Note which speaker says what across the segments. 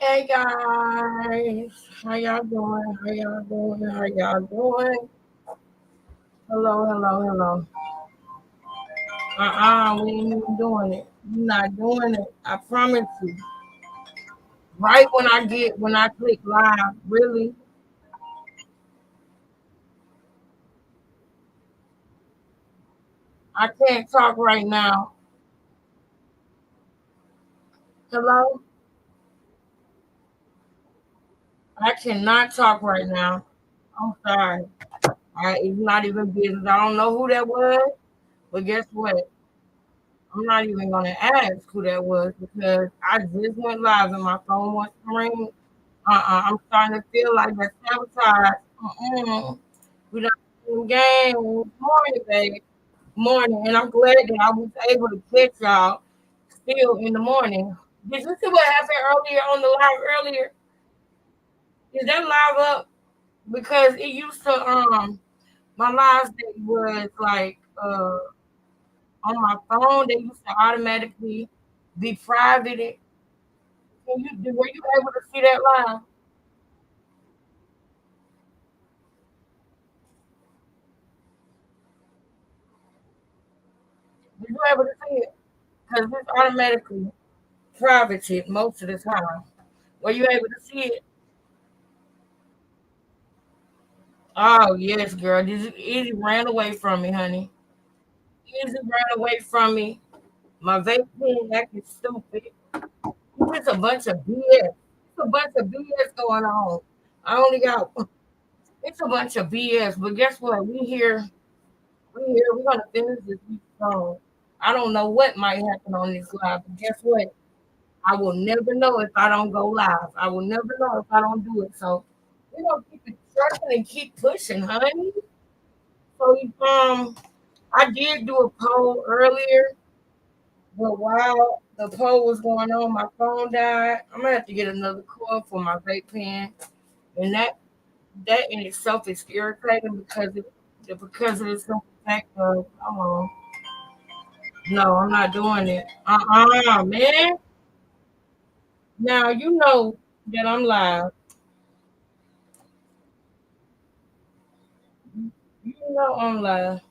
Speaker 1: Hey guys, how y'all doing? How y'all doing? How y'all doing? Hello, hello, hello. We ain't even doing it. You're not doing it. I promise you. Right when I click live, really, I can't talk right now. Hello, I cannot talk right now. I'm sorry. It's not even business. I don't know who that was, but guess what? I'm not even gonna ask who that was because I just went live and my phone wants to ring. I'm starting to feel like that's sabotage. We done playing games. Morning, baby. Morning. And I'm glad that I was able to catch y'all still in the morning. Did you see what happened earlier on the live earlier? Is that live up? Because it used to my live day was like on my phone, they used to automatically be private. Were you able to see that live? Were you able to see it? Because it's automatically privated most of the time. Were you able to see it? Oh yes, girl. Easy ran away from me, honey. Easy ran away from me. My vape pen acting stupid. It's a bunch of BS. It's a bunch of BS going on. I only got it's a bunch of BS. But guess what? We here. We're gonna finish this week's song. I don't know what might happen on this live, but guess what? I will never know if I don't go live. I will never know if I don't do it. So we're gonna keep it trucking and keep pushing, honey. So I did do a poll earlier, but while the poll was going on, my phone died. I'm gonna have to get another cord for my vape pen, and that in itself is irritating because of the simple fact of no, I'm not doing it. Man. Now you know that I'm live. You know I'm live.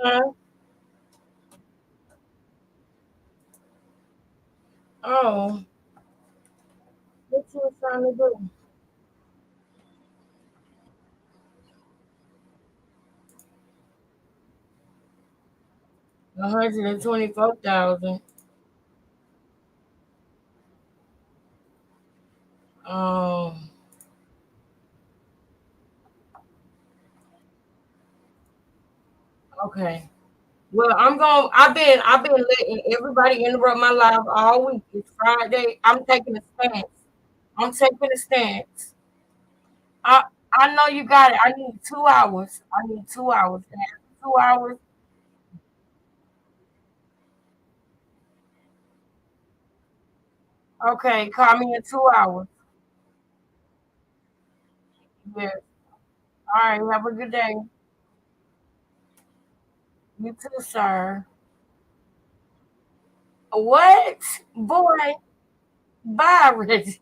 Speaker 1: Huh? Oh, what you was trying to do? 124,000. Um, okay. Well, I've been letting everybody interrupt my live all week. It's Friday. I'm taking a stance. I'm taking a stance. I I know you got it. I need 2 hours. I need 2 hours. 2 hours. Okay, call me in 2 hours. Yes. All right. Have a good day. You too, sir. What? Boy, bye, Reggie.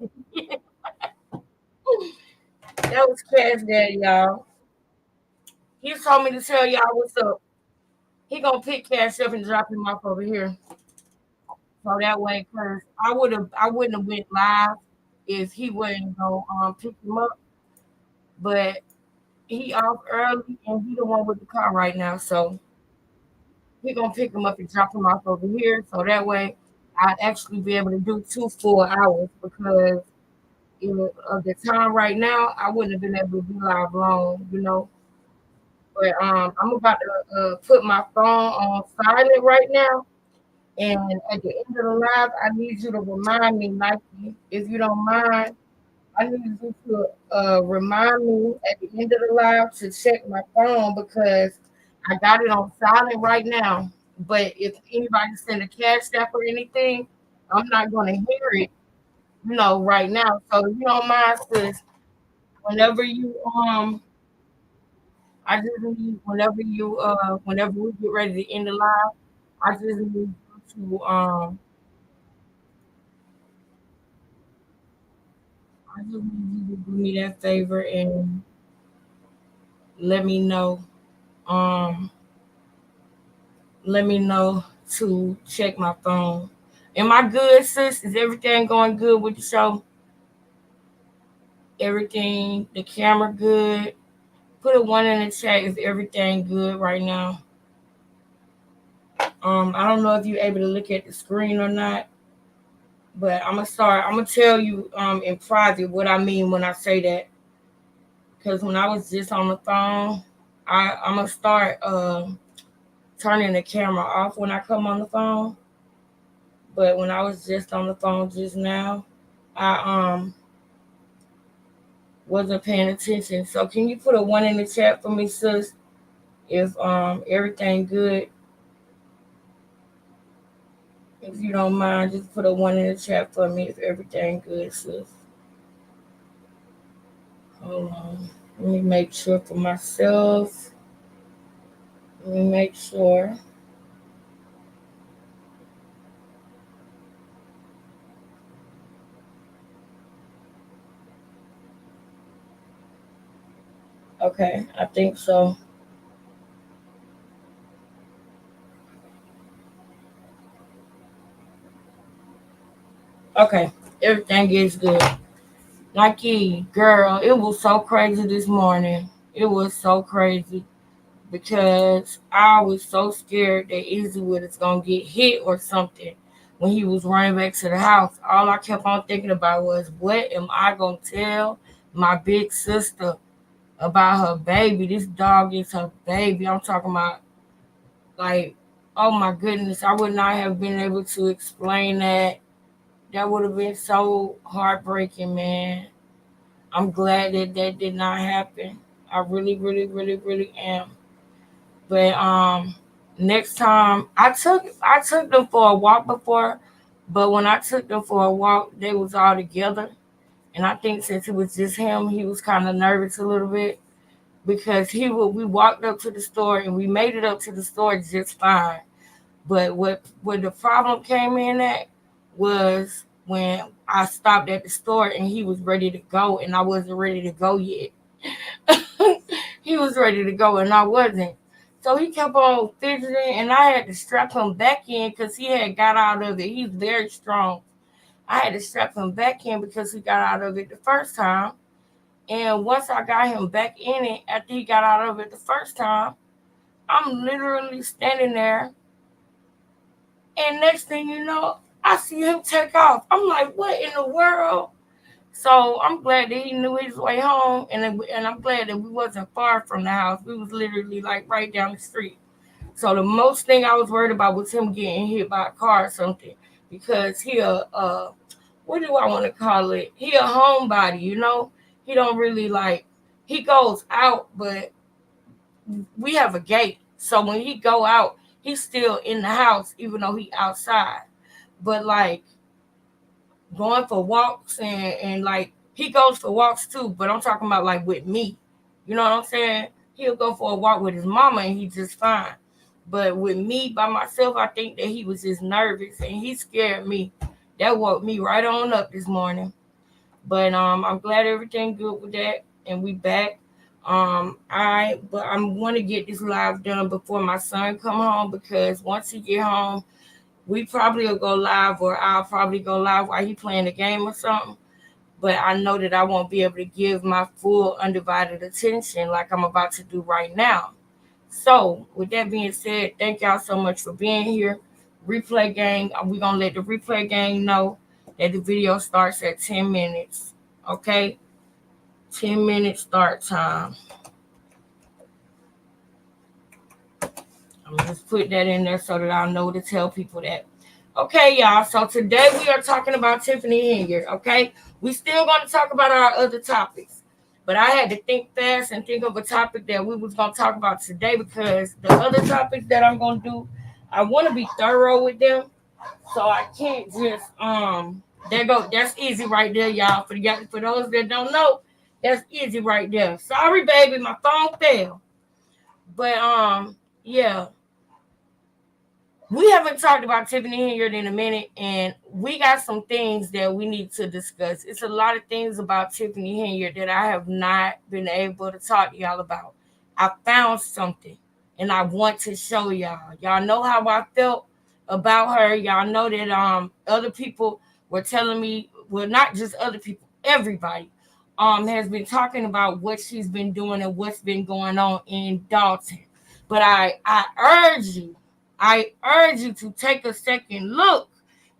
Speaker 1: That was Cash Daddy, y'all. He told me to tell y'all what's up. He gonna pick Cash up and drop him off over here. So that way, cause I wouldn't have went live if he wouldn't go pick him up. But he off early and he the one with the car right now. So he gonna pick him up and drop him off over here. So that way I'd actually be able to do two full hours because of the time right now, I wouldn't have been able to be live long. But I'm about to put my phone on silent right now. And at the end of the live, I need you to remind me, Nike, if you don't mind. I need you to remind me at the end of the live to check my phone because I got it on silent right now. But if anybody send a cash app or anything, I'm not going to hear it, right now. So if you don't mind, sis, whenever you I just need whenever we get ready to end the live, I just need you to I just need you to do me that favor and let me know. Um, let me know to check my phone. Am I good, sis? Is everything going good with the show? Everything, the camera good? Put a one in the chat if everything good right now. I don't know if you're able to look at the screen or not, but I'm gonna start. I'm gonna tell you in private what I mean when I say that. Because when I was just on the phone, I'm gonna start turning the camera off when I come on the phone. But when I was just on the phone just now, I wasn't paying attention. So can you put a one in the chat for me, sis? If everything good, if you don't mind, just put a one in the chat for me if everything good, sis. Hold on. Let me make sure for myself. Let me make sure. Okay, I think so. Okay, everything is good. Nike, girl, it was so crazy this morning. It was so crazy because I was so scared that Easywood is gonna get hit or something when he was running back to the house. All I kept on thinking about was, what am I gonna tell my big sister about her baby? This dog is her baby. I'm talking about, like, oh my goodness, I would not have been able to explain that. That would have been so heartbreaking, man. I'm glad that that did not happen. I really, really, really, really am. But next time I took them for a walk before, but when I took them for a walk, they was all together. And I think since it was just him, he was kind of nervous a little bit because we walked up to the store and we made it up to the store just fine. But what the problem came in at was when I stopped at the store and he was ready to go and I wasn't ready to go yet. He was ready to go and I wasn't. So he kept on fidgeting and I had to strap him back in because he had got out of it. He's very strong. I had to strap him back in because he got out of it the first time. And once I got him back in it after he got out of it the first time, I'm literally standing there. And next thing you know, I see him take off. I'm like, what in the world? So I'm glad that he knew his way home, and I'm glad that we wasn't far from the house. We was literally like right down the street. So the most thing I was worried about was him getting hit by a car or something, because what do I want to call it? He a homebody, you know. He don't really like. He goes out, but we have a gate, so when he go out, he's still in the house, even though he outside. But like going for walks and like he goes for walks too, but I'm talking about like with me. You know what I'm saying? He'll go for a walk with his mama and he's just fine. But with me by myself, I think that he was just nervous and he scared me. That woke me right on up this morning. But I'm glad everything good with that and we back. I'm want to get this live done before my son come home because once he get home, we probably will go live or I'll probably go live while he playing the game or something. But I know that I won't be able to give my full undivided attention like I'm about to do right now. So with that being said, thank y'all so much for being here. Replay gang, we're gonna let the replay gang know that the video starts at 10 minutes. Okay? 10 minutes start time. I'm gonna just put that in there so that I know to tell people that. Okay, y'all. So today we are talking about Tiffany Henyard. Okay, we still going to talk about our other topics, but I had to think fast and think of a topic that we was going to talk about today because the other topics that I'm going to do, I want to be thorough with them, so I can't just There go. That's easy right there, y'all. For those that don't know, that's easy right there. Sorry, baby, my phone fell, but yeah. We haven't talked about Tiffany Henyard in a minute, and we got some things that we need to discuss. It's a lot of things about Tiffany Henyard that I have not been able to talk to y'all about. I found something, and I want to show y'all. Y'all know how I felt about her. Y'all know that other people were telling me, well, not just other people, everybody has been talking about what she's been doing and what's been going on in Dalton. But I urge you to take a second look.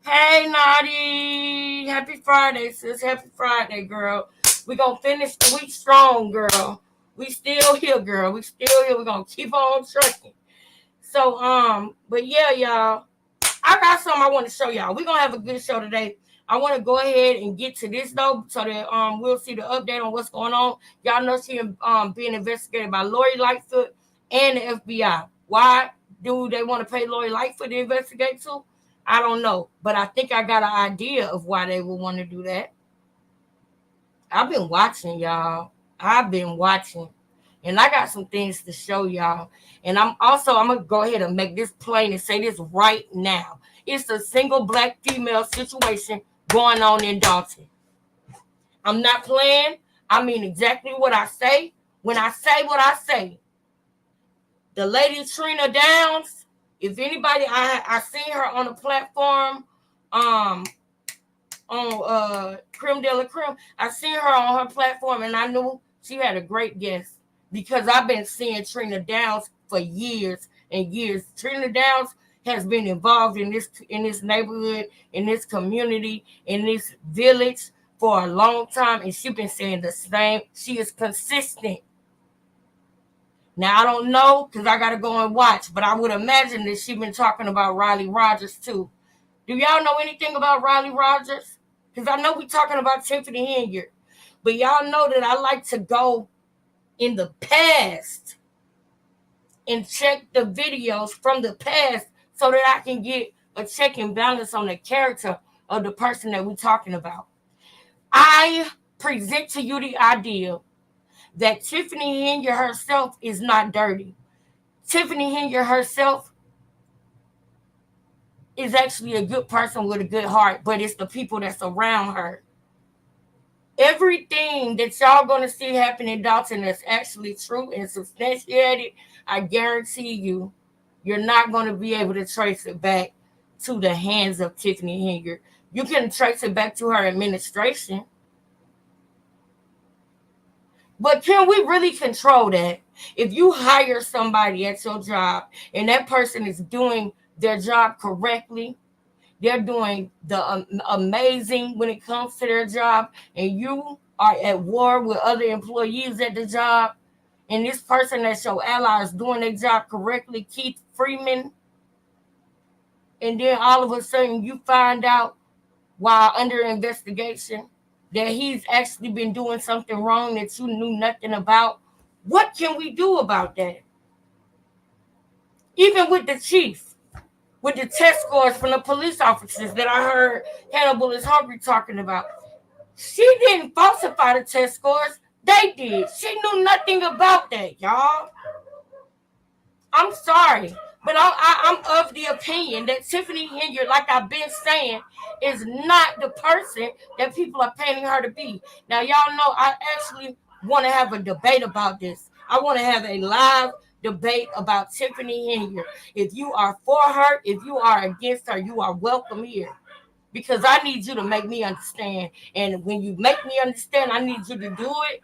Speaker 1: Hey, Naughty. Happy Friday, sis. Happy Friday, girl. We going to finish the week strong, girl. We still here, girl. We still here. We're going to keep on trucking. So, but yeah, y'all. I got something I want to show y'all. We're going to have a good show today. I want to go ahead and get to this, though, so that we'll see the update on what's going on. Y'all know she being investigated by Lori Lightfoot and the FBI. Why do they want to pay Lori Lightfoot to investigate too? I don't know. But I think I got an idea of why they would want to do that. I've been watching, y'all. I've been watching. And I got some things to show y'all. And I'm going to go ahead and make this plain and say this right now. It's a single black female situation going on in Dalton. I'm not playing. I mean exactly what I say. When I say what I say, the lady Trina Downs, if anybody, I seen her on a platform, on Creme de la Creme. I seen her on her platform, and I knew she had a great guest because I've been seeing Trina Downs for years and years. Trina Downs has been involved in this neighborhood, in this community, in this village for a long time, and she's been saying the same. She is consistent. Now, I don't know because I got to go and watch, but I would imagine that she's been talking about Riley Rogers too. Do y'all know anything about Riley Rogers? Because I know we're talking about Tiffany Henyard, but y'all know that I like to go in the past and check the videos from the past so that I can get a check and balance on the character of the person that we're talking about. I present to you the idea that Tiffany Henyard herself is not dirty. Tiffany Henyard herself is actually a good person with a good heart, but it's the people that's around her. Everything that y'all gonna see happen in Dalton that's actually true and substantiated, I guarantee you, you're not gonna be able to trace it back to the hands of Tiffany Henyard. You can trace it back to her administration. But can we really control that? If you hire somebody at your job and that person is doing their job correctly, they're doing the amazing when it comes to their job, and you are at war with other employees at the job, and this person that's your ally is doing their job correctly, Keith Freeman, and then all of a sudden you find out while under investigation that he's actually been doing something wrong that you knew nothing about. What can we do about that? Even with the chief, with the test scores from the police officers that I heard Hannibal is Hungry talking about. She didn't falsify the test scores. They did. She knew nothing about that, y'all. I'm sorry, but I'm of the opinion that Tiffany Henyard, like I've been saying, is not the person that people are painting her to be. Now, y'all know I actually want to have a debate about this. I want to have a live debate about Tiffany Henyard. If you are for her, if you are against her, you are welcome here. Because I need you to make me understand. And when you make me understand, I need you to do it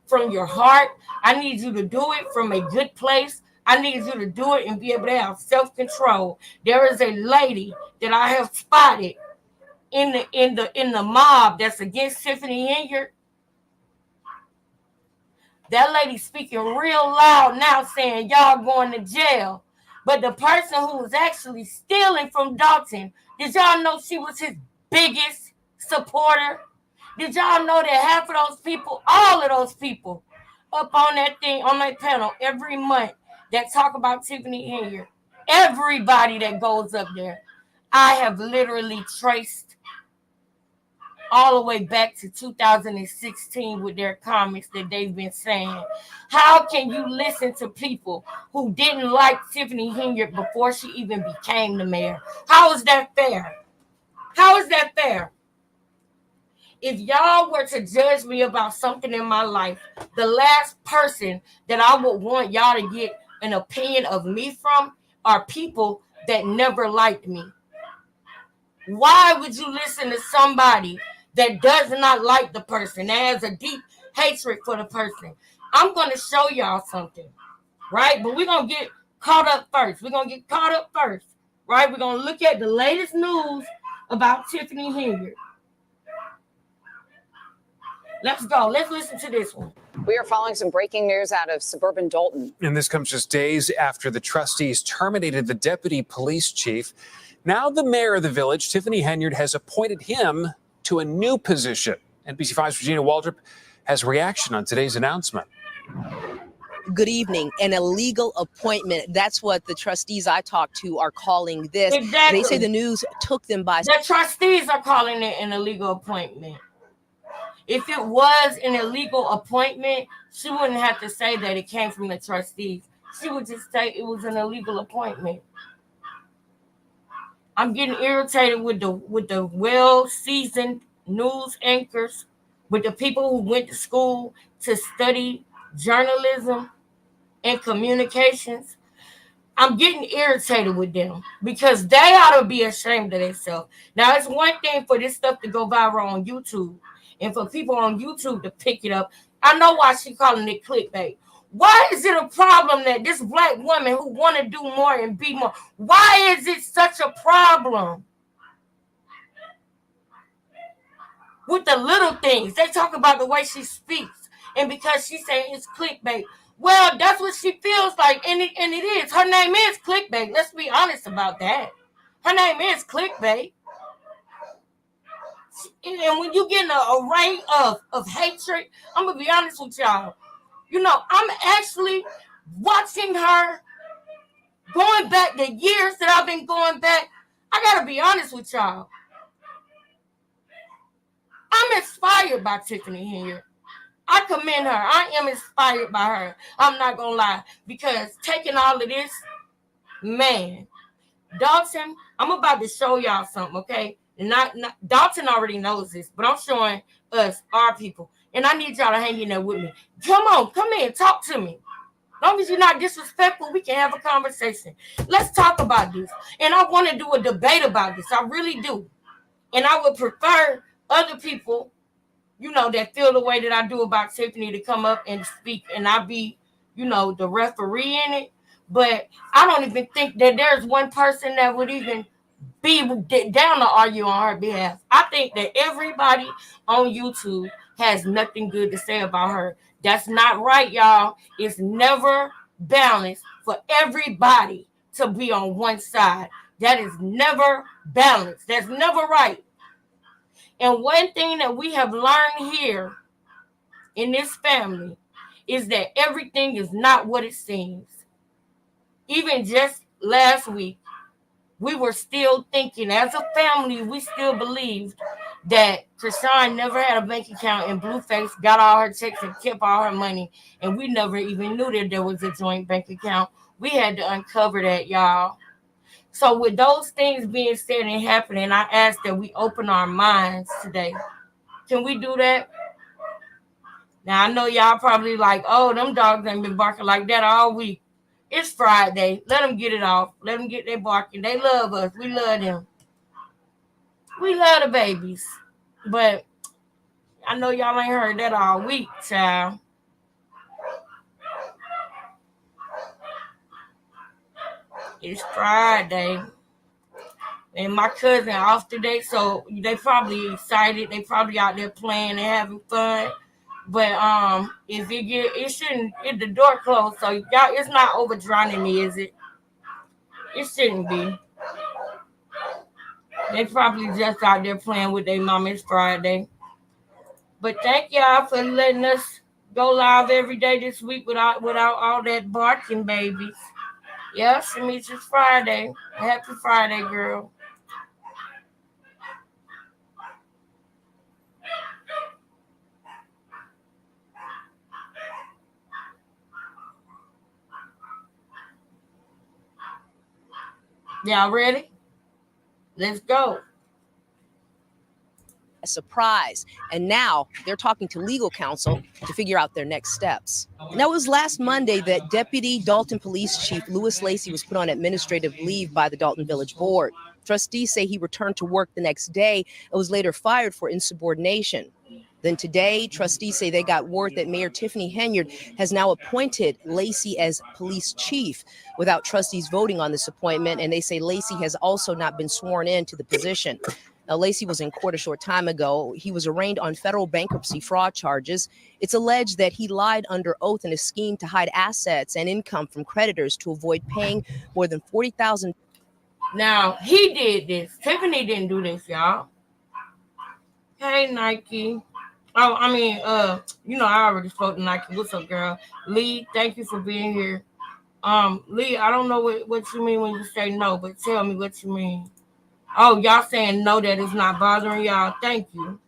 Speaker 1: from your heart. I need you to do it from a good place. I need you to do it and be able to have self-control. There is a lady that I have spotted in the mob that's against Tiffany Henyard. That lady speaking real loud now saying y'all going to jail. But the person who was actually stealing from Dalton, did y'all know she was his biggest supporter? Did y'all know that half of those people, all of those people, up on that thing, on that panel every month that talk about Tiffany Henyard, everybody that goes up there, I have literally traced all the way back to 2016 with their comments that they've been saying. How can you listen to people who didn't like Tiffany Henyard before she even became the mayor? How is that fair? How is that fair? If y'all were to judge me about something in my life, the last person that I would want y'all to get an opinion of me from are people that never liked me. Why would you listen to somebody that does not like the person, that has a deep hatred for the person? I'm going to show y'all something, right? But we're going to get caught up first. We're going to get caught up first, right? We're going to look at the latest news about Tiffany Henyard. Let's go. Let's listen to this one.
Speaker 2: We are following some breaking news out of suburban Dalton.
Speaker 3: And this comes just days after the trustees terminated the deputy police chief. Now the mayor of the village, Tiffany Henyard, has appointed him to a new position. NBC5's Regina Waldrop has reaction on today's announcement.
Speaker 4: Good evening. An illegal appointment. That's what the trustees I talked to are calling this.
Speaker 1: Exactly.
Speaker 4: They say the news took them by.
Speaker 1: The trustees are calling it an illegal appointment. If it was an illegal appointment, she wouldn't have to say that it came from the trustees. She would just say it was an illegal appointment. I'm getting irritated with the well-seasoned news anchors, with the people who went to school to study journalism and communications. I'm getting irritated with them because they ought to be ashamed of themselves. Now, it's one thing for this stuff to go viral on YouTube and for people on YouTube to pick it up. I know why she's calling it clickbait. Why is it a problem that this black woman who want to do more and be more, why is it such a problem? With the little things, they talk about the way she speaks, and because she's saying it's clickbait. Well, that's what she feels like, and it is. Her name is clickbait. Let's be honest about that. Her name is clickbait. And when you get an array of hatred, I'm going to be honest with y'all. You know, I'm actually watching her going back the years that I've been going back. I got to be honest with y'all. I'm inspired by Tiffany Henyard. I commend her. I am inspired by her. I'm not going to lie. Because taking all of this, man, Dalton, I'm about to show y'all something, okay? Not Dalton already knows this, but I'm showing us, our people. And I need y'all to hang in there with me. Come on, come in, talk to me. As long as you're not disrespectful, we can have a conversation. Let's talk about this. And I want to do a debate about this. I really do. And I would prefer other people, you know, that feel the way that I do about Tiffany to come up and speak, and I be, you know, the referee in it. But I don't even think that there's one person that would even be down to argue on her behalf. I think that everybody on YouTube has nothing good to say about her. That's not right, y'all. It's never balanced for everybody to be on one side. That is never balanced. That's never right. And one thing that we have learned here in this family is that everything is not what it seems. Even just last week, we were still thinking, as a family, we still believed that Chrisean never had a bank account and Blueface got all her checks and kept all her money. And we never even knew that there was a joint bank account. We had to uncover that, y'all. So with those things being said and happening, I ask that we open our minds today. Can we do that? Now, I know y'all probably like, oh, them dogs ain't been barking like that all week. It's Friday. Let them get it off. Let them get their barking. They love us. We love them. We love the babies. But I know y'all ain't heard that all week, child. It's Friday. And my cousin off today, so they probably excited. They probably out there playing and having fun. But if it shouldn't, if the door closed, so y'all, it's not overdrowning me, is it? It shouldn't be. They probably just out there playing with their mom. It's Friday. But thank y'all for letting us go live every day this week without all that barking, babies. Yeah, Shamish, it's Friday. Happy Friday, girl. Y'all ready? Let's go.
Speaker 4: A surprise. And now they're talking to legal counsel to figure out their next steps. Now, it was last Monday that Deputy Dalton Police Chief Louis Lacey was put on administrative leave by the Dalton Village Board. Trustees say he returned to work the next day and was later fired for insubordination. Then today, trustees say they got word that Mayor Tiffany Henyard has now appointed Lacey as police chief without trustees voting on this appointment. And they say Lacey has also not been sworn in to the position. Now, Lacey was in court a short time ago. He was arraigned on federal bankruptcy fraud charges. It's alleged that he lied under oath in a scheme to hide assets and income from creditors to avoid paying more than $40,000.
Speaker 1: Now, he did this. Tiffany didn't do this, y'all. Hey, Nike. Oh, I mean, I already spoke to Nike. What's up, girl? Lee, thank you for being here. Lee, I don't know what you mean when you say no, but tell me what you mean. Oh, y'all saying no, that is not bothering y'all. Thank you.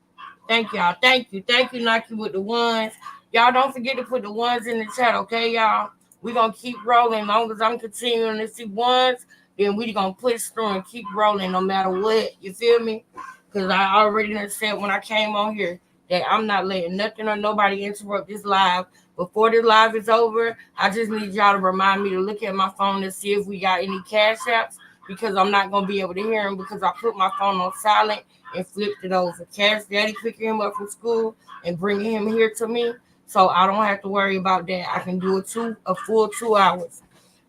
Speaker 1: Thank y'all. Thank you. Thank you, Nike, with the ones. Y'all don't forget to put the ones in the chat, okay, y'all? We're going to keep rolling. As long as I'm continuing to see ones, then we're going to push through and keep rolling no matter what. You feel me? Because I already said when I came on here that I'm not letting nothing or nobody interrupt this live. Before the live is over, I just need y'all to remind me to look at my phone to see if we got any cash apps, because I'm not going to be able to hear him because I put my phone on silent and flipped it over. Cash Daddy picking him up from school and bringing him here to me, so I don't have to worry about that. I can do a full 2 hours.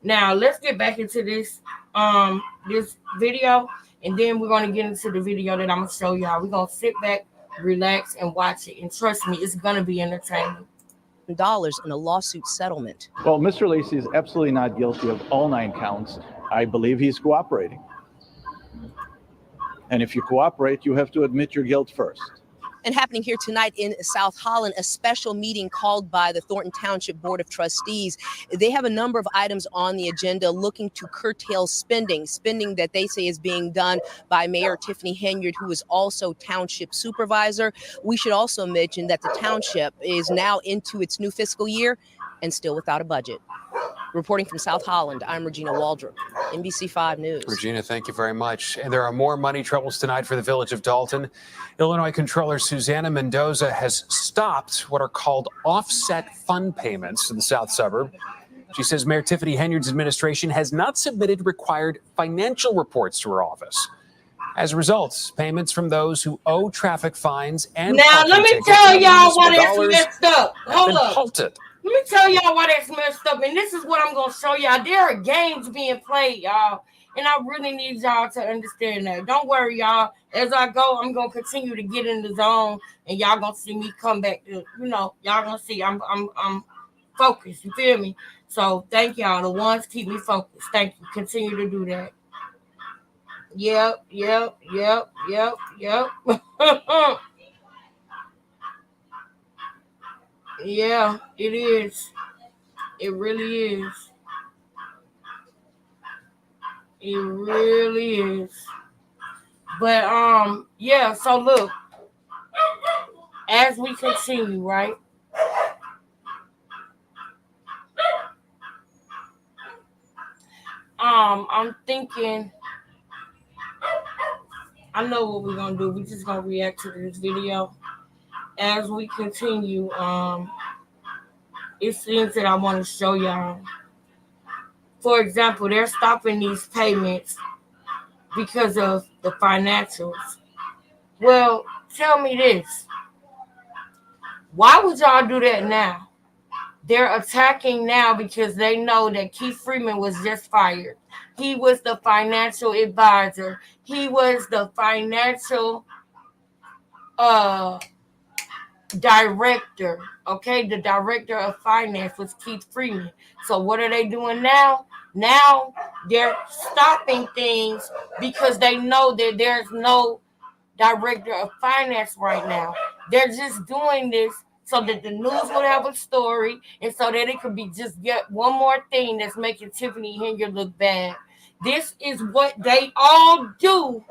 Speaker 1: Now, let's get back into this video, and then we're going to get into the video that I'm going to show y'all. We're going to sit back, relax, and watch it. And trust me, it's going to be entertaining.
Speaker 4: Dollars in a lawsuit settlement.
Speaker 5: Well, Mr. Lacey is absolutely not guilty of all 9 counts. I believe he's cooperating. And if you cooperate, you have to admit your guilt first.
Speaker 4: And happening here tonight in South Holland, a special meeting called by the Thornton Township Board of Trustees. They have a number of items on the agenda looking to curtail spending that they say is being done by Mayor Tiffany Henyard, who is also township supervisor. We should also mention that the township is now into its new fiscal year and still without a budget. Reporting from South Holland, I'm Regina Waldrop, NBC5 News.
Speaker 3: Regina, thank you very much. And there are more money troubles tonight for the village of Dalton. Illinois Controller Susana Mendoza has stopped what are called offset fund payments to the south suburb. She says Mayor Tiffany Henyard's administration has not submitted required financial reports to her office. As a result, payments from those who owe traffic fines and
Speaker 1: now let me tell y'all why that's messed up. Hold up.
Speaker 3: Halted.
Speaker 1: Let me tell y'all why that's messed up, and this is what I'm going to show y'all. There are games being played, y'all, and I really need y'all to understand that. Don't worry, y'all. As I go, I'm going to continue to get in the zone, and y'all going to see me come back to, y'all going to see I'm focused, you feel me? So thank y'all. The ones keep me focused. Thank you. Continue to do that. Yep. Yeah, it is. It really is. It really is. But yeah, so look, as we continue, right? I'm thinking, I know what we're gonna do. We're just gonna react to this video. As we continue, it seems that I want to show y'all. For example, they're stopping these payments because of the financials. Well, tell me this. Why would y'all do that now? They're attacking now because they know that Keith Freeman was just fired. He was the financial advisor. He was the financial director, okay? The director of finance was Keith Freeman. So what are they doing now? Now they're stopping things because they know that there's no director of finance right now. They're just doing this so that the news would have a story and so that it could be just yet one more thing that's making Tiffany Henyard look bad. This is what they all do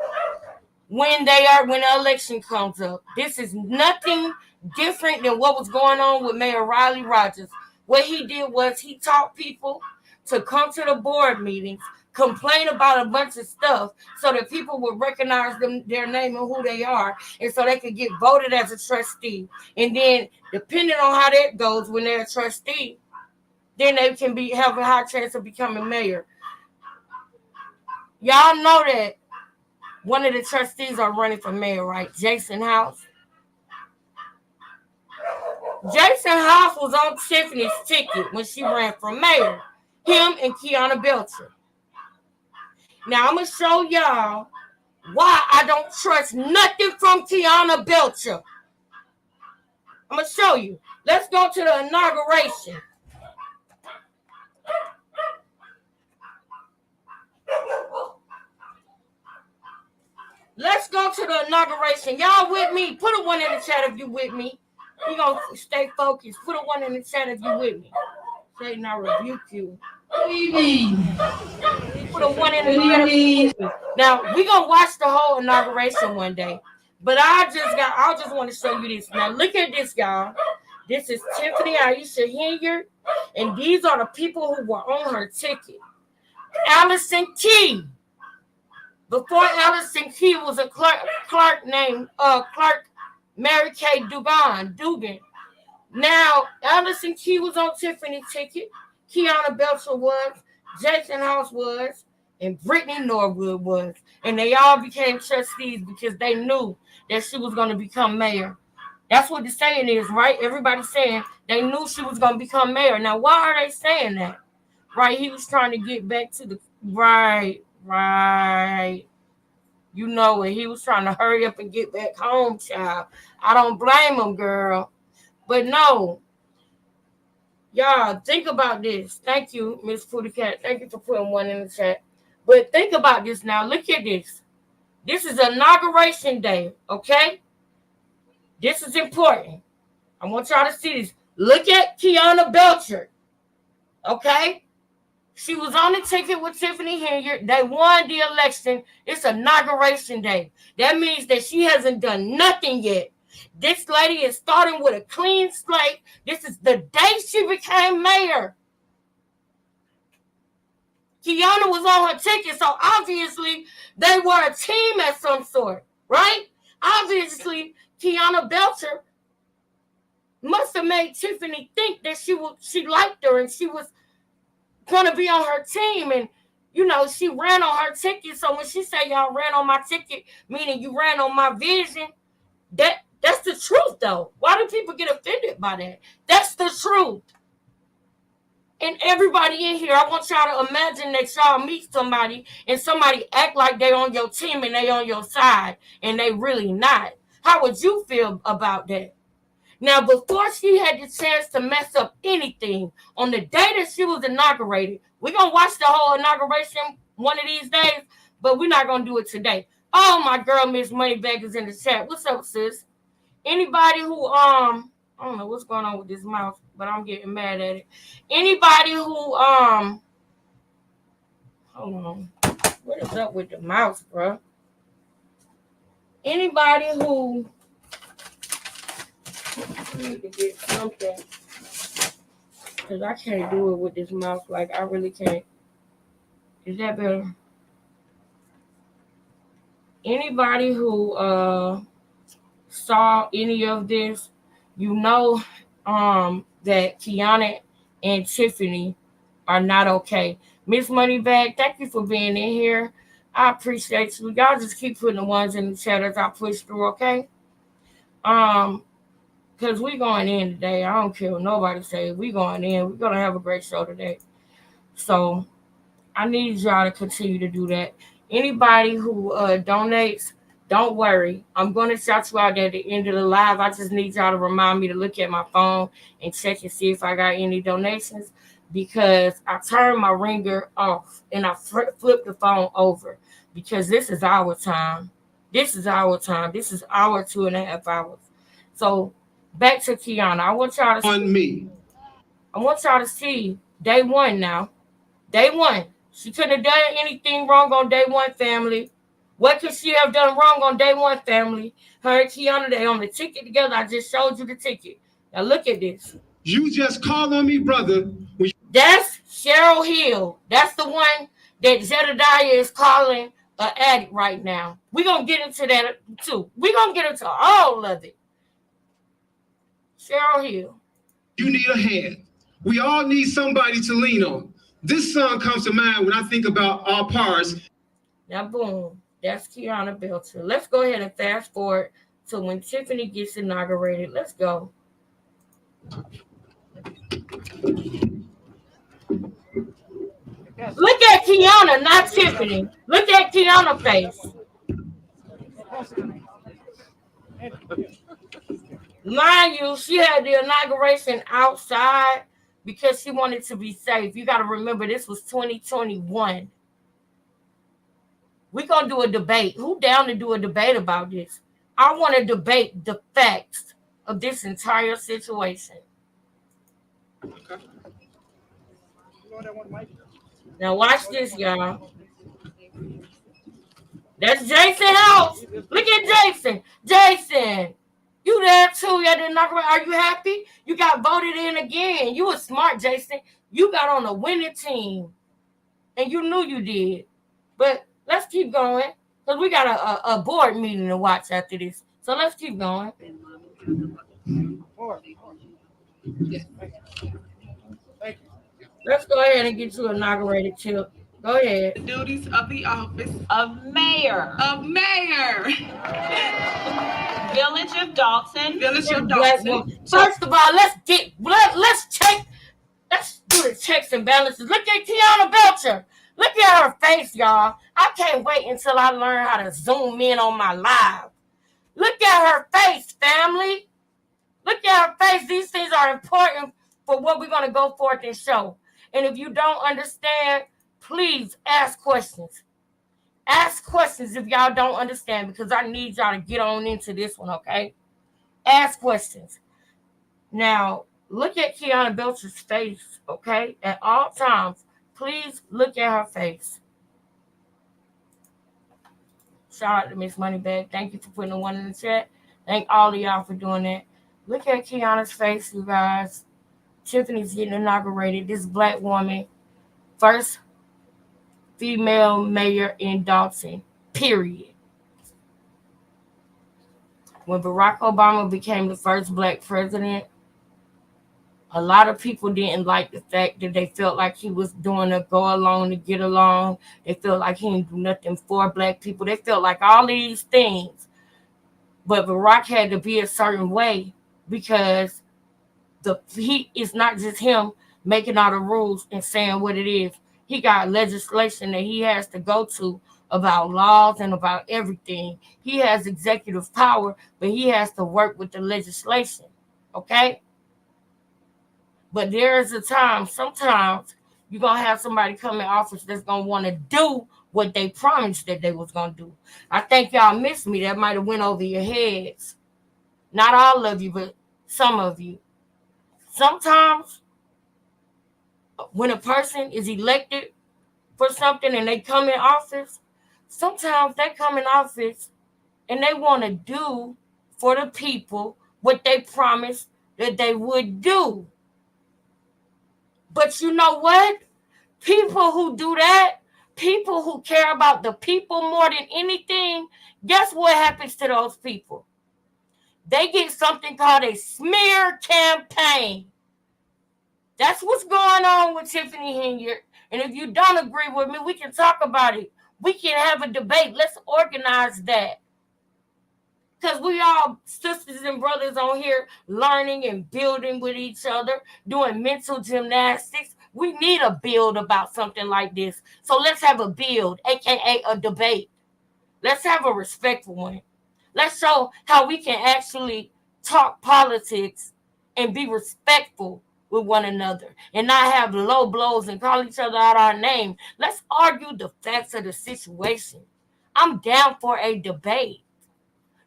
Speaker 1: when the election comes up. This is nothing different than what was going on with Mayor Riley Rogers. What he did was he taught people to come to the board meetings, complain about a bunch of stuff so that people will recognize them, their name and who they are, and so they could get voted as a trustee. And then, depending on how that goes, when they're a trustee, then they can have a high chance of becoming mayor. Y'all know that one of the trustees are running for mayor, right? Jason House. Jason House was on Tiffany's ticket when she ran for mayor. Him and Kiana Belcher. Now, I'm going to show y'all why I don't trust nothing from Kiana Belcher. I'm going to show you. Let's go to the inauguration. Let's go to the inauguration. Y'all with me? Put a 1 in the chat if you with me. We gonna stay focused. Put a 1 in the chat if you with me. Satan, I rebuke you. Put a 1 in the chat. Now we gonna watch the whole inauguration one day. But I just want to show you this. Now look at this, y'all. This is Tiffany Aisha Henyard, and these are the people who were on her ticket. Allison Key. Before Allison Key was a clerk named Clerk Mary Kay Dugan. Now, Allison Key was on Tiffany's ticket. Kiana Belcher was. Jason House was. And Brittany Norwood was. And they all became trustees because they knew that she was going to become mayor. That's what the saying is, right? Everybody's saying they knew she was going to become mayor. Now, why are they saying that? Right? He was trying to get back to the... Right. You know it. He was trying to hurry up and get back home, child. I don't blame him, girl. But no. Y'all, think about this. Thank you, Miss Pootie Cat. Thank you for putting 1 in the chat. But think about this now. Look at this. This is inauguration day, okay? This is important. I want y'all to see this. Look at Kiana Belcher, okay? She was on the ticket with Tiffany Henyard. They won the election. It's inauguration day. That means that she hasn't done nothing yet. This lady is starting with a clean slate. This is the day she became mayor. Kiana was on her ticket, so obviously they were a team of some sort, right? Obviously, Kiana Belcher must have made Tiffany think that she liked her and she was going to be on her team. And, you know, she ran on her ticket. So when she said y'all ran on my ticket, meaning you ran on my vision, that's the truth, though. Why do people get offended by that? That's the truth. And everybody in here, I want y'all to imagine that y'all meet somebody and somebody act like they on your team and they on your side and they really not. How would you feel about that? Now, before she had the chance to mess up anything, on the day that she was inaugurated, we're going to watch the whole inauguration one of these days, but we're not going to do it today. Oh, my girl, Miss Moneybag is in the chat. What's up, sis? Anybody who, I don't know what's going on with this mouse, but I'm getting mad at it. Anybody who, hold on. What is up with the mouse, bro? Anybody who, I need to get something, because I can't do it with this mouse. Like, I really can't. Is that better? Anybody who saw any of this, you know that Kiana and Tiffany are not okay. Miss Moneybag, thank you for being in here. I appreciate you. Y'all just keep putting the ones in the chat as I push through, okay? Because we going in today. I don't care what nobody says. We going in. We're going to have a great show today. So I need y'all to continue to do that. Anybody who donates, don't worry. I'm going to shout you out at the end of the live. I just need y'all to remind me to look at my phone and check and see if I got any donations, because I turned my ringer off and I flipped the phone over, because this is our time. This is our time. This is our 2.5 hours. So back to Kiana. I want y'all to see day one now. Day one. She couldn't have done anything wrong on day one, family. What could she have done wrong on day one, family? Her and Kiana, they on the ticket together. I just showed you the ticket. Now look at this.
Speaker 6: You just called on me, brother.
Speaker 1: That's Cheryl Hill. That's the one that Jedediah is calling an addict right now. We're going to get into that too. We're going to get into all of it. Cheryl Hill.
Speaker 6: You need a hand. We all need somebody to lean on. This song comes to mind when I think about our parts.
Speaker 1: Now, boom. That's Kiana Belcher. Let's go ahead and fast forward to when Tiffany gets inaugurated. Let's go. Look at Kiana, not Tiffany. Look at Kiana's face. Mind you, she had the inauguration outside because she wanted to be safe. You got to remember, this was 2021. We're going to do a debate. Who down to do a debate about this? I want to debate the facts of this entire situation.
Speaker 6: Okay.
Speaker 1: Now watch this, y'all. That's Jason House. Look at Jason. Jason, you there too? You didn't knock around. Are you happy? You got voted in again. You were smart, Jason. You got on a winning team, and you knew you did. But let's keep going because we got a board meeting to watch after this. So let's keep going. Let's go ahead and get you inaugurated, Chip. Go ahead.
Speaker 7: The duties of the office of mayor. Village of Dalton.
Speaker 1: First of all, let's check. Let's do the checks and balances. Look at Kiana Belcher. Look at her face, y'all. I can't wait until I learn how to zoom in on my live. Look at her face, family. Look at her face. These things are important for what we're going to go forth and show. And if you don't understand, please ask questions. Ask questions if y'all don't understand, because I need y'all to get on into this one, okay? Ask questions. Now, look at Kiana Belcher's face, okay? At all times, please look at her face. Shout out to Miss Moneybag. Thank you for putting the one in the chat. Thank all of y'all for doing that. Look at Kiana's face, you guys. Tiffany's getting inaugurated. This black woman, first female mayor in Dalton, period. When Barack Obama became the first black president, a lot of people didn't like the fact that they felt like he was doing a go along to get along. They felt like he didn't do nothing for black people. They felt like all these things. But Barack had to be a certain way because it's not just him making all the rules and saying what it is. He got legislation that he has to go to about laws and about everything. He has executive power, but he has to work with the legislation. Okay? But there is a time, sometimes you're going to have somebody come in office that's going to want to do what they promised that they was going to do. I think y'all missed me. That might have went over your heads. Not all of you, but some of you. Sometimes when a person is elected for something and they come in office, sometimes they come in office and they want to do for the people what they promised that they would do. But you know what? People who do that, people who care about the people more than anything, guess what happens to those people? They get something called a smear campaign. That's what's going on with Tiffany Henyard. And if you don't agree with me, we can talk about it. We can have a debate. Let's organize that. Because we all sisters and brothers on here learning and building with each other, doing mental gymnastics. We need a build about something like this. So let's have a build, aka a debate. Let's have a respectful one. Let's show how we can actually talk politics and be respectful with one another and not have low blows and call each other out our name. Let's argue the facts of the situation. I'm down for a debate.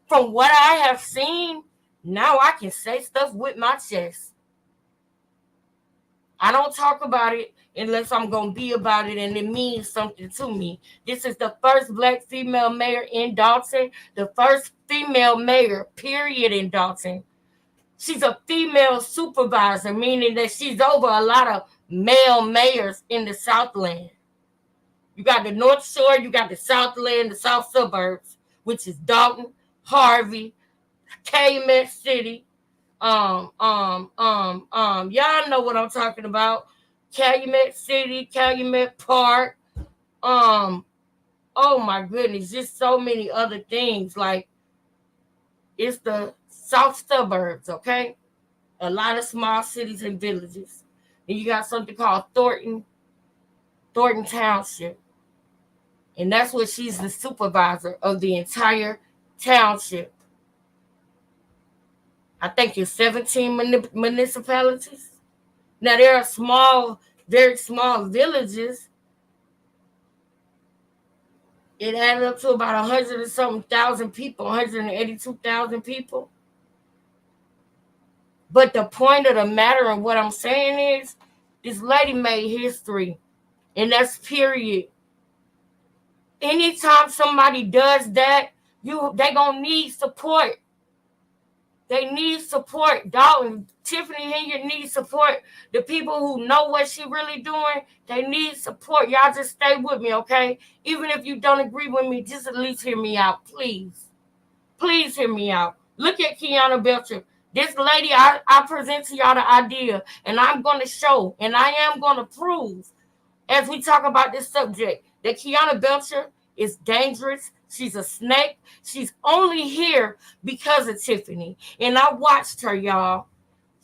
Speaker 1: From what I have seen, now I can say stuff with my chest. I don't talk about it unless I'm going to be about it and it means something to me. This is the first black female mayor in Dalton, the first female mayor, period, in Dalton. She's a female supervisor, meaning that she's over a lot of male mayors in the Southland. You got the North Shore, you got the Southland, the South Suburbs, which is Dalton, Harvey, Calumet City. Y'all know what I'm talking about. Calumet City, Calumet Park. Oh my goodness, just so many other things. Like, it's the South Suburbs, okay? A lot of small cities and villages. And you got something called Thornton Township. And that's what she's the supervisor of the entire township. I think it's 17 municipalities. Now, there are small, very small villages. It added up to about 100 and something thousand people, 182,000 people. But the point of the matter of what I'm saying is, this lady made history, and that's period. Anytime somebody does that, they gonna need support. They need support. Dalton, Tiffany Henyard needs support. The people who know what she really doing, they need support. Y'all just stay with me, okay? Even if you don't agree with me, just at least hear me out, please. Please hear me out. Look at Kiana Belcher. This lady, I present to y'all the idea, and I'm going to show, and I am going to prove, as we talk about this subject, that Kiana Belcher is dangerous. She's a snake. She's only here because of Tiffany. And I watched her, y'all.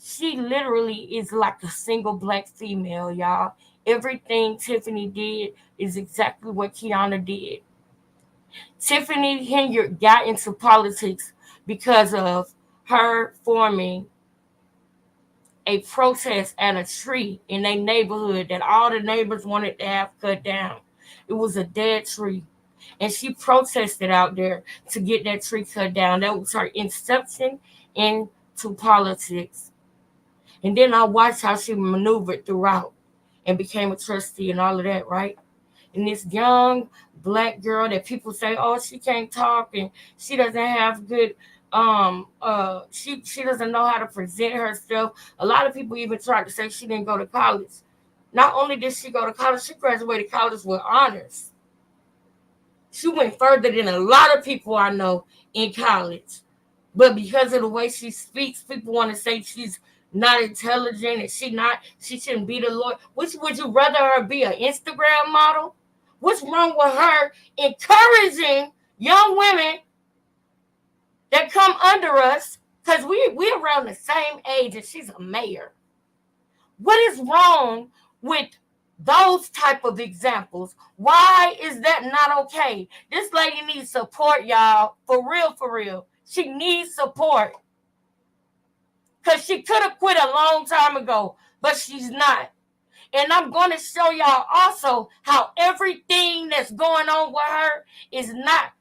Speaker 1: She literally is like a single black female, y'all. Everything Tiffany did is exactly what Kiana did. Tiffany Henyard got into politics because of her forming a protest at a tree in a neighborhood that all the neighbors wanted to have cut down. It was a dead tree. And she protested out there to get that tree cut down. That was her inception into politics. And then I watched how she maneuvered throughout and became a trustee and all of that, right? And this young black girl that people say, oh, she can't talk and she doesn't have good, she doesn't know how to present herself. A lot of people even tried to say she didn't go to college. Not only did she go to college, she graduated college with honors. She went further than a lot of people I know in college. But because of the way she speaks, people want to say she's not intelligent and she shouldn't be the lawyer. Which would you rather her be an Instagram model? What's wrong with her encouraging young women that come under us? Because we're around the same age and she's a mayor. What is wrong with those type of examples? Why is that not okay? This lady needs support, y'all. For real, for real. She needs support. Because she could have quit a long time ago, but she's not. And I'm going to show y'all also how everything that's going on with her is not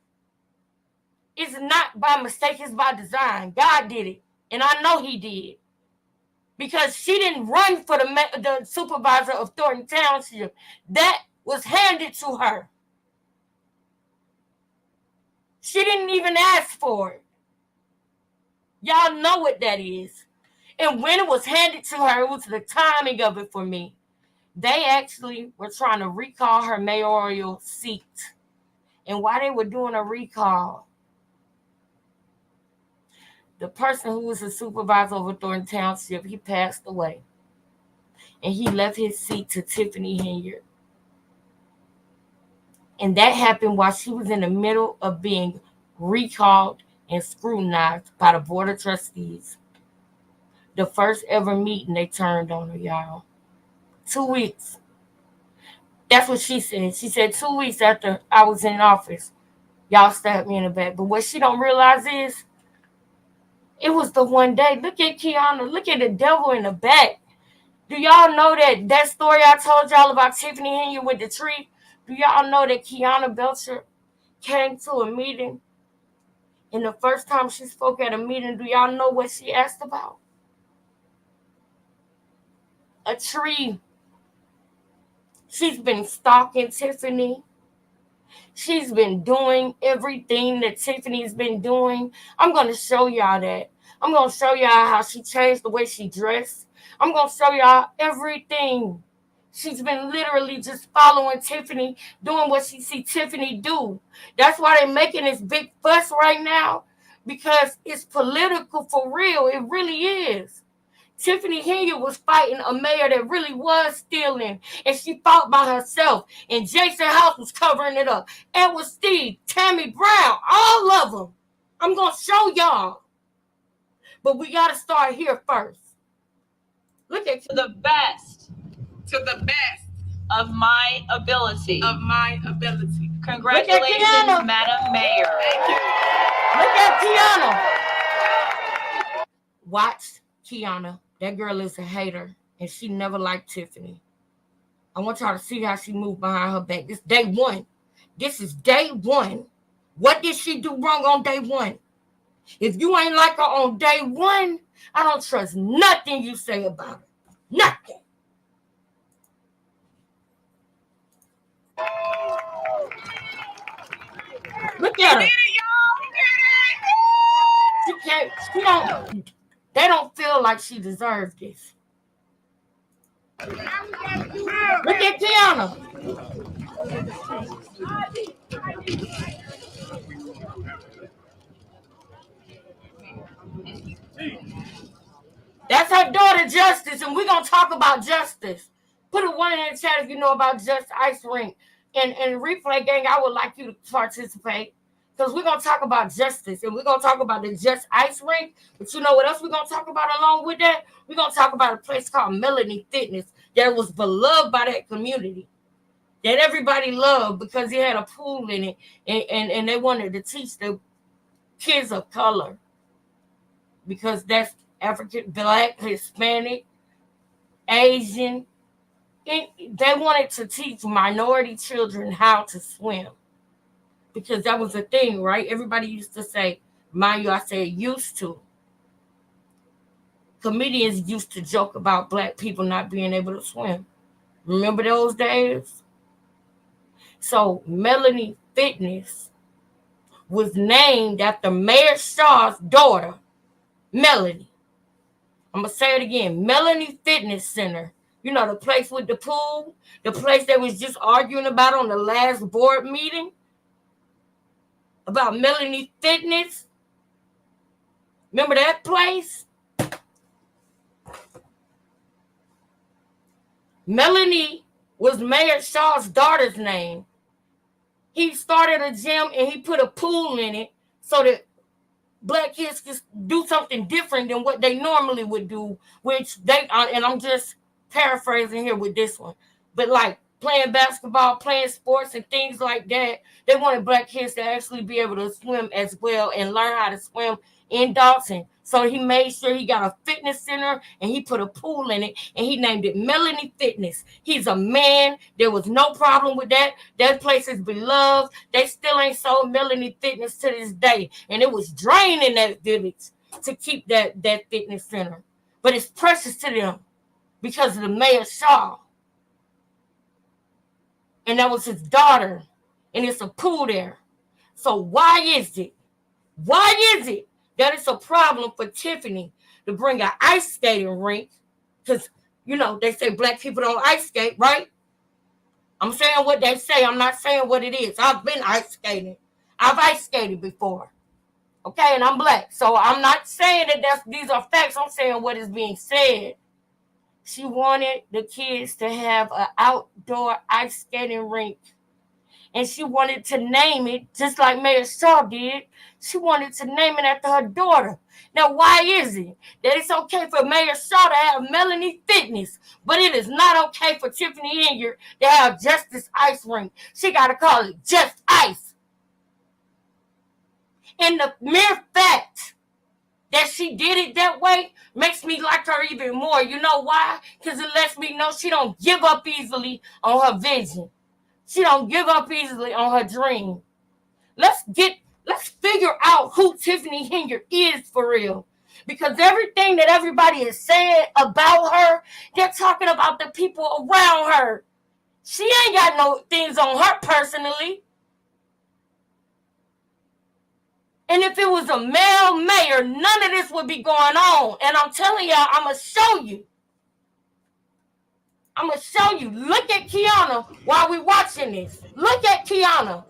Speaker 1: by mistake, it's by design. God did it. And I know he did. Because she didn't run for the supervisor of Thornton Township. That was handed to her. She didn't even ask for it. Y'all know what that is. And when it was handed to her, it was the timing of it for me. They actually were trying to recall her mayoral seat. And while they were doing a recall, the person who was the supervisor over Thornton Township, he passed away. And he left his seat to Tiffany Henyard. And that happened while she was in the middle of being recalled and scrutinized by the Board of Trustees. The first ever meeting they turned on her, y'all. 2 weeks. That's what she said. She said 2 weeks after I was in office, y'all stabbed me in the back. But what she don't realize is, it was the one day. Look at Kiana. Look at the devil in the back. Do y'all know that story I told y'all about Tiffany Henyard with the tree? Do y'all know that Kiana Belcher came to a meeting? And the first time she spoke at a meeting, do y'all know what she asked about? A tree. She's been stalking Tiffany. She's been doing everything that Tiffany's been doing. I'm going to show y'all that. I'm going to show y'all how she changed the way she dressed. I'm going to show y'all everything. She's been literally just following Tiffany, doing what she see Tiffany do. That's why they're making this big fuss right now, because it's political for real. It really is. Tiffany Henyard was fighting a mayor that really was stealing, and she fought by herself. And Jason House was covering it up. Edward Steve, Tammy Brown, all of them. I'm going to show y'all. But we got to start here first. Look at
Speaker 7: To the best. To the best. Of my ability. Of my ability. Congratulations,
Speaker 1: Kiana.
Speaker 7: Madam Mayor. Thank you.
Speaker 1: Look at Kiana. Watch Kiana. That girl is a hater, and she never liked Tiffany. I want y'all to see how she moved behind her back. This day one. This is day one. What did she do wrong on day one? If you ain't like her on day one, I don't trust nothing you say about her. Nothing. Look at her. They don't feel like she deserves this. Look at Kiana. That's her daughter, Justice, and we're going to talk about Justice. Put a 1 in the chat if you know about Just Ice Rink. And Replay Gang, I would like you to participate, because we're going to talk about Justice, and we're going to talk about the Just Ice Rink. But you know what else we're going to talk about along with that? We're going to talk about a place called Melanie Fitness that was beloved by that community, that everybody loved because it had a pool in it, and they wanted to teach the kids of color, because that's African, Black, Hispanic, Asian. They wanted to teach minority children how to swim, because that was a thing, right? Everybody used to say, mind you, I said used to. Comedians used to joke about Black people not being able to swim. Remember those days? So Melanie Fitness was named after Mayor Shaw's daughter, Melanie. I'm going to say it again. Melanie Fitness Center. You know, the place with the pool, the place they was just arguing about on the last board meeting about Melanie Fitness. Remember that place? Melanie was Mayor Shaw's daughter's name. He started a gym and he put a pool in it so that Black kids could do something different than what they normally would do, which they, and I'm just paraphrasing here with this one, but like playing basketball, playing sports and things like that, they wanted Black kids to actually be able to swim as well and learn how to swim in Dawson. So he made sure he got a fitness center and he put a pool in it and he named it Melanie Fitness. He's a man. There was no problem with that. That place is beloved. They still ain't sold Melanie Fitness to this day. And it was draining that village to keep that fitness center. But it's precious to them because of the Mayor Shaw. And that was his daughter. And it's a pool there. So why is it that it's a problem for Tiffany to bring an ice skating rink? Because, you know, they say Black people don't ice skate, right? I'm saying what they say. I'm not saying what it is. I've been ice skating. I've ice skated before. Okay, and I'm Black. So I'm not saying that these are facts. I'm saying what is being said. She wanted the kids to have an outdoor ice skating rink. And she wanted to name it, just like Mayor Shaw did. She wanted to name it after her daughter. Now, why is it that it's okay for Mayor Shaw to have Melanie Fitness, but it is not okay for Tiffany Henyard to have Justice Ice Rink? She got to call it Just Ice. And the mere fact that she did it that way makes me like her even more. You know why? Because it lets me know she don't give up easily on her vision. She don't give up easily on her dream. Let's figure out who Tiffany Henyard is for real. Because everything that everybody is saying about her, they're talking about the people around her. She ain't got no things on her personally. And if it was a male mayor, none of this would be going on. And I'm telling y'all, I'm going to show you. I'm going to show you. Look at Kiana while we watching this. Look at Kiana.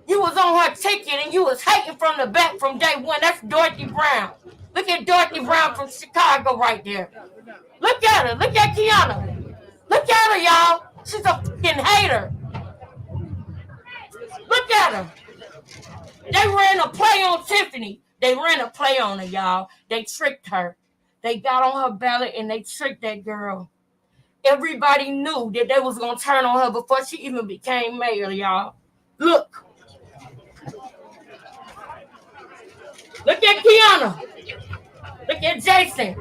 Speaker 1: You was on her ticket and you was hating from the back from day one. That's Dorothy Brown. Look at Dorothy Brown from Chicago right there. Look at her. Look at Kiana. Look at her, y'all. She's a fucking hater. Look at her. They ran a play on Tiffany. They ran a play on her, y'all. They tricked her. They got on her ballot and they tricked that girl. Everybody knew that they was going to turn on her before she even became mayor, y'all. Look. Look at Kiana. Look at Jason.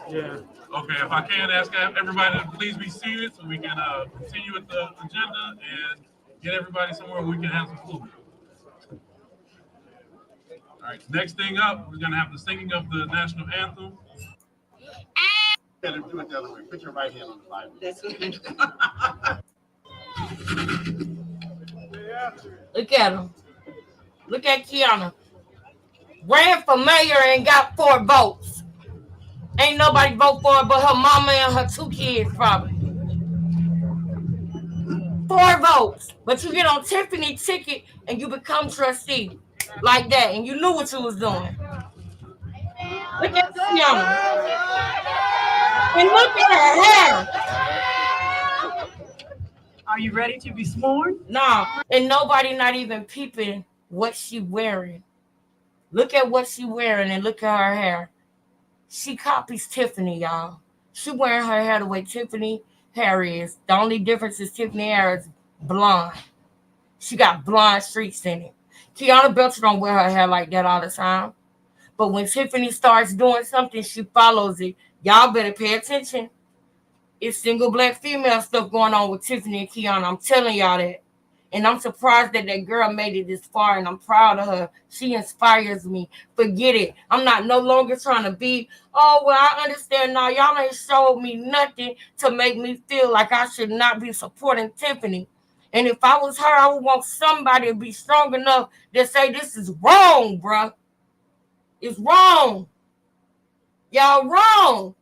Speaker 8: Yeah. Okay, if I can ask everybody to please be seated so we can continue with the agenda and get everybody somewhere we can have some food. All right, next thing up, we're gonna have the singing of the national anthem. Do it the other way. Put your right hand on the Bible. That's
Speaker 1: Look at him. Look at Kiana. Ran for mayor and got 4 votes. Ain't nobody vote for her but her mama and her 2 kids, probably. 4 votes. But you get on Tiffany's ticket and you become trustee. Like that. And you knew what you was doing. Look at Kiana. And look at her hair.
Speaker 9: Are you ready to be sworn?
Speaker 1: No. And nobody not even peeping what she wearing. Look at what she wearing and look at her hair. She copies Tiffany, y'all. She wearing her hair the way Tiffany hair is. The only difference is Tiffany hair is blonde. She got blonde streaks in it. Kiana Belcher don't wear her hair like that all the time. But when Tiffany starts doing something, she follows it. Y'all better pay attention. It's single black female stuff going on with Tiffany and Kiana. I'm telling y'all that. And I'm surprised that that girl made it this far, and I'm proud of her. She inspires me. Forget it. I'm not no longer trying to be, oh, well, I understand now. Y'all ain't showed me nothing to make me feel like I should not be supporting Tiffany. And if I was her, I would want somebody to be strong enough to say this is wrong, bruh. It's wrong. Y'all wrong.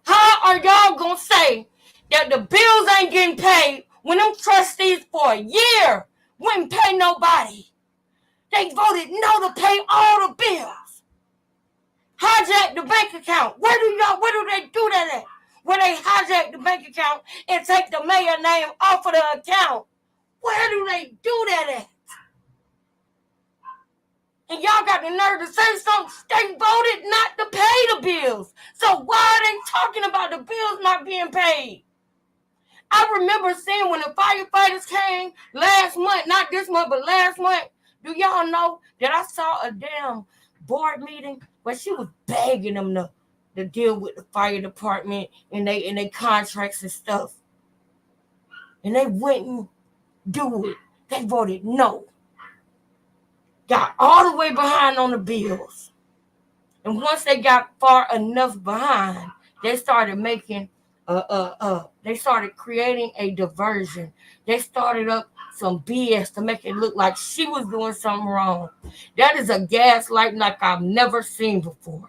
Speaker 1: How are y'all going to say that the bills ain't getting paid when them trustees for a year wouldn't pay nobody? They voted no to pay all the bills. Hijack the bank account. Where do they do that at? Where they hijack the bank account and take the mayor name off of the account. Where do they do that at? And y'all got the nerve to say something. They voted not to pay the bills. So why are they talking about the bills not being paid? I remember seeing when the firefighters came last month, not this month, but last month. Do y'all know that I saw a damn board meeting where she was begging them to deal with the fire department and they contracts and stuff. And they wouldn't do it. They voted no. Got all the way behind on the bills. And once they got far enough behind, they started making they started creating a diversion. They started up some BS to make it look like she was doing something wrong. That is a gaslighting like I've never seen before.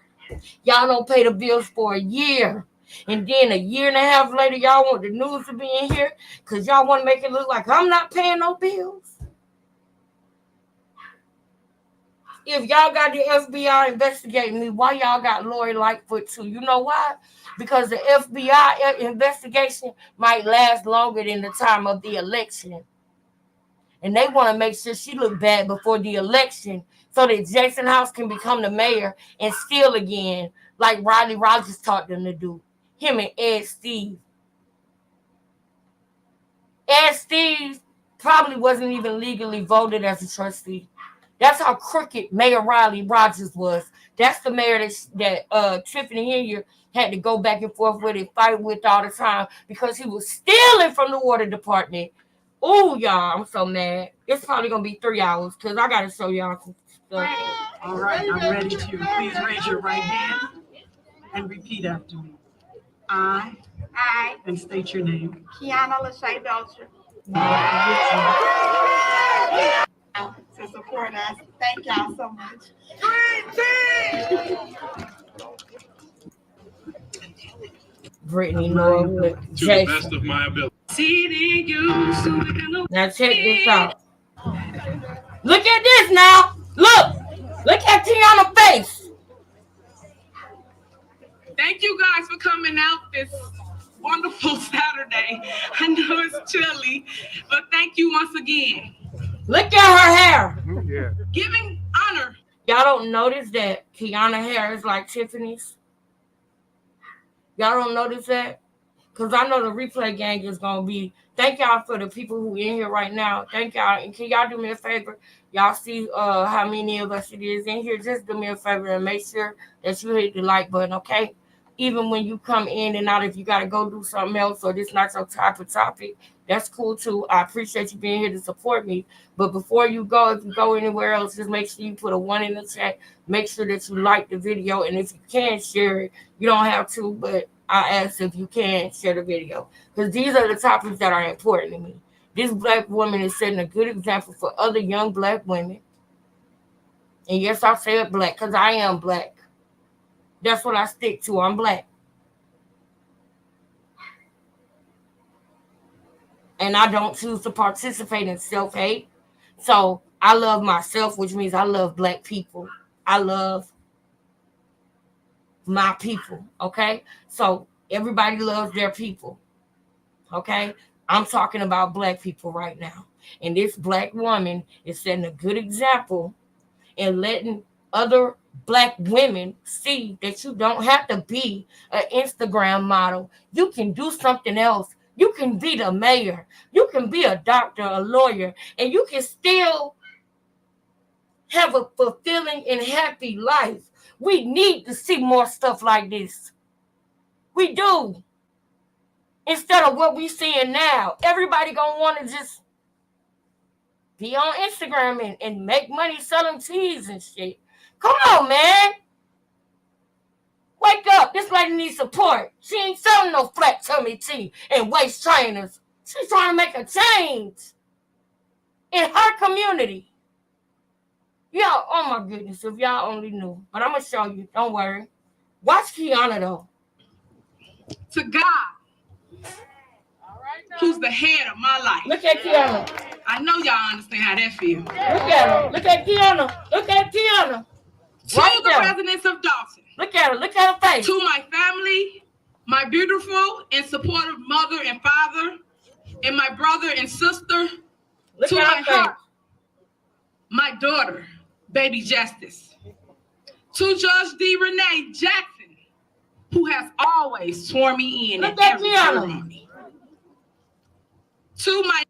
Speaker 1: Y'all don't pay the bills for a year. And then a year and a half later, y'all want the news to be in here because y'all want to make it look like I'm not paying no bills. If y'all got the FBI investigating me, why y'all got Lori Lightfoot too? You know why? Because the FBI investigation might last longer than the time of the election. And they want to make sure she look bad before the election so that Jason House can become the mayor and steal again, like Riley Rogers taught them to do. Him and Ed Steve. Ed Steve probably wasn't even legally voted as a trustee. That's how crooked Mayor Riley Rogers was. That's the mayor that Tiffany Henry had to go back and forth with and fight with all the time because he was stealing from the water department. Oh, y'all, I'm so mad. It's probably going to be 3 hours because I got to show y'all some stuff.
Speaker 9: All right, I'm ready to. Please raise your right hand and repeat after me. I, I. And state your name.
Speaker 7: Kiana Lachey Belcher. To support us. Thank y'all so much.
Speaker 1: Brittany Norwood.
Speaker 8: To the best of my ability.
Speaker 1: Now check this out. Look at this now. Look at Tiana's face.
Speaker 7: Thank you guys for coming out this wonderful Saturday. I know it's chilly, but thank you once again.
Speaker 1: Look at her hair.
Speaker 8: Yeah.
Speaker 7: Giving honor.
Speaker 1: Y'all don't notice that Kiana hair is like Tiffany's? Y'all don't notice that? Because I know the replay gang is going to be. Thank y'all for the people who in here right now. Thank y'all. And can y'all do me a favor? Y'all see how many of us it is in here. Just do me a favor and make sure that you hit the like button, okay? Even when you come in and out, if you got to go do something else or this not your type of topic, that's cool too. I appreciate you being here to support me. But before you go, if you go anywhere else, just make sure you put a 1 in the chat. Make sure that you like the video. And if you can share it, you don't have to, but I ask if you can share the video. Because these are the topics that are important to me. This Black woman is setting a good example for other young Black women. And yes, I said Black because I am Black. That's what I stick to. I'm Black. And I don't choose to participate in self-hate. So I love myself, which means I love Black people. I love my people, okay? So everybody loves their people, okay? I'm talking about Black people right now. And this Black woman is setting a good example and letting other Black women see that you don't have to be an Instagram model. You can do something else. You can be the mayor. You can be a doctor, a lawyer, and you can still have a fulfilling and happy life. We need to see more stuff like this. We do. Instead of what we seeing now. Everybody gonna want to just be on Instagram and make money selling teas and shit. Come on, man. Wake up. This lady needs support. She ain't selling no flat tummy tea and waist trainers. She's trying to make a change in her community. Y'all, oh my goodness, if y'all only knew. But I'm going to show you. Don't worry. Watch Kiana, though.
Speaker 7: To God, who's the head of my life.
Speaker 1: Look at Kiana.
Speaker 7: I know y'all understand how that feels.
Speaker 1: Look at her. Look at Kiana. Look at Kiana.
Speaker 7: To
Speaker 1: Right
Speaker 7: the
Speaker 1: there.
Speaker 7: residents of Dawson.
Speaker 1: Look at her. Look at her face.
Speaker 7: To my family, my beautiful and supportive mother and father, and my brother and sister.
Speaker 1: Look
Speaker 7: to
Speaker 1: at
Speaker 7: my
Speaker 1: her face.
Speaker 7: heart, my daughter, baby Justice. To Judge D. Renee Jackson, who has always sworn me in
Speaker 1: Look
Speaker 7: at
Speaker 1: at
Speaker 7: every
Speaker 1: Kiana.
Speaker 7: ceremony. To my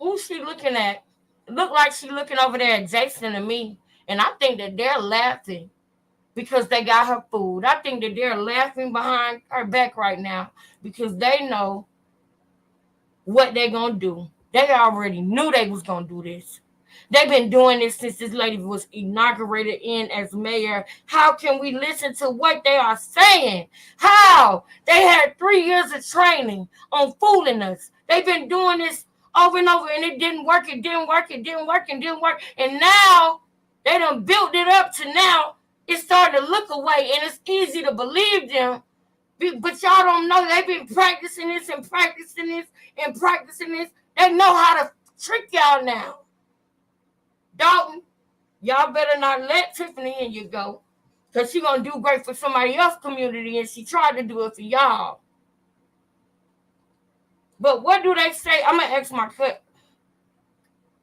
Speaker 1: Who's she looking at? Look like she looking over there at Jason and me. And I think that they're laughing because they got her food. I think that they're laughing behind her back right now because they know what they're going to do. They already knew they was going to do this. They've been doing this since this lady was inaugurated in as mayor. How can we listen to what they are saying? How? They had 3 years of training on fooling us. They've been doing this over and over, and it didn't work. It didn't work. It didn't work. It didn't work. And now they done built it up to now it's starting to look away, and it's easy to believe them. But y'all don't know they've been practicing this and practicing this and practicing this. They know how to trick y'all now. Dalton, y'all better not let Tiffany in you go, because she's going to do great for somebody else's community, and she tried to do it for y'all. But what do they say? I'm going to ask my cut.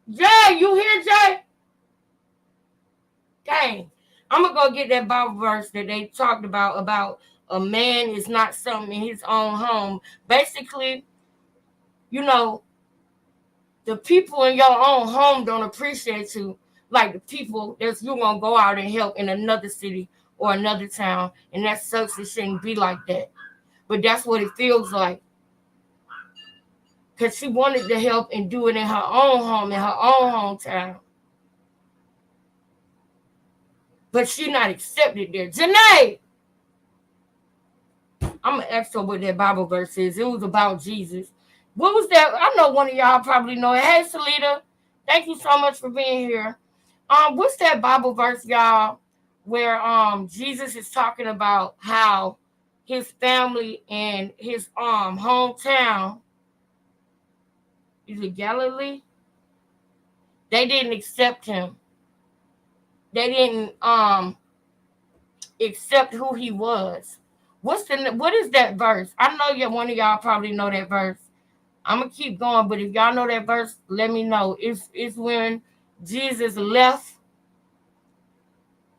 Speaker 1: Jay, you here, Jay? Dang. I'm going to go get that Bible verse that they talked about a man is not something in his own home. Basically, you know, the people in your own home don't appreciate you like the people that you're going to go out and help in another city or another town. And that sucks. It shouldn't be like that. But that's what it feels like. Because she wanted to help and do it in her own home, in her own hometown. But she not accepted there. Janae! I'm gonna ask her what that Bible verse is. It was about Jesus. What was that? I know one of y'all probably know it. Hey, Salita, thank you so much for being here. What's that Bible verse, y'all, where Jesus is talking about how his family and his hometown, is it Galilee? They didn't accept him. They didn't accept who he was. What is that verse? I know one of y'all probably know that verse. I'm gonna keep going, but if y'all know that verse, let me know. It's when Jesus left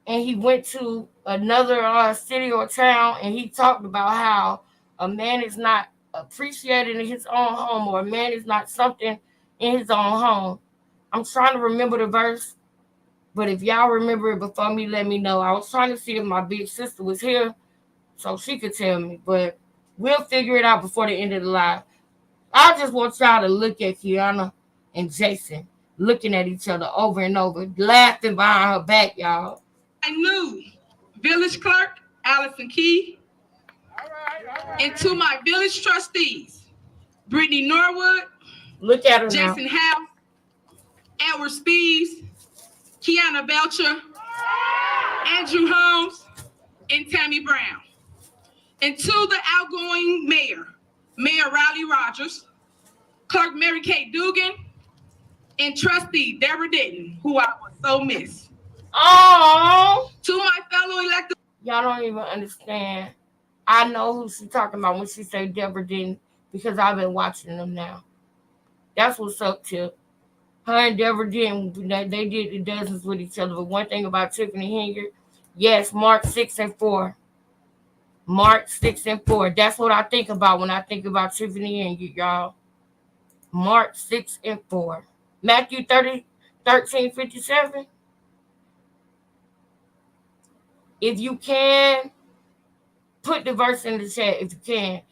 Speaker 1: and he went to another city or town, and he talked about how a man is not appreciated in his own home, or a man is not something in his own home. I'm trying to remember the verse, but if y'all remember it before me, let me know. I was trying to see if my big sister was here so she could tell me, but we'll figure it out before the end of the live. I just want y'all to look at Kiana and Jason looking at each other over and over, laughing behind her back, y'all.
Speaker 7: I knew village clerk Allison Key, and to my village trustees, Brittany Norwood,
Speaker 1: look at her
Speaker 7: Jason
Speaker 1: now.
Speaker 7: House, Edward Spees, Kiana Belcher, Andrew Holmes, and Tammy Brown. And to the outgoing mayor, Mayor Riley Rogers, Clerk Mary Kay Dugan, and Trustee Deborah Denton, who I would so miss.
Speaker 1: Oh,
Speaker 7: To my fellow elected.
Speaker 1: y'all don't even understand. I know who she's talking about when she say Deborah Denton, because I've been watching them now. That's what's up, Tip. Her and Deborah Denton, they did the dozens with each other. But one thing about Tiffany Henyard, yes, Mark 6 and 4. Mark 6 and 4. That's what I think about when I think about Tiffany Henyard, y'all. Mark 6 and 4. Matthew 13:57. If you can, put the verse in the chat. If you can,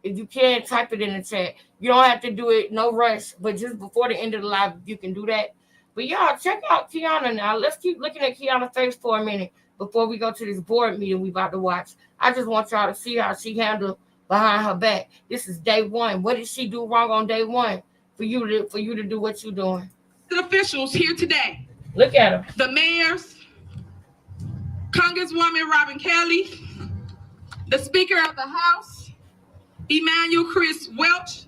Speaker 1: if you can, type it in the chat. You don't have to do it, no rush, but just before the end of the live, you can do that. But y'all, check out Kiana now. Let's keep looking at Kiana's face for a minute before we go to this board meeting we about to watch. I just want y'all to see how she handled behind her back. This is day one. What did she do wrong on day one for you to do what you're doing?
Speaker 7: The officials here today.
Speaker 1: Look at her.
Speaker 7: The mayors, Congresswoman Robin Kelly, the Speaker of the House, Emmanuel Chris Welch,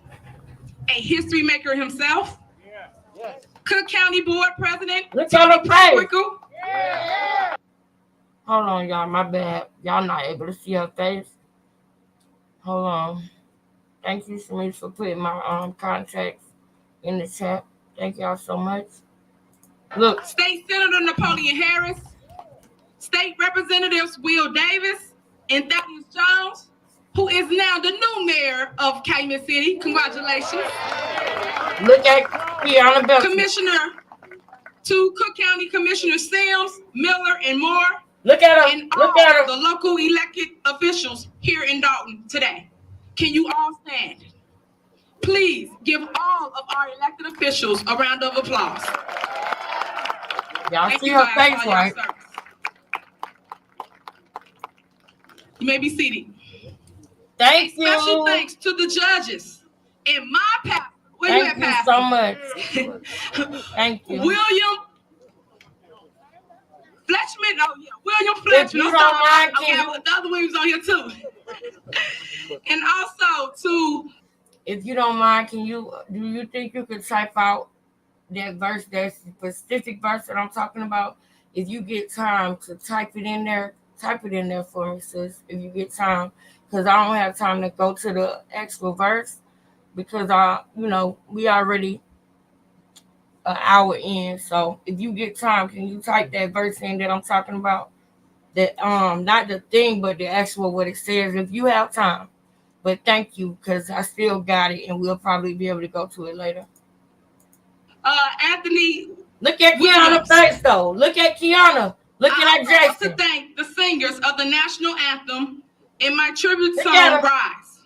Speaker 7: a history maker himself, Cook County Board President,
Speaker 1: Look at her face.
Speaker 7: Yeah.
Speaker 1: Hold on, y'all. My bad. Y'all not able to see her face. Hold on. Thank you, Shamish, for putting my contacts in the chat. Thank y'all so much. Look.
Speaker 7: State Senator Napoleon Harris, State Representatives Will Davis and Thaddeus Jones, who is now the new mayor of Calumet City. Congratulations.
Speaker 1: Look at Kiana Belcher.
Speaker 7: Commissioner to Cook County Commissioner Sims, Miller, and Moore.
Speaker 1: Look at her.
Speaker 7: And
Speaker 1: Look
Speaker 7: all
Speaker 1: at her.
Speaker 7: the local elected officials here in Dalton today. Can you all stand? Please give all of our elected officials a round of applause.
Speaker 1: Y'all
Speaker 7: Thank
Speaker 1: see
Speaker 7: you
Speaker 1: her
Speaker 7: guys
Speaker 1: face,
Speaker 7: for your
Speaker 1: right?
Speaker 7: service. You may be seated.
Speaker 1: Thank
Speaker 7: Special
Speaker 1: you.
Speaker 7: thanks to the judges and my pastor. Where you at,
Speaker 1: Thank you
Speaker 7: Pastor?
Speaker 1: so much. Thank you.
Speaker 7: William Fletchman. Oh yeah, William
Speaker 1: If
Speaker 7: Fletchman.
Speaker 1: you
Speaker 7: I'm
Speaker 1: don't
Speaker 7: sorry.
Speaker 1: mind,
Speaker 7: Okay,
Speaker 1: can
Speaker 7: the other Williams on here too. And also to
Speaker 1: if you don't mind, do you think you could type out that verse, that specific verse that I'm talking about? If you get time to type it in there for me, sis. If you get time, because I don't have time to go to the actual verse, because we already an hour in. So if you get time, can you type that verse in that I'm talking about? That not the thing, but the actual what it says. If you have time. But thank you, because I still got it, and we'll probably be able to go to it later.
Speaker 7: Anthony.
Speaker 1: Look at Kiana's face, though. Look at Kiana. Looking at
Speaker 7: I want
Speaker 1: Jason.
Speaker 7: to thank the singers of the national anthem in my tribute
Speaker 1: Look
Speaker 7: song
Speaker 1: at her.
Speaker 7: "Rise,"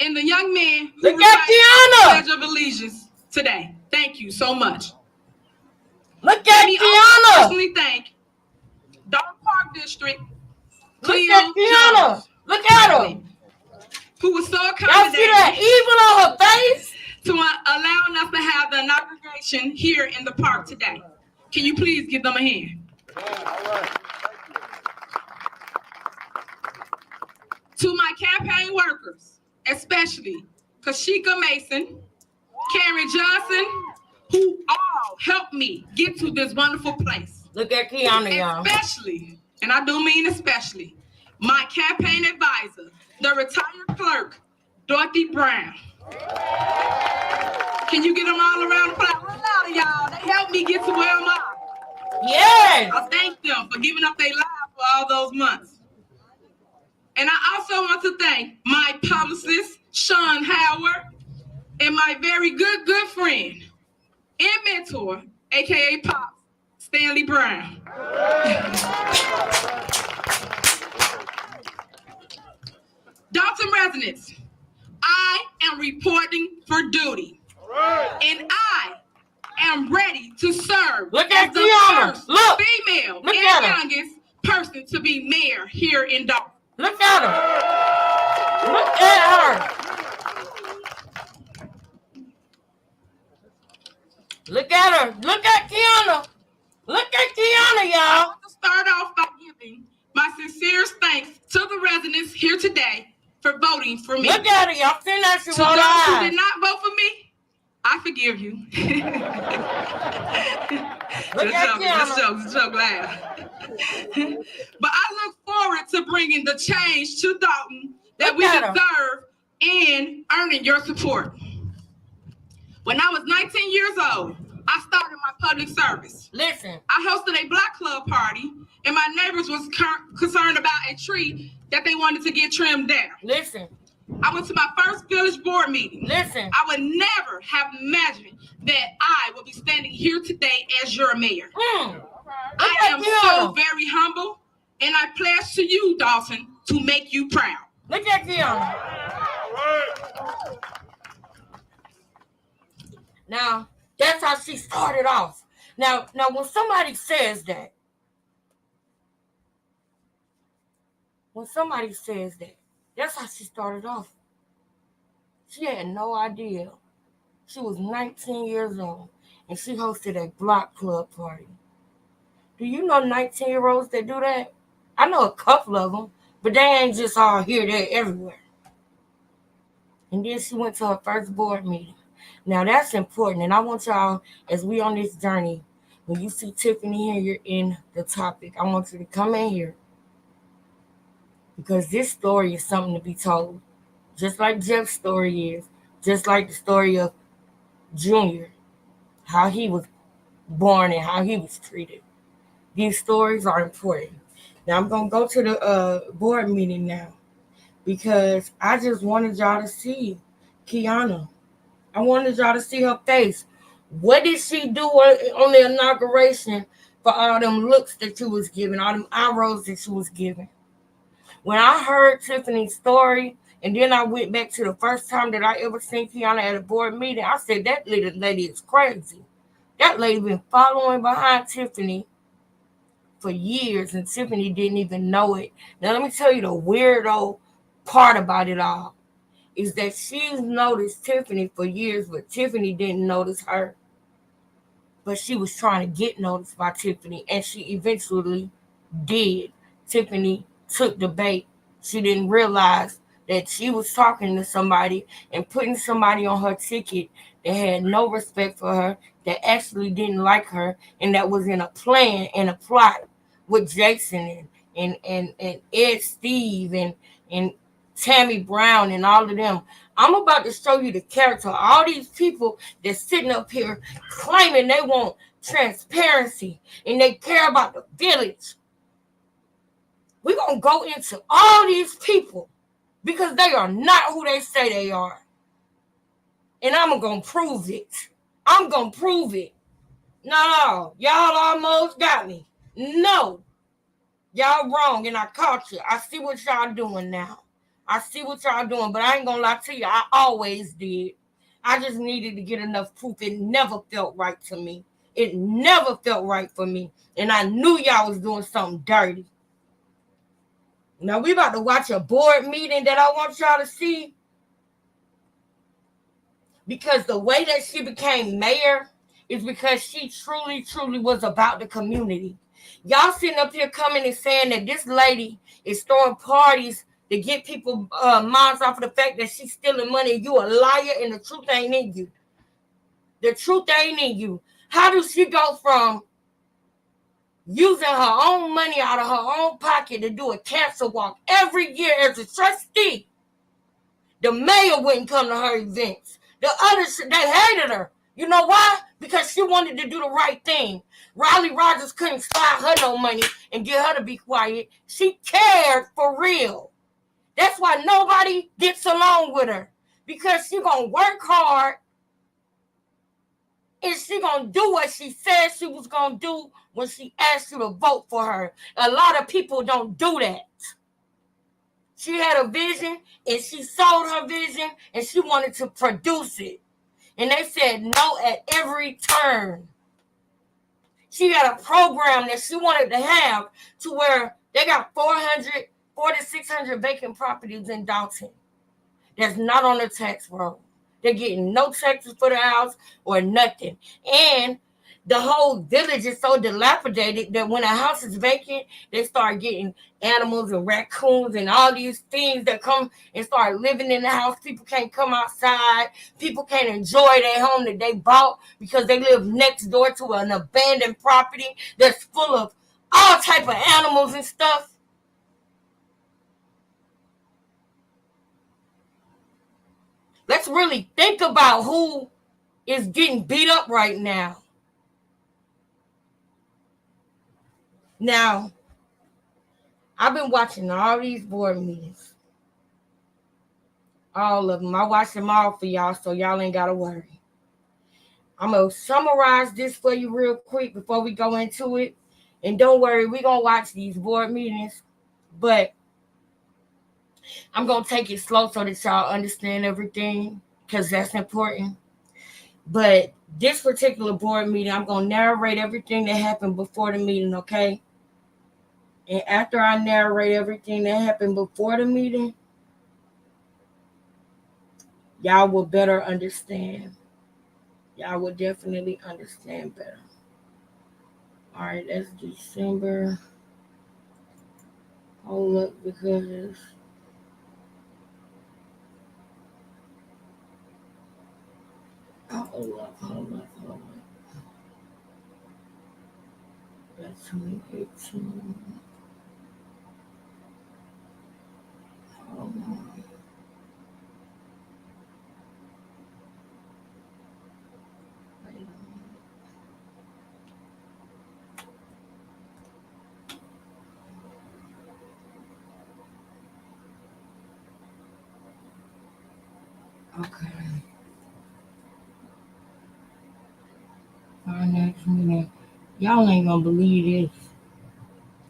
Speaker 7: and the young man who
Speaker 1: Look at
Speaker 7: recited the
Speaker 1: Kiana.
Speaker 7: Pledge of Allegiance today. Thank you so much.
Speaker 1: Look
Speaker 7: Let
Speaker 1: at
Speaker 7: me also
Speaker 1: Kiana.
Speaker 7: personally thank Dalton Park District,
Speaker 1: Look
Speaker 7: Cleo
Speaker 1: at Kiana.
Speaker 7: Jones,
Speaker 1: Look at her.
Speaker 7: President, so
Speaker 1: Y'all see that
Speaker 7: accommodating
Speaker 1: evil on her face?
Speaker 7: to allowing us to have the inauguration here in the park today. Can you please give them a hand? To my campaign workers, especially Kashika Mason, Karen Johnson, who all helped me get to this wonderful place.
Speaker 1: Look at Kiana, y'all.
Speaker 7: Especially, and I do mean especially, my campaign advisor, the retired clerk, Dorothy Brown. Can you get them all around the block? Real loud, y'all. They helped me get to where I'm at.
Speaker 1: Yes.
Speaker 7: I thank them for giving up their lives for all those months. And I also want to thank my publicist, Sean Howard, and my very good friend and mentor, aka Pop, Stanley Brown. Dalton residents, I am reporting for duty. And I am ready to serve
Speaker 1: Look
Speaker 7: as
Speaker 1: at
Speaker 7: the
Speaker 1: Kiana.
Speaker 7: first
Speaker 1: Look.
Speaker 7: female
Speaker 1: Look
Speaker 7: and
Speaker 1: at her.
Speaker 7: youngest person to be mayor here in Dalton.
Speaker 1: Look at her. Look at her. Look at her. Look at Kiana. Look at Kiana,
Speaker 7: I
Speaker 1: y'all.
Speaker 7: want to start off by giving my sincerest thanks to the residents here today for voting for me.
Speaker 1: Look at her, y'all. Seen that she
Speaker 7: To
Speaker 1: rolled
Speaker 7: those who
Speaker 1: her
Speaker 7: did
Speaker 1: eyes.
Speaker 7: not vote for me, I forgive you.
Speaker 1: Look at Kiana.
Speaker 7: It's so glad. But I look forward to bringing the change to Dalton that
Speaker 1: Look
Speaker 7: we
Speaker 1: at her.
Speaker 7: deserve and earning your support. When I was 19 years old, I started my public service.
Speaker 1: Listen.
Speaker 7: I hosted a block club party, and my neighbors was concerned about a tree that they wanted to get trimmed down.
Speaker 1: Listen.
Speaker 7: I went to my first village board meeting.
Speaker 1: Listen.
Speaker 7: I would never have imagined that I would be standing here today as your mayor. I am so very humble, and I pledge to you, Dawson, to make you proud.
Speaker 1: Look at Kiana. Now, that's how she started off. Now, when somebody says that, that's how she started off. She had no idea. She was 19 years old, and she hosted a block club party. Do you know 19-year-olds that do that? I know a couple of them, but they ain't just all here, they're everywhere. And then she went to her first board meeting. Now, that's important, and I want y'all, as we on this journey, when you see Tiffany here, you're in the topic, I want you to come in here, because this story is something to be told. Just like Jeff's story is, just like the story of Junior, how he was born and how he was treated. These stories are important. Now, I'm going to go to the board meeting now, because I just wanted y'all to see Kiana. I wanted y'all to see her face. What did she do on the inauguration for all them looks that she was giving, all them eye rolls that she was giving? When I heard Tiffany's story, and then I went back to the first time that I ever seen Kiana at a board meeting, I said, that little lady is crazy. That lady been following behind Tiffany for years, and Tiffany didn't even know it. Now, let me tell you the weirdo part about it all, is that she's noticed Tiffany for years, but Tiffany didn't notice her. But she was trying to get noticed by Tiffany, and she eventually did. Tiffany took the bait. She didn't realize that she was talking to somebody and putting somebody on her ticket that had no respect for her, that actually didn't like her, and that was in a plan and a plot with Jason and Ed Steve and Tammy Brown and all of them. I'm about to show you the character of all these people that's sitting up here claiming they want transparency and they care about the village. We're going to go into all these people because they are not who they say they are. And I'm going to prove it. I'm going to prove it. No, y'all almost got me. No, y'all wrong, and I caught you. I see what y'all doing now. I see what y'all doing, but I ain't gonna lie to you. I always did. I just needed to get enough proof. It never felt right to me. It never felt right for me. And I knew y'all was doing something dirty. Now we about to watch a board meeting that I want y'all to see. because the way that she became mayor is because she truly, truly was about the community. Y'all sitting up here coming and saying that this lady is throwing parties to get people minds off of the fact that she's stealing money. You a liar and the truth ain't in you. The truth ain't in you. How does she go from using her own money out of her own pocket to do a cancer walk every year as a trustee? The mayor wouldn't come to her events. The others, they hated her. You know why? Because she wanted to do the right thing. Riley Rogers couldn't slide her no money and get her to be quiet. She cared for real. That's why nobody gets along with her. Because she gonna work hard and she gonna do what she said she was gonna do when she asked you to vote for her. A lot of people don't do that. She had a vision and she sold her vision and she wanted to produce it. And they said no at every turn. She had a program that she wanted to have to where they got 600 vacant properties in Dalton that's not on the tax roll. They're getting no taxes for the house or nothing. And the whole village is so dilapidated that when a house is vacant, they start getting animals and raccoons and all these things that come and start living in the house. People can't come outside. People can't enjoy their home that they bought because they live next door to an abandoned property that's full of all type of animals and stuff. Let's really think about who is getting beat up right now. Now, I've been watching all these board meetings. All of them. I watched them all for y'all, so y'all ain't got to worry. I'm going to summarize this for you real quick before we go into it. And don't worry, we're going to watch these board meetings. But I'm going to take it slow so that y'all understand everything, because that's important. But this particular board meeting, I'm going to narrate everything that happened before the meeting, okay? And after I narrate everything that happened before the meeting, y'all will better understand. Y'all will definitely understand better. All right, that's December. Hold up, because hold up. That's 2018. Hold on. Okay. Our next meeting. Y'all ain't gonna believe this.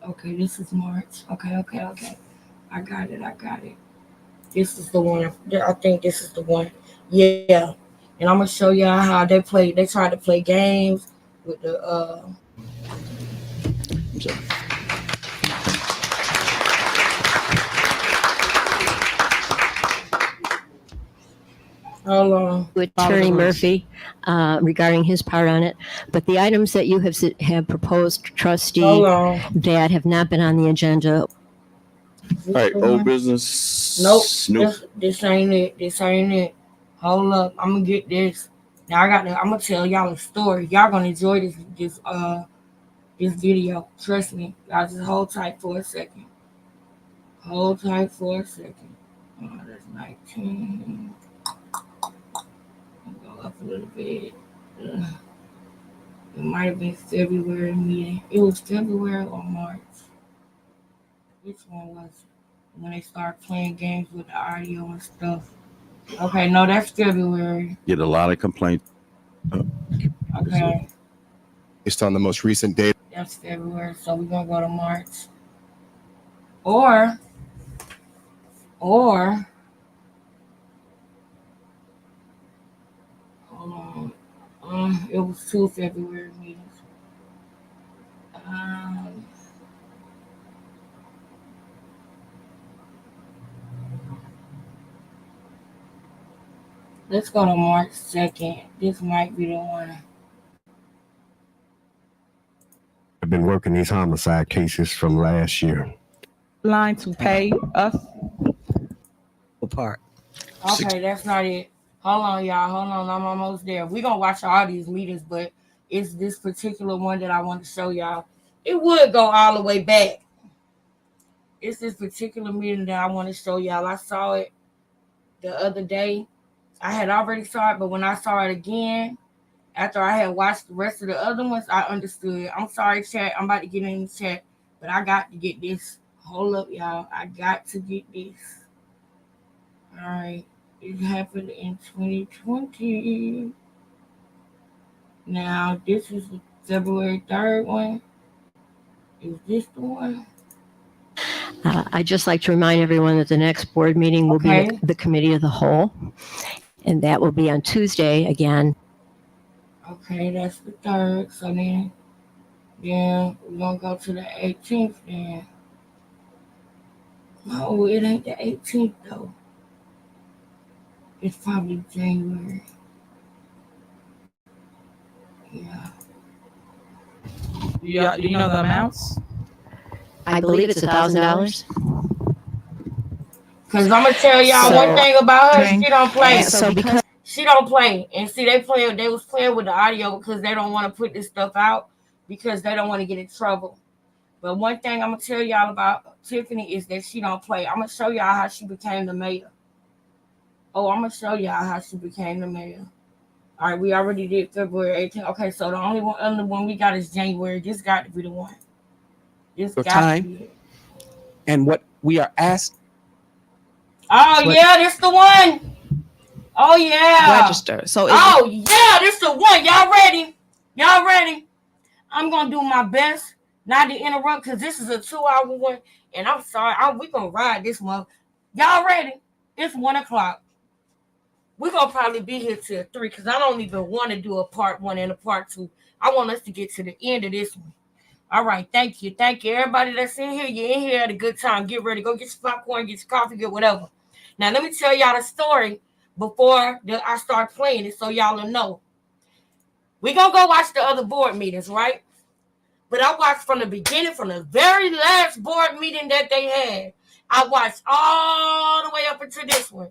Speaker 1: Okay, this is March. Okay. I got it. This is the one. I think this is the one. Yeah. And I'm gonna show y'all how they play. They try to play games with the
Speaker 5: I'm sorry.
Speaker 1: hold on.
Speaker 10: Attorney Murphy regarding his part on it, but the items that you have proposed, trustee,
Speaker 1: Hold on.
Speaker 10: that have not been on the agenda.
Speaker 1: All
Speaker 11: right, old business.
Speaker 1: Nope. This ain't it. Hold up. I'm gonna get this. Now I'm gonna tell y'all a story. Y'all gonna enjoy this video. Trust me. Y'all just hold tight for a second. Oh, that's 19. I'll go up a little bit. It might have been February meeting. It was February or March. Which one was it? When they start playing games with the audio and stuff. Okay, no, that's February.
Speaker 11: Get a lot of complaints.
Speaker 1: Okay,
Speaker 12: Based on the most recent data.
Speaker 1: that's February. So we're gonna go to March. Or hold on. It was 2 February meetings. Let's go to March 2nd. This might be the one.
Speaker 13: I've been working these homicide cases from last year.
Speaker 9: Line to pay us.
Speaker 4: Part.
Speaker 1: Okay, that's not it. Hold on, y'all. Hold on. I'm almost there. We're going to watch all these meetings, but it's this particular one that I want to show y'all. It would go all the way back. It's this particular meeting that I want to show y'all. I saw it the other day. I had already saw it, but when I saw it again, after I had watched the rest of the other ones, I understood. I'm sorry, chat. I'm about to get in the chat, but I got to get this. Hold up, y'all. I got to get this. All right. It happened in 2020. Now, this is the February 3rd one. Is this the one?
Speaker 10: I'd just like to remind everyone that the next board meeting will be the Committee of the Whole, and that will be on Tuesday again.
Speaker 1: Okay, that's the 3rd. So then we're going to go to the 18th then. No, it ain't the 18th though. It's probably January. Yeah.
Speaker 9: Do you know the amounts?
Speaker 10: I believe it's $1,000.
Speaker 1: Because I'm going to tell y'all one thing about her. She don't play.
Speaker 10: So because
Speaker 1: She don't play. And see, they was playing with the audio because they don't want to put this stuff out because they don't want to get in trouble. But one thing I'm going to tell y'all about Tiffany is that she don't play. I'm going to show y'all how she became the mayor. Oh, I'm going to show y'all how she became the mayor. All right, we already did February 18th. Okay, so the only other one we got is January. This got to be the one. This got to be it.
Speaker 14: And what we are asked.
Speaker 1: Oh, yeah, this the one. Oh, yeah.
Speaker 4: Register. So
Speaker 1: yeah, this the one. Y'all ready? Y'all ready? I'm going to do my best not to interrupt because this is a 2-hour one. And I'm sorry. We're going to ride this one. Y'all ready? It's 1 o'clock. We're going to probably be here till 3 because I don't even want to do a part 1 and a part 2. I want us to get to the end of this one. All right. Thank you. Thank you. Everybody that's in here, you're in here at a good time. Get ready. Go get your popcorn, get your coffee, get whatever. Now, let me tell y'all the story before I start playing it so y'all will know. We're going to go watch the other board meetings, right? But I watched from the beginning, from the very last board meeting that they had. I watched all the way up into this one.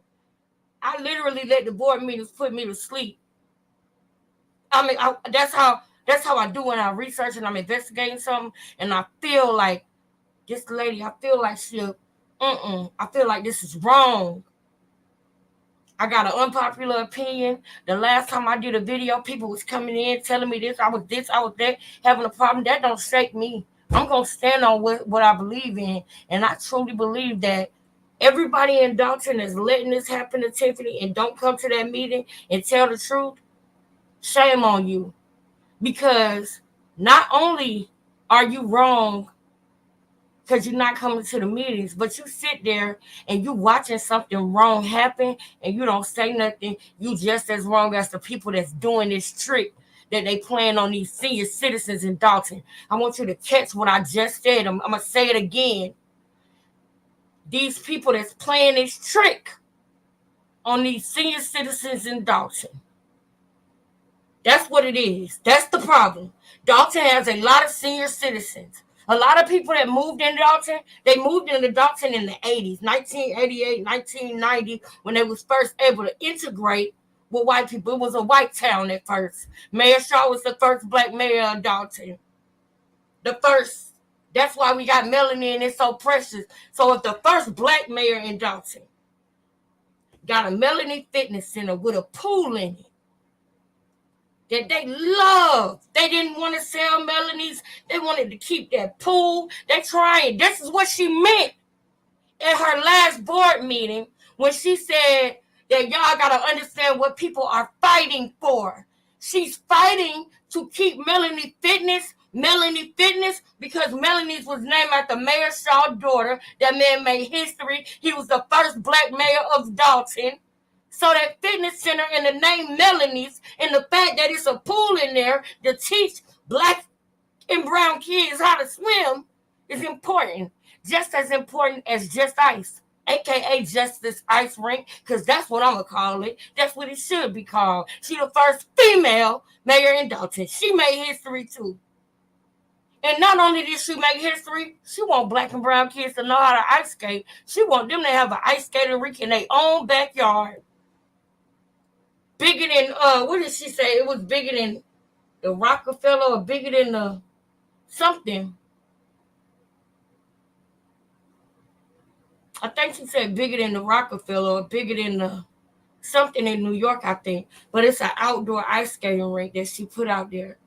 Speaker 1: I literally let the board meetings put me to sleep. I mean, that's how I do when I research and I'm investigating something, and I feel like this lady, I feel like I feel like this is wrong. I got an unpopular opinion. The last time I did a video, people was coming in telling me this, I was that, having a problem. That don't shake me. I'm going to stand on what I believe in, and I truly believe that everybody in Dalton is letting this happen to Tiffany and don't come to that meeting and tell the truth. Shame on you. Because not only are you wrong because you're not coming to the meetings, but you sit there and you watching something wrong happen and you don't say nothing. You just as wrong as the people that's doing this trick that they playing on these senior citizens in Dalton. I want you to catch what I just said. I'm going to say it again. These people that's playing this trick on these senior citizens in Dalton. That's what it is. That's the problem. Dalton has a lot of senior citizens. A lot of people that moved into Dalton, they moved into Dalton in the 80s, 1988, 1990, when they was first able to integrate with white people. It was a white town at first. Mayor Shaw was the first black mayor of Dalton. The first. That's why we got Melanie and it's so precious. So if the first black mayor in Dalton got a Melanie Fitness Center with a pool in it that they loved, they didn't want to sell Melanie's. They wanted to keep that pool. They trying. This is what she meant at her last board meeting when she said that y'all got to understand what people are fighting for. She's fighting to keep Melanie Fitness because Melanie's was named after Mayor Shaw's daughter. That man made history. He was the first black mayor of Dalton. So that fitness center and the name Melanie's and the fact that it's a pool in there to teach black and brown kids how to swim is important. Just as important as Just Ice aka Justice Ice Rink, because that's what I'm gonna call it. That's what it should be called. She the first female mayor in Dalton. She made history too. And not only did she make history, she want black and brown kids to know how to ice skate. She want them to have an ice skating rink in their own backyard. Bigger than what did she say? It was bigger than the Rockefeller or bigger than the something. I think she said bigger than the Rockefeller or bigger than the something in New York, I think. But it's an outdoor ice skating rink that she put out there.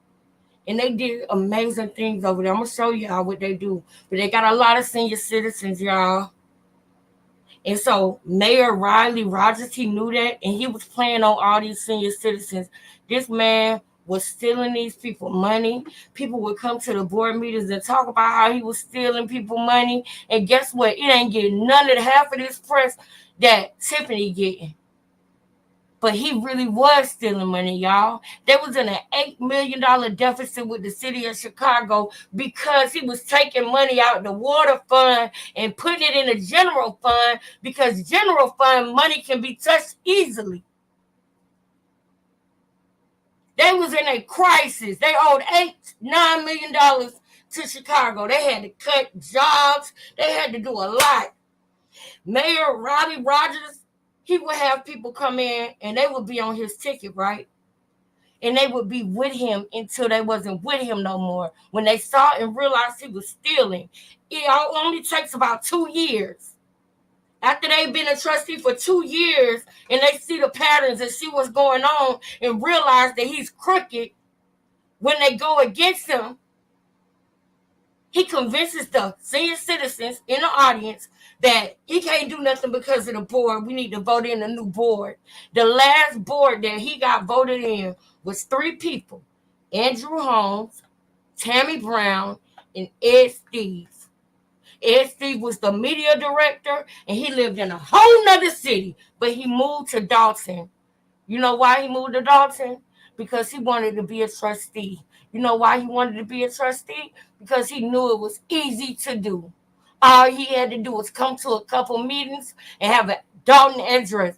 Speaker 1: And they did amazing things over there. I'm going to show y'all what they do. But they got a lot of senior citizens, y'all. And so Mayor Riley Rogers, he knew that. And he was playing on all these senior citizens. This man was stealing these people money. People would come to the board meetings and talk about how he was stealing people money. And guess what? It ain't getting none of the half of this press that Tiffany getting. But he really was stealing money, y'all. They was in an $8 million deficit with the city of Chicago because he was taking money out of the water fund and putting it in the general fund because general fund money can be touched easily. They was in a crisis. They owed $9 million to Chicago. They had to cut jobs. They had to do a lot. Mayor Riley Rogers, he would have people come in and they would be on his ticket, right? And they would be with him until they wasn't with him no more. When they saw and realized he was stealing, it only takes about 2 years. After they've been a trustee for 2 years and they see the patterns and see what's going on and realize that he's crooked, when they go against him, he convinces the senior citizens in the audience that he can't do nothing because of the board. We need to vote in a new board. The last board that he got voted in was 3 people: Andrew Holmes, Tammy Brown, and Ed Steves. Ed Steve was the media director, and he lived in a whole nother city, but he moved to Dalton. You know why he moved to Dalton? Because he wanted to be a trustee. You know why he wanted to be a trustee? Because he knew it was easy to do. All he had to do was come to a couple meetings and have a Dalton address.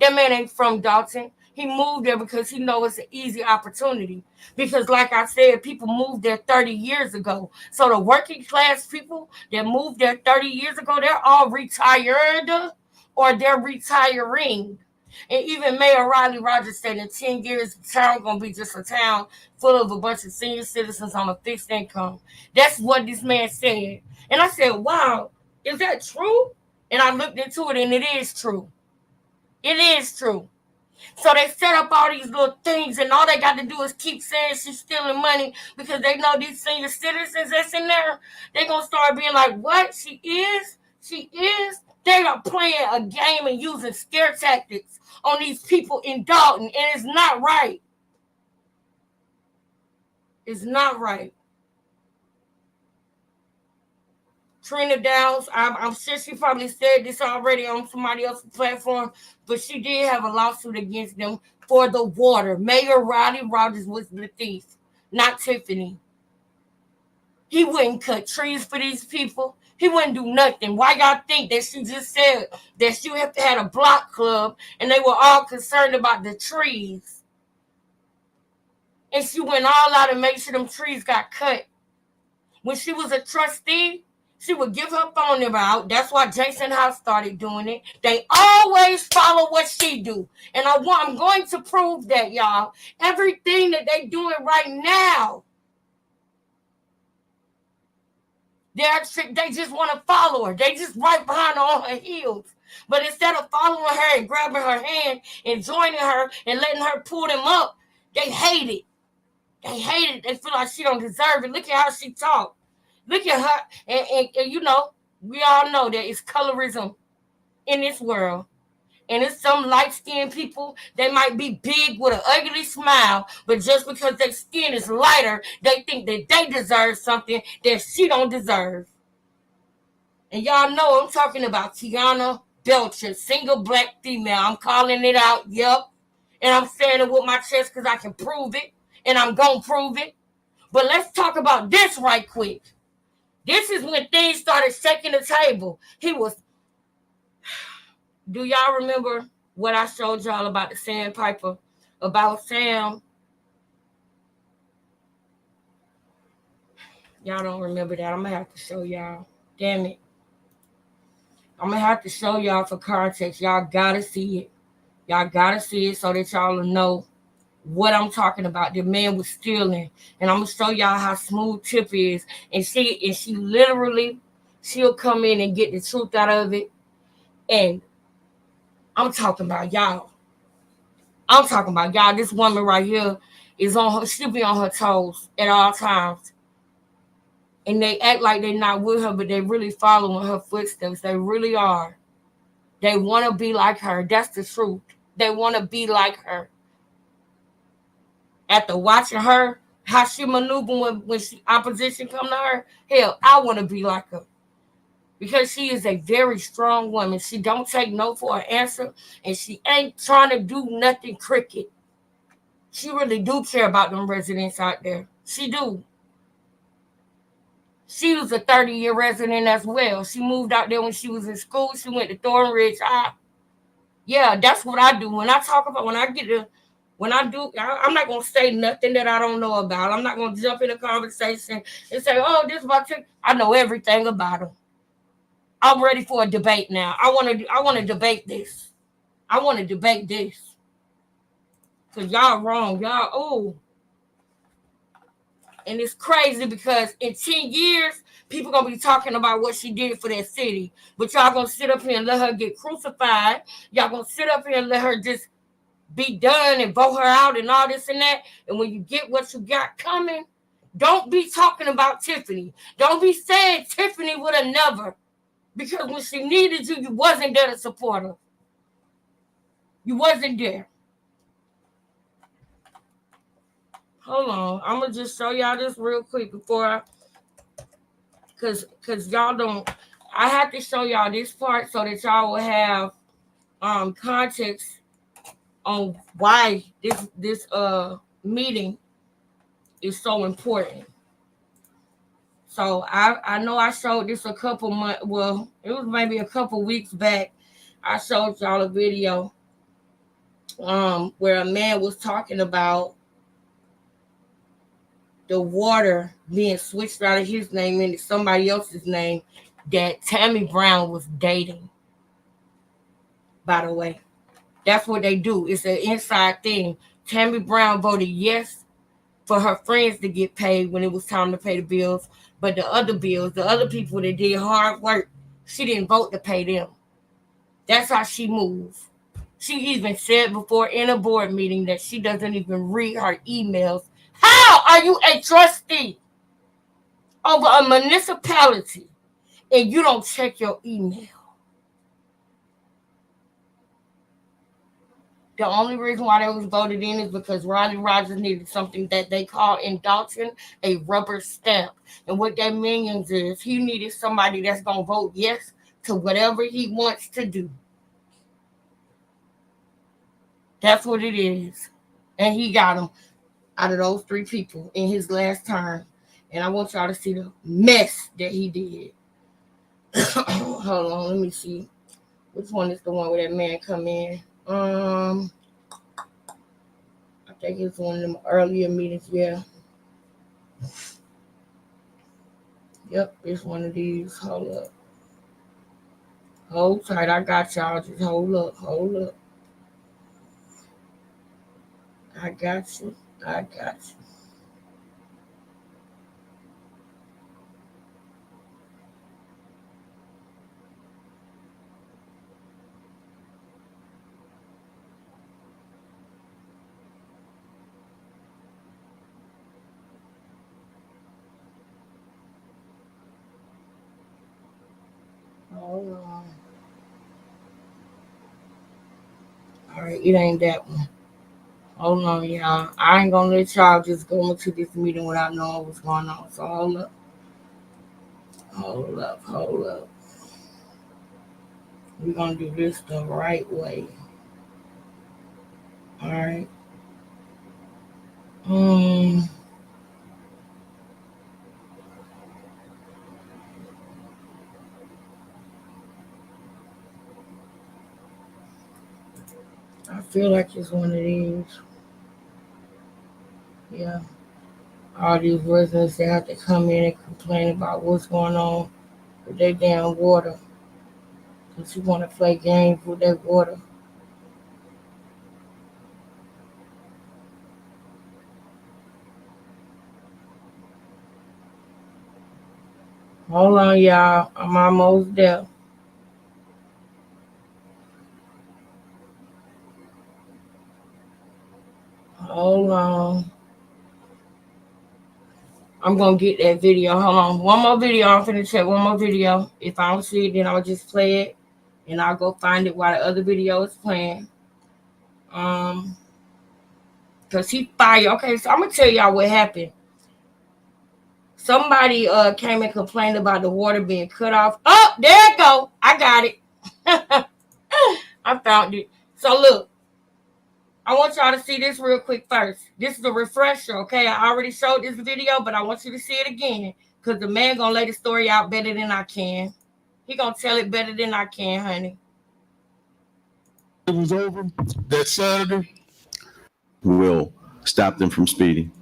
Speaker 1: That man ain't from Dalton. He moved there because he knows it's an easy opportunity. Because like I said, people moved there 30 years ago. So the working class people that moved there 30 years ago, they're all retired or they're retiring. And even Mayor Riley Rogers said in 10 years, the town going to be just a town full of a bunch of senior citizens on a fixed income. That's what this man said. And I said, wow, is that true? And I looked into it, and it is true. It is true. So they set up all these little things, and all they got to do is keep saying she's stealing money because they know these senior citizens that's in there, they're going to start being like, what? She is? She is? They are playing a game and using scare tactics on these people in Dalton, and it's not right. It's not right. Trina Downs, I'm sure she probably said this already on somebody else's platform, but she did have a lawsuit against them for the water. Mayor Riley Rogers was the thief, not Tiffany. He wouldn't cut trees for these people. He wouldn't do nothing. Why y'all think that she just said that she had a block club and they were all concerned about the trees? And she went all out and made sure them trees got cut. When she was a trustee, she would give her phone number out. That's why Jason House started doing it. They always follow what she do. And I'm going to prove that, y'all. Everything that they doing right now, they just want to follow her. They just right behind her on her heels. But instead of following her and grabbing her hand and joining her and letting her pull them up, they hate it. They hate it. They feel like she don't deserve it. Look at how she talk. Look at her. And you know, we all know that it's colorism in this world. And it's some light-skinned people, they might be big with an ugly smile, but just because their skin is lighter, they think that they deserve something that she don't deserve. And y'all know I'm talking about Tiana Belcher, single black female. I'm calling it out, yep. And I'm saying it with my chest because I can prove it, and I'm going to prove it. But let's talk about this right quick. This is when things started shaking the table. Do y'all remember what I showed y'all about the sandpiper? About Sam? Y'all don't remember that. I'm going to have to show y'all. Damn it. I'm going to have to show y'all for context. Y'all got to see it. Y'all got to see it so that y'all will know what I'm talking about. The man was stealing. And I'm going to show y'all how smooth Tip is. And she literally, she'll come in and get the truth out of it. And I'm talking about y'all. I'm talking about y'all. This woman right here is on her, she'll be on her toes at all times. And they act like they're not with her, but they really following her footsteps. They really are. They want to be like her. That's the truth. They want to be like her. After watching her, how she maneuver when opposition come to her, hell, I want to be like her. Because she is a very strong woman. She don't take no for an answer, and she ain't trying to do nothing crooked. She really do care about them residents out there. She do. She was a 30-year resident as well. She moved out there when she was in school. She went to Thornridge High. Yeah, that's what I do. When I talk about, I'm not going to say nothing that I don't know about. I'm not going to jump in a conversation and say, oh, this is about Tip. I know everything about her. I'm ready for a debate now. I want to debate this. I want to debate this. Because y'all wrong. Y'all, oh. And it's crazy because in 10 years, people going to be talking about what she did for that city. But y'all going to sit up here and let her get crucified. Y'all going to sit up here and let her just be done and vote her out and all this and that. And when you get what you got coming, don't be talking about Tiffany. Don't be saying Tiffany would have never. Because when she needed you, you wasn't there to support her. You wasn't there. Hold on. I'm going to just show y'all this real quick before because y'all don't. I have to show y'all this part so that y'all will have context on why this meeting is so important. So I know I showed this a couple months. Well, it was maybe a couple weeks back. I showed y'all a video where a man was talking about the water being switched out of his name into somebody else's name that Tammy Brown was dating. By the way, that's what they do. It's an inside thing. Tammy Brown voted yes for her friends to get paid when it was time to pay the bills. But the other bills, the other people that did hard work, she didn't vote to pay them. That's how she moves. She even said before in a board meeting that she doesn't even read her emails. How are you a trustee over a municipality and you don't check your email? The only reason why they was voted in is because Ronnie Rogers needed something that they call in Dalton a rubber stamp. And what that means is he needed somebody that's going to vote yes to whatever he wants to do. That's what it is. And he got him out of those three people in his last term. And I want y'all to see the mess that he did. Hold on, let me see. Which one is the one where that man come in? I think it's one of them earlier meetings, yeah. Yep, it's one of these. Hold up. Hold tight, I got y'all. Just hold up. I got you. Hold on. All right, it ain't that one. Hold on, y'all. I ain't gonna let y'all just go into this meeting without knowing what's going on. So hold up. We're gonna do this the right way. All right. I feel like it's one of these. Yeah. All these residents, they have to come in and complain about what's going on with their damn water. Because you want to play games with that water. Hold on, y'all. I'm almost there. Hold on. I'm going to get that video. Hold on. One more video. I'm finna check one more video. If I don't see it, then I'll just play it. And I'll go find it while the other video is playing. Because he fired. Okay, so I'm going to tell y'all what happened. Somebody came and complained about the water being cut off. Oh, there it go. I got it. I found it. So look, I want y'all to see this real quick first. This is a refresher, okay? I already showed this video, but I want you to see it again because the man gonna lay the story out better than I can. He gonna tell it better than I can, honey.
Speaker 15: It was over that Saturday.
Speaker 11: Will stop them from speeding.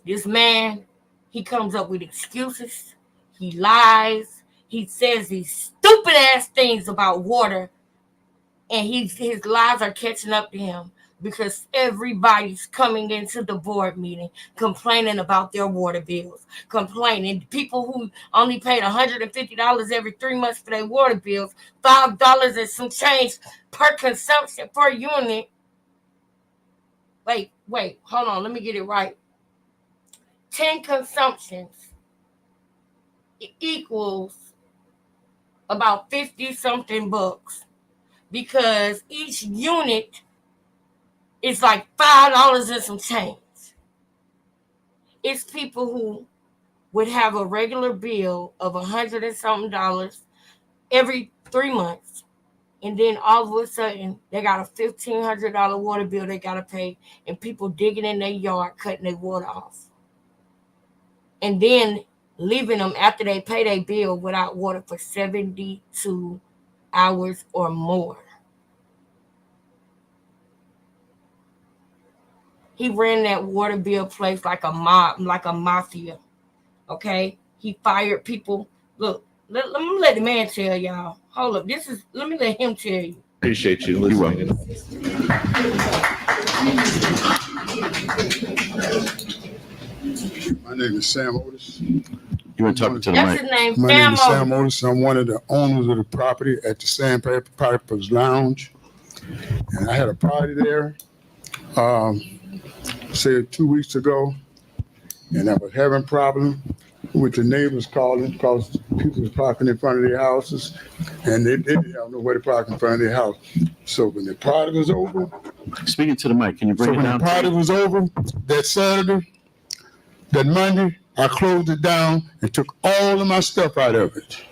Speaker 1: This man, he comes up with excuses. He lies. He says these stupid ass things about water. And his lies are catching up to him because everybody's coming into the board meeting complaining about their water bills. Complaining. People who only paid $150 every 3 months for their water bills, $5 and some change per consumption per unit. Wait, hold on. Let me get it right. 10 consumptions equals about 50-something bucks because each unit is like $5 and some change. It's people who would have a regular bill of $100 and something every 3 months. And then all of a sudden, they got a $1,500 water bill they got to pay, and people digging in their yard, cutting their water off. And then leaving them after they pay their bill without water for 72 hours or more. He ran that water bill place like a mob, like a mafia. Okay? He fired people. Look, let me let the man tell y'all. Hold up. Let me let him tell you.
Speaker 11: Appreciate you listening.
Speaker 15: My name is Sam Otis.
Speaker 11: You want to talk to the
Speaker 1: That's
Speaker 11: mic?
Speaker 1: his name,
Speaker 15: My name is Sam Otis. I'm one of the owners of the property at the Sandpipers Lounge. And I had a party there, say 2 weeks ago. And I was having problems with the neighbors calling because people was parking in front of their houses. And they didn't have nowhere to park in front of their house. So when the party was over.
Speaker 11: Speaking to the mic, can you bring it down?
Speaker 15: When the party was over that Saturday, that Monday, I closed it down and took all of my stuff out of it.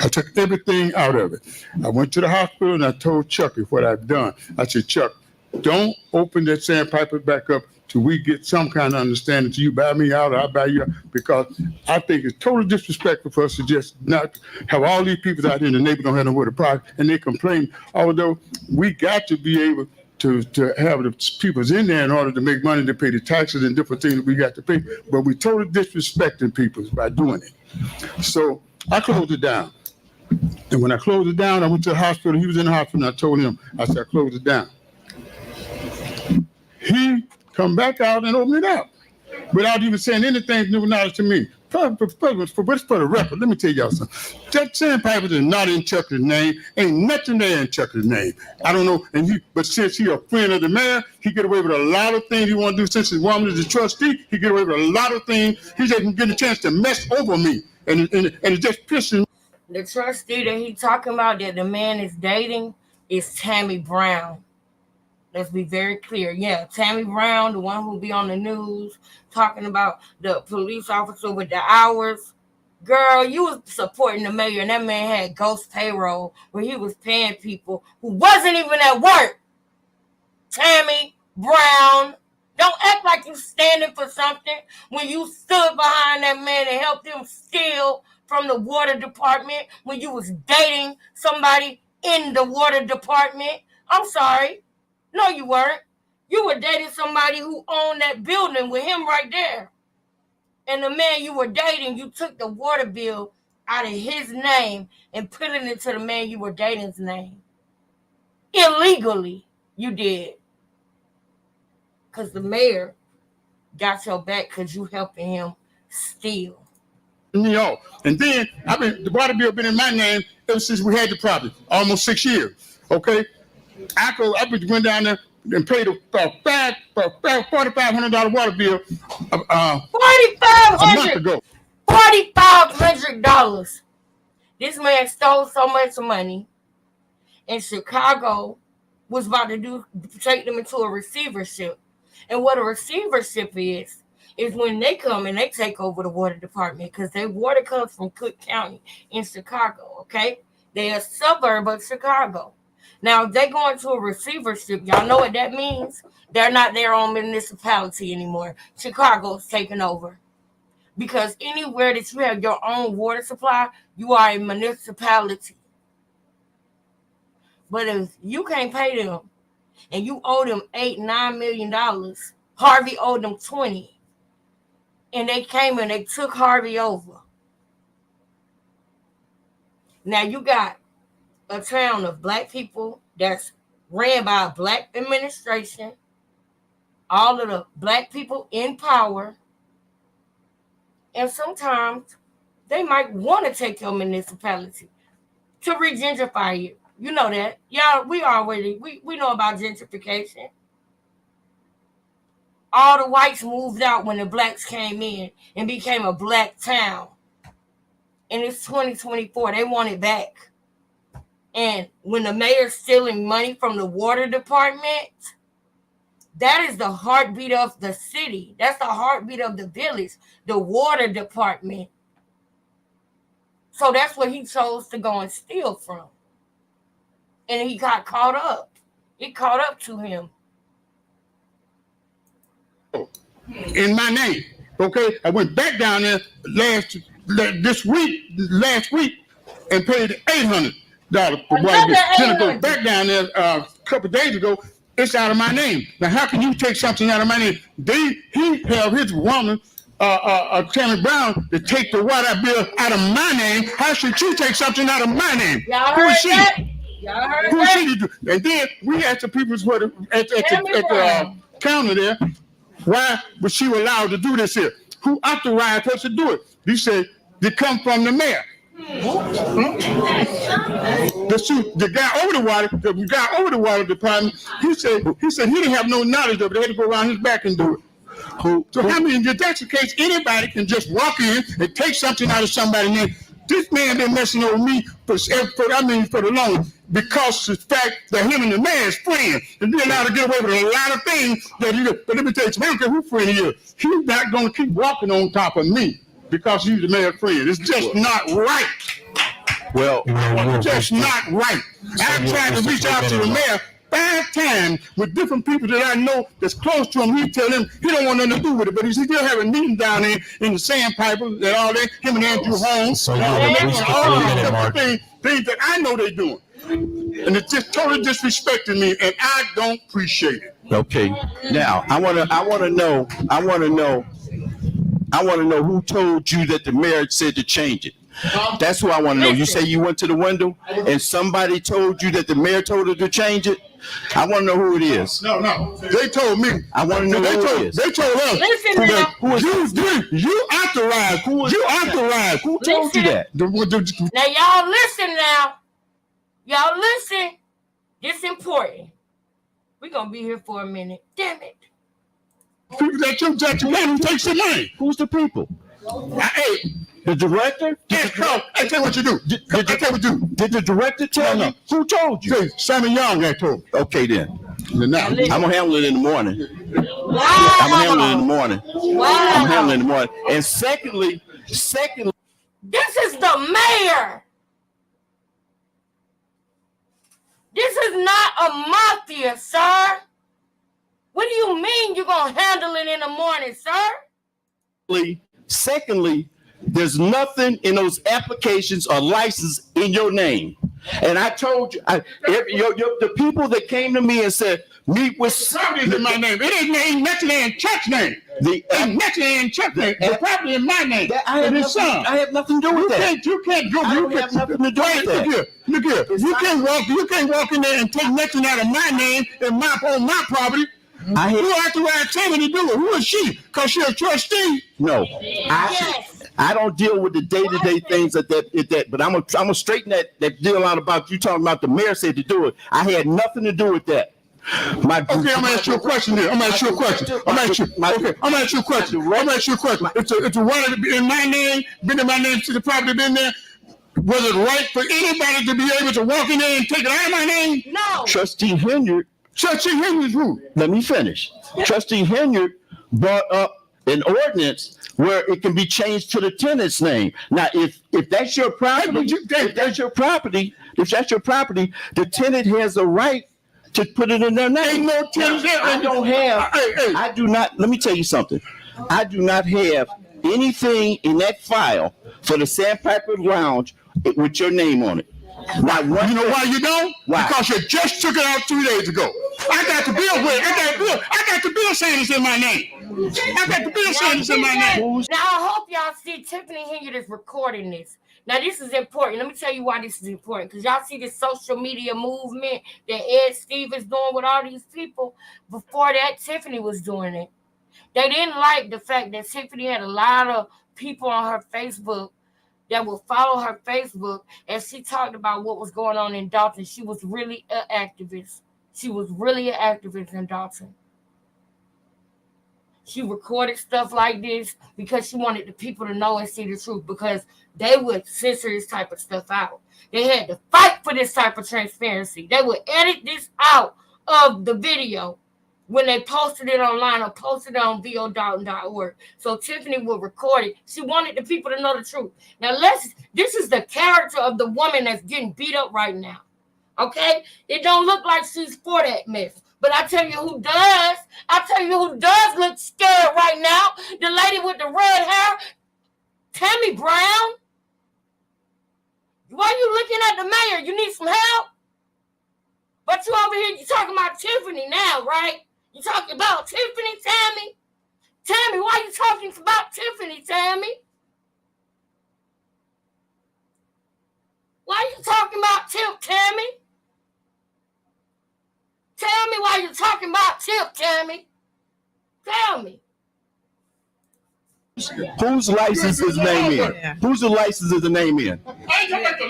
Speaker 15: I took everything out of it. I went to the hospital and I told Chucky what I've done. I said, Chuck, don't open that Sandpiper back up till we get some kind of understanding. Till you buy me out or I buy you out, because I think it's totally disrespectful for us to just not have all these people out here in the neighborhood don't have nowhere to park and they complain. Although we got to be able to have the people's in there in order to make money to pay the taxes and different things that we got to pay. But we totally disrespecting people by doing it. So I closed it down. And when I closed it down, I went to the hospital. He was in the hospital and I told him, I said, I closed it down. He come back out and opened it up without even saying anything new knowledge to me. For the record, let me tell y'all something. That Sandpiper is not in Chucky's name. Ain't nothing there in Chucky's name. I don't know. But since he's a friend of the mayor, he get away with a lot of things he want to do. Since his woman is a trustee, he get away with a lot of things. He just getting a chance to mess over me. And it just pisses me.
Speaker 1: The trustee that he talking about that the man is dating is Tammy Brown. Let's be very clear. Yeah, Tammy Brown, the one who be on the news talking about the police officer with the hours. Girl, you was supporting the mayor, and that man had ghost payroll where he was paying people who wasn't even at work. Tammy Brown, don't act like you standing for something when you stood behind that man and helped him steal from the water department when you was dating somebody in the water department. I'm sorry. No, you weren't. You were dating somebody who owned that building with him right there. And the man you were dating, you took the water bill out of his name and put it into the man you were dating's name. Illegally, you did. Because the mayor got your back because you helping him steal.
Speaker 15: And then the water bill been in my name ever since we had the property, almost 6 years. Okay, I went down there and paid a $4,500 water bill a month ago.
Speaker 1: $4,500. This man stole so much money, and Chicago was about to take them into a receivership. And what a receivership is when they come and they take over the water department, because their water comes from Cook County in Chicago, okay? They're a suburb of Chicago. Now, if they go into a receivership, y'all know what that means? They're not their own municipality anymore. Chicago's taking over. Because anywhere that you have your own water supply, you are a municipality. But if you can't pay them, and you owe them $8-9 million, Harvey owed them 20. And they came and they took Harvey over. Now you got a town of black people that's ran by a black administration, all of the black people in power, and sometimes they might want to take your municipality to re-gentrify it. You know that. Y'all, we know about gentrification. All the whites moved out when the blacks came in and became a black town. And it's 2024. They want it back. And when the mayor's stealing money from the water department, that is the heartbeat of the city. That's the heartbeat of the village, the water department. So that's what he chose to go and steal from. And he got caught up. It caught up to him.
Speaker 15: In my name, okay? I went back down there last week and paid $800 for water bill. Then I go back down there a couple of days ago. It's out of my name. Now, how can you take something out of my name? He held his woman, Tammy Brown, to take the water bill out of my name. How should you take something out of my name?
Speaker 1: Y'all
Speaker 15: Who
Speaker 1: heard
Speaker 15: is she?
Speaker 1: that? Y'all heard
Speaker 15: Who
Speaker 1: that?
Speaker 15: she? And then we asked the people at the counter there, why was she allowed to do this here? Who authorized her to do it? He said, they come from the mayor. The guy over the water department, he said he didn't have no knowledge of it. They had to go around his back and do it. So how many, if that's the case, anybody can just walk in and take something out of somebody's name. This man been messing over me for the longest, because the fact that him and the man is friends, and they're allowed to get away with a lot of things that he did. But let me tell you, I don't care who friend he is. He's not going to keep walking on top of me because he's the man's friend. It's just not right.
Speaker 11: Well,
Speaker 15: It's just not right. I've tried to reach out to the mayor 5 times with different people that I know that's close to him. He tell him he don't want nothing to do with it, but he's still having meetings down there in the Sandpiper and all that. Him and Andrew Holmes,
Speaker 13: So
Speaker 15: and all
Speaker 13: you're
Speaker 15: that,
Speaker 13: basically
Speaker 15: things that I know they're doing, and it's just totally disrespecting me, and I don't appreciate it.
Speaker 11: okay. Now I want to know who told you that the mayor said to change it. That's who I want to know. You say you went to the window and somebody told you that the mayor told her to change it. I want to know who it is.
Speaker 15: No. They told me.
Speaker 11: I want to know who it is.
Speaker 15: They told us.
Speaker 1: Listen now.
Speaker 15: You authorized. You authorized.
Speaker 11: Who told you that?
Speaker 1: Now, y'all listen now. Y'all listen. This important. We're going to be here for a minute. Damn it.
Speaker 15: People that you man who takes the money.
Speaker 11: Who's the people?
Speaker 15: Hey,
Speaker 11: the director?
Speaker 15: Hey, tell you what you do. I tell what you do.
Speaker 11: Did the director tell you? Who told you?
Speaker 15: Say, Sammy Young had told me.
Speaker 11: Okay then.
Speaker 15: Now,
Speaker 11: I'm gonna handle it in the morning.
Speaker 1: Wow.
Speaker 11: I'm gonna handle it in the morning.
Speaker 1: Wow.
Speaker 11: I'm handling it in the morning. And secondly,
Speaker 1: this is the mayor. This is not a mafia, sir. What do you mean you're going to handle it in the morning, sir?
Speaker 11: Secondly, there's nothing in those applications or license in your name. And I told you, the people that came to me and said, meet with...
Speaker 15: The property is in my name. It ain't mentioned in church name. Ain't mentioned in church name. The property in my name.
Speaker 11: I have nothing to do with that.
Speaker 15: You can't go. You have nothing to do with that. Look here. You can't walk in there and take nothing out of my name and on my property. Who authorized Tammy to do it? Who is she? Because she's a trustee?
Speaker 11: No. I don't deal with the day-to-day things at that, but I'm gonna straighten that deal out about you talking about the mayor said to do it. I had nothing to do with that.
Speaker 15: Okay, I'm gonna ask you a question here. I'm gonna ask you a question. It's a water in my name, been in my name to the property, been there. Was it right for anybody to be able to walk in there and take it out of my name?
Speaker 1: No.
Speaker 11: Trustee Henyard's rule. Let me finish. Trustee Henyard brought up an ordinance where it can be changed to the tenant's name. Now, if that's your property, the tenant has a right to put it in their name.
Speaker 15: Ain't no tenant.
Speaker 11: I do not. Let me tell you something. I do not have anything in that file for the Sandpiper Lounge with your name on it.
Speaker 15: Not one. You know why you don't?
Speaker 11: Why?
Speaker 15: Because you just took it out 2 days ago. I got the bill with it. I got the bill saying it's in my name.
Speaker 1: Now I hope y'all see Tiffany Henyard is recording this. Now this is important. Let me tell you why this is important. Because y'all see this social media movement that Ed Steve is doing with all these people. Before that, Tiffany was doing it. They didn't like the fact that Tiffany had a lot of people on her Facebook that would follow her Facebook, and she talked about what was going on in Dalton. She was really an activist. In Dalton. She recorded stuff like this because she wanted the people to know and see the truth, because they would censor this type of stuff out. They had to fight for this type of transparency. They would edit this out of the video when they posted it online or posted it on vodalton.org. So Tiffany would record it. She wanted the people to know the truth. Now this is the character of the woman that's getting beat up right now. Okay? It don't look like she's for that mess. But I tell you who does. Look scared right now. The lady with the red hair, Tammy Brown. Why are you looking at the mayor? You need some help? But you over here, you talking about Tiffany now, right? You talking about Tiffany, Tammy? Tammy, why are you talking about Tiffany, Tammy? Why are you talking about Tammy? Tell me why you're talking about Tip, Tammy. Tell me.
Speaker 11: Whose license is name in? Whose license is the name in?
Speaker 15: I ain't talking about the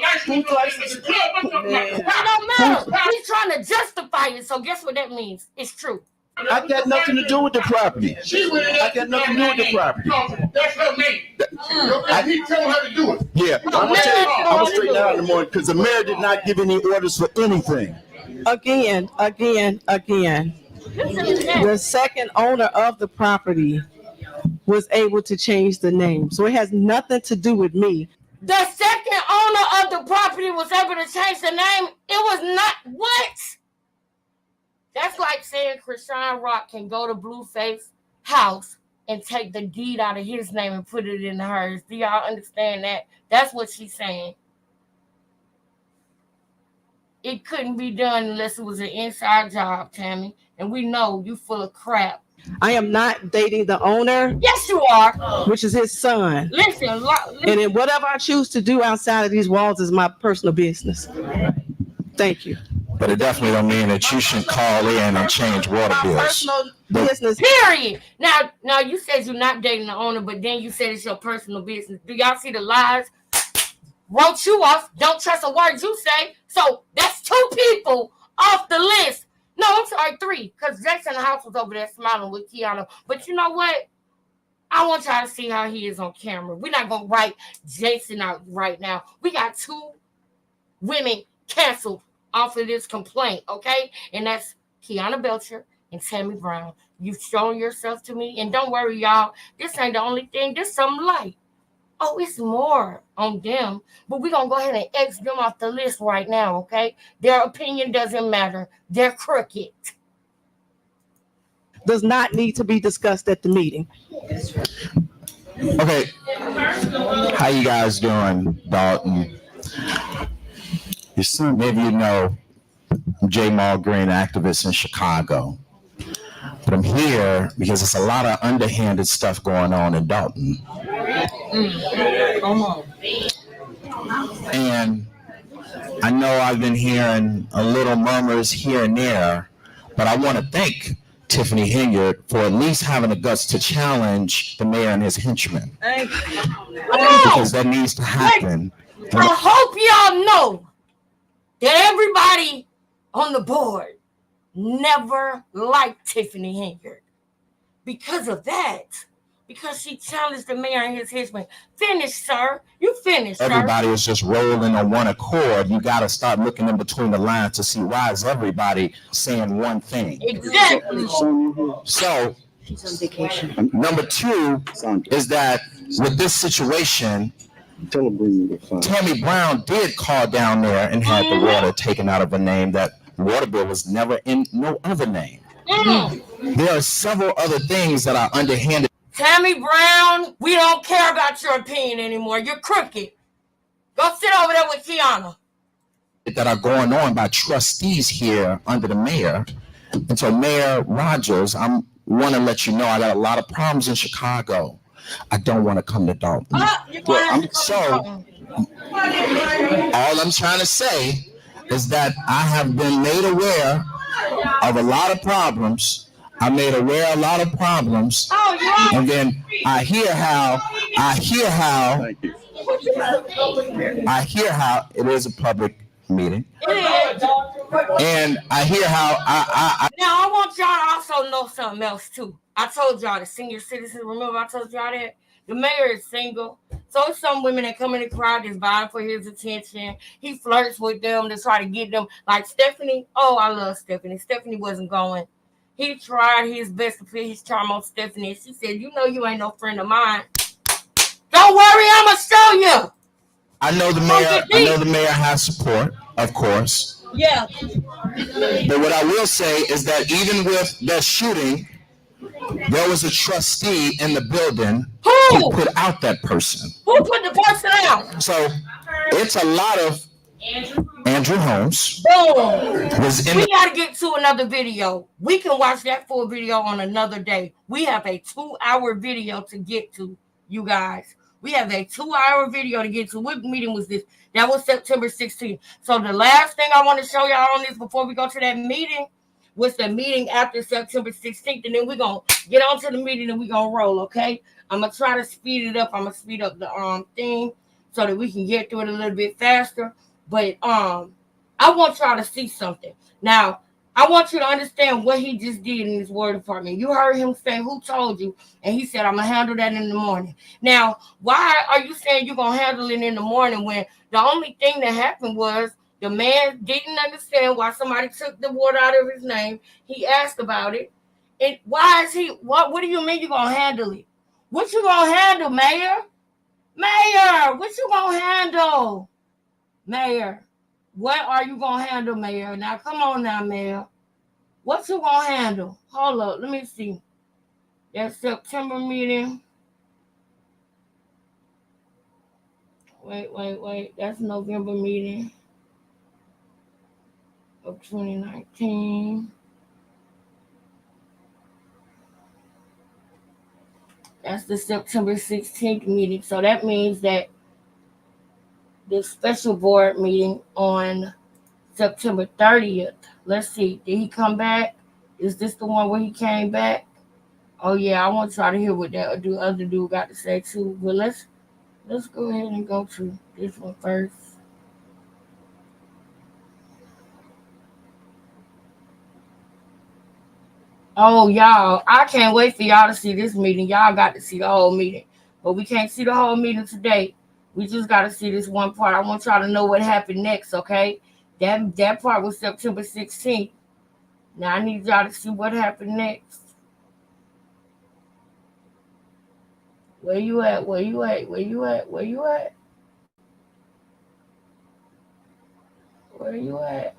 Speaker 15: license.
Speaker 1: It don't matter. He's trying to justify it, so guess what that means? It's true.
Speaker 11: I got nothing to do with the property.
Speaker 15: I got nothing to do with the property. That's her name. He told her to do it.
Speaker 11: Yeah, I'm going to straighten out in the morning, because the mayor did not give any orders for anything.
Speaker 9: Again. The second owner of the property was able to change the name. So it has nothing to do with me.
Speaker 1: The second owner of the property was able to change the name. It was not what? That's like saying Krishan Rock can go to Blueface house and take the deed out of his name and put it in hers. Do y'all understand that? That's what she's saying. It couldn't be done unless it was an inside job, Tammy. And we know you full of crap.
Speaker 9: I am not dating the owner.
Speaker 1: Yes, you are.
Speaker 9: Which is his son.
Speaker 1: Listen.
Speaker 9: And then whatever I choose to do outside of these walls is my personal business. Thank you.
Speaker 16: But it definitely don't mean that you should call in and change water bills.
Speaker 9: Personal business.
Speaker 1: Period. Now you said you're not dating the owner, but then you said it's your personal business. Do y'all see the lies? Wrote you off. Don't trust a word you say. So that's 2 people off the list. No, I'm sorry, 3. Because Jason House was over there smiling with Kiana. But you know what? I want y'all to see how he is on camera. We're not going to write Jason out right now. We got 2 women canceled off of this complaint, okay? And that's Kiana Belcher and Tammy Brown. You've shown yourself to me. And don't worry, y'all. This ain't the only thing. There's some light. Oh, it's more on them. But we're going to go ahead and X them off the list right now, okay? Their opinion doesn't matter. They're crooked.
Speaker 9: Does not need to be discussed at the meeting.
Speaker 16: Okay. How you guys doing, Dalton? Maybe you know J. Mall Green, activist in Chicago. But I'm here because there's a lot of underhanded stuff going on in Dalton.
Speaker 9: Come on.
Speaker 16: And I know I've been hearing a little murmurs here and there, but I want to thank Tiffany Henyard for at least having the guts to challenge the mayor and his henchmen.
Speaker 1: Thank you.
Speaker 16: Because that needs to happen.
Speaker 1: I hope y'all know that everybody on the board never liked Tiffany Henyard. Because of that, because she challenged the mayor and his henchmen. Finish, sir. You finished, sir.
Speaker 16: Everybody is just rolling on one accord. You got to start looking in between the lines to see why is everybody saying one thing.
Speaker 1: Exactly.
Speaker 16: So,
Speaker 10: She's on vacation.
Speaker 16: number two is that with this situation, Tammy Brown did call down there and had the water taken out of a name that water bill was never in no other name. There are several other things that are underhanded.
Speaker 1: Tammy Brown, we don't care about your opinion anymore. You're crooked. Go sit over there with Kiana.
Speaker 16: That are going on by trustees here under the mayor. And so Mayor Rogers, I want to let you know I got a lot of problems in Chicago. I don't want to come to Dalton. All I'm trying to say is that I have been made aware of a lot of problems. I'm made aware of a lot of problems. And then I hear how it is a public meeting. And I hear how
Speaker 1: Now, I want y'all to also know something else, too. I told y'all, the senior citizens, remember I told y'all that? The mayor is single. So it's some women that come in the crowd that's vying for his attention. He flirts with them to try to get them. Like Stephanie. Oh, I love Stephanie. Stephanie wasn't going. He tried his best to put his charm on Stephanie. She said, you know you ain't no friend of mine. Don't worry, I'm going to show you.
Speaker 16: I know the mayor has support, of course.
Speaker 1: Yeah.
Speaker 16: But what I will say is that even with that shooting, there was a trustee in the building who put out that person.
Speaker 1: Who put the person out?
Speaker 16: So it's a lot of Andrew Holmes.
Speaker 1: Boom. We got to get to another video. We can watch that full video on another day. We have a 2-hour video to get to, you guys. We have a 2-hour video to get to. What meeting was this? That was September 16th. So the last thing I want to show y'all on this before we go to that meeting was the meeting after September 16th. And then we're going to get on to the meeting and we're going to roll, okay? I'm going to try to speed it up. I'm going to speed up the thing so that we can get through it a little bit faster. But I want y'all to see something. Now, I want you to understand what he just did in his word department. You heard him say, who told you? And he said, I'm going to handle that in the morning. Now, why are you saying you're going to handle it in the morning when the only thing that happened was the man didn't understand why somebody took the water out of his name. He asked about it. And why is he, what do you mean you're going to handle it? What you going to handle, Mayor? Mayor, what you going to handle? Mayor, what are you going to handle, Mayor? Now, come on now, Mayor. What you going to handle? Hold up, let me see. That September meeting. Wait. That's November meeting of 2019. That's the September 16th meeting. So that means that the special board meeting on September 30th. Let's see. Did he come back? Is this the one where he came back? Oh yeah, I want to try to hear what that other dude got to say too. But let's go ahead and go to this one first. Oh y'all, I can't wait for y'all to see this meeting. Y'all got to see the whole meeting. But we can't see the whole meeting today. We just got to see this one part. I want y'all to know what happened next, okay? That part was September 16th. Now I need y'all to see what happened next. Where you at? Where you at? Where you at? Where you at? Where you at?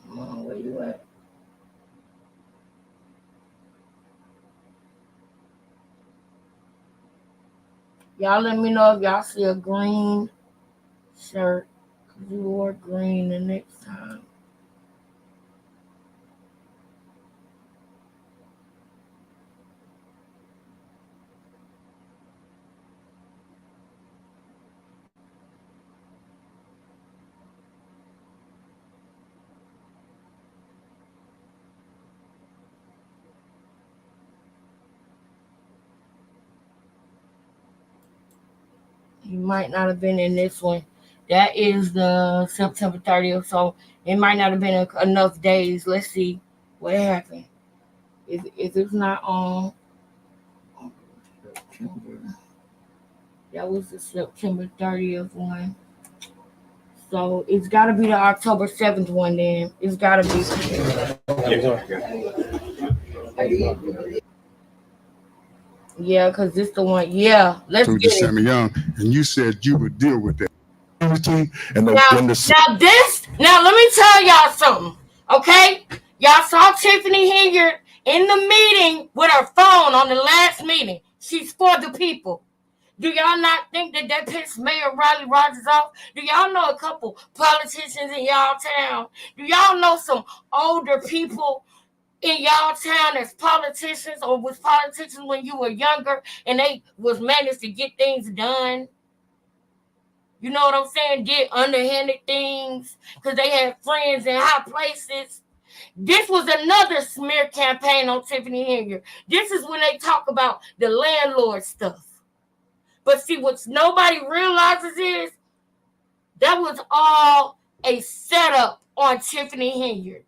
Speaker 1: Come on, where you at? Y'all let me know if y'all see a green shirt. 'Cause you wore green the next time. You might not have been in this one. That is the September 30th, so it might not have been enough days. Let's see what happened. If it's not on September, that was the September 30th one. So it's got to be the October 7th one then. It's got to be. Yeah, because this the one. Yeah, let's
Speaker 15: to
Speaker 1: get it.
Speaker 15: Sammy Young, and you said you would deal with that.
Speaker 1: Now, let me tell y'all something, okay? Y'all saw Tiffany Henyard in the meeting with her phone on the last meeting. She's for the people. Do y'all not think that pissed Mayor Riley Rogers off? Do y'all know a couple politicians in y'all town? Do y'all know some older people in y'all town as politicians or was politicians when you were younger and they was managed to get things done? You know what I'm saying? Did underhanded things because they had friends in high places. This was another smear campaign on Tiffany Henyard. This is when they talk about the landlord stuff. But see, what nobody realizes is that was all a setup on Tiffany Henyard.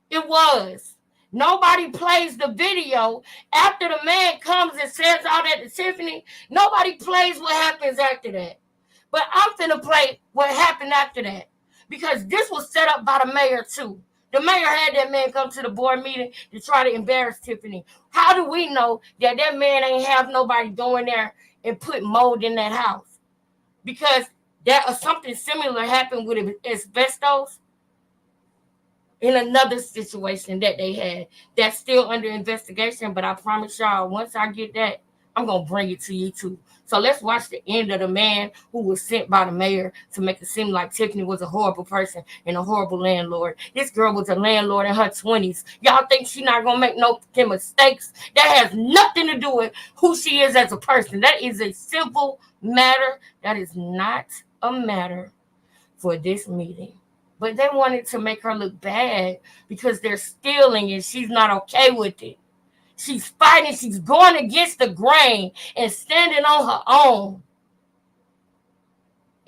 Speaker 1: It was. Nobody plays the video after the man comes and says all that to Tiffany. Nobody plays what happens after that. But I'm finna play what happened after that because this was set up by the mayor too. The mayor had that man come to the board meeting to try to embarrass Tiffany. How do we know that man ain't have nobody going there and put mold in that house? Because that or something similar happened with asbestos in another situation that they had that's still under investigation. But I promise y'all, once I get that, I'm going to bring it to you too. So let's watch the end of the man who was sent by the mayor to make it seem like Tiffany was a horrible person and a horrible landlord. This girl was a landlord in her 20s. Y'all think she's not going to make no mistakes? That has nothing to do with who she is as a person. That is a simple matter. That is not a matter for this meeting. But they wanted to make her look bad because they're stealing and she's not okay with it. She's fighting. She's going against the grain and standing on her own.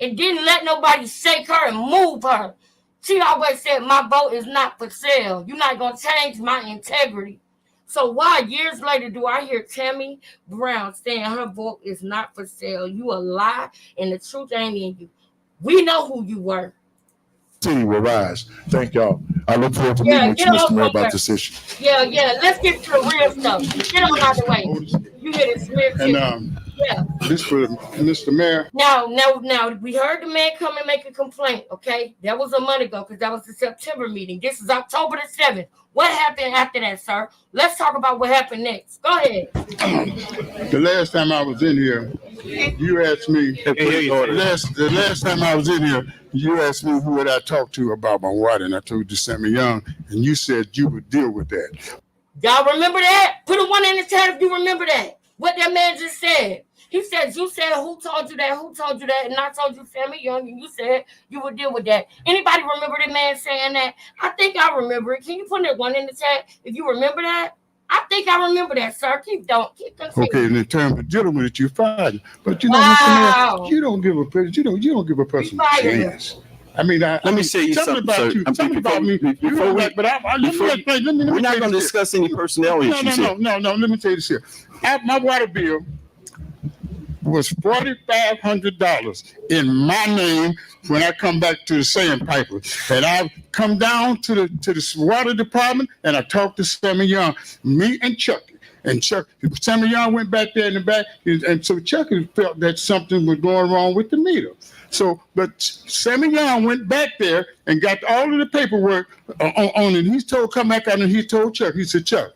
Speaker 1: And didn't let nobody shake her and move her. She always said, my vote is not for sale. You're not going to change my integrity. So why years later do I hear Tammy Brown saying her vote is not for sale? You a lie and the truth ain't in you. We know who you were.
Speaker 15: City will rise. Thank y'all. I look forward to meeting with you, Mr. Mayor, about this issue.
Speaker 1: Yeah. Let's get to the real stuff. Get on out of the way. You hear this smear too.
Speaker 15: And this for Mr. Mayor.
Speaker 1: Now, we heard the man come and make a complaint, okay? That was a month ago because that was the September meeting. This is October the 7th. What happened after that, sir? Let's talk about what happened next. Go ahead.
Speaker 15: The last time I was in here, you asked me, the last time I was in here, you asked me who would I talk to about my water, and I told you Sammy Young, and you said you would deal with that.
Speaker 1: Y'all remember that? Put a 1 in the chat if you remember that. What that man just said. He said, you said, who told you that? Who told you that? And I told you, Sammy Young, and you said you would deal with that. Anybody remember the man saying that? I think I remember it. Can you put that 1 in the chat if you remember that? I think I remember that, sir. Keep continuing.
Speaker 15: Okay, in terms of dealing with it, you fired. But you know, Mr. Mayor, you don't give a person a chance. I mean, let me say something about you. Something about me.
Speaker 11: We're not going to discuss any personnel issues.
Speaker 15: No. Let me tell you this here. My water bill was $4,500 in my name when I come back to the sandpiper. And I come down to the water department and I talked to Sammy Young, me and Chuck. And Sammy Young went back there in the back, and so Chuck felt that something was going wrong with the meter. So, but Sammy Young went back there and got all of the paperwork on it. He come back out and he told Chuck, he said, Chuck,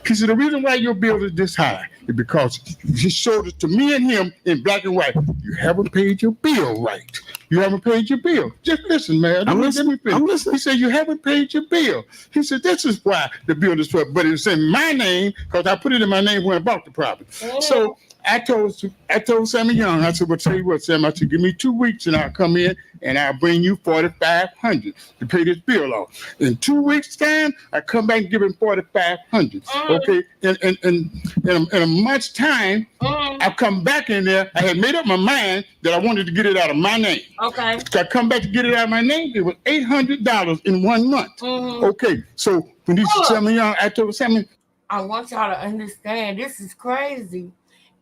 Speaker 15: He said, the reason why your bill is this high is because he showed it to me and him in black and white. You haven't paid your bill right. You haven't paid your bill. Just listen, man.
Speaker 11: I'm listening.
Speaker 15: He said, you haven't paid your bill. He said, this is why the bill is for, but it's in my name because I put it in my name when I bought the property. So I told Sammy Young, I said, well, tell you what, Sam, I said, give me 2 weeks and I'll come in and I'll bring you $4,500 to pay this bill off. In 2 weeks' time, I come back and give him $4,500. Okay, in a month's time, I come back in there. I had made up my mind that I wanted to get it out of my name.
Speaker 1: Okay.
Speaker 15: So I come back to get it out of my name. It was $800 in 1 month. Okay, so when he said Sammy Young, I told Sammy,
Speaker 1: I want y'all to understand, this is crazy.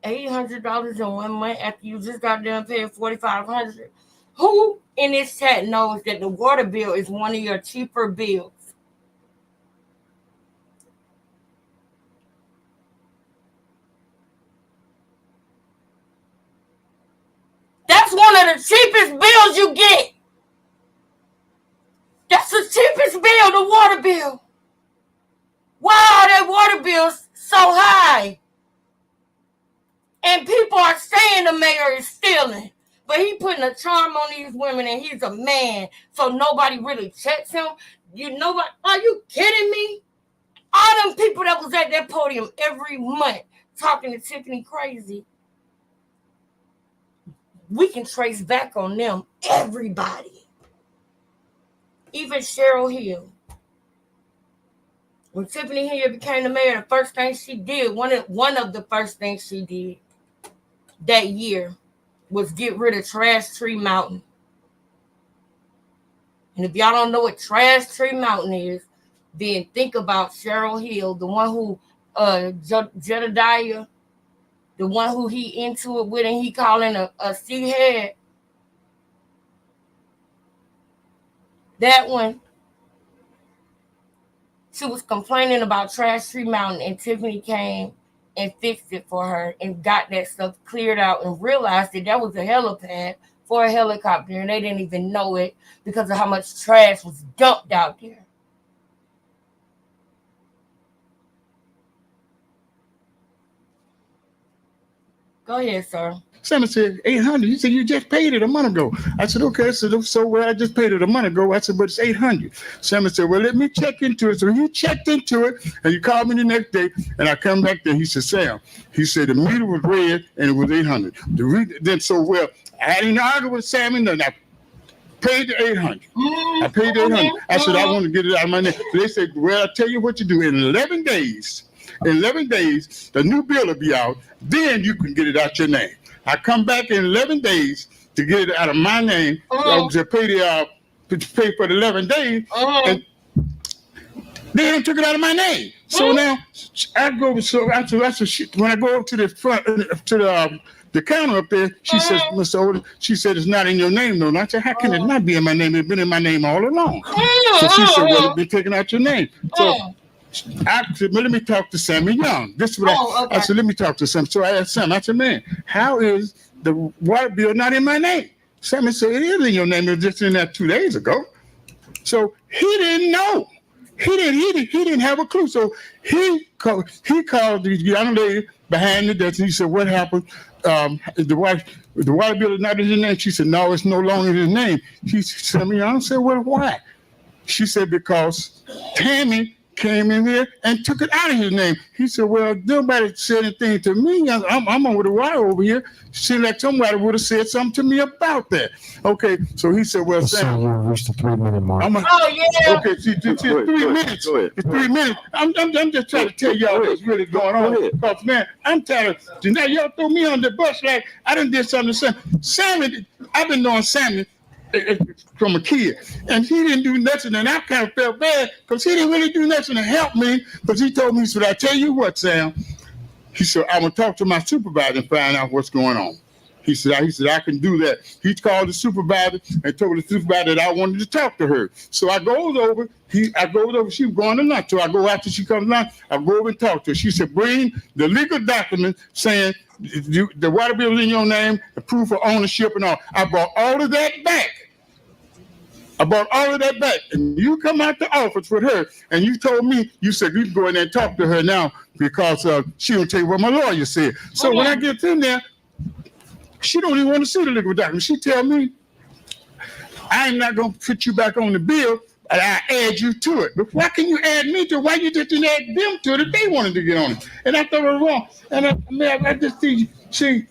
Speaker 1: $800 in 1 month after you just got done paying $4,500. Who in this chat knows that the water bill is one of your cheaper bills? That's one of the cheapest bills you get. That's the cheapest bill, the water bill. Why are their water bills so high? And people are saying the mayor is stealing. But he putting a charm on these women and he's a man. So nobody really checks him. You know what? Are you kidding me? All them people that was at that podium every month talking to Tiffany crazy. We can trace back on them. Everybody. Even Cheryl Hill. When Tiffany Hill became the mayor, the first thing she did, one of the first things she did that year was get rid of Trash Tree Mountain. And if y'all don't know what Trash Tree Mountain is, then think about Cheryl Hill, the one who Jedediah, the one who he into it with and he calling a sea head. That one. She was complaining about Trash Tree Mountain and Tiffany came and fixed it for her and got that stuff cleared out and realized that was a helipad for a helicopter and they didn't even know it because of how much trash was dumped out there. Go ahead, sir.
Speaker 15: Sammy said, $800. He said, you just paid it a month ago. I said, okay. So well, I just paid it a month ago. I said, but it's $800. Sammy said, well, let me check into it. So he checked into it, and he called me the next day, and I come back there. He said, Sam, he said, the meter was red, and it was $800. Then so, well, I didn't argue with Sammy, and I paid the $800. I paid the $800. I said, I want to get it out of my name. So they said, well, I'll tell you what you do. In 11 days, the new bill will be out. Then you can get it out your name. I come back in 11 days to get it out of my name. I was to pay for the 11 days. And they took it out of my name. So now I go. When I go up to the front to the counter up there, she says, Mr. Odom, she said it's not in your name though. And I said, how can it not be in my name? It's been in my name all along. So she said, well, it's been taken out your name. So I said, well, let me talk to Sammy Young. This is what I said, let me talk to Sam. So I asked Sam, I said, man, how is the water bill not in my name? Sammy said, it is in your name. It was just in there 2 days ago. So he didn't know. He didn't have a clue. So he called the young lady behind the desk and he said, what happened? The water bill is not in his name. She said, no, it's no longer in his name. He said, Sammy Young said, well, why? She said, because Tammy came in here and took it out of his name. He said, well, nobody said anything to me. I'm over the wire over here. Seemed like somebody would have said something to me about that. Okay, so he said, well, Sam.
Speaker 13: So you reached the 3 minute mark.
Speaker 15: Okay, see, 3 minutes. It's 3 minutes. I'm just trying to tell y'all what's really going on. Because, man, I'm tired of, now y'all throw me on the bus like I done did something to Sammy. Sammy, I've been knowing Sammy from a kid, and he didn't do nothing, and I kind of felt bad because he didn't really do nothing to help me. Because he told me, he said, I tell you what, Sam. He said, I'm gonna talk to my supervisor and find out what's going on. He said, I can do that. He called the supervisor and told the supervisor that I wanted to talk to her. So I goes over. She was going to lunch. So I go after she comes to lunch. I go over and talk to her. She said, bring the legal document saying the water bill is in your name, the proof of ownership and all. I brought all of that back. I brought all of that back. And you come out the office with her and you told me, you said you can go in there and talk to her now because she don't tell you what my lawyer said. So when I get in there, she don't even want to see the legal document. She tell me, I'm not going to put you back on the bill, but I add you to it. But why can you add me to it? Why you just didn't add them to it if they wanted to get on it? And I thought it was wrong. And I just think, see,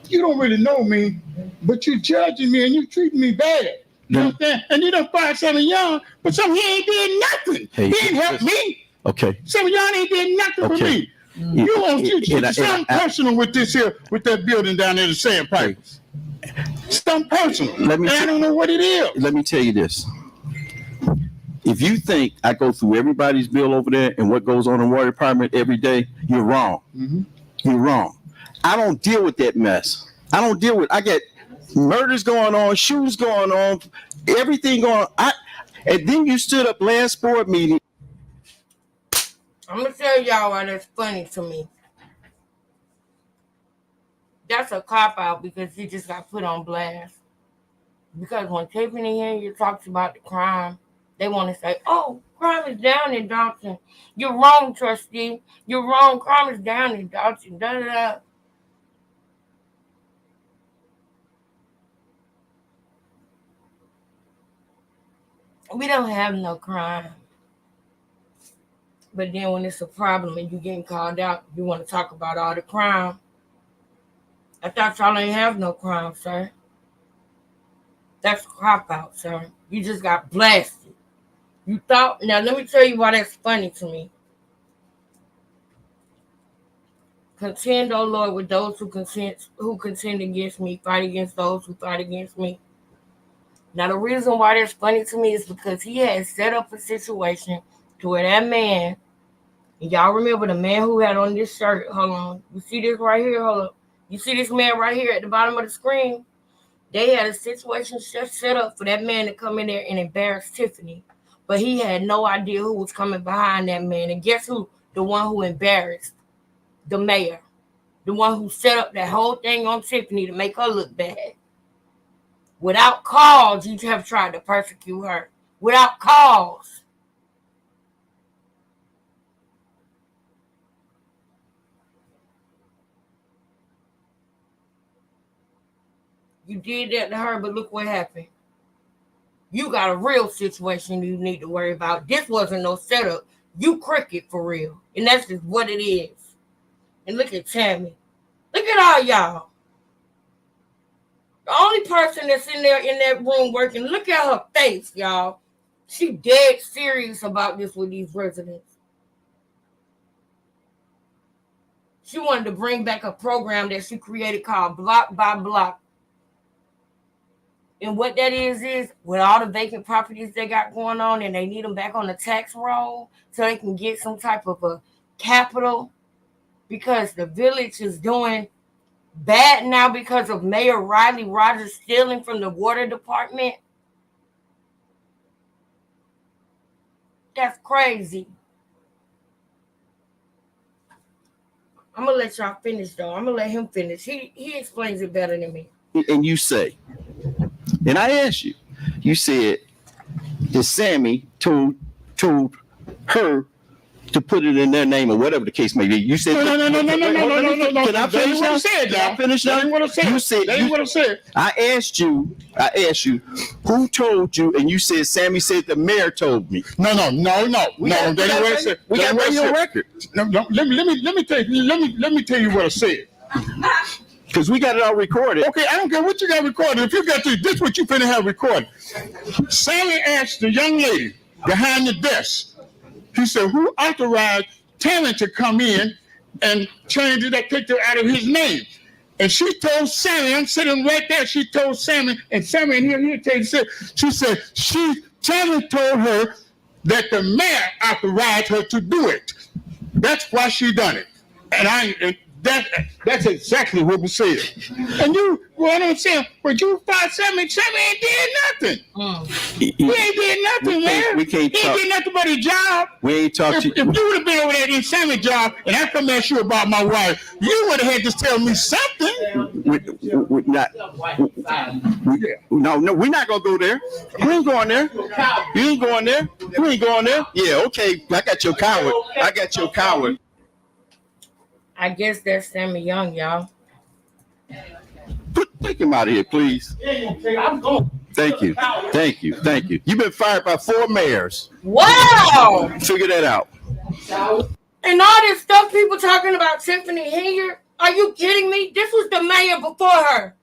Speaker 15: you don't really know me, but you're judging me and you treating me bad. You understand? And you done fired some of y'all, but some of y'all ain't did nothing.
Speaker 11: Hey,
Speaker 15: he ain't helped me.
Speaker 11: Okay.
Speaker 15: Some of y'all ain't did nothing for me. You want you something personal with this here, with that building down there, the Sandpiper. Something personal. I don't know what it is.
Speaker 11: Let me tell you this. If you think I go through everybody's bill over there and what goes on in the water department every day, you're wrong.
Speaker 15: Mm-hmm.
Speaker 11: You're wrong. I don't deal with that mess. I get murders going on, shootings going on, everything going on. And then you stood up last board meeting.
Speaker 1: I'm going to tell y'all why that's funny to me. That's a cop-out because he just got put on blast. Because when Tiffany Henyard talks about the crime, they want to say, oh, crime is down in Dalton. You're wrong, trustee. You're wrong. Crime is down in Dalton. Da-da-da. We don't have no crime. But then when it's a problem and you're getting called out, you want to talk about all the crime. I thought y'all ain't have no crime, sir. That's a cop-out, sir. You just got blasted. You thought, now let me tell you why that's funny to me. Contend, O Lord, with those who contend against me, fight against those who fight against me. Now, the reason why that's funny to me is because he had set up a situation to where that man, and y'all remember the man who had on this shirt, hold on, you see this right here, hold up. You see this man right here at the bottom of the screen? They had a situation just set up for that man to come in there and embarrass Tiffany. But he had no idea who was coming behind that man. And guess who? The one who embarrassed the mayor. The one who set up that whole thing on Tiffany to make her look bad. Without cause, you have tried to persecute her. Without cause. You did that to her, but look what happened. You got a real situation you need to worry about. This wasn't no setup. You crooked for real. And that's just what it is. And look at Tammy. Look at all y'all. The only person that's in there in that room working, look at her face, y'all. She dead serious about this with these residents. She wanted to bring back a program that she created called Block by Block. And what that is with all the vacant properties they got going on and they need them back on the tax roll so they can get some type of a capital because the village is doing bad now because of Mayor Riley Rogers stealing from the water department. That's crazy. I'm going to let y'all finish, though. I'm going to let him finish. He explains it better than me.
Speaker 11: And you say, and I asked you, you said that Sammy told her to put it in their name or whatever the case may be. You said
Speaker 15: no.
Speaker 11: Can I finish now?
Speaker 15: Can I finish now?
Speaker 11: You said
Speaker 15: that ain't what I said.
Speaker 11: I asked you who told you, and you said Sammy said the mayor told me.
Speaker 15: No. That ain't what I said.
Speaker 11: We got radio record.
Speaker 15: No. Let me tell you what I said.
Speaker 11: Because we got it all recorded.
Speaker 15: Okay, I don't care what you got recorded. If you got this what you finna have recorded. Sammy asked the young lady behind the desk. He said, who authorized Tammy to come in and change that picture out of his name? And she told Sammy, I'm sitting right there, she told Sammy, and Sammy, and he'll tell you, she said, Tammy told her that the mayor authorized her to do it. That's why she done it. And that's exactly what we said. And Well, I'm saying, but you fought Sammy ain't did nothing. He ain't did nothing, man.
Speaker 11: We can't
Speaker 15: he
Speaker 11: talk.
Speaker 15: ain't did nothing but his job.
Speaker 11: We ain't talked to
Speaker 15: If you would have been over there in Sammy's job and I come ask you about my wife, you would have had to tell me something.
Speaker 11: We're not. No, we're not gonna go there. You ain't going there. You ain't going there. You ain't going there. Yeah, okay. I got your coward. I got your coward.
Speaker 1: I guess that's Sammy Young, y'all.
Speaker 11: Take him out of here, please. Thank you. Thank you. Thank you. You've been fired by 4 mayors.
Speaker 1: Wow!
Speaker 11: Figure that out.
Speaker 1: And all this stuff people talking about Tiffany Henyard, are you kidding me? This was the mayor before her.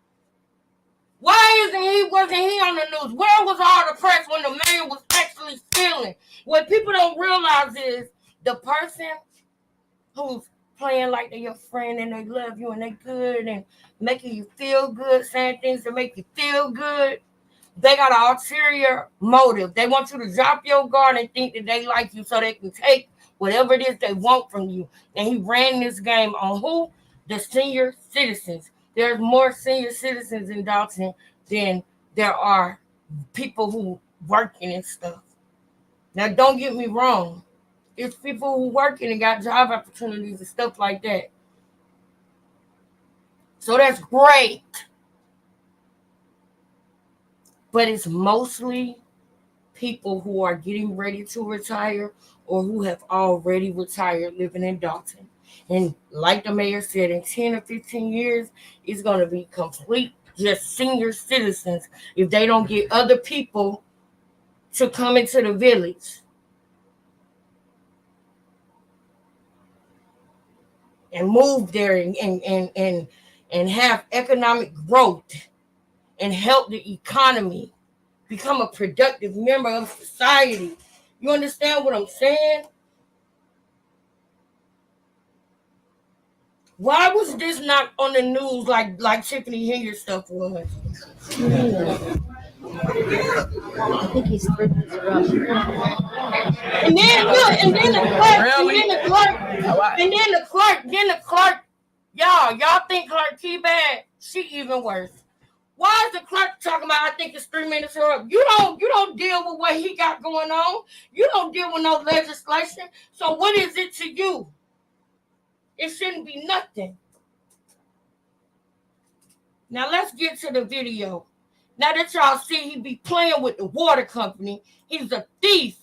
Speaker 1: Why wasn't he on the news? Where was all the press when the mayor was actually stealing? What people don't realize is the person who's playing like they're your friend and they love you and they good and making you feel good, saying things to make you feel good, they got an ulterior motive. They want you to drop your guard and think that they like you so they can take whatever it is they want from you. And he ran this game on who? The senior citizens. There's more senior citizens in Dalton than there are people who working and stuff. Now, don't get me wrong. It's people who working and got job opportunities and stuff like that. So that's great. But it's mostly people who are getting ready to retire or who have already retired living in Dalton. And like the mayor said, in 10 or 15 years, it's going to be complete just senior citizens if they don't get other people to come into the village. And move there and have economic growth and help the economy become a productive member of society. You understand what I'm saying? Why was this not on the news like Tiffany Henyard stuff was?
Speaker 10: I think he's through.
Speaker 1: And then look, and then the clerk, y'all think Clerk Key bad? She even worse. Why is the clerk talking about, I think it's 3 minutes or up? You don't deal with what he got going on. You don't deal with no legislation. So what is it to you? It shouldn't be nothing. Now let's get to the video. Now that y'all see he be playing with the water company, he's a thief.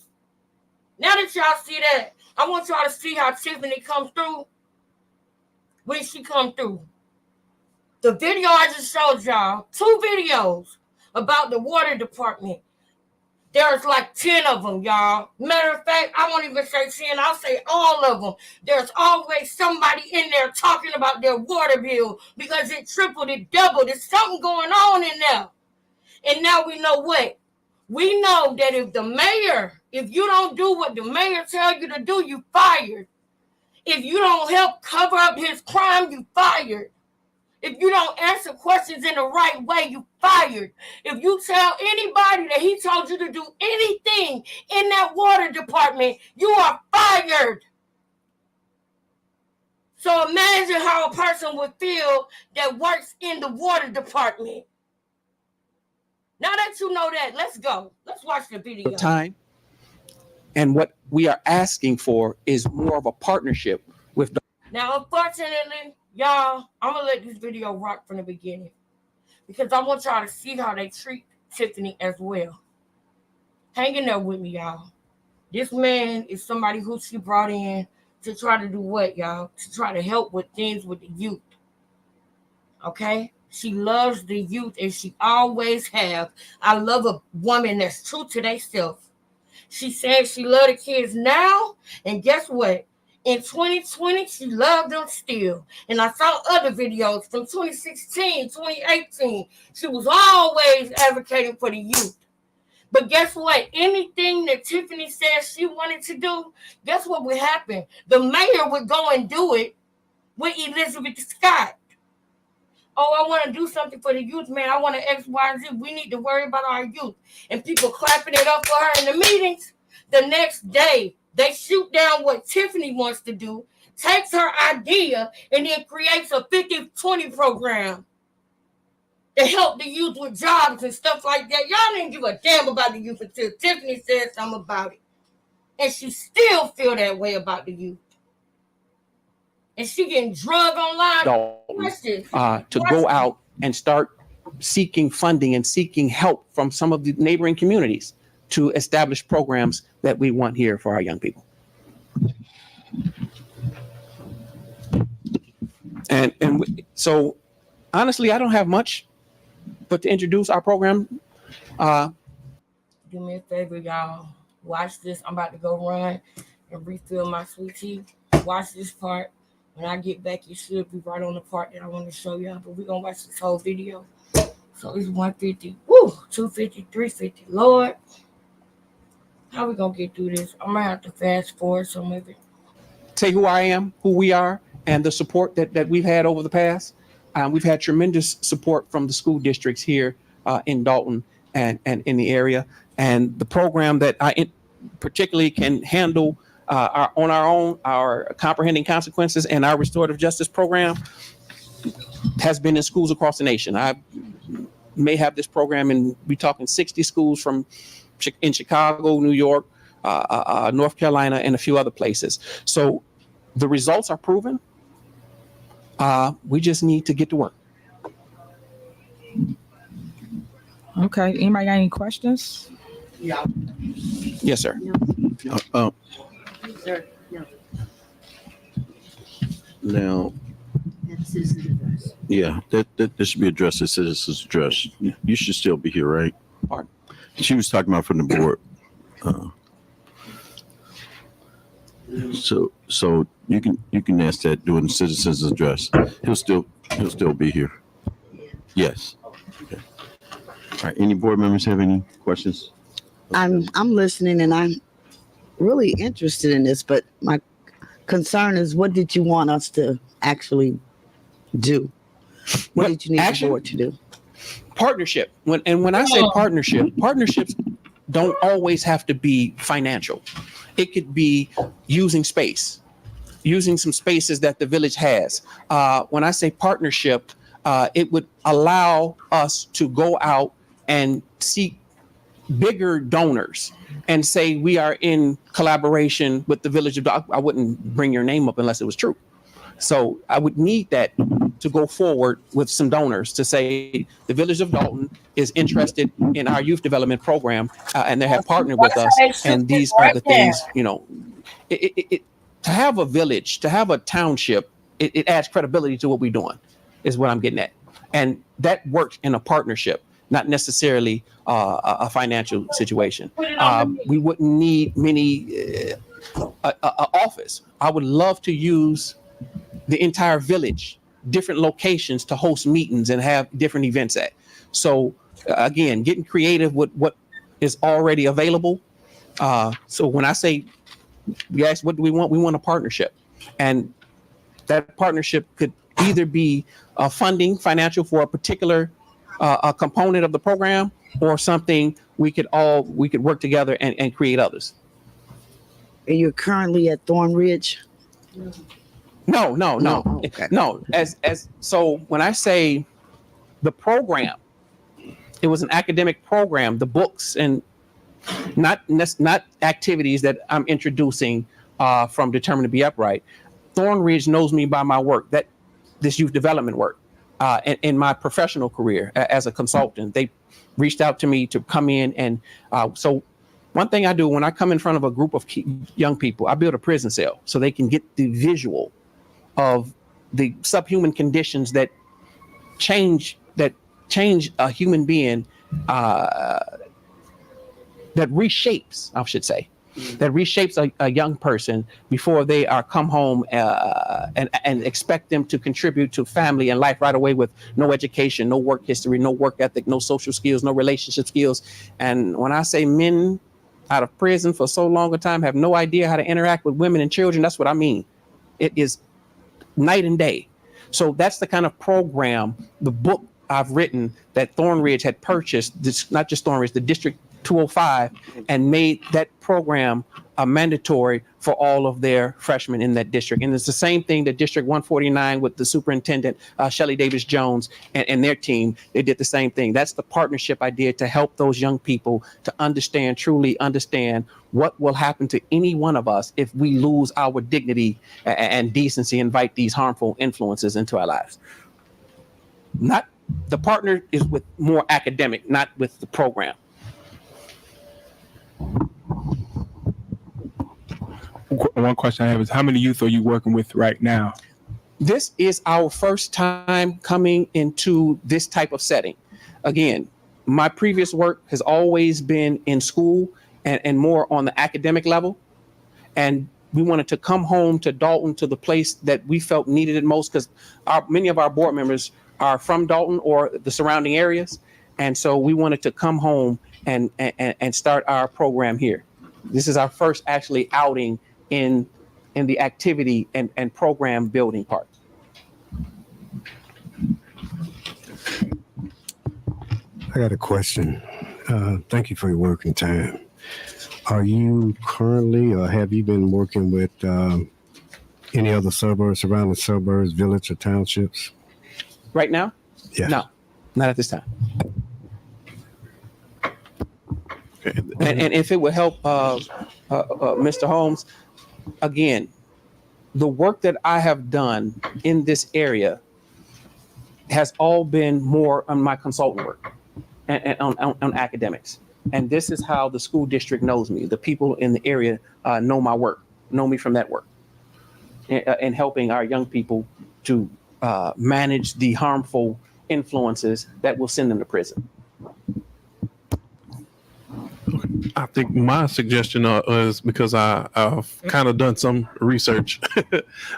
Speaker 1: Now that y'all see that, I want y'all to see how Tiffany comes through when she come through. The video I just showed y'all, 2 videos about the water department. There's like 10 of them, y'all. Matter of fact, I won't even say 10, I'll say all of them. There's always somebody in there talking about their water bill because it tripled, it doubled. There's something going on in there. And now we know what? We know that if you don't do what the mayor tells you to do, you fired. If you don't help cover up his crime, you fired. If you don't answer questions in the right way, you fired. If you tell anybody that he told you to do anything in that water department, you are fired. So imagine how a person would feel that works in the water department. Now that you know that, let's go. Let's watch the video.
Speaker 14: Time. And what we are asking for is more of a partnership with.
Speaker 1: Now, unfortunately, y'all, I'm going to let this video rock from the beginning because I want y'all to see how they treat Tiffany as well. Hang in there with me, y'all. This man is somebody who she brought in to try to do what, y'all? To try to help with things with the youth. Okay? She loves the youth and she always have. I love a woman that's true to themselves. She says she loves the kids now, and guess what? In 2020, she loved them still. And I saw other videos from 2016, 2018. She was always advocating for the youth. But guess what? Anything that Tiffany said she wanted to do, guess what would happen? The mayor would go and do it with Elizabeth Scott. Oh, I want to do something for the youth, man. I want to X, Y, and Z. We need to worry about our youth. And people clapping it up for her in the meetings. The next day, they shoot down what Tiffany wants to do, takes her idea, and then creates a 50-20 program. to help the youth with jobs and stuff like that. Y'all didn't give a damn about the youth until Tiffany said something about it. And she still feel that way about the youth. And she getting drugged online.
Speaker 14: To go out and start seeking funding and seeking help from some of the neighboring communities to establish programs that we want here for our young people. So honestly, I don't have much but to introduce our program.
Speaker 1: Do me a favor, y'all. Watch this. I'm about to go run and refill my sweet tea. Watch this part. When I get back, you should be right on the part that I want to show y'all. But we're going to watch this whole video. So it's 150. Woo! 250, 350. Lord. How we going to get through this? I'm going to have to fast forward some of it.
Speaker 14: Say who I am, who we are, and the support that we've had over the past. We've had tremendous support from the school districts here in Dalton and in the area. And the program that I particularly can handle our comprehending consequences and our restorative justice program has been in schools across the nation. I may have this program we're talking 60 schools in Chicago, New York, North Carolina, and a few other places. So the results are proven. We just need to get to work.
Speaker 17: Okay. Anybody got any questions?
Speaker 14: Yeah. Yes, sir.
Speaker 11: No.
Speaker 10: Sir, no.
Speaker 11: Now,
Speaker 10: That's citizen's address.
Speaker 11: yeah, that should be addressed as citizens' address. You should still be here, right?
Speaker 14: Pardon?
Speaker 11: She was talking about from the board. So you can ask that during the citizens' address. He'll still be here. Yes. Okay. All right. Any board members have any questions?
Speaker 18: I'm listening and I'm really interested in this, but my concern is, what did you want us to actually do? What did you need the board to do?
Speaker 14: Partnership. When I say partnerships don't always have to be financial. It could be using some spaces that the village has. When I say partnership, it would allow us to go out and seek bigger donors and say we are in collaboration with the village of Dalton. I wouldn't bring your name up unless it was true. So I would need that to go forward with some donors to say the village of Dalton is interested in our youth development program and they have partnered with us. And these are the things, to have a village, to have a township, it adds credibility to what we're doing is what I'm getting at. And that works in a partnership, not necessarily a financial situation. We wouldn't need many office. I would love to use the entire village, different locations to host meetings and have different events at. So again, getting creative with what is already available. So when I say, you ask, what do we want? We want a partnership. And that partnership could either be funding, financial for a particular a component of the program, or something we could work together and create others.
Speaker 18: And you're currently at Thorn Ridge?
Speaker 14: No.
Speaker 18: Okay.
Speaker 14: No. So when I say the program, it was an academic program, the books and not activities that I'm introducing from Determined to Be Upright. Thorn Ridge knows me by my work, this youth development work. In my professional career as a consultant, they reached out to me to come in. And so one thing I do when I come in front of a group of young people, I build a prison cell so they can get the visual of the subhuman conditions that change a human being, that reshapes, I should say, that reshapes a young person before they are come home and expect them to contribute to family and life right away with no education, no work history, no work ethic, no social skills, no relationship skills. And when I say men out of prison for so long a time have no idea how to interact with women and children, that's what I mean. It is night and day. So that's the kind of program, the book I've written that Thorn Ridge had purchased, not just Thorn Ridge, the district 205 and made that program mandatory for all of their freshmen in that district. And it's the same thing that District 149 with the superintendent, Shelley Davis Jones, and their team, they did the same thing. That's the partnership idea to help those young people to understand, truly understand what will happen to any one of us if we lose our dignity and decency, invite these harmful influences into our lives. Not the partner is with more academic, not with the program.
Speaker 19: One question I have is, how many youth are you working with right now?
Speaker 14: This is our first time coming into this type of setting. Again, my previous work has always been in school and more on the academic level. And we wanted to come home to Dalton, to the place that we felt needed it most, because many of our board members are from Dalton or the surrounding areas. And so we wanted to come home and start our program here. This is our first actually outing in the activity and program building part.
Speaker 13: I got a question. Thank you for your working time. Are you currently, or have you been working with any other suburbs, surrounding suburbs, village or townships?
Speaker 14: Right now?
Speaker 13: Yes.
Speaker 14: No, not at this time.
Speaker 19: Okay.
Speaker 14: And if it would help Mr. Holmes, again, the work that I have done in this area has all been more on my consultant work and on academics. And this is how the school district knows me. The people in the area know my work, know me from that work, and helping our young people to manage the harmful influences that will send them to prison.
Speaker 19: I think my suggestion is, because I've kind of done some research.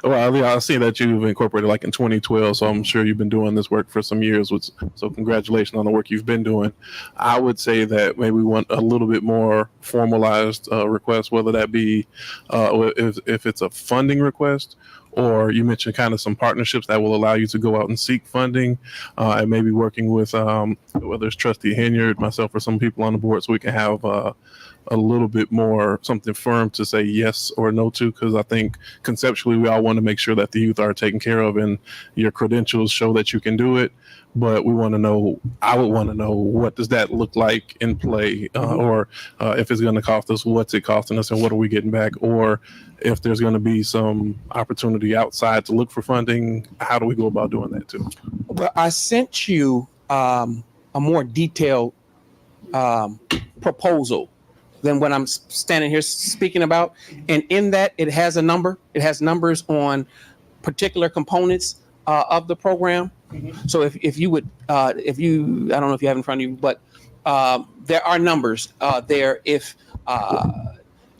Speaker 19: Well, I've seen that you've incorporated like in 2012, so I'm sure you've been doing this work for some years. So congratulations on the work you've been doing. I would say that maybe we want a little bit more formalized request, whether that be if it's a funding request, or you mentioned kind of some partnerships that will allow you to go out and seek funding, and maybe working with whether it's Trustee Henyard, myself, or some people on the board, so we can have a little bit more something firm to say yes or no to, because I think conceptually we all want to make sure that the youth are taken care of and your credentials show that you can do it. But we want to know, I would want to know, what does that look like in play, or if it's going to cost us, what's it costing us, and what are we getting back? Or if there's going to be some opportunity outside to look for funding, how do we go about doing that too?
Speaker 14: Well, I sent you a more detailed proposal than what I'm standing here speaking about. And in that, it has a number. It has numbers on particular components of the program. So if you would, I don't know if you have in front of you, but there are numbers there. If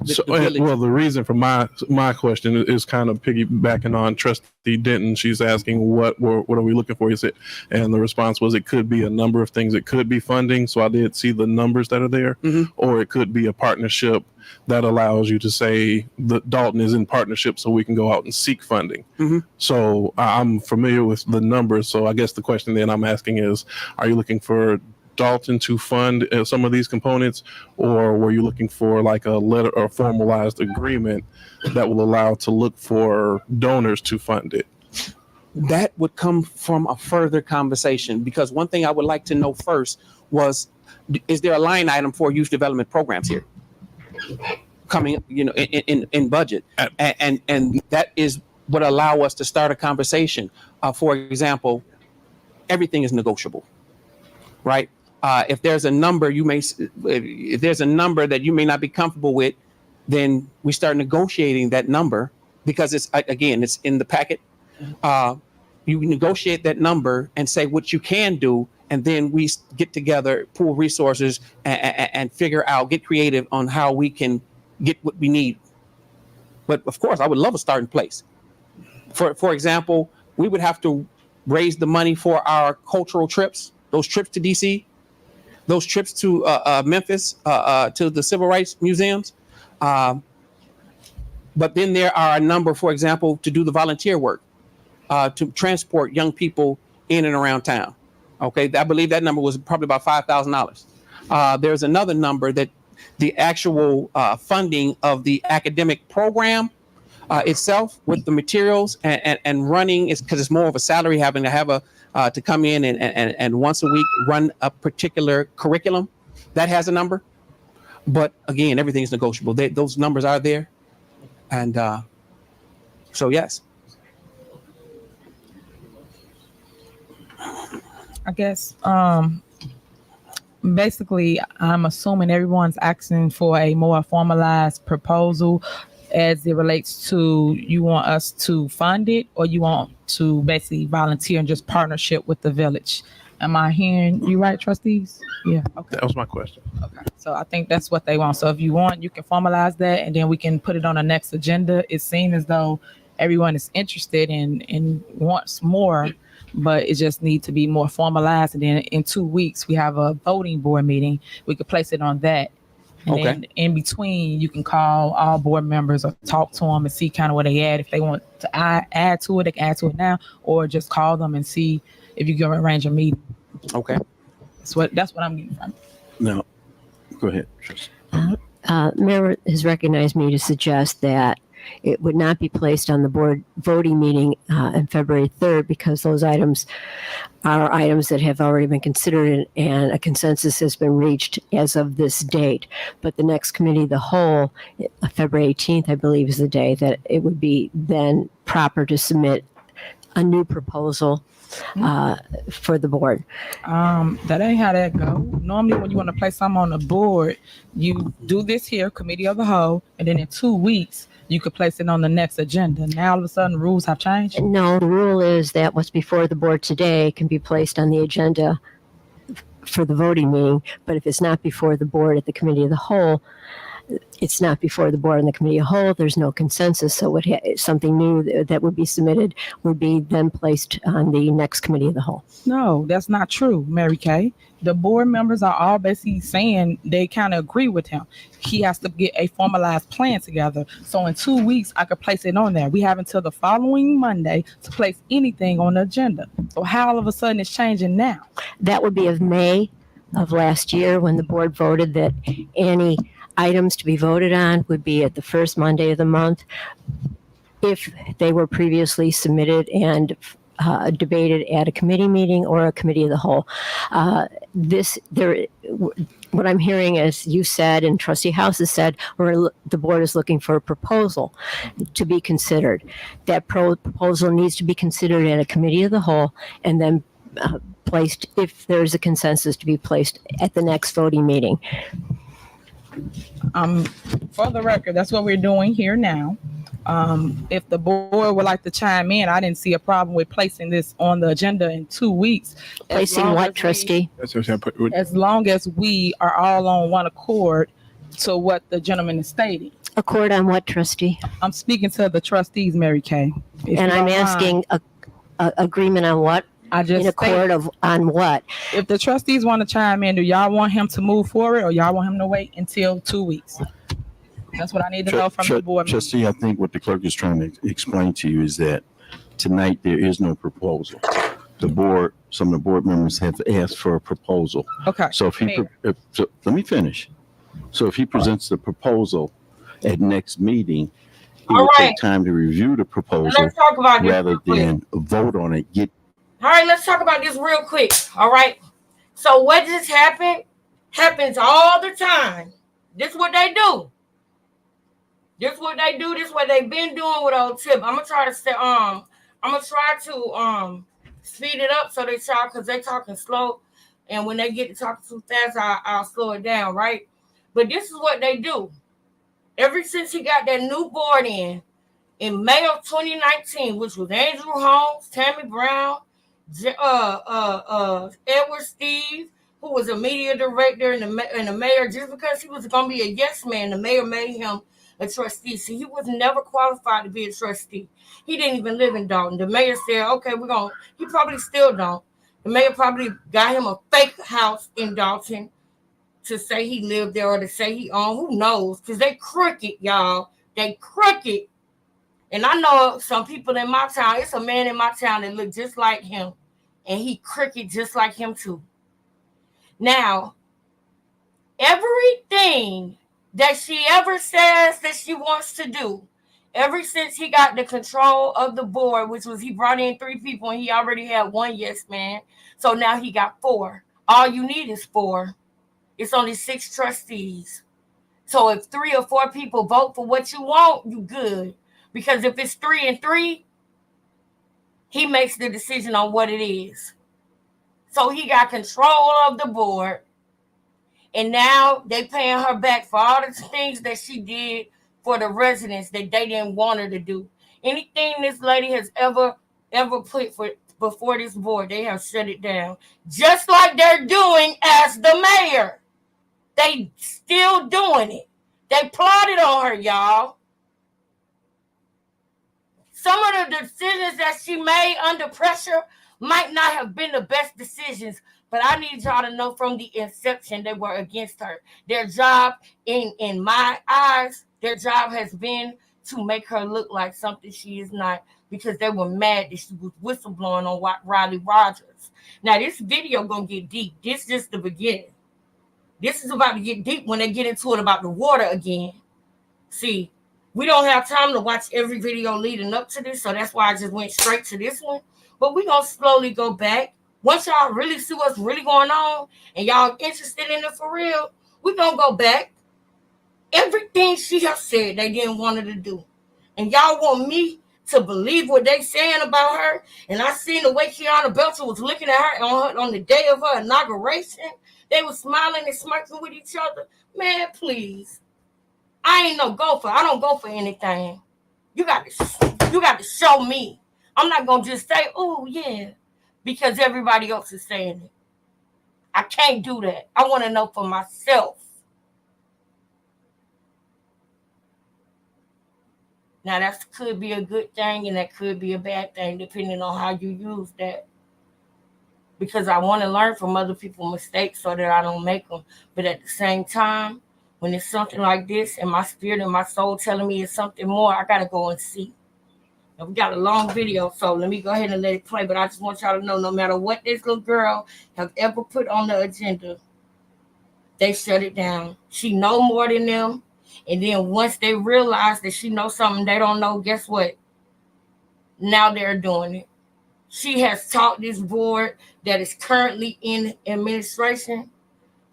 Speaker 19: the reason for my question is kind of piggybacking on Trustee Denton. She's asking what are we looking for? Is it? And the response was, it could be a number of things. It could be funding. So I did see the numbers that are there, or it could be a partnership that allows you to say that Dalton is in partnership, so we can go out and seek funding. So I'm familiar with the numbers. So I guess the question then I'm asking is, are you looking for Dalton to fund some of these components, or were you looking for like a letter or formalized agreement that will allow to look for donors to fund it?
Speaker 14: That would come from a further conversation, because one thing I would like to know first was, is there a line item for youth development programs here coming, in budget? And that is what allow us to start a conversation. For example, everything is negotiable, right? If there's a number if there's a number that you may not be comfortable with, then we start negotiating that number, because it's in the packet. You negotiate that number and say what you can do, and then we get together, pool resources, and figure out, get creative on how we can get what we need. But of course, I would love a starting place. For example, we would have to raise the money for our cultural trips, those trips to DC, those trips to Memphis, to the civil rights museums. But then there are a number, for example, to do the volunteer work, to transport young people in and around town. Okay, I believe that number was probably about $5,000. There's another number that the actual funding of the academic program itself with the materials and running is because it's more of a salary having to have to come in and once a week run a particular curriculum that has a number. But again, everything's negotiable. Those numbers are there. And so, yes.
Speaker 17: I guess basically I'm assuming everyone's asking for a more formalized proposal as it relates to you want us to fund it or you want to basically volunteer and just partnership with the village. Am I hearing you right, trustees? Yeah. Okay.
Speaker 19: That was my question.
Speaker 17: Okay. So I think that's what they want. So if you want, you can formalize that and then we can put it on the next agenda. It seems as though everyone is interested and wants more, but it just needs to be more formalized. And then in 2 weeks, we have a voting board meeting. We could place it on that. And
Speaker 14: Okay.
Speaker 17: then in between, you can call all board members or talk to them and see kind of where they at. If they want to add to it, they can add to it now, or just call them and see if you can arrange a meeting.
Speaker 14: Okay.
Speaker 17: That's what I'm getting from.
Speaker 11: No, go ahead.
Speaker 10: Mayor has recognized me to suggest that it would not be placed on the board voting meeting on February 3rd because those items are items that have already been considered and a consensus has been reached as of this date. But the next committee of the whole, February 18th, I believe, is the day that it would be then proper to submit a new proposal for the board.
Speaker 17: That ain't how that go. Normally, when you want to place something on the board, you do this here, committee of the whole, and then in 2 weeks, you could place it on the next agenda. Now, all of a sudden, rules have changed?
Speaker 10: No, the rule is that what's before the board today can be placed on the agenda for the voting meeting, but if it's not before the board at the committee of the whole, it's not before the board and the committee of the whole. There's no consensus, so something new that would be submitted would be then placed on the next committee of the whole.
Speaker 17: No, that's not true, Mary Kay. The board members are all basically saying they kind of agree with him. He has to get a formalized plan together. So in 2 weeks, I could place it on there. We have until the following Monday to place anything on the agenda. So how all of a sudden it's changing now?
Speaker 10: That would be of May of last year when the board voted that any items to be voted on would be at the first Monday of the month if they were previously submitted and debated at a committee meeting or a committee of the whole. What I'm hearing, as you said and Trustee House has said, the board is looking for a proposal to be considered. That proposal needs to be considered at a committee of the whole and then placed, if there's a consensus, to be placed at the next voting meeting.
Speaker 17: For the record, that's what we're doing here now. If the board would like to chime in, I didn't see a problem with placing this on the agenda in 2 weeks.
Speaker 10: Placing what, trustee?
Speaker 17: As long as we are all on one accord to what the gentleman is stating.
Speaker 10: Accord on what, trustee?
Speaker 17: I'm speaking to the trustees, Mary Kay.
Speaker 10: And I'm asking agreement on what? In accord on what?
Speaker 17: If the trustees want to chime in, do y'all want him to move forward or y'all want him to wait until 2 weeks? That's what I need to know from the board.
Speaker 11: Trustee, I think what the clerk is trying to explain to you is that tonight there is no proposal. The board, some of the board members have asked for a proposal.
Speaker 17: Okay.
Speaker 11: So let me finish. So if he presents the proposal at next meeting, he will take time to review the proposal
Speaker 1: Let's talk about this
Speaker 11: rather
Speaker 1: real quick.
Speaker 11: than vote on it.
Speaker 1: All right, let's talk about this real quick. All right. So what just happened happens all the time. This is what they do. This is what they do. This is what they've been doing with old Tip. I'm gonna try to speed it up so they talk because they're talking slow, and when they get to talking too fast, I'll slow it down, right? But this is what they do. Ever since he got that new board in May of 2019, which was Andrew Holmes, Tammy Brown, Edward Steve, who was a media director and the mayor, just because he was going to be a yes man, the mayor made him a trustee. See, he was never qualified to be a trustee. He didn't even live in Dalton. The mayor said, okay, he probably still don't. The mayor probably got him a fake house in Dalton to say he lived there or to say he owned. Who knows? Because they crooked, y'all. They crooked. And I know some people in my town, it's a man in my town that look just like him. And he crooked just like him too. Now, Everything that she ever says that she wants to do, ever since he got the control of the board, which was he brought in 3 people and he already had 1 yes man. So now he got 4. All you need is 4. It's only 6 trustees. So if 3 or 4 people vote for what you want, you good. Because if it's 3 and 3, he makes the decision on what it is. So he got control of the board. And now they paying her back for all the things that she did for the residents that they didn't want her to do. Anything this lady has ever put before this board, they have shut it down. Just like they're doing as the mayor. They still doing it. They plotted on her, y'all. Some of the decisions that she made under pressure might not have been the best decisions, but I need y'all to know from the inception they were against her. Their job, in my eyes, their job has been to make her look like something she is not, because they were mad that she was whistleblowing on Riley Rogers. Now, this video gonna get deep. This is just the beginning. This is about to get deep when they get into it about the water again. See, we don't have time to watch every video leading up to this, so that's why I just went straight to this one. But we're going to slowly go back. Once y'all really see what's really going on and y'all interested in it for real, we're going to go back. Everything she has said they didn't want her to do. And y'all want me to believe what they saying about her? And I seen the way Kiana Belcher was looking at her on the day of her inauguration. They were smiling and smirking with each other. Man, please. I ain't no gopher. I don't go for anything. You got to show me. I'm not going to just say, oh, yeah, because everybody else is saying it. I can't do that. I want to know for myself. Now, that could be a good thing and that could be a bad thing, depending on how you use that. Because I want to learn from other people's mistakes so that I don't make them. But at the same time, when it's something like this and my spirit and my soul telling me it's something more, I got to go and see. Now, we got a long video, so let me go ahead and let it play. But I just want y'all to know, no matter what this little girl have ever put on the agenda, they shut it down. She know more than them. And then once they realize that she knows something they don't know, guess what? Now they're doing it. She has taught this board that is currently in administration.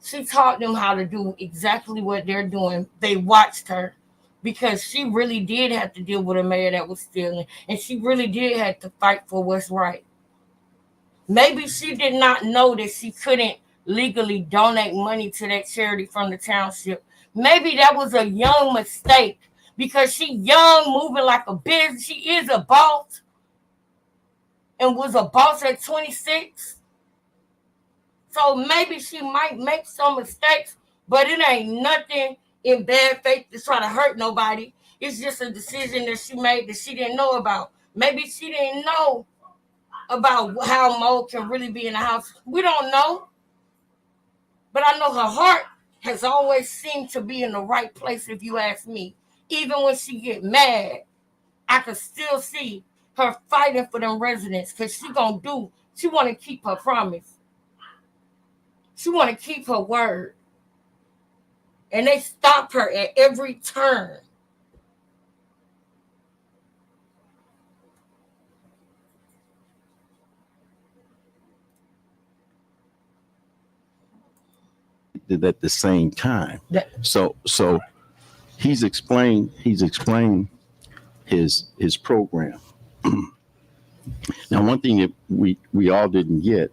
Speaker 1: She taught them how to do exactly what they're doing. They watched her because she really did have to deal with a mayor that was stealing. And she really did have to fight for what's right. Maybe she did not know that she couldn't legally donate money to that charity from the township. Maybe that was a young mistake because she young, moving like a business. She is a boss and was a boss at 26. So maybe she might make some mistakes, but it ain't nothing in bad faith to try to hurt nobody. It's just a decision that she made that she didn't know about. Maybe she didn't know about how mold can really be in the house. We don't know. But I know her heart has always seemed to be in the right place, if you ask me. Even when she get mad, I can still see her fighting for them residents because she want to keep her promise. She want to keep her word. And they stop her at every turn.
Speaker 11: At the same time. So he's explained his program. Now, one thing that we all didn't get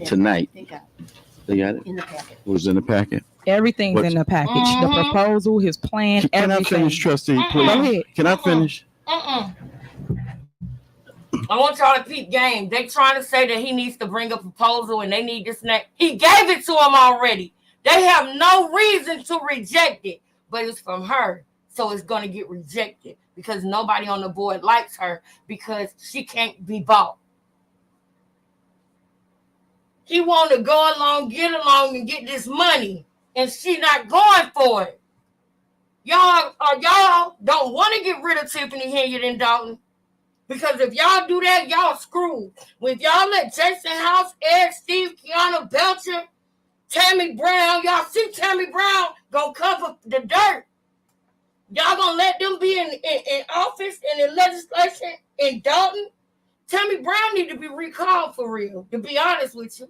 Speaker 11: tonight. They got it?
Speaker 4: In the packet.
Speaker 11: It was in the packet.
Speaker 17: Everything's in the package. The proposal, his plan,
Speaker 11: Can
Speaker 17: everything.
Speaker 11: I finish, trustee, please?
Speaker 17: Go ahead.
Speaker 11: Can I finish?
Speaker 1: I want y'all to peep game. They trying to say that he needs to bring a proposal and they need this and that. He gave it to him already. They have no reason to reject it, but it's from her. So it's going to get rejected because nobody on the board likes her because she can't be bought. He want to go along, get along, and get this money, and she not going for it. Y'all don't want to get rid of Tiffany Henyard and Dalton. Because if y'all do that, y'all screwed. If y'all let Jason House, Ed, Steve, Kiana Belcher Tammy Brown, y'all see Tammy Brown gonna cover the dirt. Y'all gonna let them be in office and in legislation in Dalton? Tammy Brown need to be recalled for real, to be honest with you.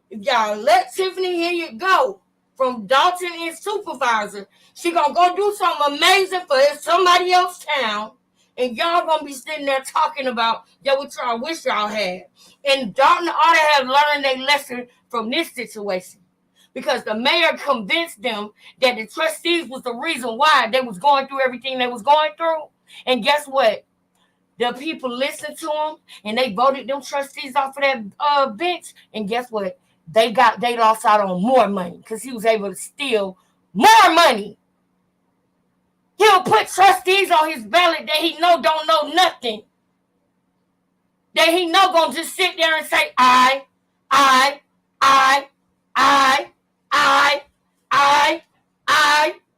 Speaker 1: If y'all let Tiffany Hilliard go from Dalton and supervisor, she gonna go do something amazing for somebody else's town, and y'all gonna be sitting there talking about what y'all wish y'all had. And Dalton ought to have learned a lesson from this situation, because the mayor convinced them that the trustees was the reason why they was going through everything they was going through. And guess what? The people listened to them, and they voted them trustees off of that bench. And guess what? They lost out on more money because he was able to steal more money. He'll put trustees on his ballot that he know don't know nothing. That he know gonna just sit there and say, I.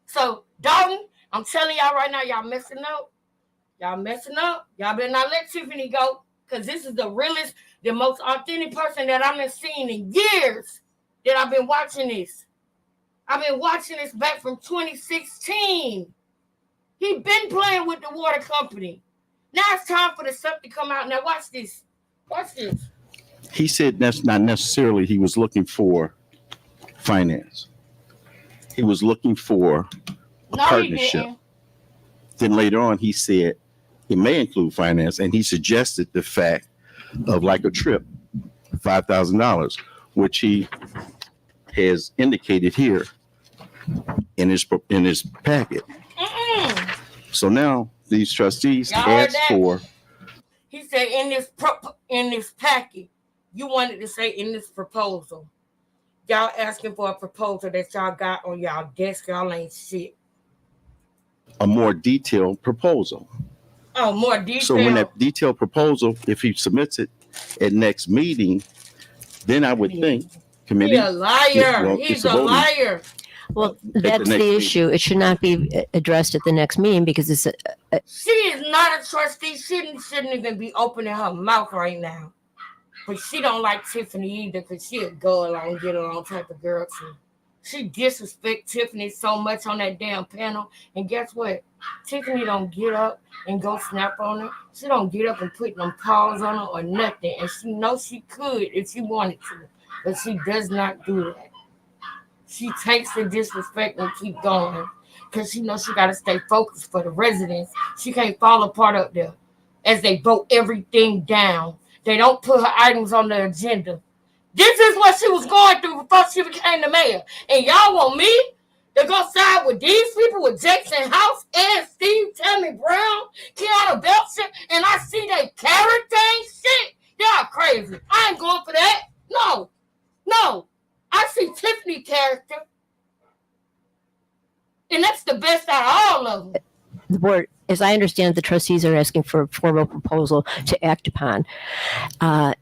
Speaker 1: So, Dalton, I'm telling y'all right now, y'all messing up. Y'all messing up. Y'all better not let Tiffany go, because this is the realest, the most authentic person that I've been seeing in years that I've been watching this. I've been watching this back from 2016. He been playing with the water company. Now it's time for the stuff to come out. Now watch this. Watch this.
Speaker 11: He said that's not necessarily he was looking for finance. He was looking for a partnership. Then later on, he said it may include finance, and he suggested the fact of like a trip, $5,000, which he has indicated here in his packet. So now these trustees asked for.
Speaker 1: He said in this packet, you wanted to say in this proposal. Y'all asking for a proposal that y'all got on y'all desk. Y'all ain't shit.
Speaker 11: A more detailed proposal.
Speaker 1: Oh, more detailed.
Speaker 11: So when that detailed proposal, if he submits it at next meeting, then I would think committee.
Speaker 1: He's a liar. He's a liar.
Speaker 10: Well, that's the issue. It should not be addressed at the next meeting because it's
Speaker 1: she is not a trustee. She shouldn't even be opening her mouth right now. But she don't like Tiffany either, because she'll go along, get along type of girl too. She disrespect Tiffany so much on that damn panel. And guess what? Tiffany don't get up and go snap on her. She don't get up and put them paws on her or nothing. And she knows she could if she wanted to. But she does not do that. She takes the disrespect and keep going. Because she knows she got to stay focused for the residents. She can't fall apart up there as they vote everything down. They don't put her items on the agenda. This is what she was going through before she became the mayor. And y'all want me to go side with these people, with Jackson House and Steve, Tammy Brown, Kiana Belcher, and I see they character ain't shit? Y'all crazy. I ain't going for that. No. I see Tiffany character. And that's the best out of all of them.
Speaker 10: the board, as I understand, the trustees are asking for a formal proposal to act upon.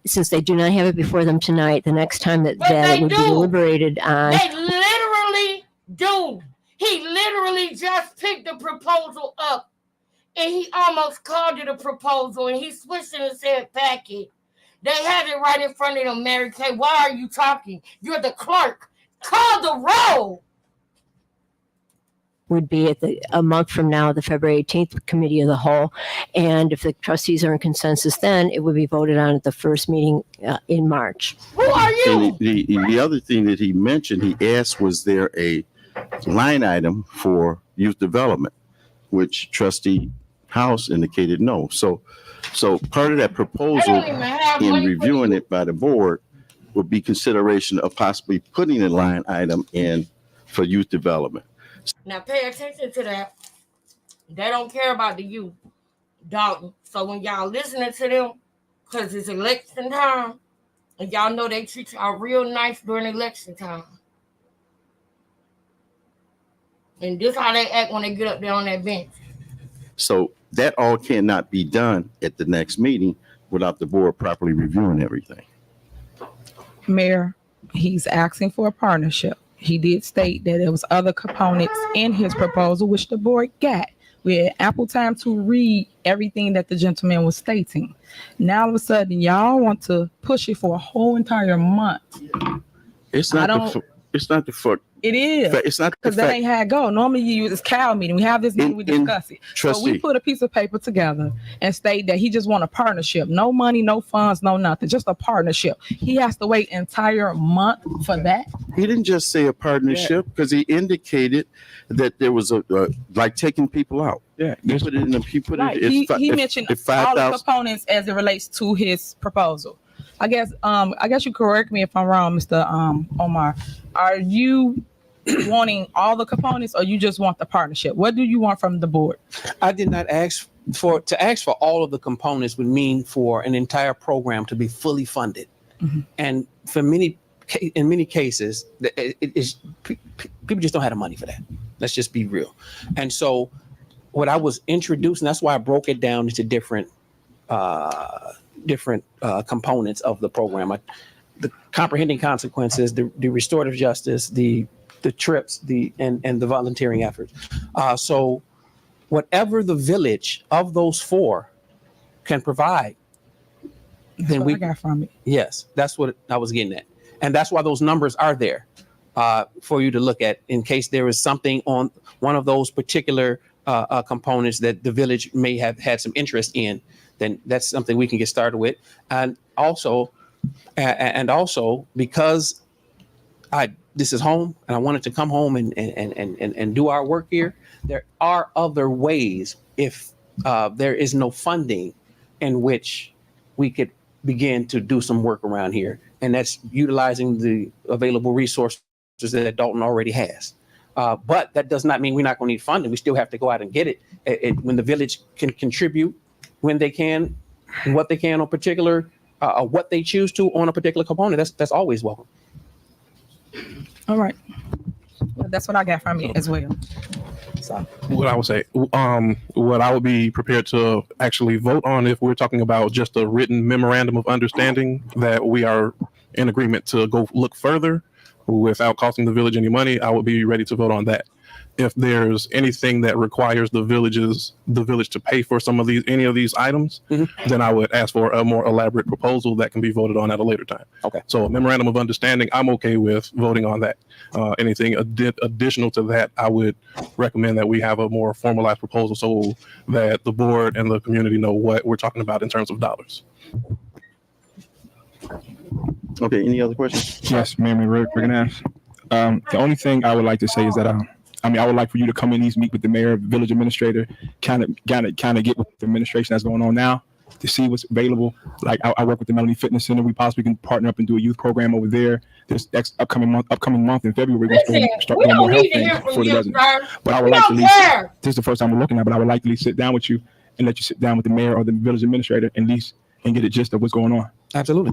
Speaker 10: Since they do not have it before them tonight, the next time that it would be deliberated on.
Speaker 1: They literally do. He literally just picked the proposal up, and he almost called it a proposal, and he switched it and said packet. They have it right in front of them, Mary Kay. Why are you talking? You're the clerk. Call the roll.
Speaker 10: Would be at a month from now, the February 18th committee of the whole. And if the trustees are in consensus, then it would be voted on at the first meeting in March.
Speaker 1: Who are you?
Speaker 11: And the other thing that he mentioned, he asked, was there a line item for youth development, which trustee House indicated no. So part of that proposal in reviewing it by the board would be consideration of possibly putting a line item in for youth development.
Speaker 1: Now pay attention to that. They don't care about the youth, Dalton. So when y'all listening to them, because it's election time, and y'all know they treat y'all real nice during election time. And this how they act when they get up there on that bench.
Speaker 11: So that all cannot be done at the next meeting without the board properly reviewing everything.
Speaker 17: Mayor, he's asking for a partnership. He did state that there was other components in his proposal, which the board got. We had ample time to read everything that the gentleman was stating. Now all of a sudden, y'all want to push it for a whole entire month.
Speaker 11: It's
Speaker 17: I
Speaker 11: not
Speaker 17: don't-
Speaker 11: it's not the fuck.
Speaker 17: It is.
Speaker 11: It's not the
Speaker 17: Because that
Speaker 11: fact.
Speaker 17: ain't how it go. Normally you use this cow meeting. We have this meeting, we discuss it. So we
Speaker 11: Trustee.
Speaker 17: put a piece of paper together and state that he just want a partnership. No money, no funds, no nothing. Just a partnership. He has to wait an entire month for that.
Speaker 11: He didn't just say a partnership because he indicated that there was a like taking people out.
Speaker 19: Yeah,
Speaker 11: he put it in. He put
Speaker 17: Right.
Speaker 11: it.
Speaker 17: He mentioned all the
Speaker 11: 5,000.
Speaker 17: components as it relates to his proposal. I guess you correct me if I'm wrong, Mr. Omar. Are you wanting all the components or you just want the partnership? What do you want from the board?
Speaker 14: I did not ask for all of the components would mean for an entire program to be fully funded. And for in many cases, people just don't have the money for that. Let's just be real. And so what I was introducing, that's why I broke it down into different components of the program. The comprehending consequences, the restorative justice, the trips, and the volunteering efforts. So whatever the village of those four can provide, then
Speaker 17: I got from it.
Speaker 14: Yes, that's what I was getting at. And that's why those numbers are there for you to look at in case there is something on one of those particular components that the village may have had some interest in, then that's something we can get started with. And also because this is home and I wanted to come home and do our work here, there are other ways if there is no funding in which we could begin to do some work around here. And that's utilizing the available resources that Dalton already has. But that does not mean we're not going to need funding. We still have to go out and get it. When the village can contribute, when they can, and what they can on particular, what they choose to on a particular component, that's always welcome.
Speaker 17: All right. Well, that's what I got from it as well. So
Speaker 19: What I would say, what I would be prepared to actually vote on if we're talking about just a written memorandum of understanding that we are in agreement to go look further without costing the village any money, I would be ready to vote on that. If there's anything that requires the village to pay for any of these items, then I would ask for a more elaborate proposal that can be voted on at a later time.
Speaker 14: Okay.
Speaker 19: So a memorandum of understanding, I'm okay with voting on that. Anything additional to that, I would recommend that we have a more formalized proposal so that the board and the community know what we're talking about in terms of dollars.
Speaker 11: Okay. Any other questions?
Speaker 20: Yes, ma'am, recognize. The only thing I would like to say is that I would like for you to come in these, meet with the mayor, village administrator, kind of get with the administration that's going on now to see what's available. Like I work with the Melanie Fitness Center. We possibly can partner up and do a youth program over there. This next upcoming month in February, we're going to start doing more health things for the residents. But I would like to this is the first time we're looking at, but I would like to at least sit down with you and let you sit down with the mayor or the village administrator at least and get a gist of what's going on.
Speaker 14: Absolutely.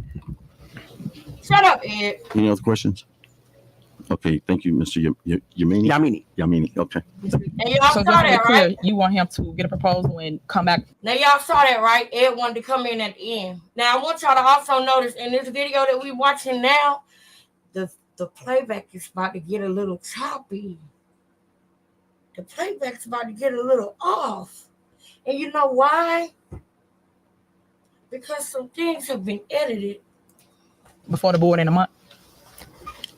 Speaker 1: Shut up, Ed.
Speaker 11: Any other questions? Okay, thank you, Mr. Yamini. Okay.
Speaker 1: And y'all
Speaker 17: so
Speaker 1: saw that,
Speaker 17: clear,
Speaker 1: right?
Speaker 17: you want him to get a proposal and come back.
Speaker 1: Now y'all saw that, right? Ed wanted to come in at the end. Now I want y'all to also notice in this video that we watching now, the playback is about to get a little choppy. The playback's about to get a little off. And you know why? Because some things have been edited.
Speaker 17: Before the board in a month.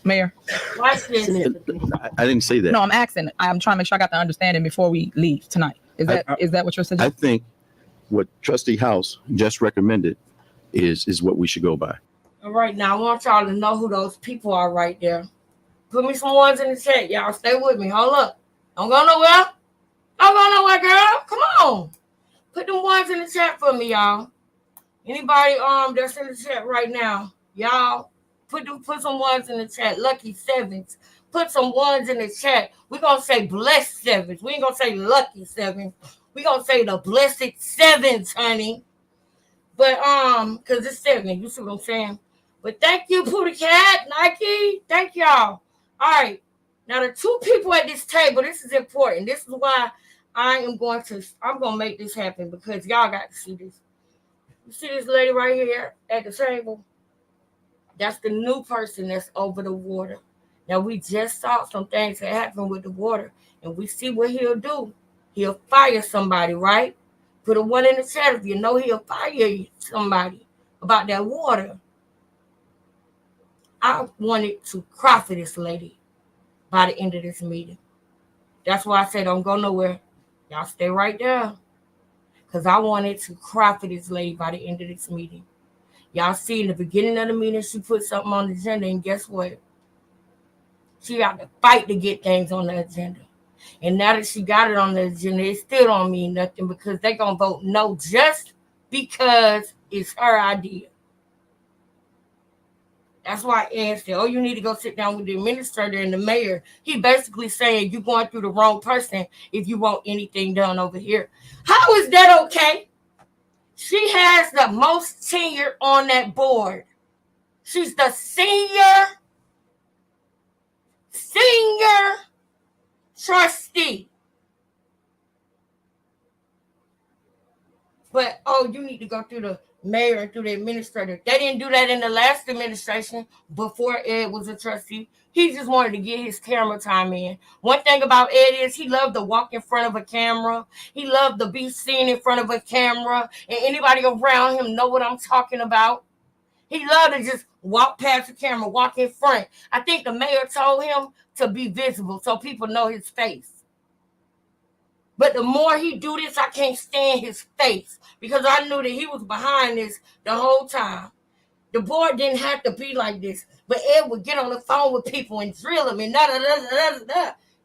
Speaker 17: Mayor.
Speaker 1: Watch this.
Speaker 11: I didn't say that.
Speaker 17: No, I'm asking. I'm trying to make sure I got the understanding before we leave tonight. Is that what you're
Speaker 11: I
Speaker 17: suggesting?
Speaker 11: think what Trustee House just recommended is what we should go by.
Speaker 1: All right, now I want y'all to know who those people are right there. Put me some ones in the chat, y'all. Stay with me. Hold up. Don't go nowhere. Don't go nowhere, girl. Come on. Put them ones in the chat for me, y'all. Anybody that's in the chat right now, y'all. Put some ones in the chat. Lucky sevens. Put some ones in the chat. We're going to say blessed sevens. We ain't going to say lucky sevens. We're going to say the blessed sevens, honey. But, because it's 7. You see what I'm saying? But thank you, Pootie Cat, Nike. Thank y'all. All right. Now, the two people at this table, this is important. This is why I'm going to make this happen because y'all got to see this. You see this lady right here at the table? That's the new person that's over the water. Now, we just saw some things that happened with the water, and we see what he'll do. He'll fire somebody, right? Put a 1 in the chat if you know he'll fire somebody about that water. I wanted to cry for this lady by the end of this meeting. That's why I said don't go nowhere. Y'all stay right there. Because I wanted to cry for this lady by the end of this meeting. Y'all see in the beginning of the meeting, she put something on the agenda, and guess what? She got to fight to get things on the agenda. And now that she got it on the agenda, it still don't mean nothing because they're going to vote no just because it's her idea. That's why Ed said, oh, you need to go sit down with the administrator and the mayor. He basically saying you're going through the wrong person if you want anything done over here. How is that okay? She has the most tenure on that board. She's the senior trustee. But, oh, you need to go through the mayor and through the administrator. They didn't do that in the last administration before Ed was a trustee. He just wanted to get his camera time in. One thing about Ed is he loved to walk in front of a camera. He loved to be seen in front of a camera. And anybody around him know what I'm talking about. He loved to just walk past the camera, walk in front. I think the mayor told him to be visible so people know his face. But the more he do this, I can't stand his face because I knew that he was behind this the whole time. The board didn't have to be like this, but Ed would get on the phone with people and drill them and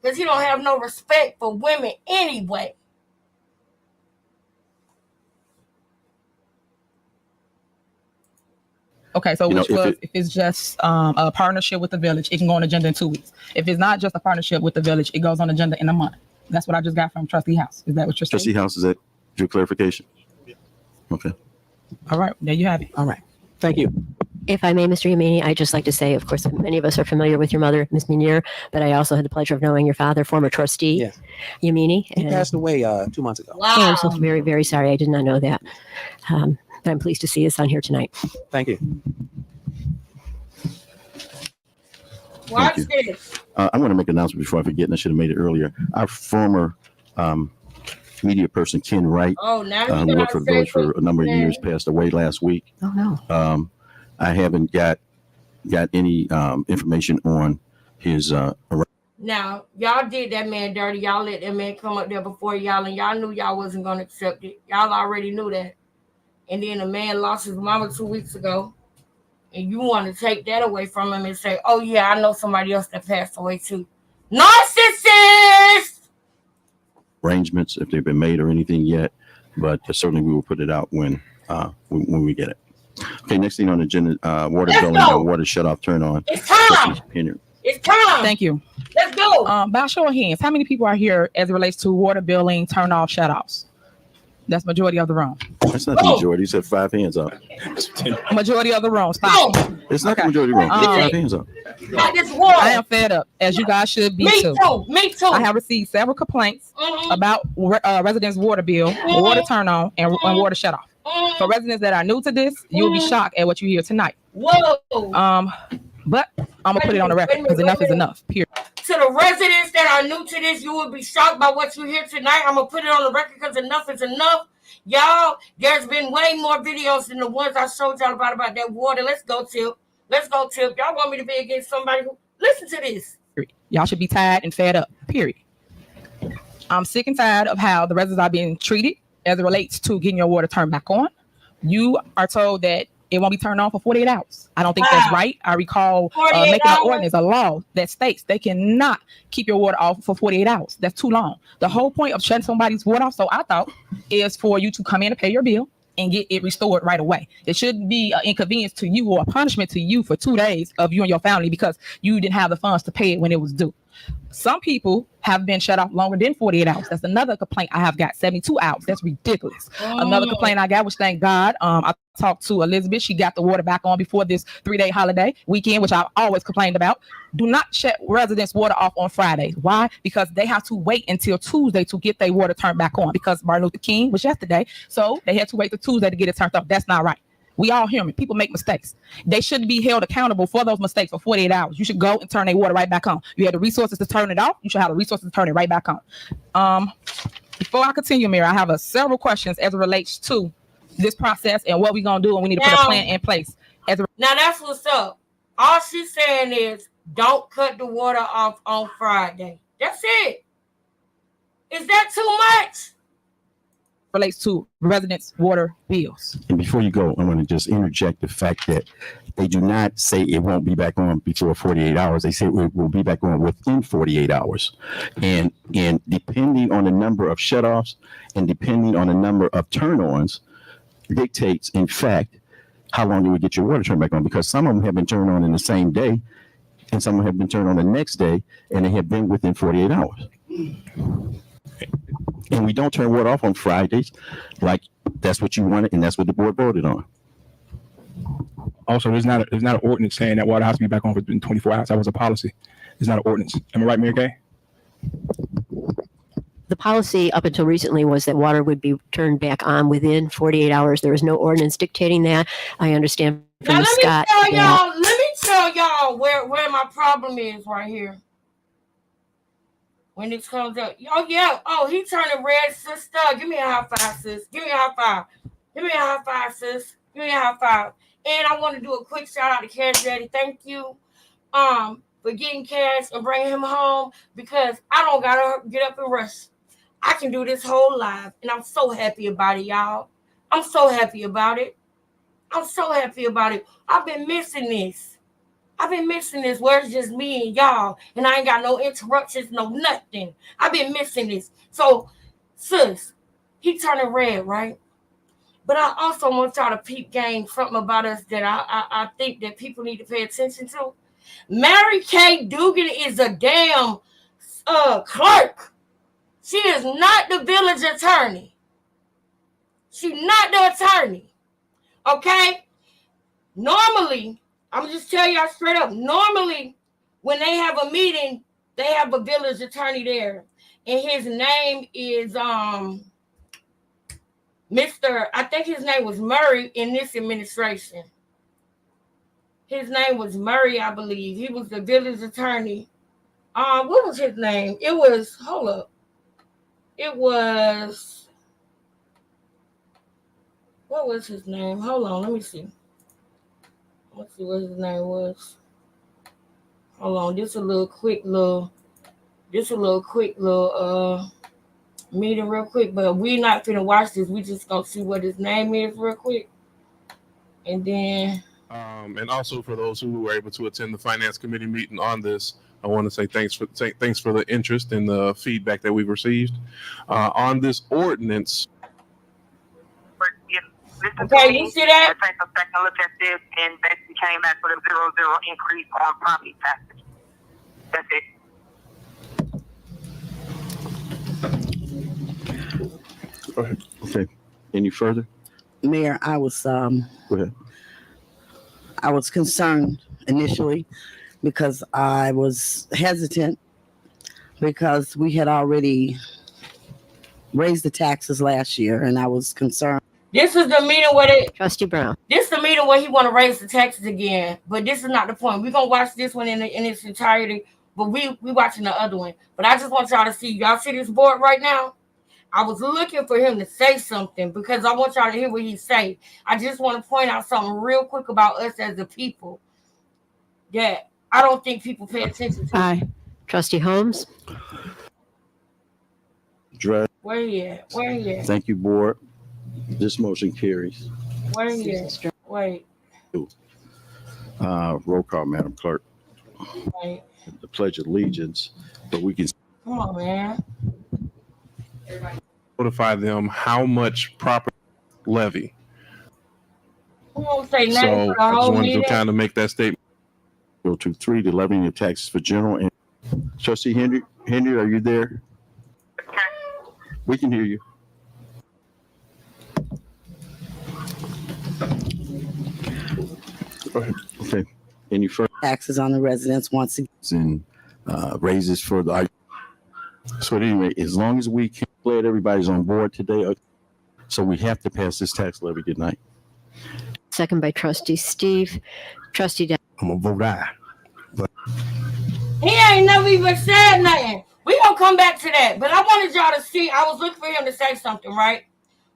Speaker 1: because he don't have no respect for women anyway.
Speaker 17: Okay, so if it's just a partnership with the village, it can go on agenda in 2 weeks. If it's not just a partnership with the village, it goes on agenda in a month. That's what I just got from Trustee House. Is that what you're saying?
Speaker 11: Trustee House, is that your clarification? Okay.
Speaker 17: All right, there you have it.
Speaker 14: All right. Thank you.
Speaker 10: If I may, Mr. Yamini, I'd just like to say, of course, many of us are familiar with your mother, Ms. Munier, but I also had the pleasure of knowing your father, former trustee,
Speaker 14: Yes.
Speaker 10: Yamini.
Speaker 14: He passed away 2 months ago.
Speaker 10: Oh, I'm so very, very sorry. I did not know that. But I'm pleased to see his son here tonight.
Speaker 14: Thank you.
Speaker 1: Watch
Speaker 11: Thank
Speaker 1: this.
Speaker 11: I want to make an announcement before I forget, and I should have made it earlier. Our former media person, Ken Wright,
Speaker 1: Oh, now
Speaker 11: who
Speaker 1: you
Speaker 11: worked for the village for a number of years, passed away last week.
Speaker 10: Oh, no.
Speaker 11: I haven't got any information on his
Speaker 1: Now, y'all did that man dirty. Y'all let that man come up there before y'all, and y'all knew y'all wasn't going to accept it. Y'all already knew that. And then the man lost his mama 2 weeks ago. And you want to take that away from him and say, oh, yeah, I know somebody else that passed away too. Narcissist!
Speaker 11: arrangements, if they've been made or anything yet, but certainly we will put it out when we get it. Okay, next thing on the agenda, water billing and water shut-off turn on.
Speaker 1: It's time. It's time.
Speaker 17: Thank you.
Speaker 1: Let's go.
Speaker 17: By show of hands, how many people are here as it relates to water billing, turn off, shut offs? That's majority of the room.
Speaker 11: That's not the majority. You said 5 hands up.
Speaker 17: Majority of the room. Stop.
Speaker 11: It's not the majority room. 5 hands up.
Speaker 17: I am fed up, as you guys should be too.
Speaker 1: Me too.
Speaker 17: I have received several complaints about residents' water bill, water turn on, and water shut off. For residents that are new to this, you will be shocked at what you hear tonight.
Speaker 1: Whoa.
Speaker 17: But I'm gonna put it on the record because enough is enough. Period.
Speaker 1: To the residents that are new to this, you will be shocked by what you hear tonight. I'm gonna put it on the record because enough is enough. Y'all, there's been way more videos than the ones I showed y'all about that water. Let's go, Tip. Let's go, Tip. Y'all want me to be against somebody who listen to this?
Speaker 17: Y'all should be tired and fed up. Period. I'm sick and tired of how the residents are being treated as it relates to getting your water turned back on. You are told that it won't be turned on for 48 hours. I don't think that's right. I recall making an ordinance, a law that states they cannot keep your water off for 48 hours. That's too long. The whole point of shutting somebody's water off, so I thought, is for you to come in and pay your bill and get it restored right away. It shouldn't be an inconvenience to you or a punishment to you for 2 days of you and your family because you didn't have the funds to pay it when it was due. Some people have been shut off longer than 48 hours. That's another complaint I have got, 72 hours. That's ridiculous. Another complaint I got, which thank God, I talked to Elizabeth. She got the water back on before this 3-day holiday weekend, which I've always complained about. Do not shut residents' water off on Fridays. Why? Because they have to wait until Tuesday to get their water turned back on because Martin Luther King was yesterday. So they had to wait till Tuesday to get it turned off. That's not right. We all human. People make mistakes. They shouldn't be held accountable for those mistakes for 48 hours. You should go and turn their water right back on. You have the resources to turn it off. You should have the resources to turn it right back on. Before I continue, Mayor, I have several questions as it relates to this process and what we're going to do, and we need to put a plan in place. Now,
Speaker 1: that's what's up. All she's saying is don't cut the water off on Friday. That's it. Is that too much?
Speaker 17: Relates to residents' water bills.
Speaker 11: And before you go, I want to just interject the fact that they do not say it won't be back on before 48 hours. They say it will be back on within 48 hours. And depending on the number of shutoffs and depending on the number of turn-ons dictates, in fact, how long you would get your water turned back on, because some of them have been turned on in the same day and some of them have been turned on the next day and they have been within 48 hours. And we don't turn water off on Fridays. Like, that's what you wanted and that's what the board voted on.
Speaker 20: Also, there's not an ordinance saying that water has to be back on within 24 hours. That was a policy. It's not an ordinance. Am I right, Mayor Kay?
Speaker 10: The policy up until recently was that water would be turned back on within 48 hours. There was no ordinance dictating that. I understand from
Speaker 1: Now
Speaker 10: Scott.
Speaker 1: let me tell y'all where my problem is right here. When this comes up, oh yeah, oh, he turning red, sister. Give me a high five, sis. Give me a high five. Give me a high five, sis. Give me a high five. And I want to do a quick shout out to Cash Daddy. Thank you for getting Cash and bringing him home, because I don't gotta get up and rush. I can do this whole live, and I'm so happy about it, y'all. I'm so happy about it. I'm so happy about it. I've been missing this. Where it's just me and y'all, and I ain't got no interruptions, no nothing. I've been missing this. So, sis, he turning red, right? But I also want y'all to peep game something about us that I think that people need to pay attention to. Mary Kay Dugan is a damn clerk. She is not the village attorney. She's not the attorney. Okay? Normally, I'm just telling y'all straight up. Normally, when they have a meeting, they have a village attorney there. And his name is Mr. I think his name was Murray in this administration. His name was Murray, I believe. He was the village attorney. What was his name? It was, hold up. It was, what was his name? Hold on, let me see. Let's see what his name was. Hold on, just a little quick meeting real quick, but we're not finna watch this. We just gonna see what his name is real quick. And then
Speaker 19: and also for those who were able to attend the finance committee meeting on this, I want to say thanks for the interest and the feedback that we've received on this ordinance.
Speaker 1: Okay, you see that?
Speaker 21: Take a second look at this and basically came back with a 0.00 increase on property taxes. That's it.
Speaker 11: Go ahead. Okay. Any further?
Speaker 18: Mayor, I was
Speaker 11: Go ahead.
Speaker 18: I was concerned initially because I was hesitant because we had already raised the taxes last year, and I was concerned.
Speaker 1: This is the meeting where
Speaker 10: Trustee Brown.
Speaker 1: This is the meeting where he want to raise the taxes again, but this is not the point. We're gonna watch this one in its entirety, but we watching the other one. But I just want y'all to see. Y'all see this board right now? I was looking for him to say something because I want y'all to hear what he say. I just want to point out something real quick about us as a people that I don't think people pay attention to.
Speaker 10: Aye. Trustee Holmes.
Speaker 1: Where he at?
Speaker 11: Thank you, board. This motion carries.
Speaker 1: Where he at? Wait.
Speaker 11: Roll call, Madam Clerk.
Speaker 1: Wait.
Speaker 11: The Pledge of Allegiance, but we can.
Speaker 1: Come on, man.
Speaker 19: Notify them how much property levy.
Speaker 1: We won't say nothing
Speaker 19: So
Speaker 1: for the
Speaker 19: I just
Speaker 1: whole
Speaker 19: wanted
Speaker 1: meeting.
Speaker 19: to kind of make that statement.
Speaker 11: 023, the levying of taxes for general and Trustee Henry, are you there? We can hear you. Go ahead. Okay. Any further
Speaker 18: Taxes on the residents once again.
Speaker 11: and raises for the. So anyway, as long as we can glad everybody's on board today, so we have to pass this tax levy tonight.
Speaker 10: Second by Trustee Steve. Trustee Dan.
Speaker 13: I'm gonna vote aye.
Speaker 1: He ain't never even said nothing. We gonna come back to that, but I wanted y'all to see. I was looking for him to say something, right?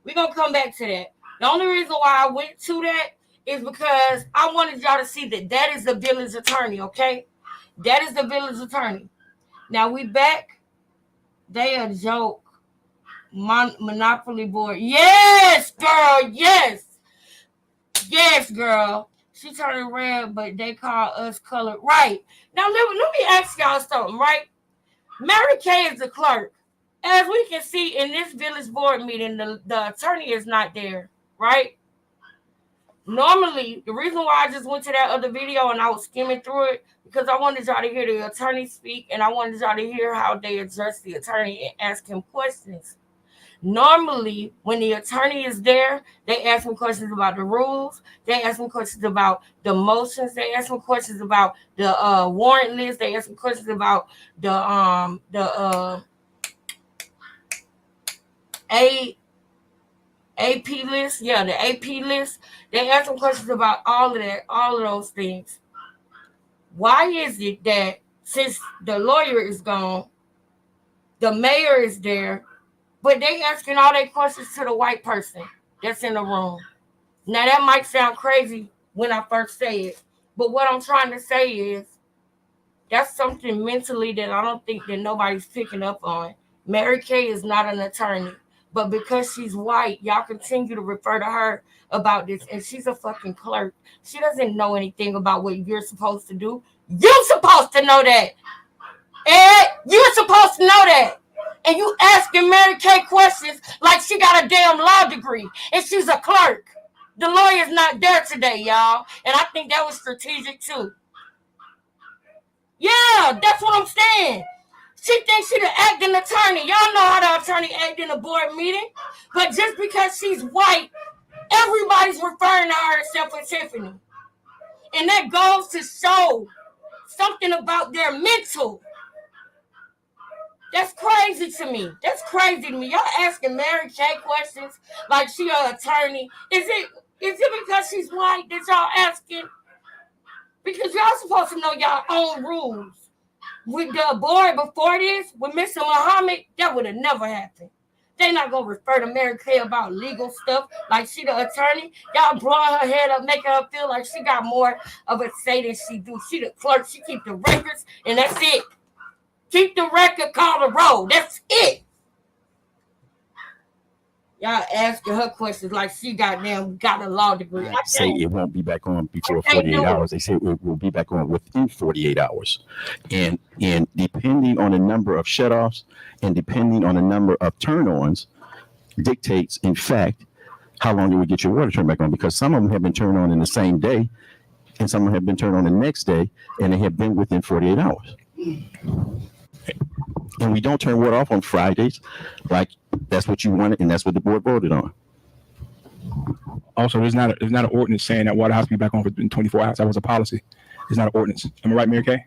Speaker 1: We gonna come back to that. The only reason why I went to that is because I wanted y'all to see that that is the village attorney, okay? That is the village attorney. Now we back. They a joke. Monopoly board. Yes, girl. Yes. Yes, girl. She turned red, but they call us colored. Right. Now let me ask y'all something, right? Mary Kay is the clerk. As we can see in this village board meeting, the attorney is not there, right? Normally, the reason why I just went to that other video and I was skimming through it, because I wanted y'all to hear the attorney speak, and I wanted y'all to hear how they address the attorney and ask him questions. Normally, when the attorney is there, they ask him questions about the rules. They ask him questions about the motions. They ask him questions about the warrant list. They ask him questions about the AP list. Yeah, the AP list. They ask him questions about all of that, all of those things. Why is it that since the lawyer is gone, the mayor is there, but they asking all their questions to the white person that's in the room? Now, that might sound crazy when I first say it, but what I'm trying to say is that's something mentally that I don't think that nobody's picking up on. Mary Kay is not an attorney, but because she's white, y'all continue to refer to her about this, and she's a fucking clerk. She doesn't know anything about what you're supposed to do. You're supposed to know that. Ed, you're supposed to know that. And you asking Mary Kay questions like she got a damn law degree and she's a clerk. The lawyer's not there today, y'all. And I think that was strategic too. Yeah, that's what I'm saying. She thinks she's an acting attorney. Y'all know how the attorney act in a board meeting. But just because she's white, everybody's referring to her as Self and Tiffany. And that goes to show something about their mental. That's crazy to me. That's crazy to me. Y'all asking Mary Kay questions like she an attorney. Is it because she's white that y'all asking? Because y'all supposed to know y'all own rules. With the board before this, with Mr. Muhammad, that would have never happened. They not gonna refer to Mary Kay about legal stuff like she the attorney. Y'all blowing her head up, making her feel like she got more of a say than she do. She the clerk. She keep the records, and that's it. Keep the record, call the roll. That's it. Y'all asking her questions like she got a law degree.
Speaker 11: They say it won't be back on before 48 hours. They say it will be back on within 48 hours. And depending on the number of shutoffs and depending on the number of turn-ons dictates, in fact, how long you will get your water turned back on, because some of them have been turned on in the same day and some of them have been turned on the next day and they have been within 48 hours. And we don't turn water off on Fridays. Like, that's what you wanted, and that's what the board voted on.
Speaker 20: Also, there's not an ordinance saying that water has to be back on for 24 hours. That was a policy. It's not an ordinance. Am I right, Mary Kay?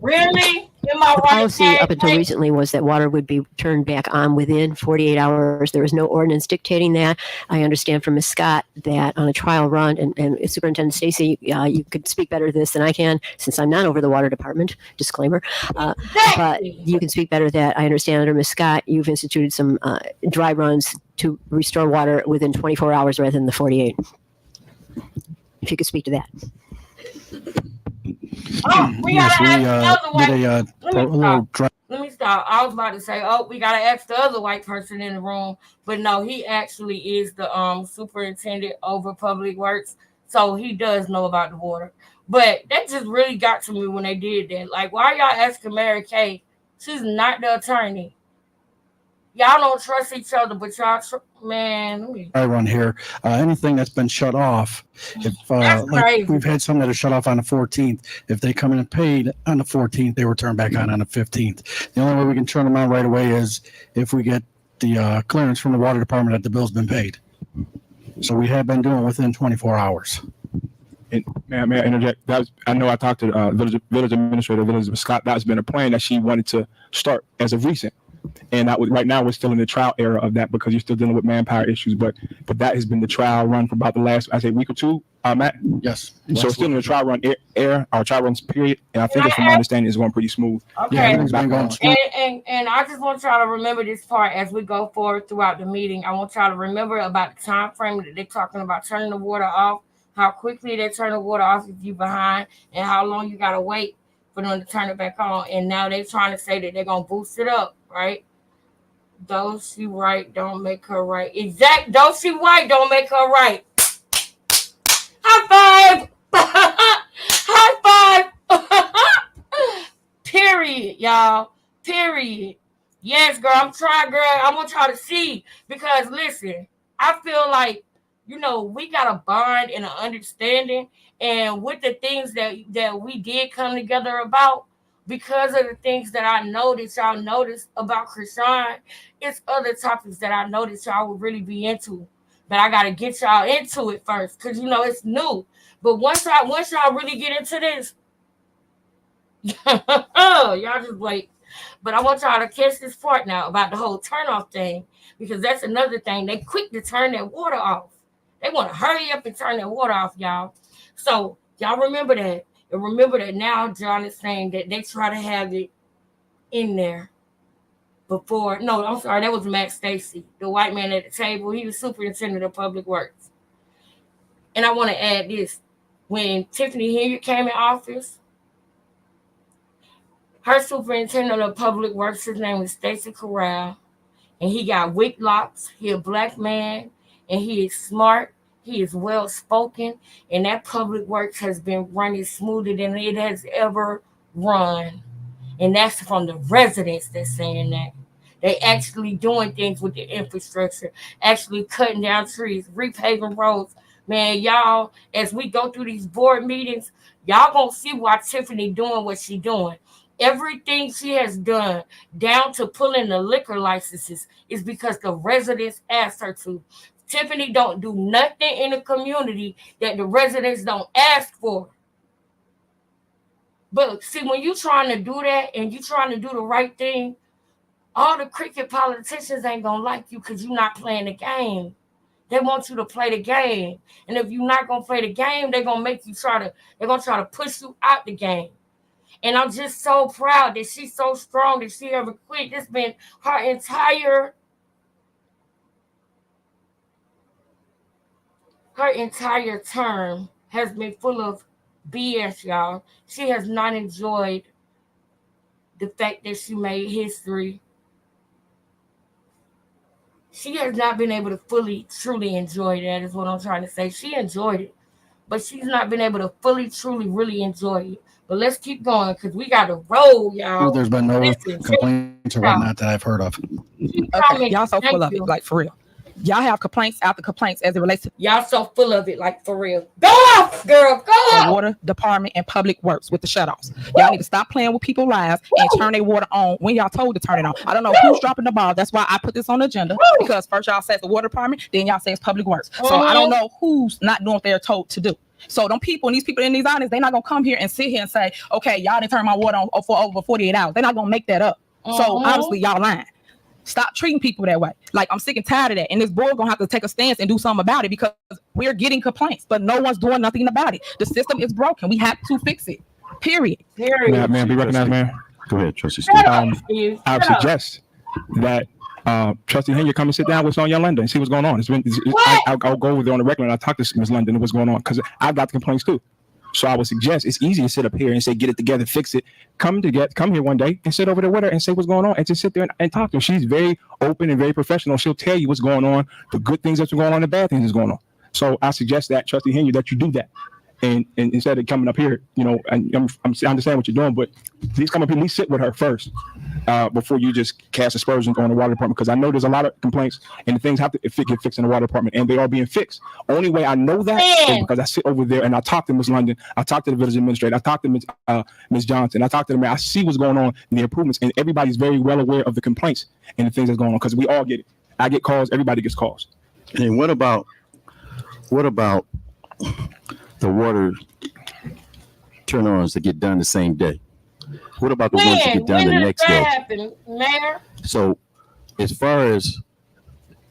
Speaker 1: Really? Am I
Speaker 10: The
Speaker 1: right?
Speaker 10: policy up until recently was that water would be turned back on within 48 hours. There was no ordinance dictating that. I understand from Ms. Scott that on a trial run, and Superintendent Stacy, you could speak better to this than I can, since I'm not over the water department, disclaimer. But you can speak better that I understand under Ms. Scott, you've instituted some dry runs to restore water within 24 hours rather than the 48. If you could speak to that.
Speaker 1: We gotta ask the other white. Let me stop. I was about to say, we gotta ask the other white person in the room, but no, he actually is the superintendent over public works, so he does know about the water. But that just really got to me when they did that. Like, why y'all asking Mary Kay? She's not the attorney. Y'all don't trust each other, but y'all, man.
Speaker 2: I run here. Anything that's been shut off, if like we've had some that are shut off on the 14th, if they come in and paid on the 14th, they were turned back on the 15th. The only way we can turn them on right away is if we get the clearance from the water department that the bill's been paid. So we have been doing within 24 hours.
Speaker 20: And may I interject? I know I talked to village administrator, Elizabeth Scott. That's been a plan that she wanted to start as of recent. And right now we're still in the trial era of that because you're still dealing with manpower issues. But that has been the trial run for about the last, I say, week or two, Matt?
Speaker 2: Yes.
Speaker 20: So still in the trial run era, our trial runs period. And I think from my understanding it's going pretty smooth.
Speaker 1: Okay.
Speaker 20: Yeah,
Speaker 1: and I just want y'all to remember this part as we go forward throughout the meeting. I want y'all to remember about the time frame that they're talking about turning the water off. how quickly they turn the water off if you behind, and how long you gotta wait for them to turn it back on. And now they're trying to say that they're gonna boost it up, right? Though she right, don't make her right. Though she white, don't make her right. High five! High five! Period, y'all. Period. Yes, girl, I'm trying, girl. I want y'all to see, because listen, I feel like, you know, we got a bond and an understanding, and with the things that we did come together about, because of the things that I know that y'all noticed about Chrisean, it's other topics that I know that y'all would really be into. But I gotta get y'all into it first, because you know it's new. But once y'all really get into this, y'all just wait. But I want y'all to catch this part now about the whole turnoff thing, because that's another thing. They quick to turn that water off. They want to hurry up and turn that water off, y'all. So y'all remember that. And remember that now John is saying that they try to have it in there before. No, I'm sorry. That was Max Stacy, the white man at the table. He was superintendent of public works. And I want to add this. When Tiffany Hilliard came in office, her superintendent of public works, his name was Stacy Corral, and he got wig locks. He a black man, and he is smart. He is well spoken, and that public works has been running smoother than it has ever run. And that's from the residents that's saying that. They actually doing things with the infrastructure, actually cutting down trees, repaving roads. Man, y'all, as we go through these board meetings, y'all gonna see why Tiffany doing what she doing. Everything she has done, down to pulling the liquor licenses, is because the residents asked her to. Tiffany don't do nothing in the community that the residents don't ask for. But see, when you trying to do that and you trying to do the right thing, all the cricket politicians ain't gonna like you because you're not playing the game. They want you to play the game. And if you're not gonna play the game, they're gonna try to push you out the game. And I'm just so proud that she's so strong that she ever quit. It's been her entire term has been full of BS, y'all. She has not enjoyed the fact that she made history. She has not been able to fully, truly enjoy that, is what I'm trying to say. She enjoyed it, but she's not been able to fully, truly, really enjoy it. But let's keep going, because we got to roll, y'all.
Speaker 2: There's been no complaints or whatnot that I've heard of.
Speaker 17: Okay, y'all so full of it, like for real. Y'all have complaints after complaints as it relates to
Speaker 1: y'all so full of it, like for real. Go off, girl, go off.
Speaker 17: The water department and public works with the shutoffs. Y'all need to stop playing with people's lives and turn their water on when y'all told to turn it on. I don't know who's dropping the ball. That's why I put this on the agenda, because first y'all say it's the water department, then y'all say it's public works. So I don't know who's not doing what they're told to do. So them people and these people in these islands, they're not gonna come here and sit here and say, okay, y'all didn't turn my water on for over 48 hours. They're not gonna make that up. So obviously y'all lying. Stop treating people that way. Like, I'm sick and tired of that. And this board gonna have to take a stance and do something about it, because we're getting complaints, but no one's doing nothing about it. The system is broken. We have to fix it. Period.
Speaker 20: Man, be recognized, man.
Speaker 11: Go ahead, Trustee
Speaker 20: Steve. I would suggest that Trustee Henry come and sit down with Sonia London and see what's going on. I'll go over there on the regular and I'll talk to Ms. London and what's going on, because I've got the complaints too. So I would suggest it's easy to sit up here and say, get it together, fix it. Come here one day and sit over there with her and say what's going on, and just sit there and talk to her. She's very open and very professional. She'll tell you what's going on, the good things that's going on, the bad things that's going on. So I suggest that, Trustee Henry, that you do that. And instead of coming up here, you know, and I understand what you're doing, but please come up here, at least sit with her first before you just cast aspersions on the water department. Because I know there's a lot of complaints and things have to get fixed in the water department, and they are being fixed. Only way I know that is because I sit over there and I talk to Ms. London, I talk to the village administrator, I talk to Ms. Johnson, I talk to the mayor. I see what's going on in the improvements, and everybody's very well aware of the complaints and the things that's going on, because we all get it. I get calls, everybody gets calls.
Speaker 11: And what about the water turn-ons that get done the same day? What about the ones that get done the next day?
Speaker 1: Happen, Mayor?
Speaker 11: So as far as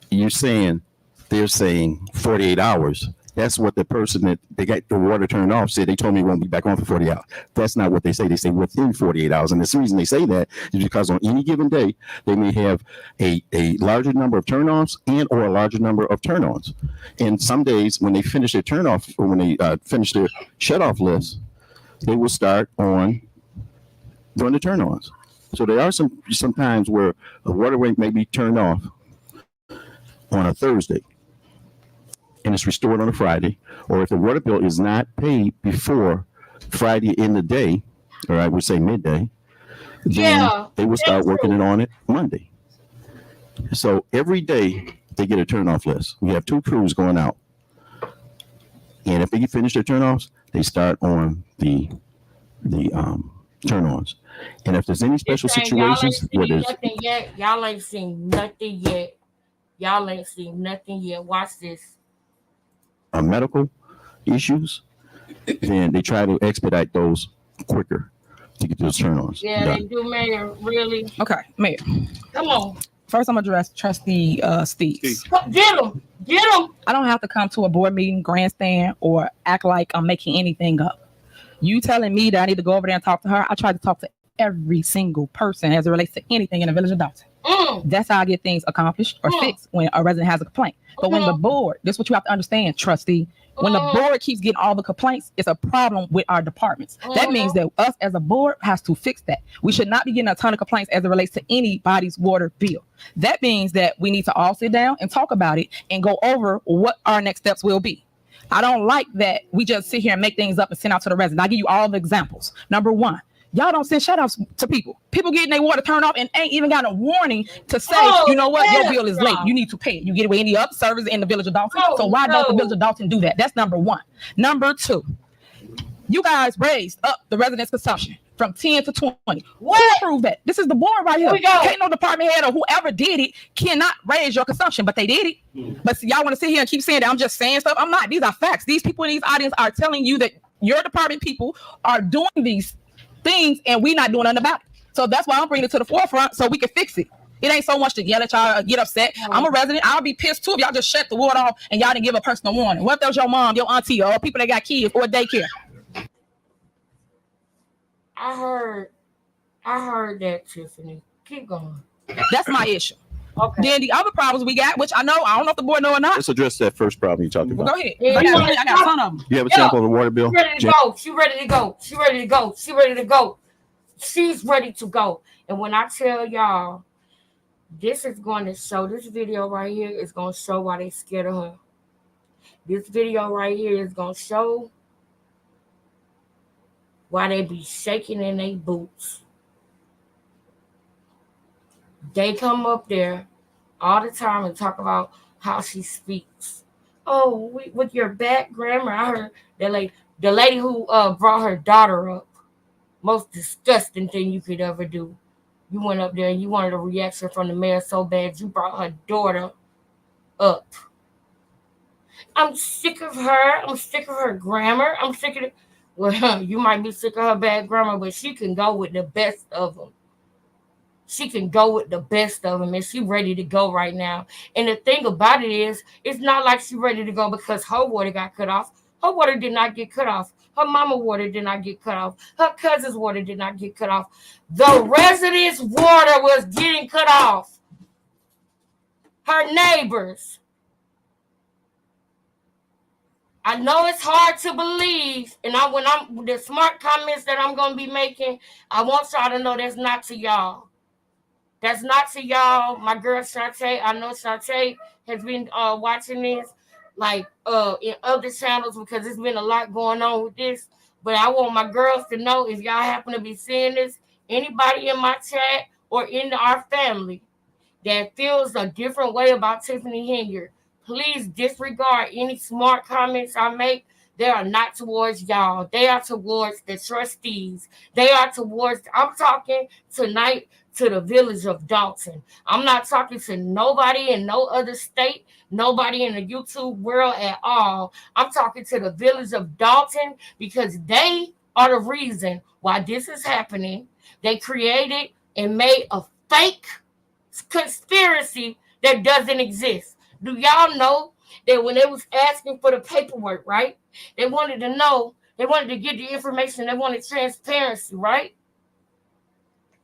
Speaker 11: you're saying, they're saying 48 hours. That's what the person that they got the water turned off said. They told me it won't be back on for 40 hours. That's not what they say. They say within 48 hours. And the reason they say that is because on any given day, they may have a larger number of turn-offs and or a larger number of turn-ons. And some days when they finish their turn-off or when they finish their shut-off list, they will start on doing the turn-ons. So there are some times where a water rate may be turned off on a Thursday and it's restored on a Friday, or if the water bill is not paid before Friday in the day, or I would say midday, then they will start working on it Monday. So every day they get a turn-off list. We have 2 crews going out. And if they finish their turn-offs, they start on the turn-ons. And if there's any special situations where there's
Speaker 1: y'all ain't seen nothing yet. Y'all ain't seen nothing yet. Watch this.
Speaker 11: Medical issues, then they try to expedite those quicker to get those turn-ons.
Speaker 1: Yeah, they do, Mayor. Really?
Speaker 17: Okay, Mayor.
Speaker 1: Come on.
Speaker 17: First, I'm gonna address Trustee Steves.
Speaker 1: Get him. Get him.
Speaker 17: I don't have to come to a board meeting, grandstand, or act like I'm making anything up. You telling me that I need to go over there and talk to her? I tried to talk to every single person as it relates to anything in the village of Dalton. That's how I get things accomplished or fixed when a resident has a complaint. But when the board, this is what you have to understand, trustee, when the board keeps getting all the complaints, it's a problem with our departments. That means that us as a board has to fix that. We should not be getting a ton of complaints as it relates to anybody's water bill. That means that we need to all sit down and talk about it and go over what our next steps will be. I don't like that we just sit here and make things up and send out to the residents. I'll give you all the examples. Number 1, y'all don't send shout-outs to people. People getting their water turned off and ain't even got a warning to say, you know what, your bill is late. You need to pay it. You get it with any other service in the village of Dalton. So why don't the village of Dalton do that? That's number 1. Number 2, you guys raised up the residents' consumption from 10 to 20. What? Who approved that? This is the board right here. Can't no department head or whoever did it cannot raise your consumption, but they did it. But see, y'all want to sit here and keep saying that I'm just saying stuff. I'm not. These are facts. These people in these audience are telling you that your department people are doing these things and we not doing nothing about it. So that's why I'm bringing it to the forefront so we can fix it. It ain't so much to yell at y'all, get upset. I'm a resident. I'll be pissed too if y'all just shut the water off and y'all didn't give a personal warning. What if that was your mom, your auntie, or people that got kids or daycare?
Speaker 1: I heard that, Tiffany. Keep going.
Speaker 17: That's my issue. Okay. Then the other problems we got, which I don't know if the board know or not.
Speaker 11: Let's address that first problem you're talking about.
Speaker 17: Go ahead. I got a ton of them.
Speaker 11: You have a sample of the water bill?
Speaker 1: She ready to go. She ready to go. She ready to go. She ready to go. She's ready to go. And when I tell y'all, this is going to show, this video right here is going to show why they scared of her. This video right here is going to show why they be shaking in their boots. They come up there all the time and talk about how she speaks. Oh, with your bad grammar. I heard that the lady who brought her daughter up. Most disgusting thing you could ever do. You went up there and you wanted a reaction from the mayor so bad you brought her daughter up. I'm sick of her. I'm sick of her grammar. I'm sick of it. Well, you might be sick of her bad grammar, but she can go with the best of them. She can go with the best of them, and she's ready to go right now. And the thing about it is, it's not like she's ready to go because her water got cut off. Her water did not get cut off. Her mama water did not get cut off. Her cousin's water did not get cut off. The residents' water was getting cut off. Her neighbors. I know it's hard to believe, and when I'm the smart comments that I'm gonna be making, I want y'all to know that's not to y'all. That's not to y'all. My girl Shantae, I know Shantae has been watching this in other channels because there's been a lot going on with this. But I want my girls to know, if y'all happen to be seeing this, anybody in my chat or in our family that feels a different way about Tiffany Henyard, please disregard any smart comments I make. They are not towards y'all. They are towards the trustees. They are towards, I'm talking tonight to the village of Dalton. I'm not talking to nobody in no other state, nobody in the YouTube world at all. I'm talking to the village of Dalton because they are the reason why this is happening. They created and made a fake conspiracy that doesn't exist. Do y'all know that when they was asking for the paperwork, right? They wanted to know, they wanted to get the information, they wanted transparency, right?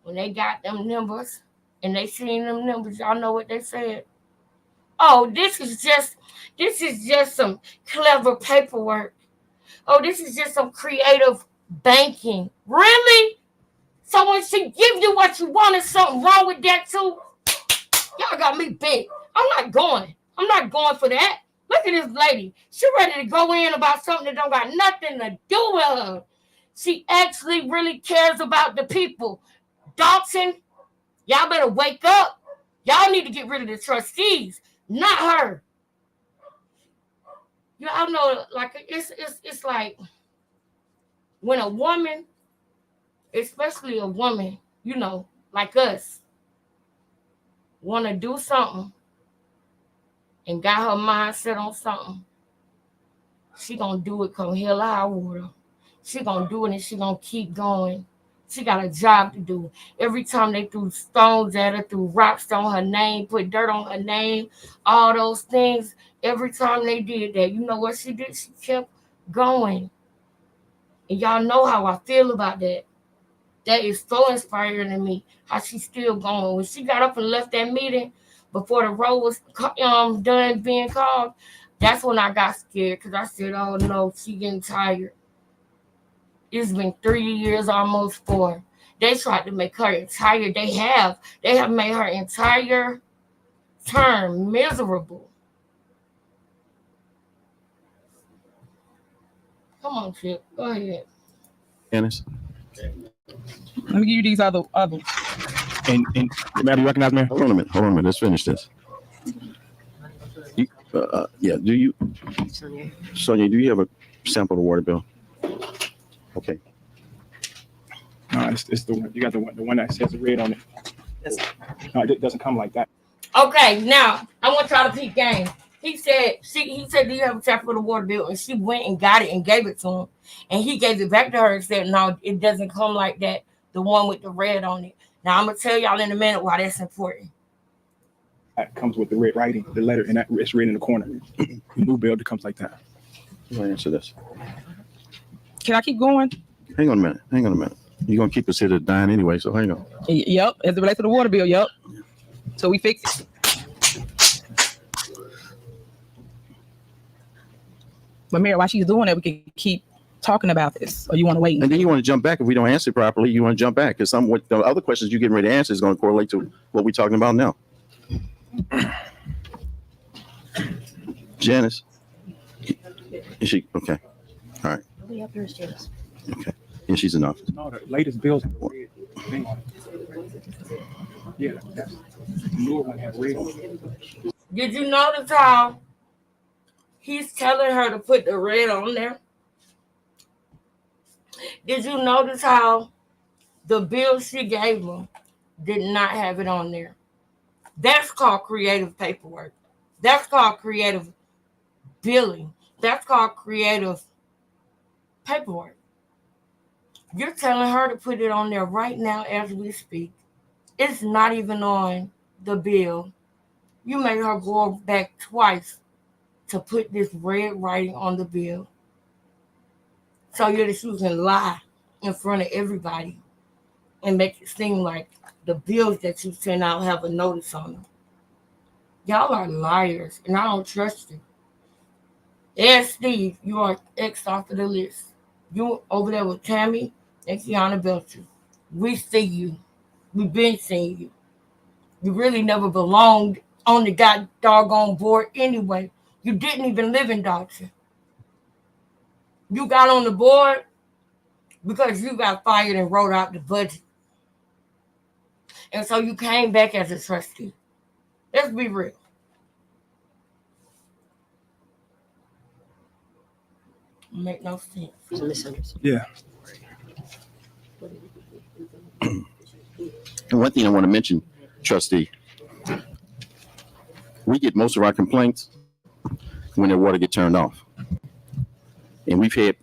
Speaker 1: When they got them numbers and they seen them numbers, y'all know what they said. Oh, this is just some clever paperwork. Oh, this is just some creative banking. Really? So when she give you what you want, is something wrong with that too? Y'all got me big. I'm not going for that. Look at this lady. She ready to go in about something that don't got nothing to do with her. She actually really cares about the people. Dalton, y'all better wake up. Y'all need to get rid of the trustees, not her. Y'all know, like it's like when a woman, especially a woman, you know, like us, want to do something and got her mind set on something, she gonna do it come hell or high water. She gonna do it and she gonna keep going. She got a job to do. Every time they threw stones at her, threw rocks on her name, put dirt on her name, all those things, every time they did that, you know what she did? She kept going. And y'all know how I feel about that. That is so inspiring to me, how she's still going. When she got up and left that meeting before the roll was done being called, that's when I got scared, because I said, oh no, she getting tired. It's been 3 years, almost 4. They tried to make her entire, they have made her entire term miserable. Come on, Chip, go ahead.
Speaker 11: Dennis?
Speaker 17: Let me give you these other.
Speaker 20: And Mayor, you recognize me?
Speaker 11: Hold on a minute. Let's finish this. Yeah, Sonia, do you have a sample of the water bill? Okay.
Speaker 20: No, it's the one. You got the one that says red on it. No, it doesn't come like that.
Speaker 1: Okay, now I want y'all to peep game. He said, do you have a sample of the water bill? And she went and got it and gave it to him. And he gave it back to her and said, no, it doesn't come like that. The one with the red on it. Now I'm gonna tell y'all in a minute why that's important.
Speaker 20: That comes with the red writing, the letter, and it's red in the corner. The new bill that comes like that.
Speaker 11: Let me answer this.
Speaker 17: Can I keep going?
Speaker 11: Hang on a minute. You're gonna keep us here to dine anyway, so hang on.
Speaker 17: Yep, as it relates to the water bill, yep. So we fix it. But Mayor, while she's doing it, we can keep talking about this, or you want to wait?
Speaker 11: And then you want to jump back if we don't answer properly. You want to jump back because what the other questions you're getting ready to answer is going to correlate to what we're talking about now. Janice, is she okay? All right. Okay. Yeah, she's in office.
Speaker 20: No, the latest bills have red thing on it. Yeah, that's the newer one has red on it.
Speaker 1: Did you notice how he's telling her to put the red on there? Did you notice how the bill she gave him did not have it on there? That's called creative paperwork. That's called creative billing. That's called creative paperwork. You're telling her to put it on there right now as we speak. It's not even on the bill. You made her go back twice to put this red writing on the bill. So you're just using lie in front of everybody and make it seem like the bills that you send out have a notice on them. Y'all are liars, and I don't trust you. Yes, Steve, you are X off of the list. You over there with Tammy and Kiana Belcher. We see you. We've been seeing you. You really never belonged on the doggone board anyway. You didn't even live in Dalton. You got on the board because you got fired and wrote out the budget. And so you came back as a trustee. Let's be real. Make no sense.
Speaker 20: Yeah.
Speaker 11: And one thing I want to mention, trustee, we get most of our complaints when their water get turned off. And we've had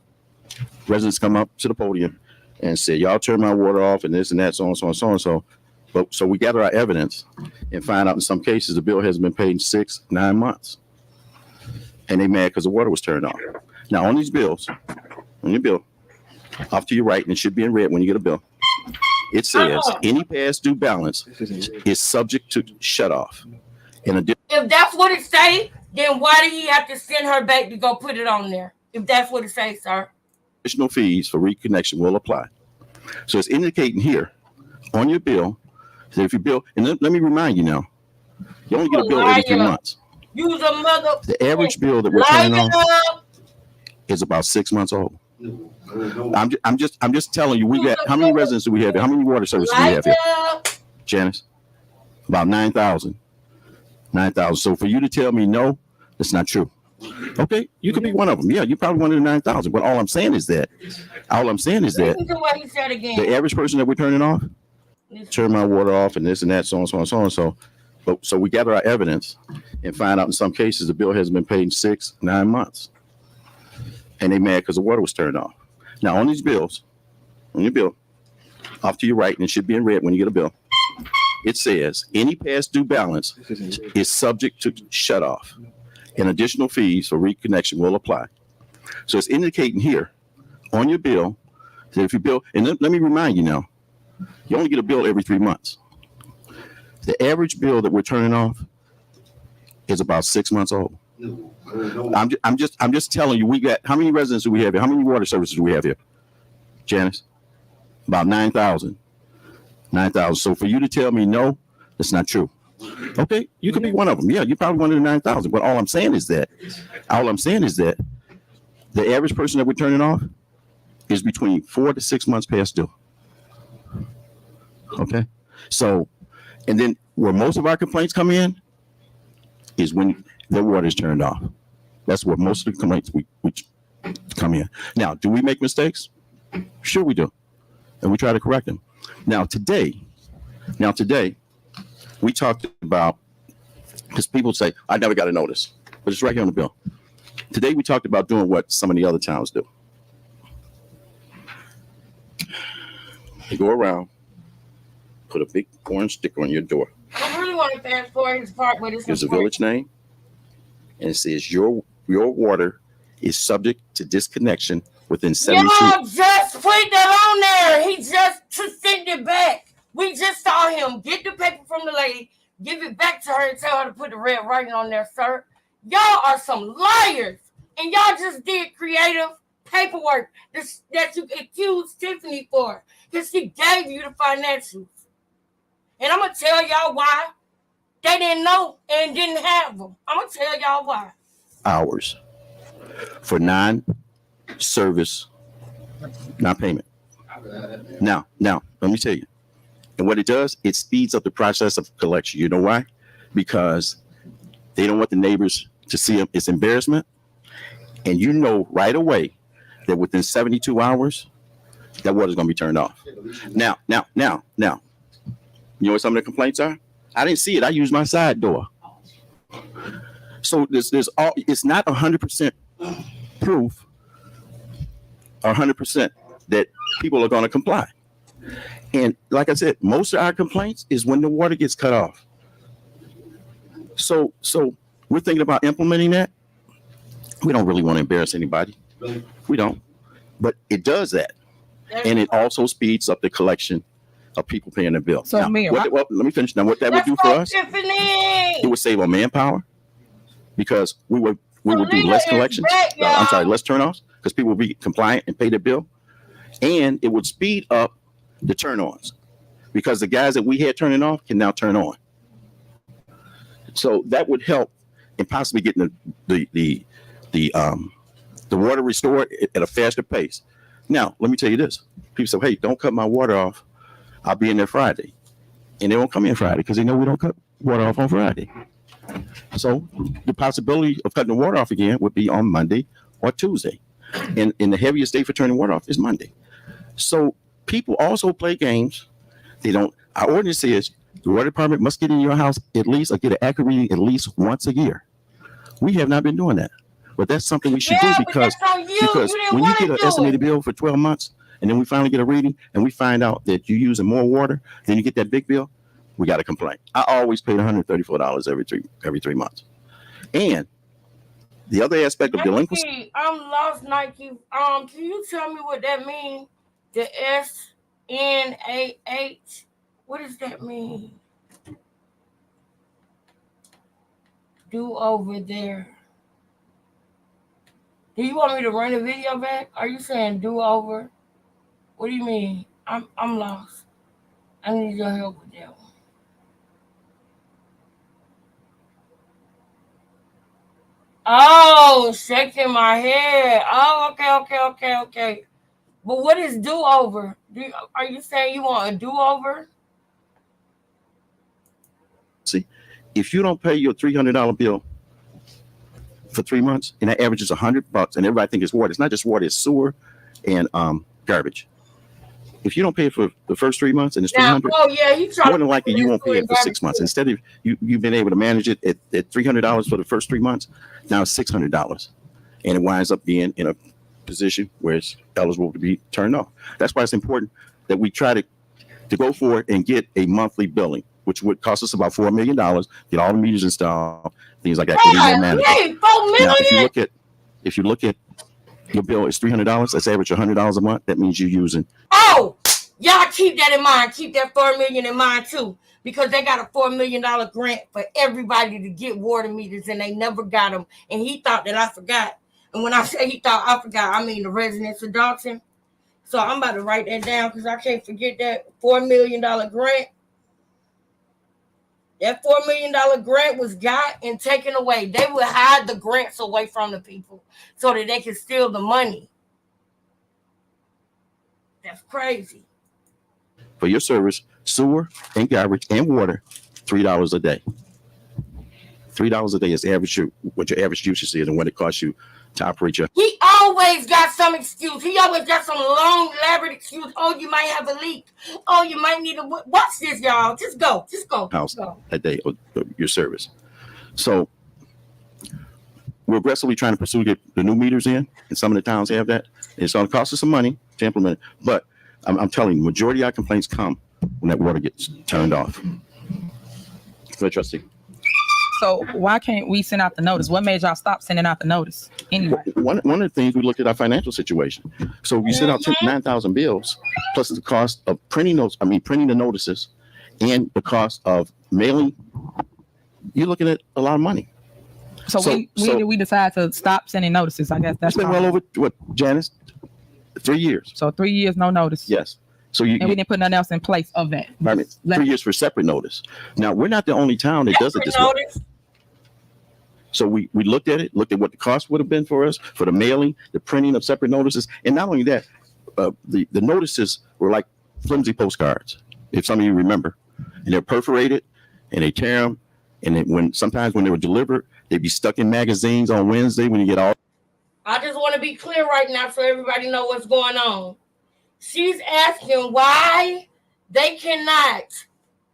Speaker 11: residents come up to the podium and say, y'all turn my water off and this and that, so on, so on, so on, so. But so we gather our evidence and find out in some cases the bill hasn't been paid in 6-9 months. and they mad because the water was turned off. Now on these bills, on your bill, off to your right, and it should be in red when you get a bill. It says any past due balance is subject to shut off.
Speaker 1: If that's what it say, then why do he have to send her back to go put it on there? If that's what it says, sir.
Speaker 11: Additional fees for reconnection will apply. So it's indicating here on your bill that if you bill, and let me remind you now, you only get a bill every 3 months.
Speaker 1: Use a mother.
Speaker 11: The average bill that we're turning off is about 6 months old. I'm just telling you, we got how many residents do we have here? How many water services do we have here? Janice? About 9,000. 9,000. So for you to tell me no, that's not true. Okay, you could be one of them. Yeah, you're probably one of the 9,000. But all I'm saying is that
Speaker 1: Listen to what he said again.
Speaker 11: the average person that we're turning off, turn my water off and this and that, so on, so on, so on. So we gather our evidence and find out in some cases the bill hasn't been paid in 6-9 months. And they mad because the water was turned off. Now on these bills, on your bill, off to your right, and it should be in red when you get a bill, it says any past due balance is subject to shut off, and additional fees for reconnection will apply. So it's indicating here on your bill that if you bill, and let me remind you now, you only get a bill every 3 months. The average bill that we're turning off is about 6 months old. I'm just telling you, we got how many residents do we have here? How many water services do we have here? Janice? About 9,000. 9,000. So for you to tell me no, that's not true. Okay, you could be one of them. Yeah, you're probably one of the 9,000. But all I'm saying is that the average person that we're turning off is between 4 to 6 months past due. Okay, so and then where most of our complaints come in is when the water is turned off. That's where most of the complaints we come in. Now, do we make mistakes? Sure we do, and we try to correct them. Now today, we talked about, because people say, I never got a notice, but it's right here on the bill. Today we talked about doing what some of the other towns do. You go around, put a big orange sticker on your door.
Speaker 1: I really want to fast forward his part, but it's
Speaker 11: There's a village name, and it says your water is subject to disconnection within 72.
Speaker 1: Y'all just put that on there. He just sent it back. We just saw him get the paper from the lady, give it back to her, and tell her to put the red writing on there, sir. Y'all are some liars, and y'all just did creative paperwork that you accused Tiffany for, because she gave you the financials. And I'm going to tell y'all why. They didn't know and didn't have them. I'm going to tell y'all why.
Speaker 11: Hours for non-service, non-payment. Now, let me tell you. And what it does, it speeds up the process of collection. You know why? Because they don't want the neighbors to see it's embarrassment. And you know right away that within 72 hours, that water's going to be turned off. Now. You know what some of the complaints are? I didn't see it. I used my side door. So it's not 100% proof or 100% that people are going to comply. And like I said, most of our complaints is when the water gets cut off. So we're thinking about implementing that. We don't really want to embarrass anybody. We don't. But it does that. And it also speeds up the collection of people paying their bill.
Speaker 17: So,
Speaker 11: now,
Speaker 17: Mayor,
Speaker 11: let me finish. Now, what that would do for us, it would save on manpower, because we would do less collections. Less turn-offs, because people would be compliant and pay their bill. And it would speed up the turn-ons, because the guys that we had turning off can now turn on. So that would help in possibly getting the water restored at a faster pace. Now, let me tell you this. People say, hey, don't cut my water off. I'll be in there Friday. And they won't come in Friday because they know we don't cut water off on Friday. So the possibility of cutting the water off again would be on Monday or Tuesday. And the heaviest day for turning water off is Monday. So people also play games. Our ordinance says the water department must get in your house at least, or get an accurate reading at least once a year. We have not been doing that. But that's something we should do, because when you get an estimated bill for 12 months, and then we finally get a reading and we find out that you're using more water, then you get that big bill, we got to complain. I always paid $134 every 3 months. And The other aspect of delinquency.
Speaker 1: Nike, I'm lost, Nike. Can you tell me what that means? The SNAH. What does that mean? Do over there. Do you want me to run the video back? Are you saying do over? What do you mean? I'm lost. I need your help with that one. Oh, shaking my head. Oh, okay. But what is do over? Are you saying you want a do over?
Speaker 11: See, if you don't pay your $300 bill for 3 months, and that averages $100, and everybody thinks it's water. It's not just water; it's sewer and garbage. If you don't pay it for the first 3 months and it's $300, more than likely you won't pay it for 6 months. Instead of you've been able to manage it at $300 for the first 3 months, now it's $600, and it winds up being in a position where it's eligible to be turned off. That's why it's important that we try to go for it and get a monthly billing, which would cost us about $4 million, get all the meters installed, things like that.
Speaker 1: $4 million?
Speaker 11: Now, if you look at your bill is $300, that's average $100 a month. That means you're using.
Speaker 1: Oh, y'all keep that in mind. Keep that $4 million in mind too, because they got a $4 million grant for everybody to get water meters, and they never got them. And he thought that I forgot. And when I say he thought I forgot, I mean the residents of Dalton. So I'm about to write that down because I can't forget that $4 million grant. That $4 million grant was got and taken away. They would hide the grants away from the people so that they could steal the money. That's crazy.
Speaker 11: For your service, sewer and garbage and water, $3 a day. $3 a day is what your average usage is and what it costs you to operate your.
Speaker 1: He always got some excuse. He always got some long, elaborate excuse. Oh, you might have a leak. Oh, you might need a. Watch this, y'all. Just go.
Speaker 11: House a day of your service. So we're aggressively trying to pursue get the new meters in, and some of the towns have that. It's going to cost us some money to implement it, but I'm telling you, the majority of our complaints come when that water gets turned off. Go, trustee.
Speaker 17: So why can't we send out the notice? What made y'all stop sending out the notice anyway?
Speaker 11: One of the things we looked at our financial situation. So we sent out 9,000 bills plus the cost of printing the notices and the cost of mailing. You're looking at a lot of money.
Speaker 17: So when did we decide to stop sending notices? I guess that's
Speaker 11: it's been well over Janice, 3 years.
Speaker 17: So 3 years, no notice.
Speaker 11: Yes. So
Speaker 17: we didn't put nothing else in place of that.
Speaker 11: I mean, 3 years for separate notice. Now we're not the only town that does it this way. So we looked at what the cost would have been for us for the mailing, the printing of separate notices, and not only that, the notices were like flimsy postcards, if some of you remember, and they're perforated and they tear them, and sometimes when they were delivered, they'd be stuck in magazines on Wednesday when you get all.
Speaker 1: I just want to be clear right now so everybody know what's going on. She's asking why they cannot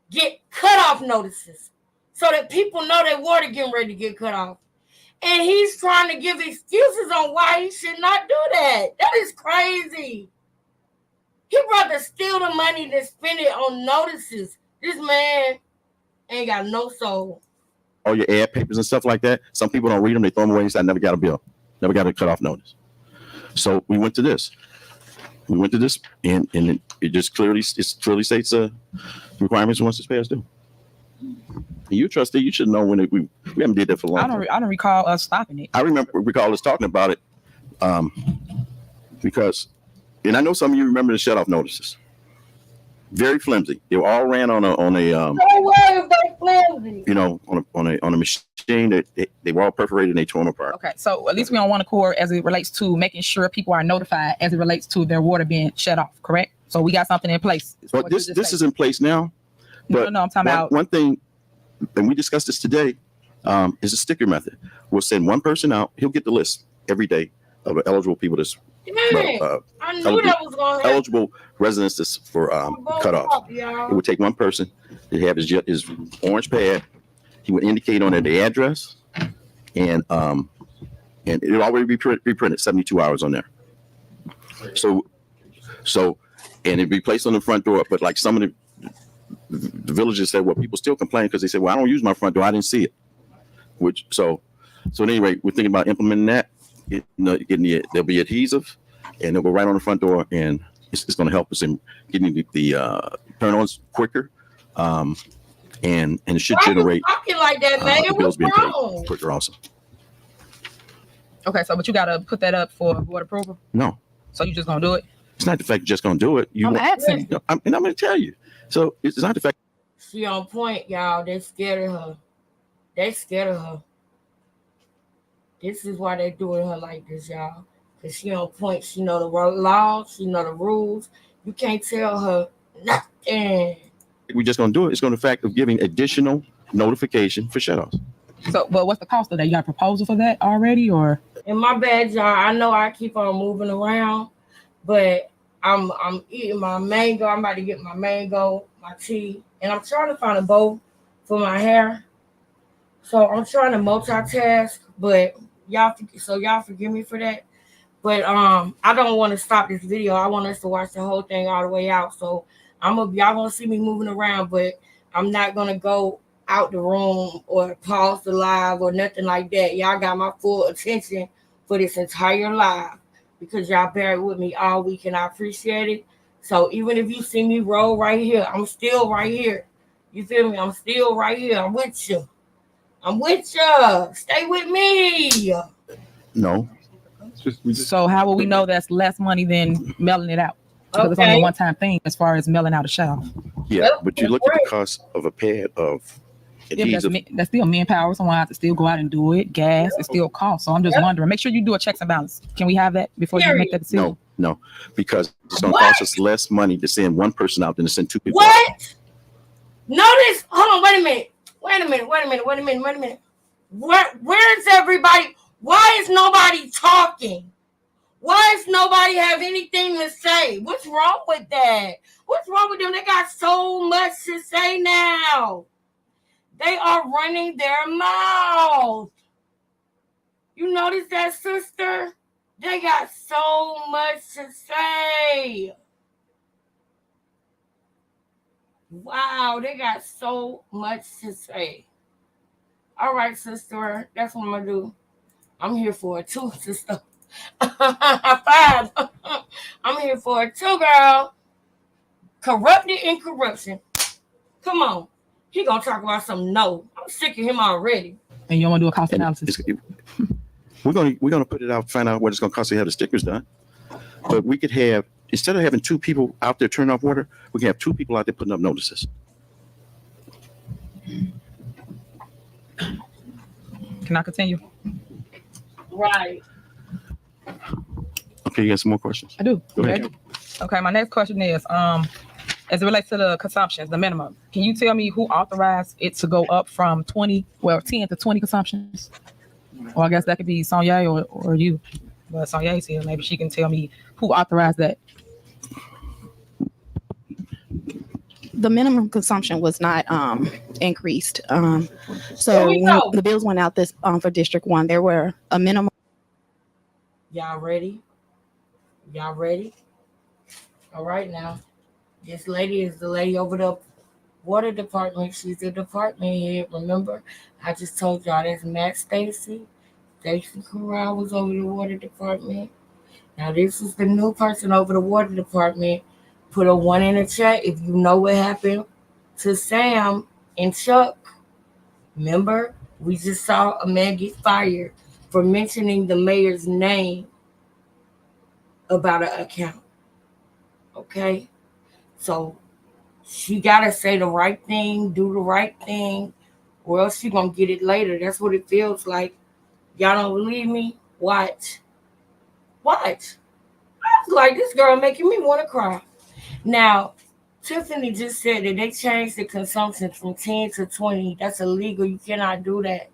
Speaker 1: get cutoff notices so that people know their water getting ready to get cut off. And he's trying to give excuses on why he should not do that. That is crazy. He'd rather steal the money than spend it on notices. This man ain't got no soul.
Speaker 11: All your ad papers and stuff like that. Some people don't read them. They throw them away and say, I never got a bill. Never got a cutoff notice. So we went to this. And it just clearly states the requirements once it's past due. You trustee, you should know when we haven't did that for a long time.
Speaker 17: I don't recall us stopping it.
Speaker 11: I recall us talking about it because, and I know some of you remember the shut-off notices. Very flimsy. They were all ran on a machine that they were all perforated and they tore them apart.
Speaker 17: Okay, so at least we on one accord as it relates to making sure people are notified as it relates to their water being shut off, correct? So we got something in place.
Speaker 11: Well, this is in place now. But
Speaker 17: no, I'm talking about
Speaker 11: one thing, and we discussed this today, is a sticker method. We'll send one person out. He'll get the list every day of eligible people that's
Speaker 1: I knew that was going to happen.
Speaker 11: eligible residents for cutoff. It would take one person to have his orange pad. He would indicate on it the address, and it would already be reprinted 72 hours on there. So and it'd be placed on the front door. But like some of the villagers said, well, people still complain because they said, well, I don't use my front door. I didn't see it. So at any rate, we're thinking about implementing that. There'll be adhesive, and it'll go right on the front door, and it's going to help us in getting the turn-ons quicker, and it should generate
Speaker 1: Talking like that, man.
Speaker 11: the bills
Speaker 1: What's
Speaker 11: being
Speaker 1: wrong?
Speaker 11: paid quicker also.
Speaker 17: Okay, so but you gotta put that up for board approval.
Speaker 11: No,
Speaker 17: So you just gonna do it?
Speaker 11: it's not the fact you're just going to do it.
Speaker 17: I'm asking.
Speaker 11: I'm going to tell you. So it's not the fact.
Speaker 1: She on point, y'all. They scared of her. They scared of her. This is why they doing her like this, y'all. Because she on point. She know the laws. She know the rules. You can't tell her nothing.
Speaker 11: We're just going to do it. It's going to the fact of giving additional notification for shutoffs.
Speaker 17: So, but what's the cost of that? You got a proposal for that already, or?
Speaker 1: And my bad, y'all. I know I keep on moving around, but I'm eating my mango. I'm about to get my mango, my tea, and I'm trying to find a bow for my hair. So I'm trying to multitask, but y'all forgive me for that. But I don't want to stop this video. I want us to watch the whole thing all the way out. So y'all gonna see me moving around, but I'm not gonna go out the room or pause the live or nothing like that. Y'all got my full attention for this entire live because y'all bear with me all week and I appreciate it. So even if you see me roll right here, I'm still right here. You feel me? I'm still right here. I'm with you. I'm with you. Stay with me.
Speaker 11: No.
Speaker 17: So how will we know that's less money than mailing it out? Because it's only a one-time thing as far as mailing out a shutoff.
Speaker 11: Yeah, but you look at the cost of a pad of
Speaker 17: Yeah,
Speaker 11: adhesive.
Speaker 17: that's still manpower. Someone has to still go out and do it. Gas, it still costs. So I'm just wondering. Make sure you do a checks and balance. Can we have that before you make that decision?
Speaker 11: No, because it's going to cost us less money to send one person out than to send two people.
Speaker 1: What? Notice. Hold on. Wait a minute. Where's everybody? Why is nobody talking? Why does nobody have anything to say? What's wrong with that? What's wrong with them? They got so much to say now. They are running their mouth. You notice that, sister? They got so much to say. Wow, they got so much to say. All right, sister, that's what I'm going to do. I'm here for it too, sister. High five. I'm here for it too, girl. Corrupted in corruption. Come on. He gonna talk about some no. I'm sick of him already.
Speaker 17: And you don't want to do a cost analysis?
Speaker 11: We're gonna put it out, find out what it's gonna cost to have the stickers done. But we could have, instead of having two people out there turning off water, we can have two people out there putting up notices.
Speaker 17: Can I continue?
Speaker 1: Right.
Speaker 11: Okay, you got some more questions?
Speaker 17: I do.
Speaker 11: Go ahead.
Speaker 17: Okay, my next question is, as it relates to the consumptions, the minimum, can you tell me who authorized it to go up from 10 to 20 consumptions? Or I guess that could be Sonia or you. But Sonia's here. Maybe she can tell me who authorized that.
Speaker 3: The minimum consumption was not increased. So when the bills went out this for District 1, there were a minimum.
Speaker 1: Y'all ready? Y'all ready? All right now. This lady is the lady over the water department. She's the department head. Remember, I just told y'all that's Matt Stacy. Stacy Corral was over the water department. Now this is the new person over the water department. Put a 1 in the chat if you know what happened to Sam and Chuck. Remember, we just saw a man get fired for mentioning the mayor's name about an account. Okay? So she got to say the right thing, do the right thing, or else she going to get it later. That's what it feels like. Y'all don't believe me? Watch. Watch. I was like, this girl making me want to cry. Now, Tiffany just said that they changed the consumption from 10 to 20. That's illegal. You cannot do that.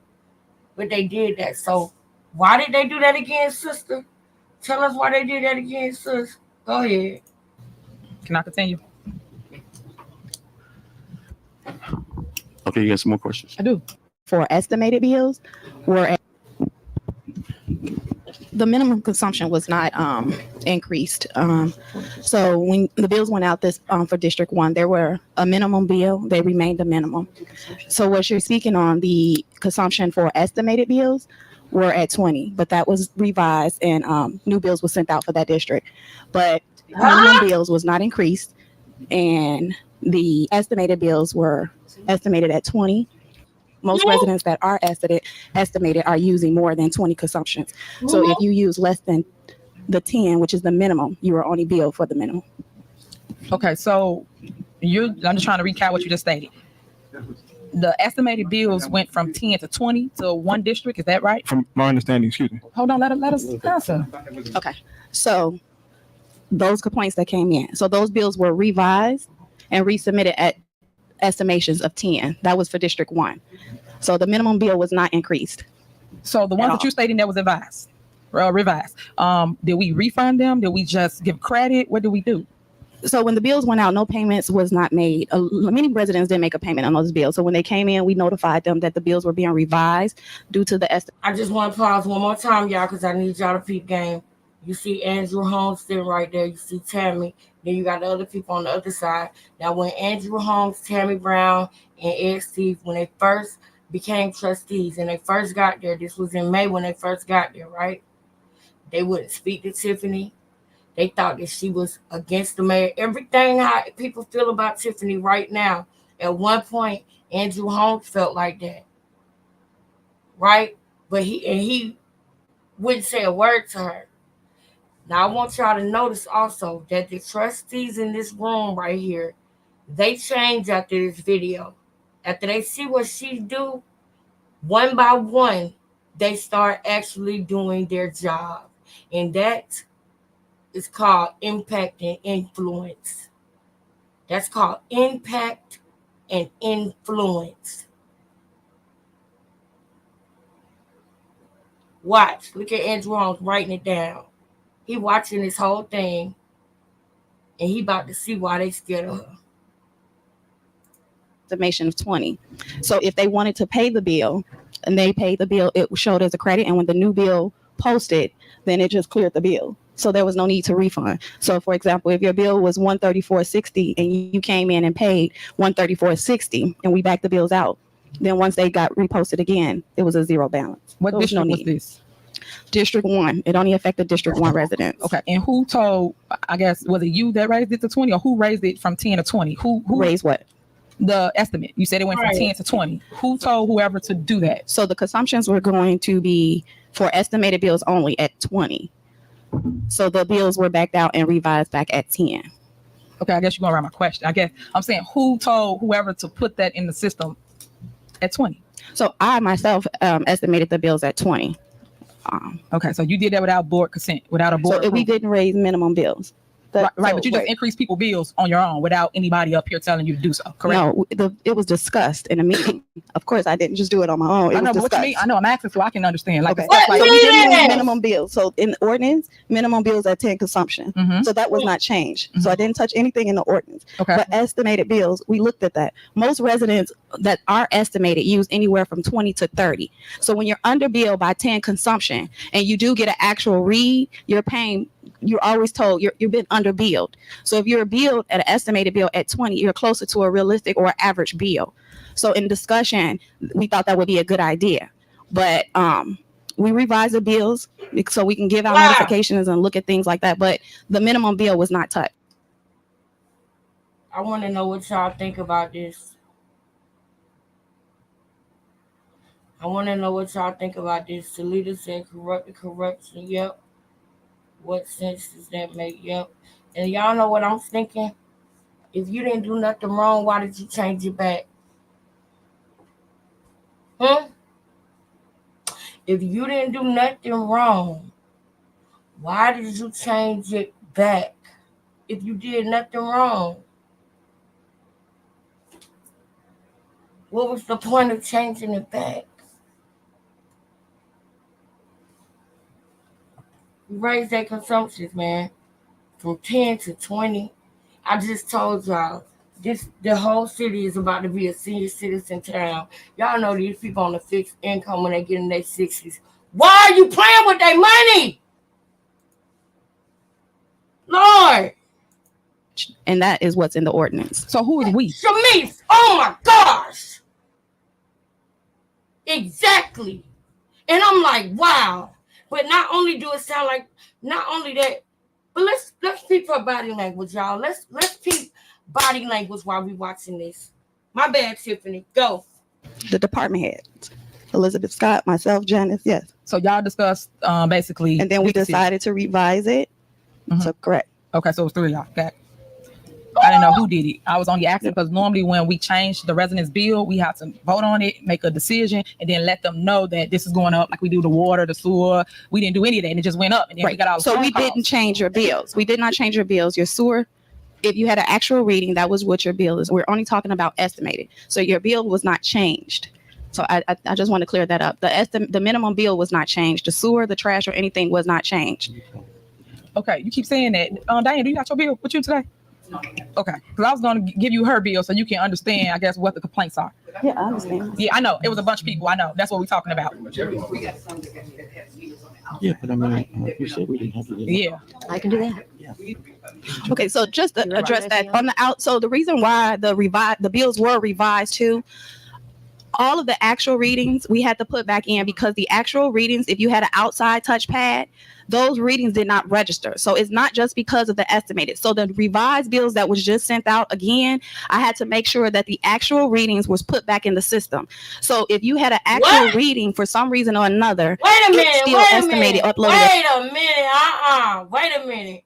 Speaker 1: But they did that. So why did they do that again, sister? Tell us why they did that again, sis. Go ahead.
Speaker 17: Can I continue?
Speaker 11: Okay, you got some more questions?
Speaker 17: I do.
Speaker 3: For estimated bills were the minimum consumption was not increased. So when the bills went out this for District 1, there were a minimum bill. They remained the minimum. So what you're speaking on, the consumption for estimated bills were at 20, but that was revised and new bills were sent out for that district. But minimum bills was not increased, and the estimated bills were estimated at 20. Most residents that are estimated are using more than 20 consumptions. So if you use less than the 10, which is the minimum, you are only billed for the minimum.
Speaker 17: Okay, so I'm just trying to recap what you just stated. The estimated bills went from 10 to 20 to one district. Is that right?
Speaker 20: From my understanding, excuse me.
Speaker 17: Hold on, let us answer.
Speaker 3: Okay, so those complaints that came in, so those bills were revised and resubmitted at estimations of 10. That was for District 1. So the minimum bill was not increased.
Speaker 17: So the ones that you're stating that was revised, did we refund them? Did we just give credit? What did we do?
Speaker 3: So when the bills went out, no payments was not made. Many residents didn't make a payment on those bills. So when they came in, we notified them that the bills were being revised due to the estimate.
Speaker 1: I just want to pause one more time, y'all, because I need y'all to peep game. You see Andrew Holmes sitting right there. You see Tammy. Then you got the other people on the other side. Now, when Andrew Holmes, Tammy Brown, and Ed Steve, when they first became trustees and they first got there, this was in May when they first got there, right? They wouldn't speak to Tiffany. They thought that she was against the mayor. Everything how people feel about Tiffany right now, at one point, Andrew Holmes felt like that, right? But he wouldn't say a word to her. Now, I want y'all to notice also that the trustees in this room right here, they change after this video. After they see what she do, one by one, they start actually doing their job. And that is called impact and influence. That's called impact and influence. Watch. Look at Andrew Holmes writing it down. He watching this whole thing, and he about to see why they scared of her.
Speaker 3: Estimation of 20. So if they wanted to pay the bill and they paid the bill, it showed as a credit. And when the new bill posted, then it just cleared the bill. So there was no need to refund. So for example, if your bill was $134.60 and you came in and paid $134.60 and we backed the bills out, then once they got reposted again, it was a zero balance.
Speaker 17: What district was this?
Speaker 3: District 1. It only affected District 1 residents.
Speaker 17: Okay, and who told, I guess, was it you that raised it to 20 or who raised it from 10 to 20? Who
Speaker 3: raised what?
Speaker 17: The estimate. You said it went from 10 to 20. Who told whoever to do that?
Speaker 3: So the consumptions were going to be for estimated bills only at 20. So the bills were backed out and revised back at 10.
Speaker 17: Okay, I guess you're going around my question. I guess I'm saying who told whoever to put that in the system at 20?
Speaker 3: So I myself estimated the bills at 20.
Speaker 17: Okay, so you did that without board consent, without a board.
Speaker 3: So we didn't raise minimum bills.
Speaker 17: Right, but you just increased people's bills on your own without anybody up here telling you to do so, correct?
Speaker 3: No, it was discussed in a meeting. Of course, I didn't just do it on my own.
Speaker 17: I know, but what you mean? I know, I'm asking so I can understand. Like,
Speaker 3: okay. So we didn't raise minimum bills. So in the ordinance, minimum bills at 10 consumption. So that was not changed. So I didn't touch anything in the ordinance.
Speaker 17: Okay.
Speaker 3: But estimated bills, we looked at that. Most residents that are estimated use anywhere from 20 to 30. So when you're under bill by 10 consumption and you do get an actual read, you're paying. You're always told you've been under billed. So if you're billed at an estimated bill at 20, you're closer to a realistic or average bill. So in discussion, we thought that would be a good idea. But we revised the bills so we can give out notifications and look at things like that. But the minimum bill was not touched.
Speaker 1: I want to know what y'all think about this. Salita said corruption. Yep. What sense does that make? Yep. And y'all know what I'm thinking? If you didn't do nothing wrong, why did you change it back? If you didn't do nothing wrong, why did you change it back? If you did nothing wrong, what was the point of changing it back? We raised their consumptions, man, from 10 to 20. I just told y'all, the whole city is about to be a senior citizen town. Y'all know these people on the fixed income when they get in their 60s. Why are you playing with their money? Lord.
Speaker 3: And that is what's in the ordinance.
Speaker 17: So who is we?
Speaker 1: Shamice, oh my gosh. Exactly. And I'm like, wow. But not only do it sound like, not only that, but let's peep her body language, y'all. Let's peep body language while we watching this. My bad, Tiffany. Go.
Speaker 3: The department heads, Elizabeth Scott, myself, Janice, yes.
Speaker 17: So y'all discussed basically,
Speaker 3: And then we decided to revise it. So correct.
Speaker 17: Okay, so it was 3 of y'all. Okay. I didn't know who did it. I was only asking because normally when we change the residence bill, we have to vote on it, make a decision, and then let them know that this is going up, like we do the water, the sewer. We didn't do any of that, and it just went up. And then we got all the
Speaker 3: So
Speaker 17: phone
Speaker 3: we
Speaker 17: calls.
Speaker 3: didn't change your bills. We did not change your bills. Your sewer, if you had an actual reading, that was what your bill is. We're only talking about estimated. So your bill was not changed. So I just want to clear that up. The minimum bill was not changed. The sewer, the trash, or anything was not changed.
Speaker 17: Okay, you keep saying that. Diane, do you got your bill with you today? Okay, because I was going to give you her bill so you can understand, I guess, what the complaints are.
Speaker 3: Yeah, I understand.
Speaker 17: Yeah, I know. It was a bunch of people. I know. That's what we're talking about.
Speaker 11: Yeah, but I mean, you said we didn't have to do that.
Speaker 17: Yeah,
Speaker 10: I can do that.
Speaker 3: Okay, so just to address that on the out. So the reason why the bills were revised too, all of the actual readings we had to put back in because the actual readings, if you had an outside touchpad, those readings did not register. So it's not just because of the estimated. So the revised bills that was just sent out again, I had to make sure that the actual readings was put back in the system. So if you had an actual reading for some reason or another,
Speaker 1: Wait a minute.
Speaker 3: it's still
Speaker 1: Wait a
Speaker 3: estimated,
Speaker 1: minute.
Speaker 3: uploaded.
Speaker 1: Wait a minute. Wait a minute.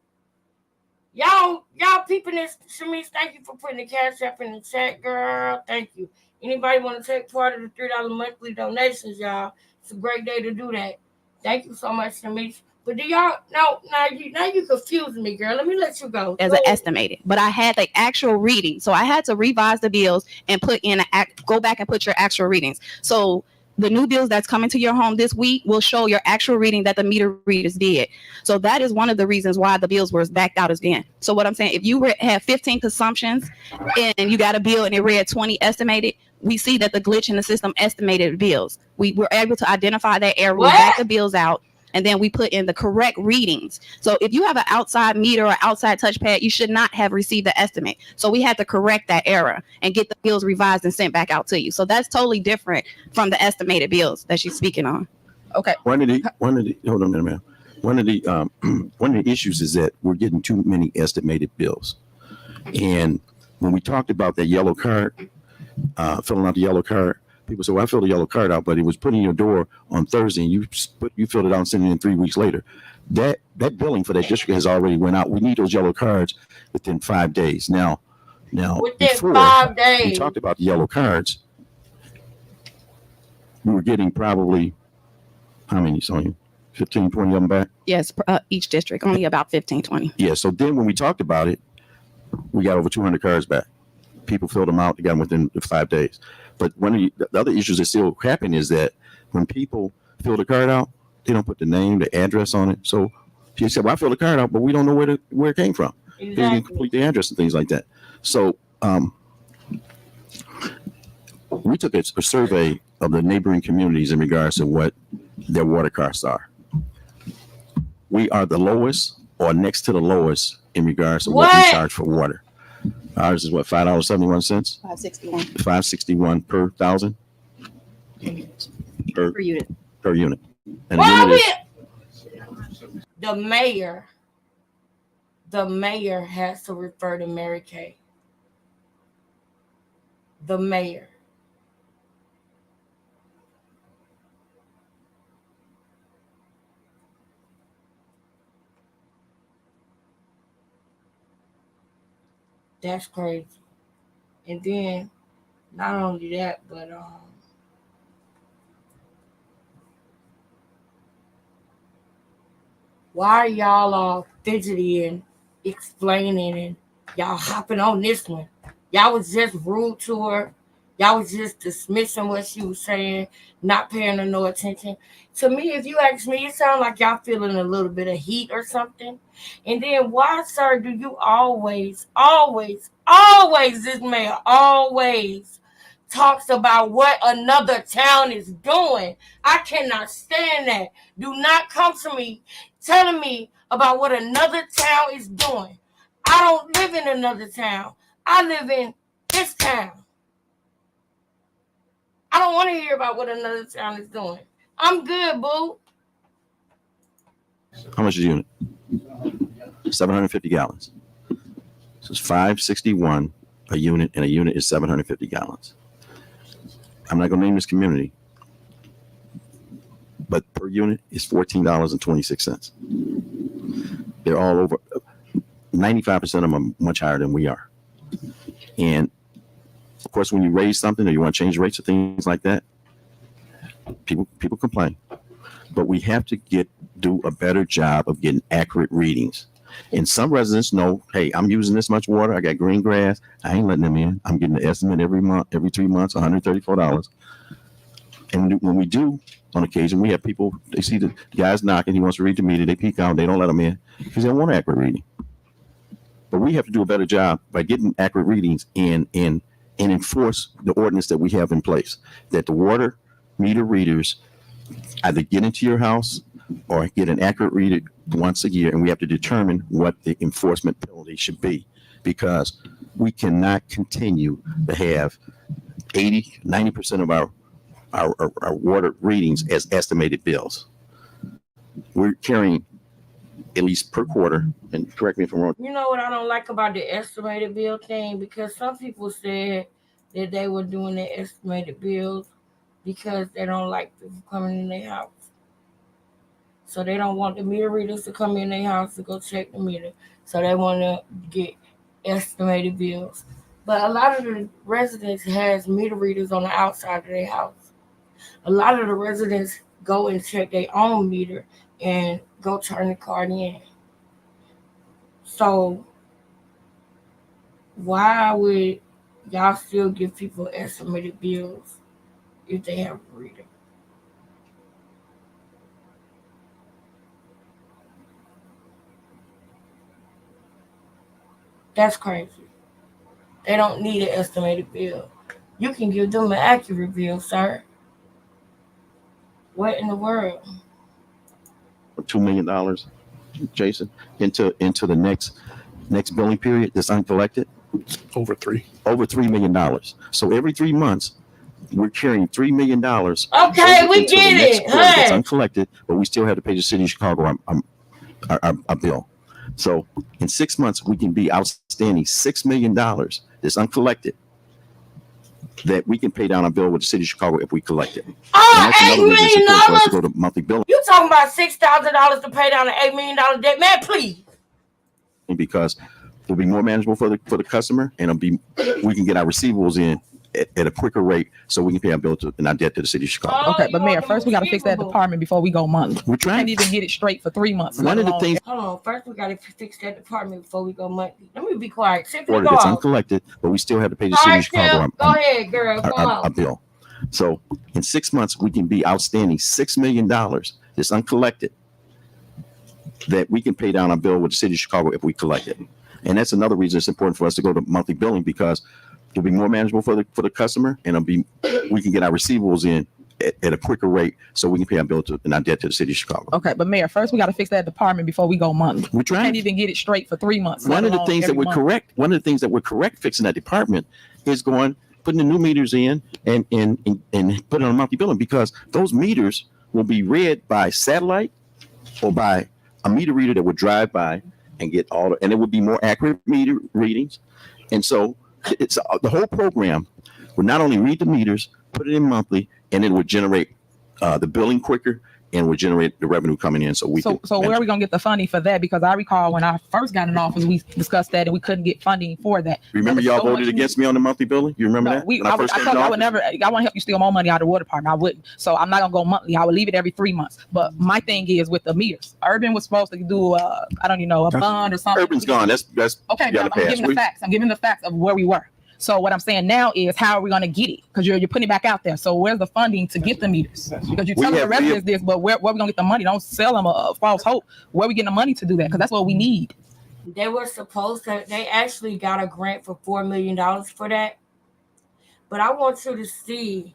Speaker 1: Y'all peeping this. Shamice, thank you for putting the cash app in the chat, girl. Thank you. Anybody want to take part of the $3 monthly donations, y'all? It's a great day to do that. Thank you so much, Shamice. But do y'all now you confusing me, girl. Let me let you go.
Speaker 3: As an estimated, but I had the actual reading, so I had to revise the bills and put in go back and put your actual readings. So the new bills that's coming to your home this week will show your actual reading that the meter readers did. So that is one of the reasons why the bills were backed out again. So what I'm saying, if you have 15 consumptions and you got a bill and it read 20 estimated, we see that the glitch in the system estimated bills. We were able to identify that error, we back the bills out, and then we put in the correct readings. So if you have an outside meter or outside touchpad, you should not have received the estimate. So we had to correct that error and get the bills revised and sent back out to you. So that's totally different from the estimated bills that she's speaking on.
Speaker 17: Okay.
Speaker 11: One of the hold on a minute, ma'am. One of the issues is that we're getting too many estimated bills. And when we talked about that yellow card, filling out the yellow card, people say, well, I filled the yellow card out, but it was put in your door on Thursday and you filled it out and sent it in 3 weeks later. That billing for that district has already went out. We need those yellow cards within 5 days. Now
Speaker 1: Within
Speaker 11: before
Speaker 1: 5 days.
Speaker 11: we talked about the yellow cards, we were getting probably, how many, Sonia? 15, 20 of them back?
Speaker 3: Yes, each district, only about 15, 20.
Speaker 11: Yeah, so then when we talked about it, we got over 200 cards back. People filled them out, they got them within 5 days. But one of the other issues that still happen is that when people fill the card out, they don't put the name, the address on it. So she said, well, I filled the card out, but we don't know where it came from. They didn't complete the address and things like that. So we took a survey of the neighboring communities in regards to what their water costs are. We are the lowest or next to the lowest in regards to what we charge for water. Ours is what, $5.71? $5.61 per thousand? Per
Speaker 10: unit.
Speaker 11: Per unit. And the unit is,
Speaker 1: the mayor has to refer to Mary Kay. The mayor. That's crazy. And then not only that, but why are y'all all fidgety and explaining and y'all hopping on this one? Y'all was just rude to her. Y'all was just dismissing what she was saying, not paying her no attention. To me, if you ask me, it sounds like y'all feeling a little bit of heat or something. And then why, sir, do you always, this mayor always talks about what another town is doing? I cannot stand that. Do not come to me telling me about what another town is doing. I don't live in another town. I live in this town. I don't want to hear about what another town is doing. I'm good, boo.
Speaker 6: How much is a unit? 750 gallons. So it's 561 a unit, and a unit is 750 gallons. I'm not gonna name this community, but per unit is $14.26. They're all over. 95% of them are much higher than we are. And of course, when you raise something or you want to change rates or things like that, people complain. But we have to do a better job of getting accurate readings. And some residents know, hey, I'm using this much water. I got green grass. I ain't letting them in. I'm getting the estimate every month, every 3 months, $134. And when we do, on occasion, we have people, they see the guys knocking. He wants to read the meter. They peek out. They don't let them in because they don't want an accurate reading. But we have to do a better job by getting accurate readings and enforce the ordinance that we have in place, that the water meter readers either get into your house or get an accurate reader once a year, and we have to determine what the enforcement penalty should be, because we cannot continue to have 90% of our water readings as estimated bills. We're carrying at least per quarter, and correct me if I'm wrong.
Speaker 1: You know what I don't like about the estimated bill thing? Because some people said that they were doing the estimated bills because they don't like people coming in their house. So they don't want the meter readers to come in their house to go check the meter. So they want to get estimated bills. But a lot of the residents has meter readers on the outside of their house. A lot of the residents go and check their own meter and go turn the card in. So why would y'all still give people estimated bills if they have a reader? That's crazy. They don't need an estimated bill. You can give them an accurate bill, sir. What in the world?
Speaker 6: $2 million, Jason, into the next billing period that's uncollected. Over $3 million. So every 3 months, we're carrying $3 million.
Speaker 1: Okay, we get it.
Speaker 6: That's uncollected, but we still have to pay the city of Chicago our bill. So in 6 months, we can be outstanding $6 million that's uncollected that we can pay down our bill with the city of Chicago if we collect it.
Speaker 1: $8 million?
Speaker 6: For us to go to monthly billing.
Speaker 1: You talking about $6,000 to pay down an $8 million debt? Man, please.
Speaker 6: Because it'll be more manageable for the customer, and we can get our receivables in at a quicker rate, so we can pay our bill and our debt to the city of Chicago.
Speaker 17: Okay, but Mayor, first we got to fix that department before we go monthly.
Speaker 6: We're trying.
Speaker 17: Can't even get it straight for 3 months.
Speaker 6: One of the things.
Speaker 1: Hold on. First, we got to fix that department before we go monthly. Let me be quiet.
Speaker 6: Order that's uncollected, but we still have to pay the city of Chicago
Speaker 1: go ahead, girl.
Speaker 6: our bill. So in 6 months, we can be outstanding $6 million that's uncollected that we can pay down our bill with the city of Chicago if we collect it. And that's another reason it's important for us to go to monthly billing, because it'll be more manageable for the customer, and we can get our receivables in at a quicker rate, so we can pay our bill and our debt to the city of Chicago.
Speaker 17: Okay, but Mayor, first we got to fix that department before we go monthly.
Speaker 6: We're trying.
Speaker 17: Can't even get it straight for 3 months.
Speaker 6: One of the things that we're correct. One of the things that we're correct fixing that department is putting the new meters in and putting on monthly billing, because those meters will be read by satellite or by a meter reader that would drive by and get and it would be more accurate meter readings. And so it's the whole program would not only read the meters, put it in monthly, and it would generate the billing quicker and would generate the revenue coming in. So
Speaker 17: where are we gonna get the funding for that? Because I recall when I first got in office, we discussed that and we couldn't get funding for that.
Speaker 6: Remember, y'all voted against me on the monthly billing? You remember that?
Speaker 17: I told you I would never. I want to help you steal more money out of the water department. I wouldn't. So I'm not gonna go monthly. I would leave it every 3 months. But my thing is with the meters. Urban was supposed to do a bond or something.
Speaker 6: Urban's gone. That's
Speaker 17: okay. I'm giving the facts. I'm giving the facts of where we were. So what I'm saying now is, how are we going to get it? Because you're putting it back out there. So where's the funding to get the meters? Because you tell the residents this, but where we going to get the money? Don't sell them a false hope. Where are we getting the money to do that? Because that's what we need.
Speaker 1: They were supposed to. They actually got a grant for $4 million for that. But I want you to see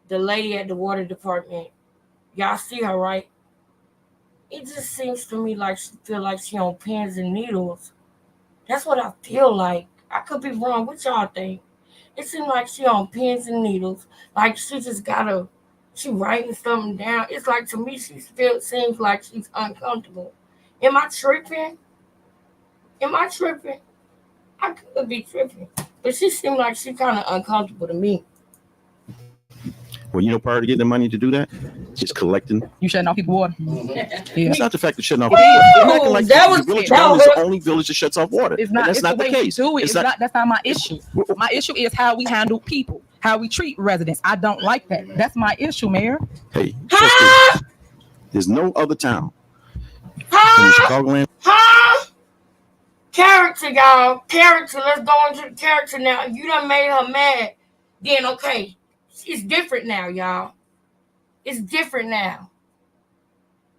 Speaker 1: the lady at the water department. Y'all see her, right? It just seems to me like she feel like she on pins and needles. That's what I feel like. I could be wrong. What y'all think? It seems like she on pins and needles. Like she just gotta She writing something down. It's like, to me, seems like she's uncomfortable. Am I tripping? I could be tripping, but she seemed like she kind of uncomfortable to me.
Speaker 6: Well, you know, part of getting the money to do that is collecting.
Speaker 17: You shutting off people water?
Speaker 6: It's not the fact of shutting off.
Speaker 1: Village
Speaker 6: Brown is the only village that shuts off water.
Speaker 17: It's not.
Speaker 6: That's
Speaker 17: It's
Speaker 6: not
Speaker 17: the
Speaker 6: the
Speaker 17: way
Speaker 6: case.
Speaker 17: we do it.
Speaker 6: It's
Speaker 17: It's not. That's not my issue. My issue is how we handle people, how we treat residents. I don't like that. That's my issue, Mayor.
Speaker 6: Hey, trustee, there's no other town in the Chicagoland.
Speaker 1: Character, y'all. Character. Let's go into the character now. If you done made her mad, then okay. It's different now, y'all. It's different now.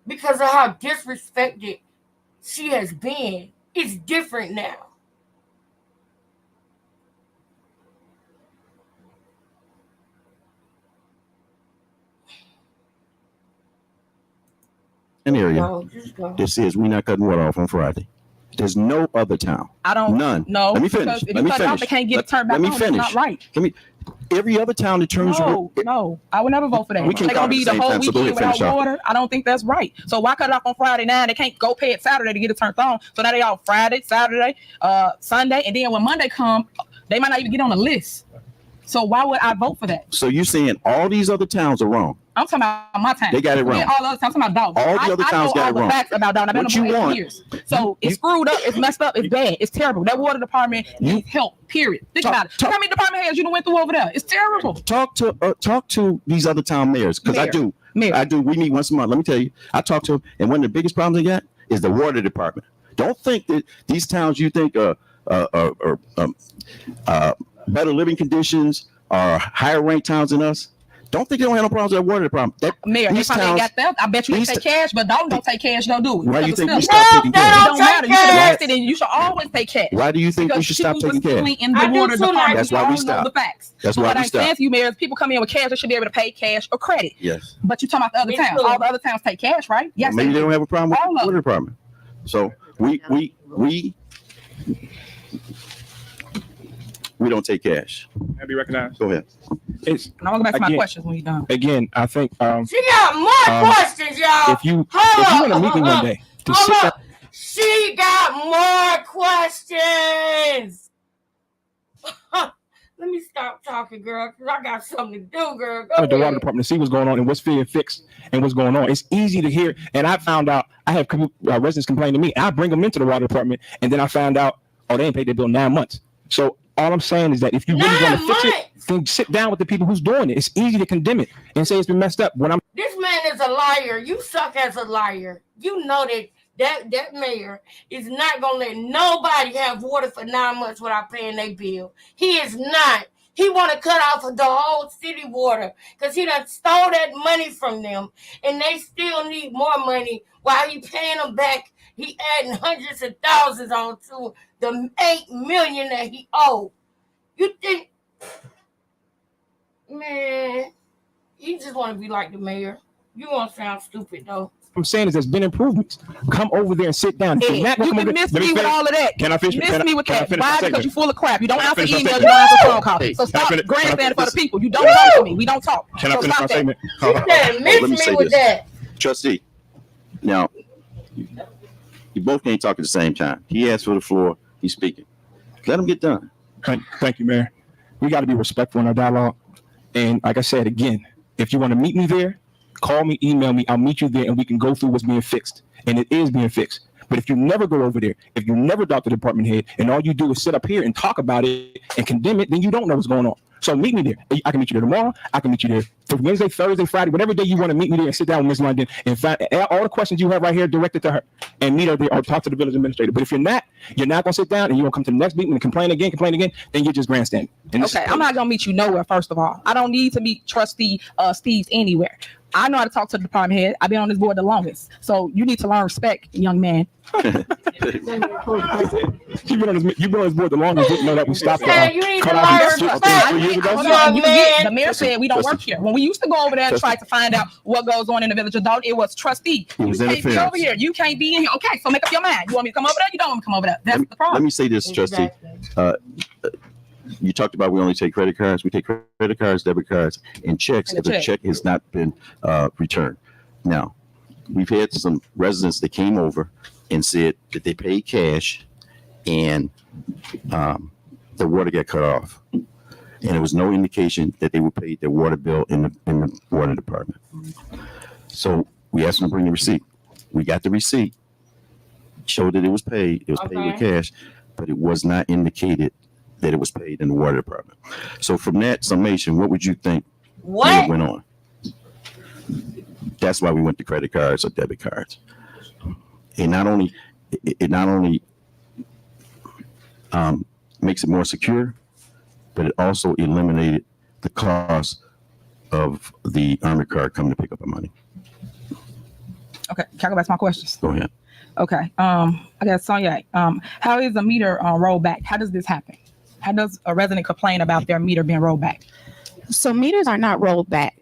Speaker 1: Because of how disrespected she has been. It's different now.
Speaker 6: An area that says we're not cutting water off on Friday. There's no other town.
Speaker 17: I don't.
Speaker 6: None.
Speaker 17: No.
Speaker 6: Let me finish.
Speaker 17: Because if
Speaker 6: Let
Speaker 17: you
Speaker 6: me
Speaker 17: cut it off,
Speaker 6: finish.
Speaker 17: they can't get it turned back
Speaker 6: Let me
Speaker 17: on.
Speaker 6: finish.
Speaker 17: It's not right.
Speaker 6: Every other town that turns.
Speaker 17: No, I would never vote for that.
Speaker 6: We can't
Speaker 17: They're gonna
Speaker 6: talk at
Speaker 17: be
Speaker 6: the
Speaker 17: the
Speaker 6: same
Speaker 17: whole
Speaker 6: time, so go
Speaker 17: weekend
Speaker 6: ahead,
Speaker 17: without
Speaker 6: finish off.
Speaker 17: water. I don't think that's right. So why cut it off on Friday now? They can't go pay it Saturday to get it turned on. So now they all Friday, Saturday, Sunday, and then when Monday come, they might not even get on the list. So why would I vote for that?
Speaker 6: So you're saying all these other towns are wrong?
Speaker 17: I'm talking about my town.
Speaker 6: They got it wrong.
Speaker 17: All the other towns. I'm talking about Dalton.
Speaker 6: All the other towns got it
Speaker 17: I know all
Speaker 6: wrong.
Speaker 17: the facts about Dalton. I've been
Speaker 6: What
Speaker 17: on
Speaker 6: you
Speaker 17: the board
Speaker 6: want?
Speaker 17: for years. So it's screwed up. It's messed up. It's bad. It's terrible. That water department needs help. Period. Think about it. Look how many department heads you done went through over there. It's terrible.
Speaker 6: Talk to these other town mayors, because I do. We meet once a month. Let me tell you, I talk to them, and one of the biggest problems they got is the water department. Don't think that these towns you think are better living conditions or higher ranked towns than us. Don't think they don't have no problems with that water department.
Speaker 17: Mayor, they probably ain't got that. I bet you they take cash, but Dalton don't take cash. Don't do it.
Speaker 6: Why do you
Speaker 17: Because
Speaker 6: think we
Speaker 17: it's
Speaker 6: stop taking
Speaker 17: still-
Speaker 6: cash?
Speaker 17: It don't matter. You should have
Speaker 6: Why-
Speaker 17: asked it, and you should always take cash.
Speaker 6: Why do you think we
Speaker 17: Because
Speaker 6: should stop
Speaker 17: people
Speaker 6: taking
Speaker 17: was
Speaker 6: cash?
Speaker 17: in the water department.
Speaker 6: That's why
Speaker 17: all
Speaker 6: we
Speaker 17: know
Speaker 6: stop.
Speaker 17: the facts.
Speaker 6: That's
Speaker 17: So
Speaker 6: why
Speaker 17: what
Speaker 6: we
Speaker 17: I'm saying
Speaker 6: stop.
Speaker 17: to you, Mayor, is people come in with cash, they should be able to pay cash or credit.
Speaker 6: Yes.
Speaker 17: But you're talking about the other
Speaker 1: Me
Speaker 17: towns.
Speaker 1: too.
Speaker 17: All the other towns take cash, right? Yes.
Speaker 6: Maybe they don't have a problem with
Speaker 17: All
Speaker 6: the
Speaker 17: of
Speaker 6: water department. So we don't take cash.
Speaker 20: Can I be recognized?
Speaker 6: Go ahead.
Speaker 20: It's,
Speaker 17: And I'm gonna go back to my
Speaker 20: again-
Speaker 17: questions when you're done.
Speaker 20: Again, I think
Speaker 1: She got more questions, y'all.
Speaker 20: if you want to meet me one day to sit down.
Speaker 1: She got more questions. Let me stop talking, girl, because I got something to do, girl. Go
Speaker 20: With the water
Speaker 1: ahead.
Speaker 20: department to see what's going on and what's being fixed and what's going on. It's easy to hear. And I found out I have residents complain to me. I bring them into the water department, and then I found out, oh, they ain't paid their bill 9 months. So all I'm saying is that if you really want to fix it, then sit down with the people who's doing it. It's easy to condemn it and say it's been messed up. When I'm
Speaker 1: This man is a liar. You suck as a liar. You know that mayor is not gonna let nobody have water for 9 months without paying their bill. He is not. He want to cut off the whole city water because he done stole that money from them, and they still need more money while he paying them back. He adding hundreds of thousands on to the $8 million that he owed. You think, man? You just want to be like the mayor. You won't sound stupid though.
Speaker 20: saying is there's been improvements. Come over there and sit down. If you're not gonna
Speaker 17: You
Speaker 20: come
Speaker 17: can
Speaker 20: over there-
Speaker 17: miss
Speaker 20: let
Speaker 17: me with
Speaker 20: finish.
Speaker 17: all of that.
Speaker 20: Can I finish?
Speaker 17: Miss
Speaker 20: Can I-
Speaker 17: me with
Speaker 20: can I
Speaker 17: that.
Speaker 20: finish my
Speaker 17: Why?
Speaker 20: statement?
Speaker 17: Because you're full of crap. You don't
Speaker 20: Can I
Speaker 17: answer
Speaker 20: finish my
Speaker 17: emails. You
Speaker 20: statement?
Speaker 17: don't answer phone calls.
Speaker 20: Hey,
Speaker 17: So
Speaker 20: can I
Speaker 17: stop
Speaker 20: finish- can I
Speaker 17: grandstanding for the
Speaker 20: finish?
Speaker 17: people. You don't talk to me. We don't talk.
Speaker 20: Can I
Speaker 17: So
Speaker 20: finish
Speaker 17: stop
Speaker 20: my
Speaker 17: that.
Speaker 20: statement?
Speaker 6: Let me say this. Trustee, now, you both can't talk at the same time. He asked for the floor. He's speaking. Let him get done.
Speaker 20: Thank you, Mayor. We got to be respectful in our dialogue. And like I said, again, if you want to meet me there, call me, email me. I'll meet you there and we can go through what's being fixed. And it is being fixed. But if you never go over there, if you never talk to the department head and all you do is sit up here and talk about it and condemn it, then you don't know what's going on. So meet me there. I can meet you there tomorrow. I can meet you there for Wednesday, Thursday, Friday, whatever day you want to meet me there and sit down with Ms. London and find all the questions you have right here directed to her and meet her there or talk to the village administrator. But if you're not going to sit down and you're going to come to the next meeting and complain again, then you're just grandstanding. And this
Speaker 17: Okay,
Speaker 20: is-
Speaker 17: I'm not gonna meet you nowhere. First of all, I don't need to meet Trustee Steves anywhere. I know how to talk to the department head. I've been on this board the longest, so you need to learn respect, young man.
Speaker 20: You've been on this board the longest. Didn't know that we stopped.
Speaker 17: Yeah, you need to learn respect. The mayor said we don't work here. When we used to go over there and try to find out what goes on in the village of Dalton, it was trustee.
Speaker 6: It was
Speaker 17: You can't be
Speaker 6: interference.
Speaker 17: over here. You can't be in here. Okay, so make up your mind. You want me to come over there? You don't want me to come over there. That's the problem.
Speaker 6: Let me say this, Trustee. You talked about we only take credit cards. We take credit cards, debit cards, and checks
Speaker 17: And
Speaker 6: if
Speaker 17: a
Speaker 6: the
Speaker 17: check.
Speaker 6: check has not been returned. Now, we've had some residents that came over and said that they paid cash and the water got cut off. And there was no indication that they would pay their water bill in the water department. So we asked them to bring the receipt. We got the receipt, showed that it was paid. It was paid with cash, but it was not indicated that it was paid in the water department. So from that summation, what would you think
Speaker 1: What?
Speaker 6: went on? That's why we went to credit cards or debit cards. It not only makes it more secure, but it also eliminated the cost of the Armored card coming to pick up the money.
Speaker 17: Okay, can I go back to my questions?
Speaker 6: Go ahead.
Speaker 17: Okay. I got Sonia. How is a meter rolled back? How does this happen? How does a resident complain about their meter being rolled back?
Speaker 3: So meters are not rolled back.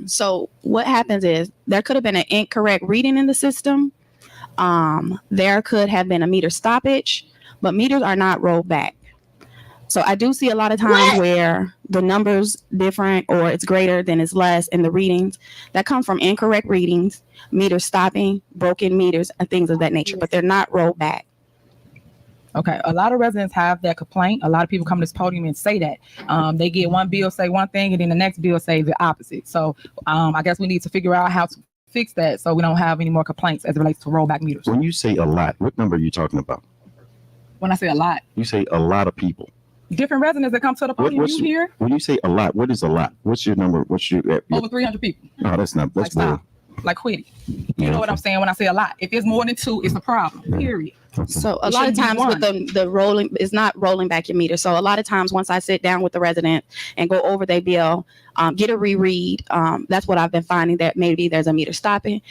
Speaker 3: So what happens is there could have been an incorrect reading in the system. There could have been a meter stoppage, but meters are not rolled back. So I do see a lot of times where the number's different or it's greater than it's less in the readings. That comes from incorrect readings, meter stopping, broken meters, and things of that nature, but they're not rolled back.
Speaker 17: Okay, a lot of residents have that complaint. A lot of people come to this podium and say that. They get one bill say one thing and then the next bill say the opposite. So I guess we need to figure out how to fix that so we don't have any more complaints as it relates to rollback meters.
Speaker 6: When you say a lot, what number are you talking about?
Speaker 17: When I say a lot,
Speaker 6: You say a lot of people.
Speaker 17: different residents that come to the podium, you hear
Speaker 6: When you say a lot, what is a lot? What's your number? What's your
Speaker 17: over 300 people.
Speaker 6: No, that's not. That's
Speaker 17: Like,
Speaker 6: bull.
Speaker 17: Like quit it. You know what I'm saying when I say a lot. If it's more than two, it's a problem. Period.
Speaker 3: So a
Speaker 17: It
Speaker 3: lot of
Speaker 17: shouldn't be
Speaker 3: times with
Speaker 17: one.
Speaker 3: the rolling is not rolling back your meter. So a lot of times once I sit down with the resident and go over their bill, get a reread. That's what I've been finding, that maybe there's a meter stopping.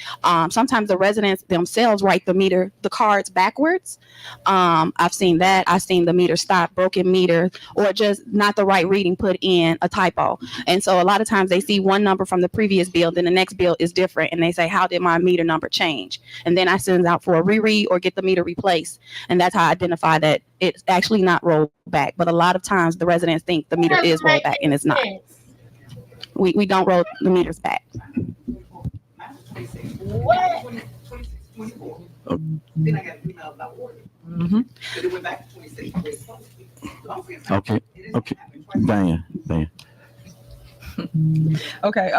Speaker 3: Sometimes the residents themselves write the cards backwards. I've seen that. I've seen the meter stop, broken meter, or just not the right reading put in, a typo. And so a lot of times they see one number from the previous bill, then the next bill is different. And they say, how did my meter number change? And then I send out for a reread or get the meter replaced. And that's how I identify that it's actually not rolled back. But a lot of times the residents think the meter is rolled back and it's not. We don't roll the meters back.
Speaker 1: What?
Speaker 6: Okay. Okay. Diane.
Speaker 17: Okay.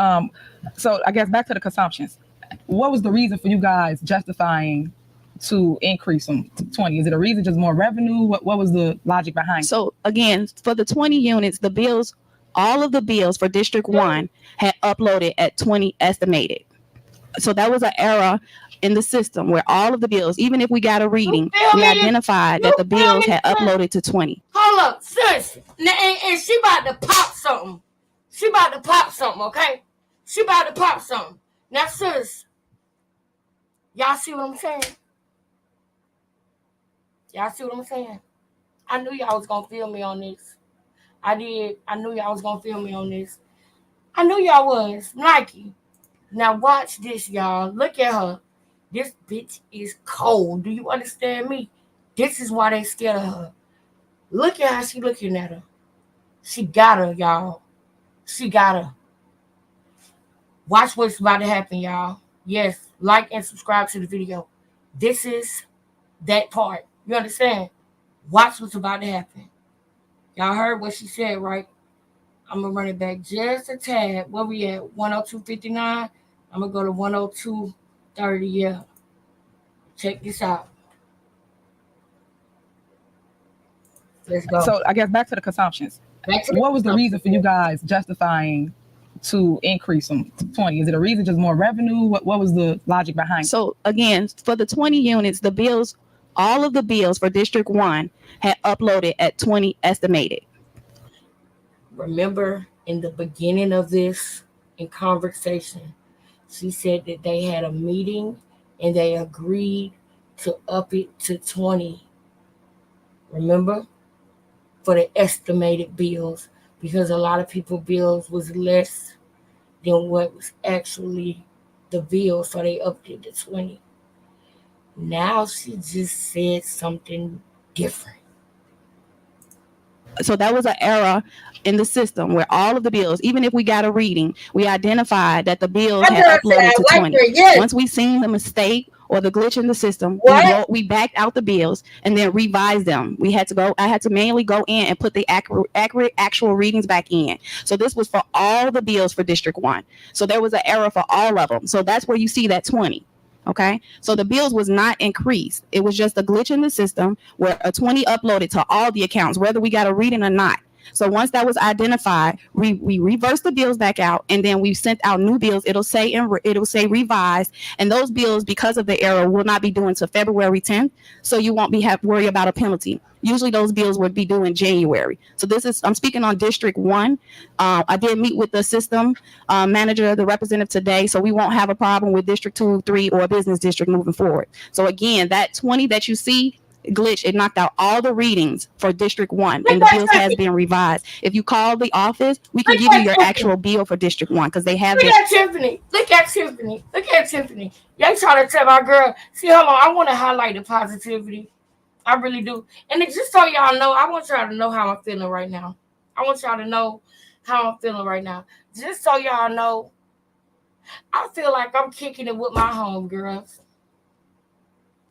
Speaker 17: So I guess back to the consumptions. What was the reason for you guys justifying to increase them to 20? Is it a reason, just more revenue? What was the logic behind it?
Speaker 3: So again, for the 20 units, the bills, all of the bills for District 1 had uploaded at 20 estimated. So that was an error in the system where all of the bills, even if we got a reading, we identified that the bills had uploaded to 20.
Speaker 1: Hold up, sis. And she about to pop something. She about to pop something, okay? She about to pop something. Now, sis, y'all see what I'm saying? Y'all see what I'm saying? I knew y'all was gonna feel me on this. I did. I knew y'all was gonna feel me on this. I knew y'all was. Nike. Now watch this, y'all. Look at her. This bitch is cold. Do you understand me? This is why they scared of her. Look at how she looking at her. She got her, y'all. She got her. Watch what's about to happen, y'all. Yes, like and subscribe to the video. This is that part. You understand? Watch what's about to happen. Y'all heard what she said, right? I'm going to run it back just a tad. Where we at? 102.59. I'm going to go to 102.30. Yeah. Check this out. Let's go.
Speaker 17: So I guess back to the consumptions. What was the reason for you guys justifying to increase them to 20? Is it a reason, just more revenue? What was the logic behind it?
Speaker 3: So again, for the 20 units, the bills, all of the bills for District 1 had uploaded at 20 estimated.
Speaker 1: Remember in the beginning of this in conversation, she said that they had a meeting and they agreed to up it to 20. Remember? For the estimated bills, because a lot of people bills was less than what was actually the bill, so they upped it to 20. Now she just said something different.
Speaker 3: So that was an error in the system where all of the bills, even if we got a reading, we identified that the bills had uploaded to 20. Once we seen the mistake or the glitch in the system, we backed out the bills and then revised them. I had to manually go in and put the accurate actual readings back in. So this was for all the bills for District 1. So there was an error for all of them. So that's where you see that 20. Okay, so the bills was not increased. It was just a glitch in the system where a 20 uploaded to all the accounts, whether we got a reading or not. So once that was identified, we reversed the bills back out, and then we sent out new bills. It'll say revised, and those bills, because of the error, will not be due until February 10th. So you won't worry about a penalty. Usually those bills would be due in January. So I'm speaking on District 1. I did meet with the system manager, the representative today, so we won't have a problem with District 2, 3, or business district moving forward. So again, that 20 that you see glitch, it knocked out all the readings for District 1, and the bills has been revised. If you call the office, we can give you your actual bill for District 1 because they have
Speaker 1: Look at Tiffany. Look at Tiffany. Look at Tiffany. Y'all trying to tell my girl, see, hold on, I want to highlight the positivity. I really do. And it just so y'all know, I want y'all to know how I'm feeling right now. I want y'all to know how I'm feeling right now. Just so y'all know, I feel like I'm kicking it with my homegirls.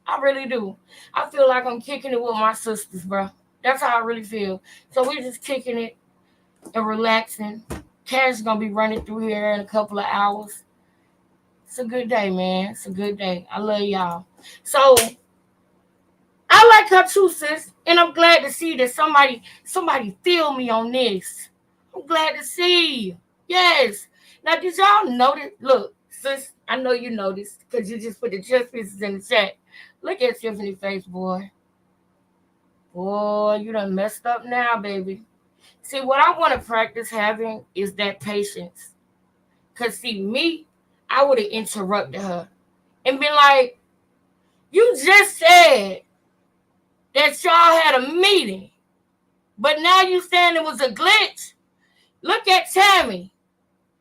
Speaker 1: I really do. I feel like I'm kicking it with my sisters, bro. That's how I really feel. So we're just kicking it and relaxing. Cash is going to be running through here in a couple of hours. It's a good day, man. It's a good day. I love y'all. So I like her too, sis. And I'm glad to see that somebody feel me on this. I'm glad to see. Yes. Now, did y'all notice? Look, sis, I know you noticed because you just put the chest pieces in the chat. Look at Tiffany's face, boy. Boy, you done messed up now, baby. See, what I want to practice having is that patience. Because, see, me, I would have interrupted her and been like, you just said that y'all had a meeting, but now you saying it was a glitch? Look at Tammy,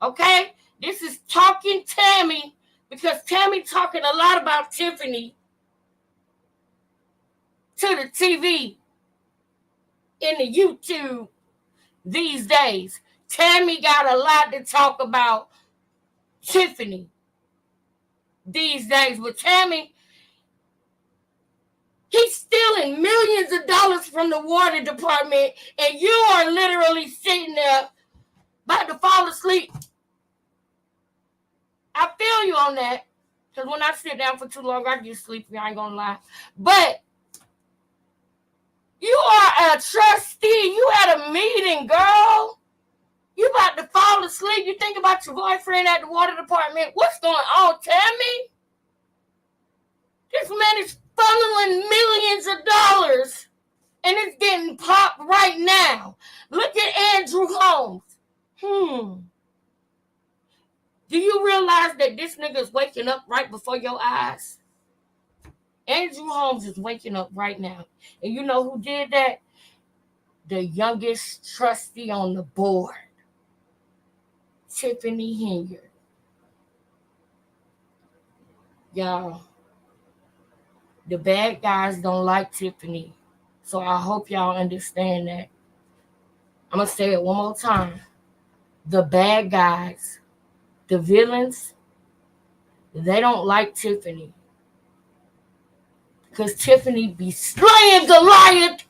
Speaker 1: okay? This is Talking Tammy, because Tammy talking a lot about Tiffany to the TV in the YouTube these days. Tammy got a lot to talk about Tiffany these days. But Tammy, he's stealing millions of dollars from the water department, and you are literally sitting there about to fall asleep. I feel you on that, because when I sit down for too long, I get sleepy. I ain't gonna lie. But you are a trustee. You had a meeting, girl. You about to fall asleep. You think about your boyfriend at the water department. What's going on, Tammy? This man is funneling millions of dollars, and it's getting popped right now. Look at Andrew Holmes. Do you realize that this nigga is waking up right before your eyes? Andrew Holmes is waking up right now. And you know who did that? The youngest trustee on the board, Tiffany Henyard. Y'all, the bad guys don't like Tiffany. So I hope y'all understand that. I'm going to say it one more time. The bad guys, the villains, they don't like Tiffany. Because Tiffany be slaying Goliath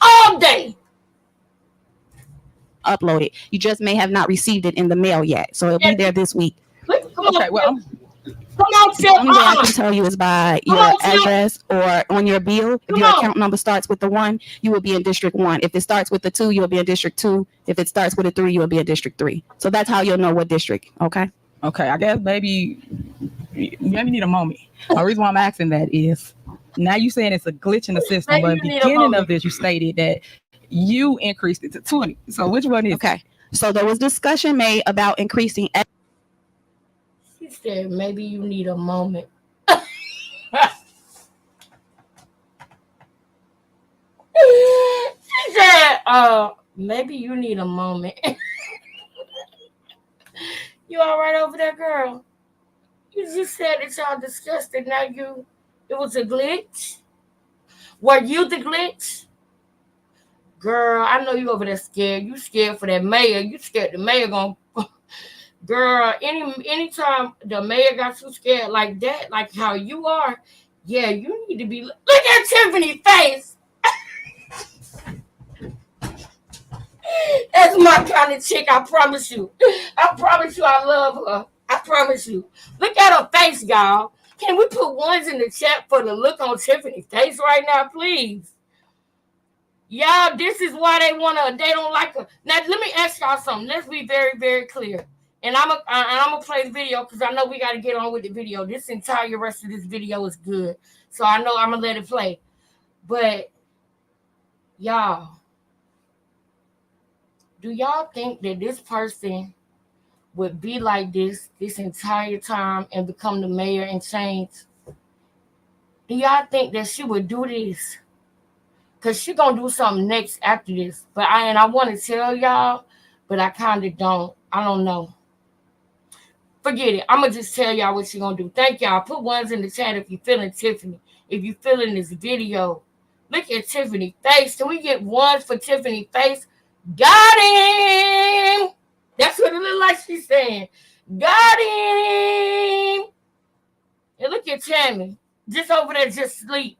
Speaker 1: all day.
Speaker 3: Uploaded. You just may have not received it in the mail yet. So it'll be there this week.
Speaker 1: Okay, well,
Speaker 3: the only way I can tell you is by your address or on your bill. If your account number starts with the 1, you will be in District 1. If it starts with the 2, you'll be in District 2. If it starts with a 3, you'll be in District 3. So that's how you'll know what district. Okay.
Speaker 17: Okay, I guess maybe need a moment. The reason why I'm asking that is now you saying it's a glitch in the system, but at the beginning of this, you stated that you increased it to 20. So which one is
Speaker 3: okay? So there was discussion made about increasing.
Speaker 1: She said maybe you need a moment. She said, maybe you need a moment. You all right over there, girl? You just said that y'all discussed it. Now it was a glitch. Were you the glitch? Girl, I know you over there scared. You scared for that mayor. You scared the mayor gonna. Girl, anytime the mayor got too scared like that, like how you are, yeah, you need to be. Look at Tiffany's face. That's my kind of chick. I promise you. I promise you, I love her. I promise you. Look at her face, y'all. Can we put ones in the chat for the look on Tiffany's face right now, please? Y'all, this is why they don't like her. Now, let me ask y'all something. Let's be very, very clear. And I'm gonna play the video because I know we got to get on with the video. This entire rest of this video is good. So I know I'm going to let it play. But, y'all, do y'all think that this person would be like this entire time and become the mayor and change? Do y'all think that she would do this? Because she going to do something next after this. But I want to tell y'all, but I kind of don't. I don't know. Forget it. I'm going to just tell y'all what she going to do. Thank y'all. Put ones in the chat if you're feeling Tiffany. If you're feeling this video. Look at Tiffany's face. Can we get ones for Tiffany's face? Got him. That's what it looked like she's saying. Got him. And look at Tammy. Just over there, just sleep.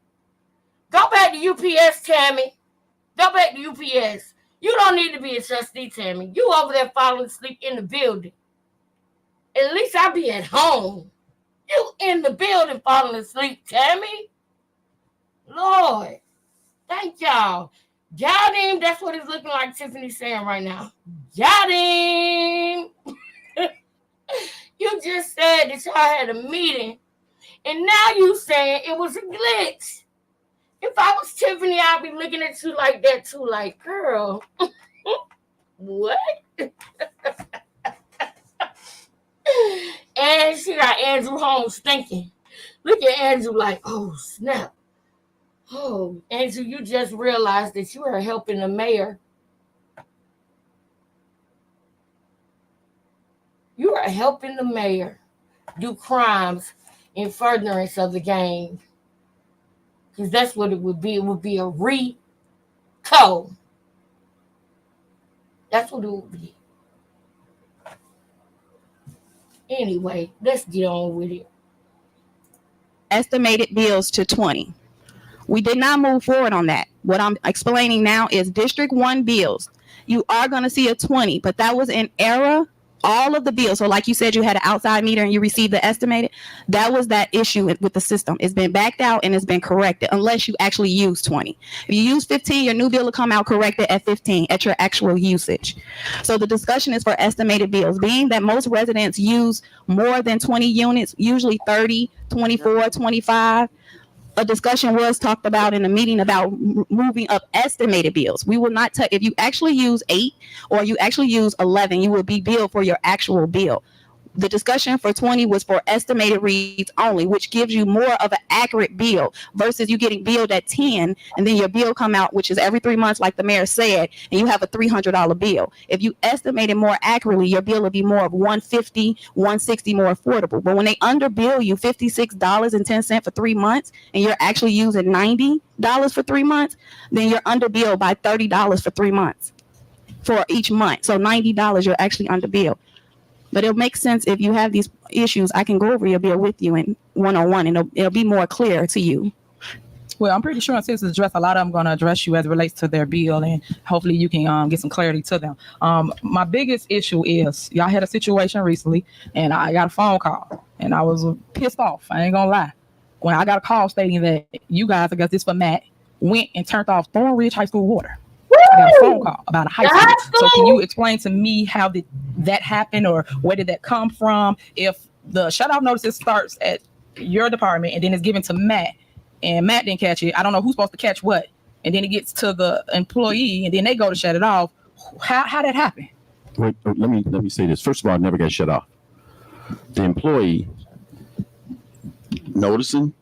Speaker 1: Go back to UPS, Tammy. Go back to UPS. You don't need to be a trustee, Tammy. You over there falling asleep in the building. At least I be at home. You in the building falling asleep, Tammy. Lord. Thank y'all. Got him. That's what it's looking like Tiffany's saying right now. Got him. You just said that y'all had a meeting. And now you saying it was a glitch. If I was Tiffany, I'd be looking at you like that too. Like, girl. What? And she got Andrew Holmes thinking. Look at Andrew like, oh, snap. Oh, Andrew, you just realized that you are helping the mayor. You are helping the mayor do crimes in furtherance of the game. Because that's what it would be. It would be a RICO. That's what it would be. Anyway, let's get on with it.
Speaker 3: Estimated bills to 20. We did not move forward on that. What I'm explaining now is District 1 bills. You are going to see a 20, but that was in error. All of the bills. So like you said, you had an outside meter and you received the estimated. That was that issue with the system. It's been backed out and it's been corrected unless you actually use 20. If you use 15, your new bill will come out corrected at 15 at your actual usage. So the discussion is for estimated bills. Being that most residents use more than 20 units, usually 30, 24, 25. A discussion was talked about in a meeting about moving up estimated bills. We will not if you actually use 8 or you actually use 11, you will be billed for your actual bill. The discussion for 20 was for estimated reads only, which gives you more of an accurate bill versus you getting billed at 10 and then your bill come out, which is every 3 months, like the mayor said, and you have a $300 bill. If you estimate it more accurately, your bill will be more of $150, $160 more affordable. But when they underbill you $56.10 for 3 months and you're actually using $90 for 3 months, then you're underbilled by $30 for 3 months for each month. So $90 you're actually underbilled. But it'll make sense if you have these issues. I can go over your bill with you in one-on-one, and it'll be more clear to you.
Speaker 17: Well, I'm pretty sure since it's addressed, a lot of them going to address you as it relates to their bill, and hopefully you can get some clarity to them. My biggest issue is y'all had a situation recently, and I got a phone call, and I was pissed off. I ain't gonna lie. When I got a call stating that you guys, I guess this for Matt, went and turned off Thornridge High School water. I got a phone call about a high school. So can you explain to me how did that happen, or where did that come from? If the shutoff notices starts at your department and then it's given to Matt, and Matt didn't catch it, I don't know who's supposed to catch what, and then it gets to the employee and then they go to shut it off. How that happen?
Speaker 6: Wait, let me say this. First of all, it never got shut off. The employee noticing,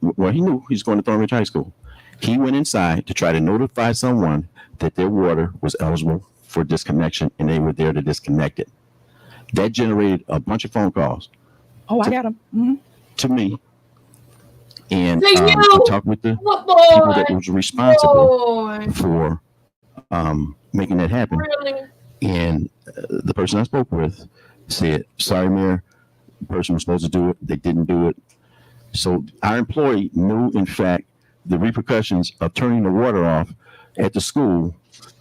Speaker 6: well, he knew he was going to Thornridge High School. He went inside to try to notify someone that their water was eligible for disconnection, and they were there to disconnect it. That generated a bunch of phone calls.
Speaker 17: Oh, I got them. Mm-hmm.
Speaker 6: To me. And I talked with the people that was responsible for making that happen.
Speaker 1: Really?
Speaker 6: And the person I spoke with said, sorry, Mayor, the person was supposed to do it. They didn't do it. So our employee knew, in fact, the repercussions of turning the water off at the school.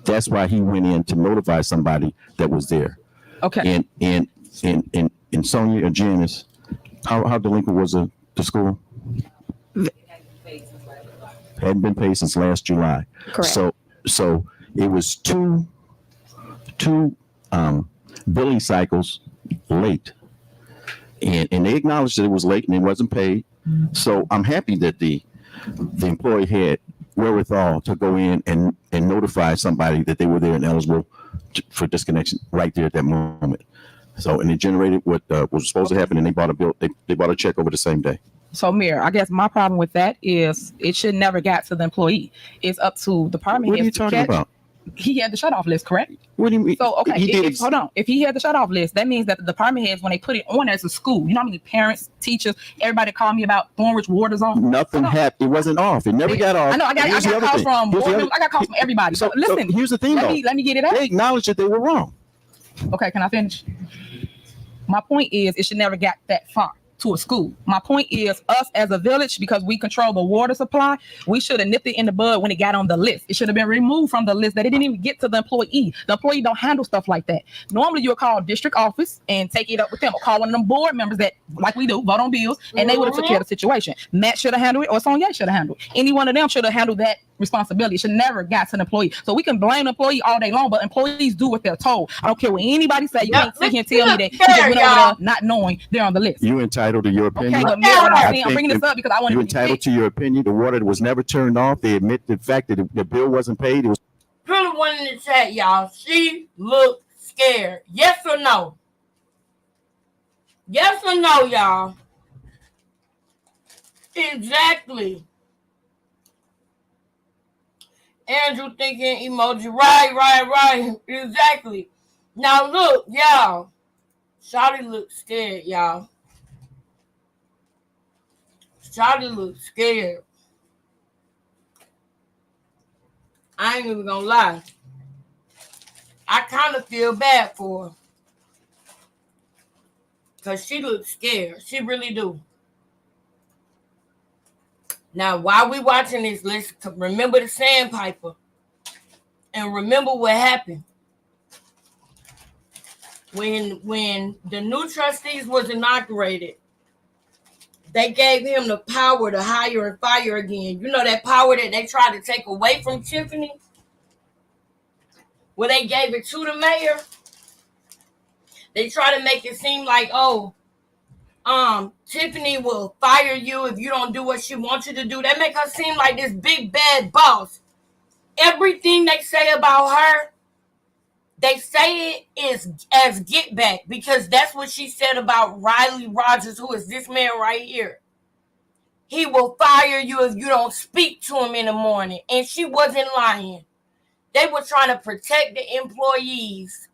Speaker 6: That's why he went in to notify somebody that was there.
Speaker 17: Okay.
Speaker 6: And Sonia or Janice, how delinquent was the school? Hadn't been paid since last July.
Speaker 3: Correct.
Speaker 6: So it was two billing cycles late, and they acknowledged that it was late and it wasn't paid. So I'm happy that the employee had wherewithal to go in and notify somebody that they were there and eligible for disconnection right there at that moment. So, and it generated what was supposed to happen, and they bought a bill. They bought a check over the same day.
Speaker 17: So, Mayor, I guess my problem with that is it should never got to the employee. It's up to the department.
Speaker 6: What are you talking about?
Speaker 17: He had the shut-off list, correct?
Speaker 6: What do you mean?
Speaker 17: So, okay,
Speaker 6: He did
Speaker 17: hold on. If he had the shut-off list, that means that the department heads, when they put it on as a school, you know how many parents, teachers, everybody called me about Thornbridge Ward is off?
Speaker 6: Nothing happened. It wasn't off. It never got off.
Speaker 17: I know. I got calls from board members. I got calls from everybody. So, listen.
Speaker 6: Here's the thing,
Speaker 17: let me get it out.
Speaker 6: They acknowledged that they were wrong.
Speaker 17: Okay, can I finish? My point is, it should never get that far to a school. My point is, us as a village, because we control the water supply, we should have nipped it in the bud when it got on the list. It should have been removed from the list that it didn't even get to the employee. The employee don't handle stuff like that. Normally, you'll call district office and take it up with them, or call one of them board members that, like we do, vote on bills, and they would have took care of the situation. Matt should have handled it, or Sonia should have handled it. Any one of them should have handled that responsibility. It should never got to an employee. So we can blame the employee all day long, but employees do what they're told. I don't care what anybody say. You can't sit here and tell me that you just went over there not knowing they're on the list.
Speaker 6: You entitled to your opinion.
Speaker 17: Okay, but Mayor, I'm bringing this up because I want
Speaker 6: you
Speaker 17: to be
Speaker 6: entitled to your opinion. The water was never turned off. They admit the fact that the bill wasn't paid. It was.
Speaker 1: Put one in the chat, y'all. She looked scared. Yes or no? Yes or no, y'all? Exactly. Andrew thinking emoji. Right. Exactly. Now look, y'all. Shawty looked scared, y'all. Shawty looked scared. I ain't even gonna lie. I kind of feel bad for her. Because she looks scared. She really do. Now, while we watching this, let's remember the sandpiper. And remember what happened. When the new trustees was inaugurated, they gave him the power to hire and fire again. You know that power that they tried to take away from Tiffany? Well, they gave it to the mayor. They try to make it seem like, Tiffany will fire you if you don't do what she wants you to do. They make her seem like this big bad boss. Everything they say about her, they say it is as get back, because that's what she said about Riley Rogers, who is this man right here. He will fire you if you don't speak to him in the morning. And she wasn't lying. They were trying to protect the employees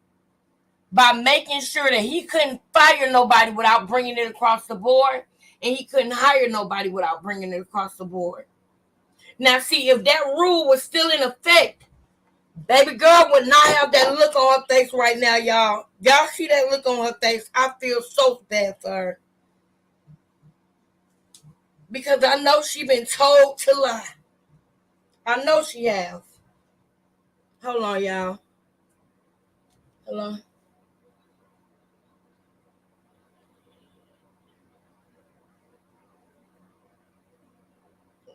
Speaker 1: by making sure that he couldn't fire nobody without bringing it across the board, and he couldn't hire nobody without bringing it across the board. Now, see, if that rule was still in effect, baby girl would not have that look on her face right now, y'all. Y'all see that look on her face? I feel so bad for her. Because I know she been told to lie. I know she have. Hold on, y'all. Hold on.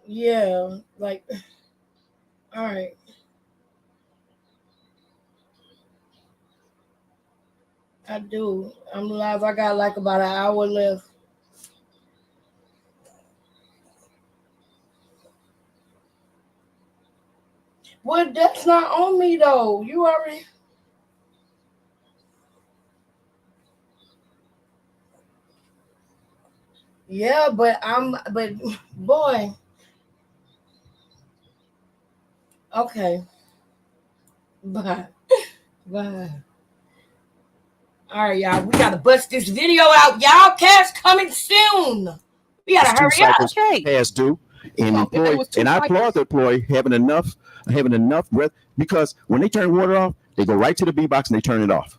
Speaker 1: Yeah, like, all right. I do. I'm live. I got like about an hour left. Well, that's not on me though. You already. Yeah, but boy. Okay. Bye. All right, y'all. We gotta bust this video out, y'all. Cash coming soon. We gotta hurry up.
Speaker 6: Past due. And
Speaker 17: So if it was two
Speaker 6: I
Speaker 17: cycles-
Speaker 6: applaud the employee having enough breath, because when they turn water off, they go right to the B box and they turn it off.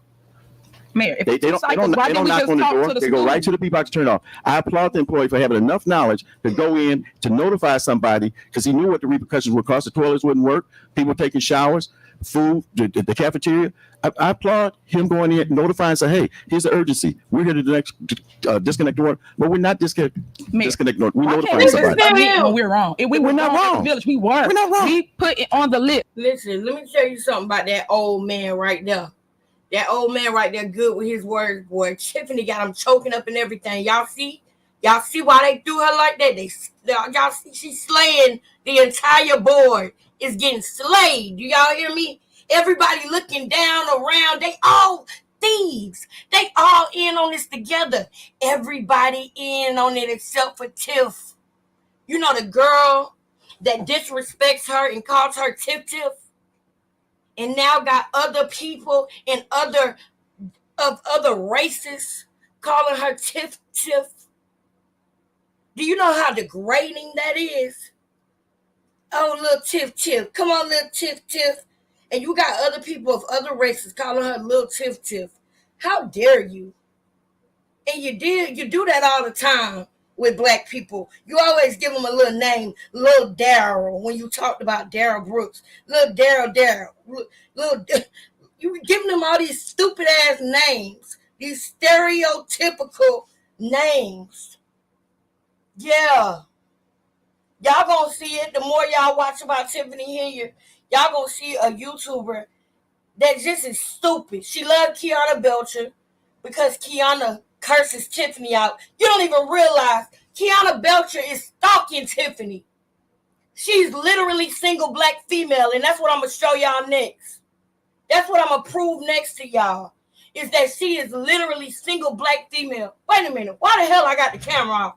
Speaker 17: Mayor, if
Speaker 6: They
Speaker 17: it's two
Speaker 6: don't
Speaker 17: cycles, why didn't we
Speaker 6: knock
Speaker 17: just
Speaker 6: on the
Speaker 17: talk
Speaker 6: door.
Speaker 17: to the
Speaker 6: They go right to
Speaker 17: students?
Speaker 6: the B box, turn it off. I applaud the employee for having enough knowledge to go in to notify somebody, because he knew what the repercussions were. Cause the toilets wouldn't work, people taking showers, food, the cafeteria. I applaud him going in, notifying, and say, hey, here's the urgency. We're here to disconnect the water, but we're not disconnect the water. We're
Speaker 17: Why can't
Speaker 6: notifying
Speaker 17: we just
Speaker 6: somebody.
Speaker 17: admit when we're wrong? If we
Speaker 6: We're
Speaker 17: were
Speaker 6: not
Speaker 17: wrong as a
Speaker 6: wrong.
Speaker 17: village, we weren't.
Speaker 6: We're not wrong.
Speaker 17: We put it on the list.
Speaker 1: Listen, let me tell you something about that old man right there. That old man right there, good with his words, boy. Tiffany got him choking up and everything. Y'all see why they do her like that? Y'all see she's slaying the entire board. Is getting slayed. Do y'all hear me? Everybody looking down around. They all thieves. They all in on this together. Everybody in on it except for Tiff. You know, the girl that disrespects her and calls her Tiff, and now got other people and other races calling her Tiff. Do you know how degrading that is? Oh, little Tiff. Come on, little Tiff. And you got other people of other races calling her little Tiff. How dare you? And you do that all the time with black people. You always give them a little name, little Daryl, when you talked about Daryl Brooks. Little Daryl. You giving them all these stupid ass names, these stereotypical names. Yeah. Y'all gonna see it. The more y'all watch about Tiffany Hilliard, y'all gonna see a YouTuber that just is stupid. She loved Kiana Belcher because Kiana curses Tiffany out. You don't even realize Kiana Belcher is stalking Tiffany. She's literally single black female, and that's what I'm gonna show y'all next. That's what I'm gonna prove next to y'all, is that she is literally single black female. Wait a minute, why the hell I got the camera off?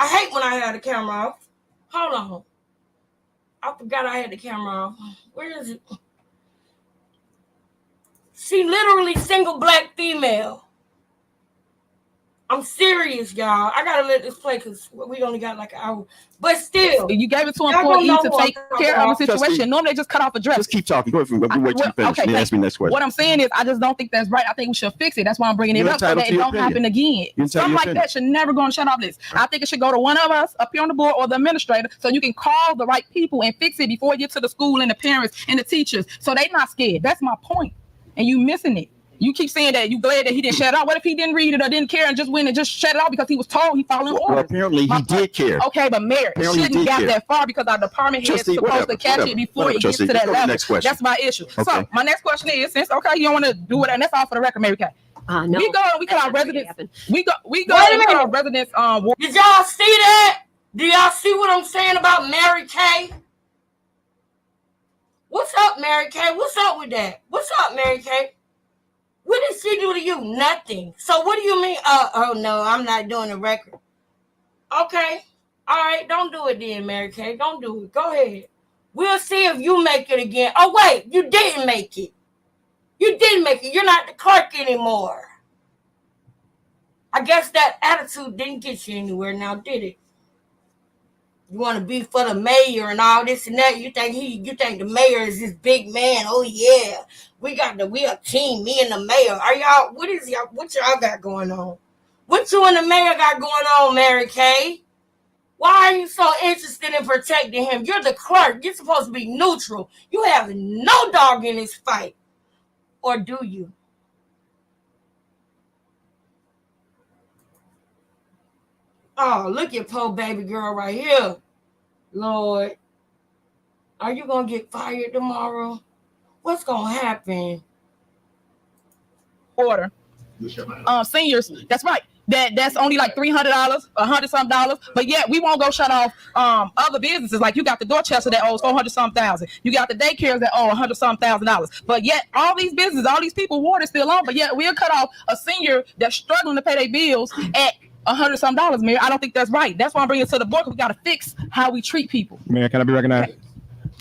Speaker 1: I hate when I have the camera off. Hold on. I forgot I had the camera off. Where is it? She literally single black female. I'm serious, y'all. I gotta let this play because we only got like an hour. But still,
Speaker 17: You gave it to an
Speaker 1: y'all
Speaker 17: employee
Speaker 1: gonna
Speaker 17: to
Speaker 1: know
Speaker 17: take
Speaker 1: what I'm
Speaker 17: care
Speaker 1: talking
Speaker 17: of the
Speaker 1: about.
Speaker 17: situation. Normally they just cut off a dress.
Speaker 6: Just keep talking. Go ahead. Wait till you finish.
Speaker 17: Okay,
Speaker 6: Then ask me the next question.
Speaker 17: What I'm saying is, I just don't think that's right. I think we should fix it. That's why I'm bringing it
Speaker 6: You're
Speaker 17: up so
Speaker 6: entitled
Speaker 17: that
Speaker 6: to
Speaker 17: it
Speaker 6: your
Speaker 17: don't happen
Speaker 6: opinion.
Speaker 17: again.
Speaker 6: You're entitled to
Speaker 17: Something
Speaker 6: your
Speaker 17: like
Speaker 6: opinion.
Speaker 17: that should never go on the shut off list. I think it should go to one of us up here on the board or the administrator, so you can call the right people and fix it before you get to the school and the parents and the teachers, so they not scared. That's my point, and you missing it. You keep saying that you glad that he didn't shut it off. What if he didn't read it or didn't care and just went and just shut it off because he was told he following orders?
Speaker 6: Well, apparently he did care.
Speaker 17: Okay, but Mayor, it
Speaker 6: Apparently he
Speaker 17: shouldn't
Speaker 6: did
Speaker 17: get
Speaker 6: care.
Speaker 17: that far because our department head is
Speaker 6: Trustee,
Speaker 17: supposed
Speaker 6: whatever,
Speaker 17: to catch
Speaker 6: whatever,
Speaker 17: it before
Speaker 6: whatever,
Speaker 17: it gets
Speaker 6: Trustee.
Speaker 17: to
Speaker 6: Just
Speaker 17: that
Speaker 6: go to the
Speaker 17: level.
Speaker 6: next question.
Speaker 17: That's my issue.
Speaker 6: Okay.
Speaker 17: So my next question is, since you don't want to do it, and that's all for the record, Mary Kay.
Speaker 10: No,
Speaker 17: we cut our residents. We cut
Speaker 1: Wait a
Speaker 17: our
Speaker 1: minute.
Speaker 17: residents.
Speaker 1: Did y'all see that? Do y'all see what I'm saying about Mary Kay? What's up, Mary Kay? What's up with that? What's up, Mary Kay? What did she do to you? Nothing. So what do you mean? Oh no, I'm not doing the record. Okay. All right, don't do it then, Mary Kay. Don't do it. Go ahead. We'll see if you make it again. Oh wait, you didn't make it. You didn't make it. You're not the clerk anymore. I guess that attitude didn't get you anywhere now, did it? You want to be for the mayor and all this and that. You think the mayor is this big man? Oh yeah, we a team. Me and the mayor. Are y'all? What y'all got going on? What you and the mayor got going on, Mary Kay? Why are you so interested in protecting him? You're the clerk. You're supposed to be neutral. You have no dog in this fight, or do you? Oh, look at poor baby girl right here. Lord, are you going to get fired tomorrow? What's going to happen?
Speaker 17: Order. Seniors, that's right. That's only like $300, $100-something, but yet we won't go shut off other businesses. Like you got the Dorchester that owes $400-something. You got the daycares that owe $100-something. But yet all these businesses, all these people, water still on. But yet we'll cut off a senior that's struggling to pay their bills at $100-something, Mayor. I don't think that's right. That's why I'm bringing it to the board, because we got to fix how we treat people.
Speaker 20: Mayor, can I be recognized?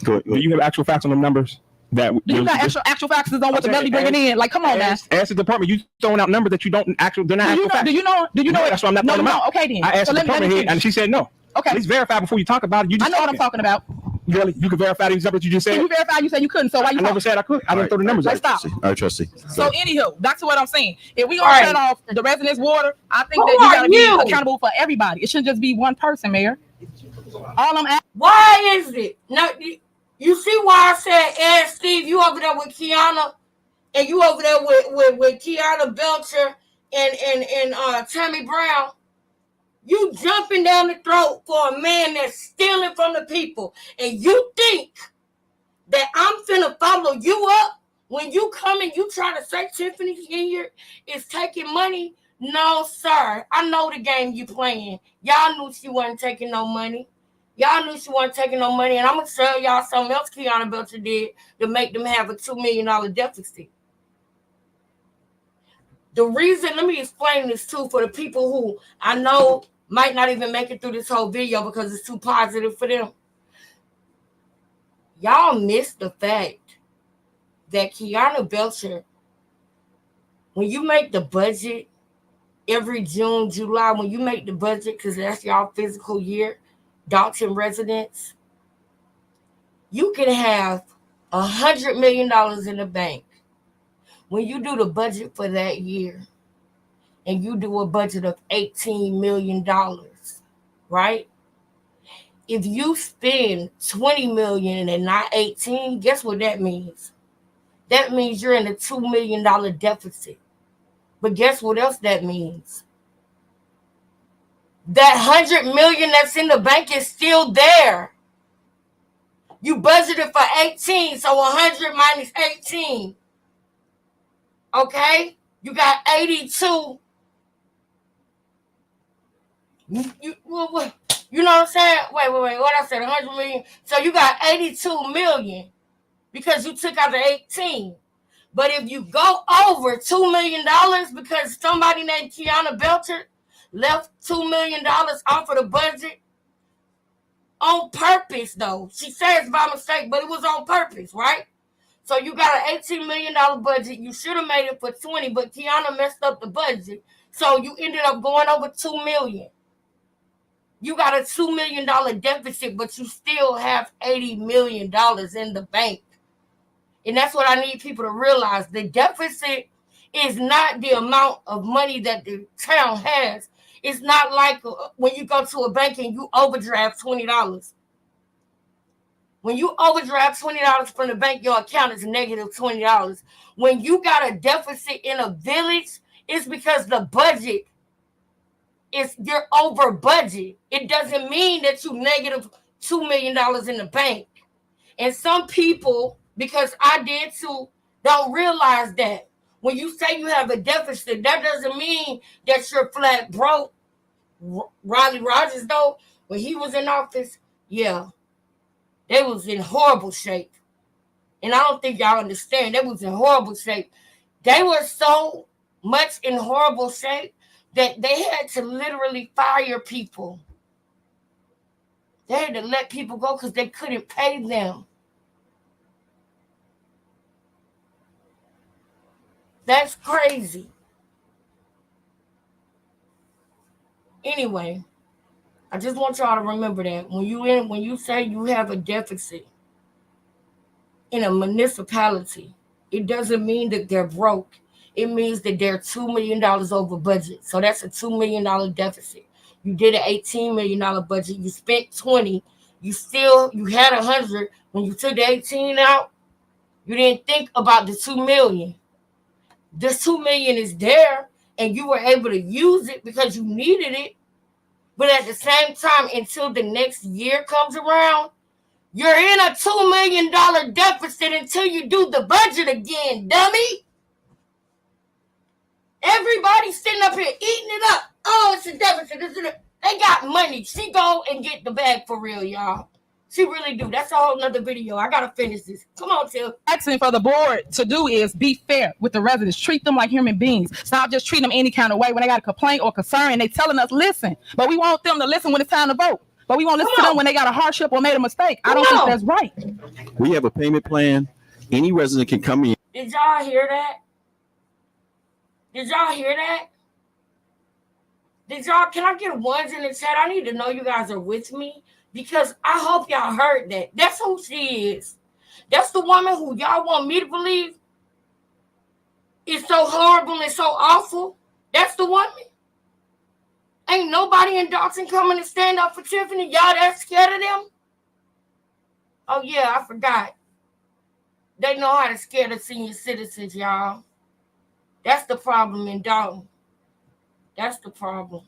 Speaker 6: Go
Speaker 20: Do you have actual facts on the numbers? That
Speaker 17: Do you got actual facts on what the belly bringing in? Like, come on, man.
Speaker 20: Ask the department. You throwing out numbers that you don't actually. They're not actual facts.
Speaker 17: Do you know?
Speaker 20: That's why I'm not throwing them out.
Speaker 17: Okay, then.
Speaker 20: I asked
Speaker 17: So
Speaker 20: the
Speaker 17: let me
Speaker 20: department head,
Speaker 17: finish.
Speaker 20: and she said no.
Speaker 17: Okay.
Speaker 20: At least verify before you talk about it. You just
Speaker 17: I know what I'm talking about.
Speaker 20: Really? You can verify the example that you just said?
Speaker 17: Can you verify? You said you couldn't, so why you
Speaker 20: I never said I could. I didn't throw the numbers out.
Speaker 17: Let's stop.
Speaker 6: All right, trustee.
Speaker 17: So anywho, that's what I'm saying. If we gonna
Speaker 1: Right.
Speaker 17: shut off the residents' water, I think
Speaker 1: Who
Speaker 17: that you
Speaker 1: are
Speaker 17: gotta
Speaker 1: you?
Speaker 17: be accountable for everybody. It shouldn't just be one person, Mayor. All I'm asking.
Speaker 1: Why is it? No, you see why I said, Ed, Steve, you over there with Kiana, and you over there with Kiana Belcher and Tammy Brown. You jumping down the throat for a man that's stealing from the people, and you think that I'm finna follow you up when you come and you try to say Tiffany Jr. is taking money? No, sir. I know the game you playing. Y'all knew she wasn't taking no money. Y'all knew she wasn't taking no money, and I'm gonna tell y'all something else Kiana Belcher did to make them have a $2 million deficit. The reason, let me explain this too for the people who I know might not even make it through this whole video because it's too positive for them. Y'all missed the fact that Kiana Belcher, when you make the budget every June, July, when you make the budget, because that's y'all fiscal year, Dalton residents, you can have $100 million in the bank. When you do the budget for that year, and you do a budget of $18 million, right? If you spend $20 million and not 18, guess what that means? That means you're in a $2 million deficit. But guess what else that means? That $100 million that's in the bank is still there. You budgeted for 18, so 100 minus 18. Okay? You got 82. You know what I'm saying? Wait. What I said, 100 million. So you got 82 million because you took out the 18. But if you go over $2 million because somebody named Kiana Belcher left $2 million off of the budget on purpose, though. She says by mistake, but it was on purpose, right? So you got an $18 million budget. You should have made it for 20, but Kiana messed up the budget. So you ended up going over $2 million. You got a $2 million deficit, but you still have $80 million in the bank. And that's what I need people to realize. The deficit is not the amount of money that the town has. It's not like when you go to a bank and you overdraft $20. When you overdraft $20 from the bank, your account is negative $20. When you got a deficit in a village, it's because the budget you're over budget. It doesn't mean that you negative $2 million in the bank. And some people, because I did too, don't realize that. When you say you have a deficit, that doesn't mean that you're flat broke. Riley Rogers, though, when he was in office, yeah, they was in horrible shape. And I don't think y'all understand. They was in horrible shape. They were so much in horrible shape that they had to literally fire people. They had to let people go because they couldn't pay them. That's crazy. Anyway, I just want y'all to remember that when you say you have a deficit in a municipality, it doesn't mean that they're broke. It means that they're $2 million over budget. So that's a $2 million deficit. You did an $18 million budget. You spent 20. You had 100. When you took the 18 out, you didn't think about the 2 million. This 2 million is there, and you were able to use it because you needed it. But at the same time, until the next year comes around, you're in a $2 million deficit until you do the budget again, dummy. Everybody's sitting up here eating it up. Oh, it's a deficit. They got money. She go and get the bag for real, y'all. She really do. That's a whole nother video. I gotta finish this. Come on, Till.
Speaker 17: Asking for the board to do is be fair with the residents. Treat them like human beings. Stop just treating them any kind of way when they got a complaint or concern and they telling us listen. But we want them to listen when it's time to vote. But we won't listen to them when they got a hardship or made a mistake. I don't think that's right.
Speaker 6: We have a payment plan. Any resident can come in.
Speaker 1: Did y'all hear that? Did y'all hear that? Can I get ones in the chat? I need to know you guys are with me because I hope y'all heard that. That's who she is. That's the woman who y'all want me to believe is so horrible and so awful. That's the woman. Ain't nobody in Dawson coming to stand up for Tiffany. Y'all that scared of them? Oh, yeah, I forgot. They know how to scare the senior citizens, y'all. That's the problem in Dalton. That's the problem.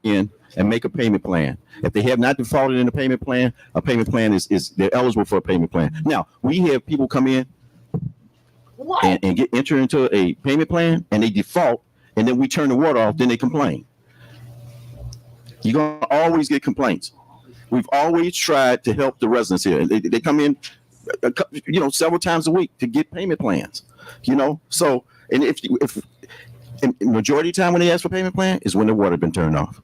Speaker 6: And make a payment plan. If they have not defaulted in a payment plan is they're eligible for a payment plan. Now, we have people come in and get enter into a payment plan and they default, and then we turn the water off, then they complain. You're gonna always get complaints. We've always tried to help the residents here. They come in, several times a week to get payment plans. So and if majority of the time when they ask for payment plan is when the water been turned off.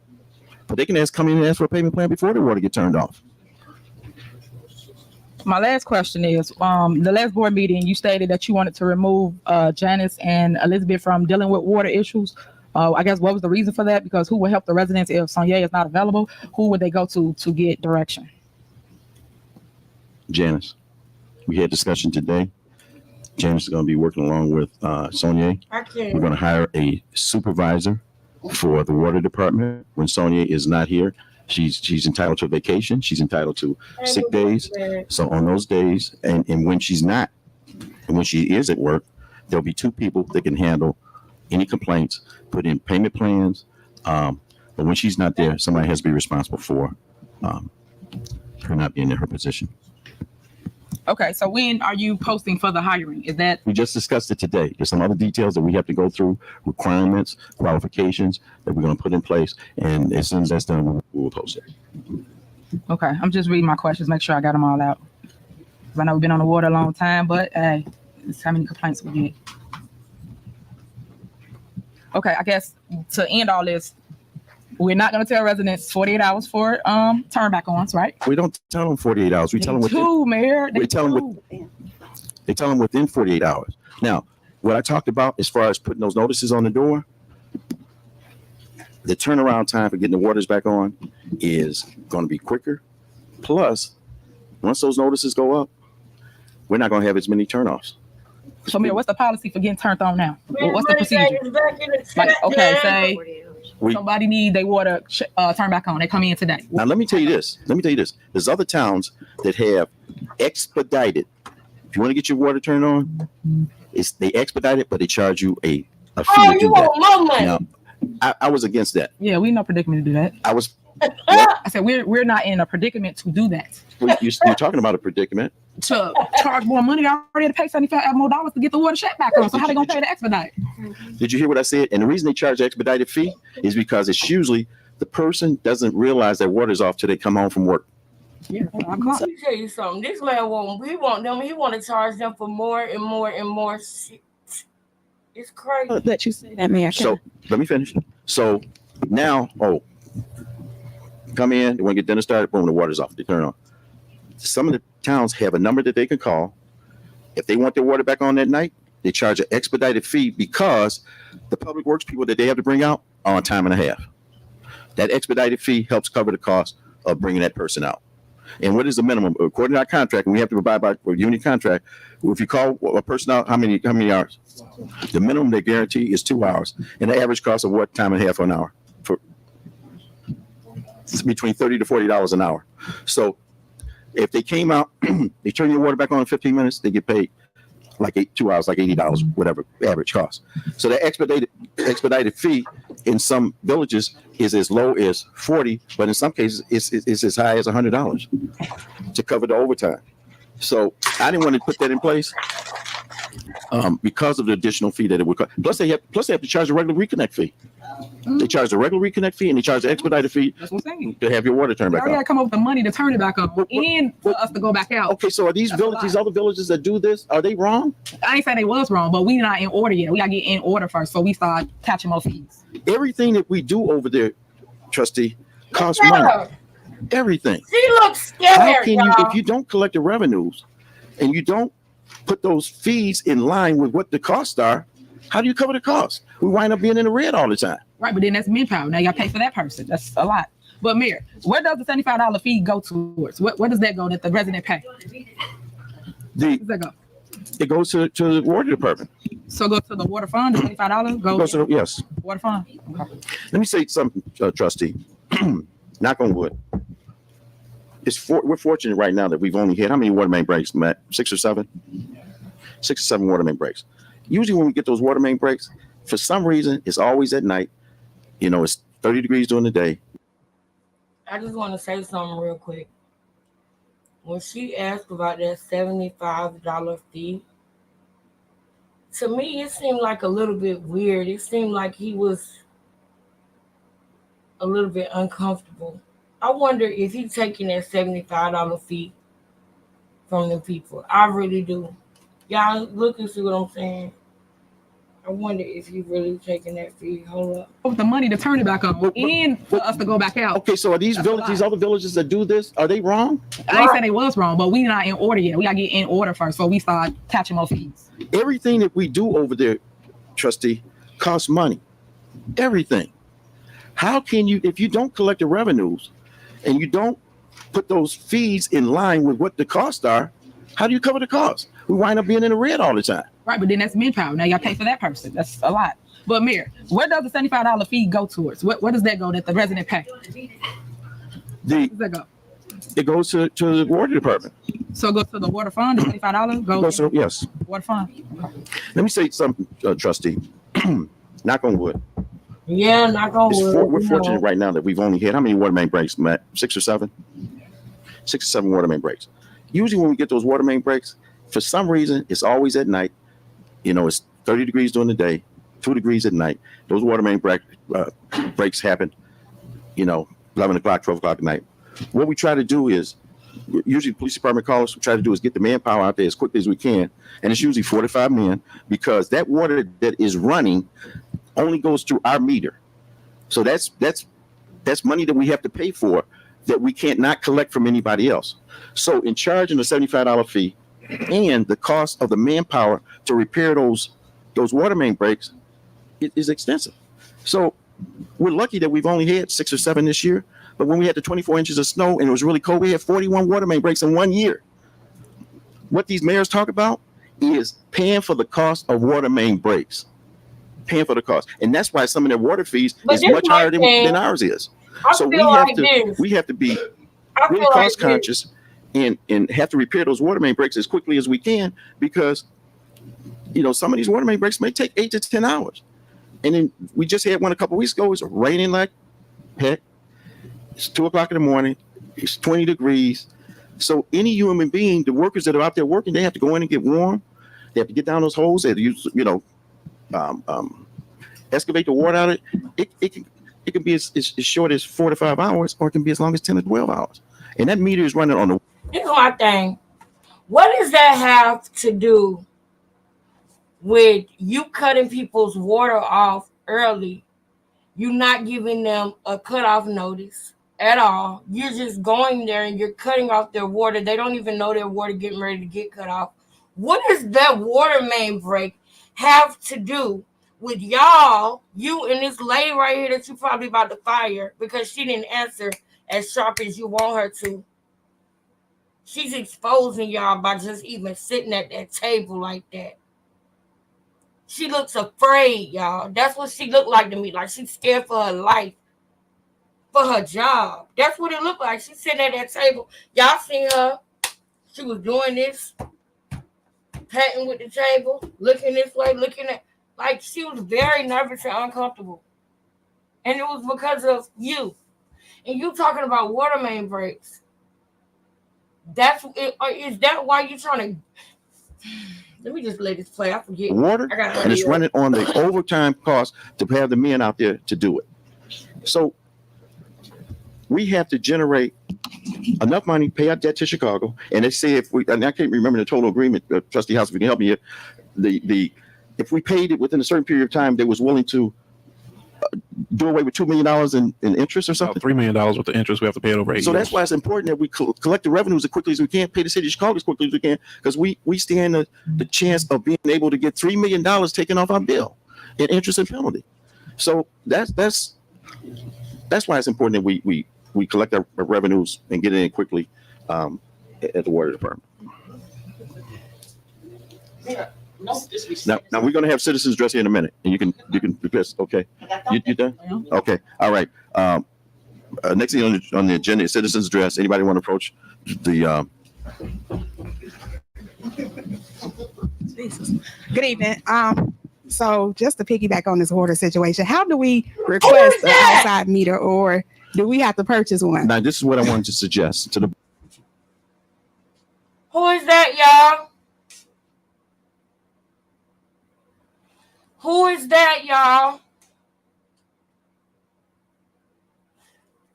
Speaker 6: But they can come in and ask for a payment plan before the water get turned off.
Speaker 17: My last question is, the last board meeting, you stated that you wanted to remove Janice and Elizabeth from dealing with water issues. I guess what was the reason for that? Because who will help the residents if Sonia is not available? Who would they go to get direction?
Speaker 6: Janice. We had discussion today. Janice is going to be working along with Sonia. We're going to hire a supervisor for the water department when Sonia is not here. She's entitled to vacation. She's entitled to sick days. So on those days, and when she's not, and when she is at work, there'll be two people that can handle any complaints, put in payment plans. But when she's not there, somebody has to be responsible for her not being in her position.
Speaker 17: Okay, so when are you posting for the hiring? Is that
Speaker 6: We just discussed it today. There's some other details that we have to go through, requirements, qualifications that we're going to put in place. And as soon as that's done, we'll post it.
Speaker 17: okay? I'm just reading my questions, make sure I got them all out. 'Cause I know we've been on the water a long time, but hey, it's how many complaints we get. Okay, I guess to end all this, we're not going to tell residents 48 hours for turn back ons, right?
Speaker 6: We don't tell them 48 hours. We tell them
Speaker 17: Mayor.
Speaker 6: They tell them within 48 hours. Now, what I talked about as far as putting those notices on the door, the turnaround time for getting the waters back on is going to be quicker. Plus, once those notices go up, we're not going to have as many turnoffs.
Speaker 17: So, Mayor, what's the policy for getting turned on now? What's the procedure? Like, okay, say somebody need their water turned back on. They come in today.
Speaker 6: Now, let me tell you this. There's other towns that have expedited. If you want to get your water turned on, they expedite it, but they charge you a fee to do that.
Speaker 1: Want more money.
Speaker 6: Now, I was against that.
Speaker 17: Yeah, we no predicament to do that.
Speaker 6: I was.
Speaker 17: I said we're not in a predicament to do that.
Speaker 6: You're talking about a predicament.
Speaker 17: To charge more money, I already had to pay $75 more to get the water shut back on. So how they gonna pay the expedite?
Speaker 6: Did you hear what I said? And the reason they charge an expedited fee is because it's usually the person doesn't realize their water's off till they come home from work.
Speaker 17: Yeah,
Speaker 1: Let me tell you something. This man he want to charge them for more and more and more shit. It's crazy.
Speaker 3: Let you say that, Mayor.
Speaker 6: So let me finish. So now, come in, they want to get dinner started, boom, the water's off, they turn it on. Some of the towns have a number that they can call. If they want their water back on that night, they charge an expedited fee because the public works people that they have to bring out are on time and a half. That expedited fee helps cover the cost of bringing that person out. And what is the minimum? According to our contract, and we have to abide by a union contract, if you call a person out, how many hours? The minimum they guarantee is 2 hours. And the average cost of what time and a half an hour? It's between $30 to $40 an hour. So if they came out, they turn your water back on in 15 minutes, they get paid like 2 hours, like $80, whatever average cost. So the expedited fee in some villages is as low as $40, but in some cases it's as high as $100 to cover the overtime. So I didn't want to put that in place because of the additional fee that it would cost. Plus they have to charge a regular reconnect fee. They charge the regular reconnect fee and they charge the expedited fee to have your water turned back on.
Speaker 17: I gotta come up with the money to turn it back on and for us to go back out.
Speaker 6: Okay, so are these other villages that do this, are they wrong?
Speaker 17: I ain't saying they was wrong, but we not in order yet. We gotta get in order first, so we start catching more fees.
Speaker 6: Everything that we do over there, trustee, costs money. Everything.
Speaker 1: She looks scared,
Speaker 6: How can you,
Speaker 1: y'all.
Speaker 6: if you don't collect the revenues and you don't put those fees in line with what the costs are, how do you cover the costs? We wind up being in the red all the time.
Speaker 17: Right, but then that's manpower. Now you got to pay for that person. That's a lot. But Mayor, where does the $75 fee go towards? Where does that go that the resident pay? Where does that go?
Speaker 6: It goes to the water department.
Speaker 17: So go to the water fund, the $75 goes
Speaker 6: to the, yes.
Speaker 17: Water fund. Okay.
Speaker 6: Let me say something, trustee. Knock on wood. We're fortunate right now that we've only had how many water main breaks, Matt? 6 or 7? 6 or 7 water main breaks. Usually when we get those water main breaks, for some reason, it's always at night. You know, it's 30 degrees during the day.
Speaker 1: I just want to say something real quick. When she asked about that $75 fee, to me, it seemed like a little bit weird. It seemed like he was a little bit uncomfortable. I wonder if he's taking that $75 fee from the people. I really do. Y'all look and see what I'm saying. I wonder if he really taking that fee. Hold up.
Speaker 17: With the money to turn it back on and for us to go back out.
Speaker 6: Okay, so are these these other villages that do this, are they wrong?
Speaker 17: I ain't saying they was wrong, but we not in order yet. We got to get in order first before we start catching more fees.
Speaker 6: Everything that we do over there, trustee, costs money. Everything. How can you, if you don't collect the revenues and you don't put those fees in line with what the costs are, how do you cover the costs? We wind up being in the red all the time.
Speaker 17: Right, but then that's manpower. Now you got to pay for that person. That's a lot. But Mayor, where does the $75 fee go towards? Where does that go that the resident pay? Where does that go?
Speaker 6: It goes to the water department.
Speaker 17: So go to the water fund, the $75 goes
Speaker 6: to, yes.
Speaker 17: Water fund. Okay.
Speaker 6: Let me say something, trustee. Knock on wood.
Speaker 1: Yeah, knock on wood.
Speaker 6: We're fortunate right now that we've only had how many water main breaks, Matt? 6 or 7? 6 or 7 water main breaks. Usually when we get those water main breaks, for some reason, it's always at night. You know, it's 30 degrees during the day, 2 degrees at night. Those water main breaks happen, 11 o'clock, 12 o'clock at night. What we try to do is, usually the police department calls, we try to do is get the manpower out there as quickly as we can. And it's usually 45 men because that water that is running only goes through our meter. So that's money that we have to pay for that we can't not collect from anybody else. So in charging the $75 fee and the cost of the manpower to repair those water main breaks, it is extensive. So we're lucky that we've only had 6 or 7 this year. But when we had the 24 inches of snow and it was really cold, we had 41 water main breaks in 1 year. What these mayors talk about is paying for the cost of water main breaks. Paying for the cost. And that's why some of their water fees is much higher than ours is. So we have to be really cost conscious and have to repair those water main breaks as quickly as we can because, some of these water main breaks may take 8 to 10 hours. And then we just had one a couple of weeks ago. It's raining like heck. It's 2 o'clock in the morning. It's 20 degrees. So any human being, the workers that are out there working, they have to go in and get warm. They have to get down those holes. They have to use, excavate the water out of it. It can be as short as 4 to 5 hours, or it can be as long as 10 to 12 hours. And that meter is running on the.
Speaker 1: Here's my thing. What does that have to do with you cutting people's water off early? You're not giving them a cutoff notice at all. You're just going there and you're cutting off their water. They don't even know their water getting ready to get cut off. What does that water main break have to do with y'all, you and this lady right here that you probably about to fire because she didn't answer as sharp as you want her to? She's exposing y'all by just even sitting at that table like that. She looks afraid, y'all. That's what she looked like to me. Like she's scared for her life, for her job. That's what it looked like. She's sitting at that table. Y'all seen her. She was doing this, patting with the table, looking this way, looking at, like she was very nervous and uncomfortable. And it was because of you. And you talking about water main breaks. Is that why you're trying to... Let me just let this play. I forget.
Speaker 6: Water, and it's running on the overtime cost to have the men out there to do it. So we have to generate enough money, pay our debt to Chicago. And they say and I can't remember the total agreement, Trustee House, if you can help me here, if we paid it within a certain period of time, they was willing to do away with $2 million in interest or something.
Speaker 19: $3 million worth of interest. We have to pay it over 8 years.
Speaker 6: So that's why it's important that we collect the revenues as quickly as we can, pay the city of Chicago as quickly as we can, because we stand the chance of being able to get $3 million taken off our bill in interest and penalty. So that's why it's important that we collect our revenues and get it in quickly at the water department. Now we're going to have citizens address here in a minute, and you can request. Okay, you done? Okay, all right. Next thing on the agenda is citizens address. Anybody want to approach the?
Speaker 8: Good evening. So just to piggyback on this water situation, how do we request an outside meter, or do we have to purchase one?
Speaker 6: Now this is what I wanted to suggest to the.
Speaker 1: Who is that, y'all? Who is that, y'all?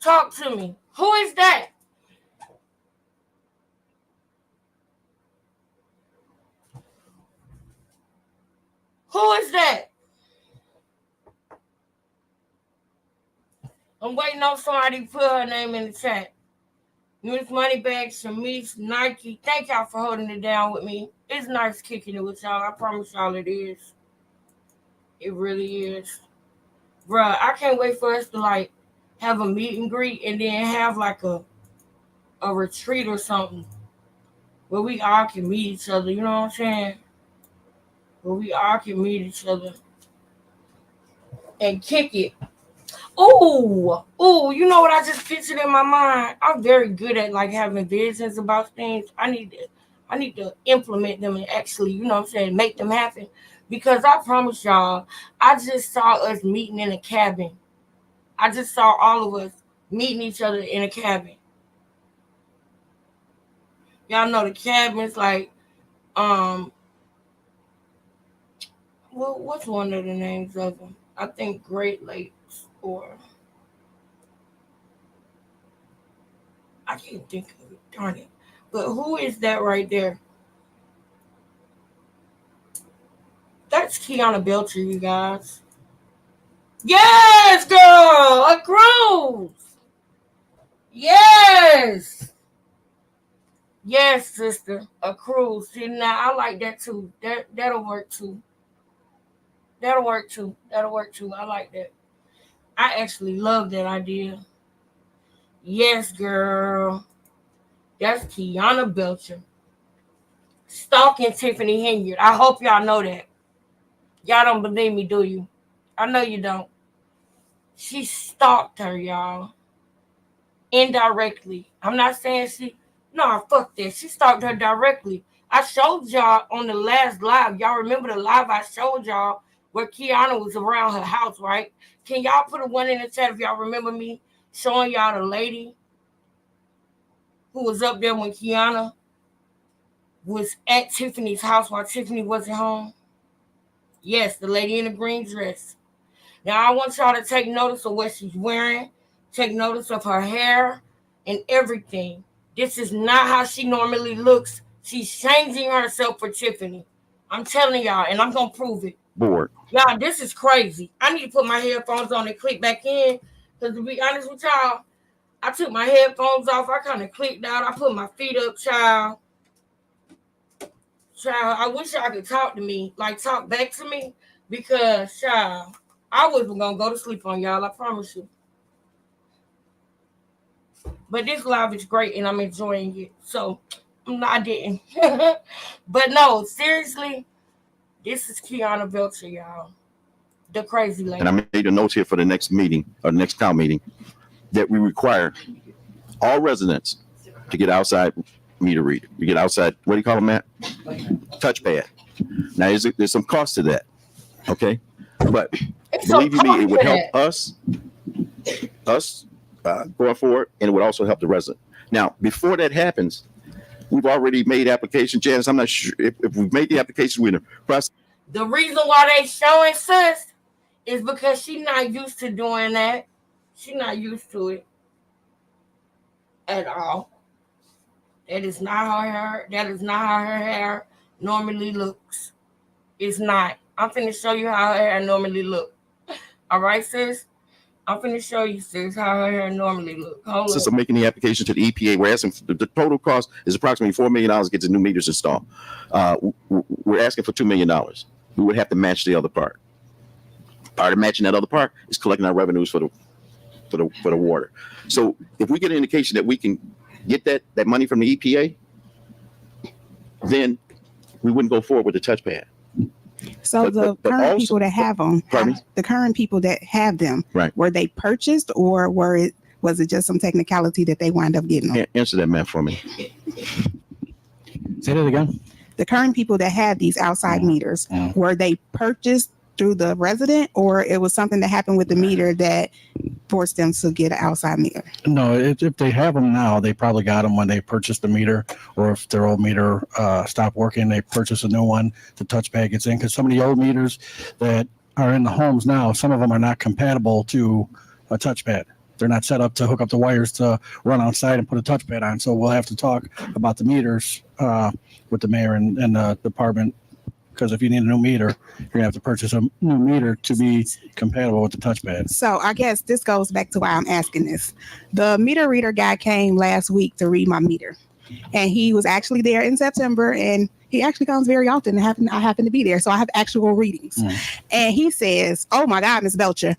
Speaker 1: Talk to me. Who is that? Who is that? I'm waiting on somebody to put her name in the chat. Miss Moneybag, Shamice, Nike. Thank y'all for holding it down with me. It's nice kicking it with y'all. I promise y'all it is. It really is. Bruh, I can't wait for us to like have a meet and greet and then have like a retreat or something where we all can meet each other. You know what I'm saying? Where we all can meet each other and kick it. Ooh, you know what I just pictured in my mind? I'm very good at like having visions about things. I need to implement them and actually, you know what I'm saying, make them happen. Because I promise y'all, I just saw us meeting in a cabin. I just saw all of us meeting each other in a cabin. Y'all know the cabins like, what's one of the names of them? I think Great Lakes or I can't think of it. Darn it. But who is that right there? That's Kiana Belcher, you guys. Yes, girl! A cruise! Yes! Yes, sister. A cruise. See, now I like that too. That'll work too. That'll work too. I like that. I actually love that idea. Yes, girl. That's Kiana Belcher. Stalking Tiffany Henyard. I hope y'all know that. Y'all don't believe me, do you? I know you don't. She stalked her, y'all. Indirectly. I'm not saying fuck that. She stalked her directly. I showed y'all on the last live. Y'all remember the live I showed y'all where Kiana was around her house, right? Can y'all put a one in the chat if y'all remember me showing y'all the lady who was up there when Kiana was at Tiffany's house while Tiffany wasn't home? Yes, the lady in the green dress. Now, I want y'all to take notice of what she's wearing, take notice of her hair and everything. This is not how she normally looks. She's changing herself for Tiffany. I'm telling y'all, and I'm going to prove it.
Speaker 6: Board.
Speaker 1: Y'all, this is crazy. I need to put my headphones on and click back in because to be honest with y'all, I took my headphones off. I kind of clicked out. I put my feet up, child. Child, I wish y'all could talk to me, like talk back to me because, child, I wasn't going to go to sleep on y'all. I promise you. But this live is great and I'm enjoying it. So, I didn't. But no, seriously, this is Kiana Belcher, y'all. The crazy lady.
Speaker 6: And I made a note here for the next meeting or next town meeting that we require all residents to get outside meter reader. We get outside, what do you call them, Matt? Touchpad. Now, there's some cost to that. Okay. But believe you me, it would help us going forward, and it would also help the resident. Now, before that happens, we've already made application. Janice, I'm not sure if we've made the application. We're in the process.
Speaker 1: The reason why they showing sis is because she's not used to doing that. She's not used to it at all. That is not how her hair normally looks. It's not. I'm finna show you how her hair normally look. All right, sis? I'm finna show you, sis, how her hair normally look. Hold
Speaker 6: Since
Speaker 1: up.
Speaker 6: I'm making the application to the EPA, we're asking the total cost is approximately $4 million to get the new meters installed. We're asking for $2 million. We would have to match the other part. part of matching that other part is collecting our revenues for the water. So if we get an indication that we can get that money from the EPA, then we wouldn't go forward with the touchpad.
Speaker 8: So the current people that have them, the current people that have them,
Speaker 6: right?
Speaker 8: Were they purchased, or was it just some technicality that they wind up getting them?
Speaker 6: Answer that, man, for me.
Speaker 2: Say that again.
Speaker 8: The current people that have these outside meters, were they purchased through the resident, or it was something that happened with the meter that forced them to get an outside meter?
Speaker 2: No, if they have them now, they probably got them when they purchased the meter, or if their old meter stopped working, they purchase a new one. The touchpad gets in, because some of the old meters that are in the homes now, some of them are not compatible to a touchpad. They're not set up to hook up the wires to run outside and put a touchpad on. So we'll have to talk about the meters with the mayor and the department. Because if you need a new meter, you're gonna have to purchase a new meter to be compatible with the touchpad.
Speaker 8: So I guess this goes back to why I'm asking this. The meter reader guy came last week to read my meter, and he was actually there in September, and he actually comes very often. I happen to be there, so I have actual readings. And he says, "Oh my God, Miss Belcher,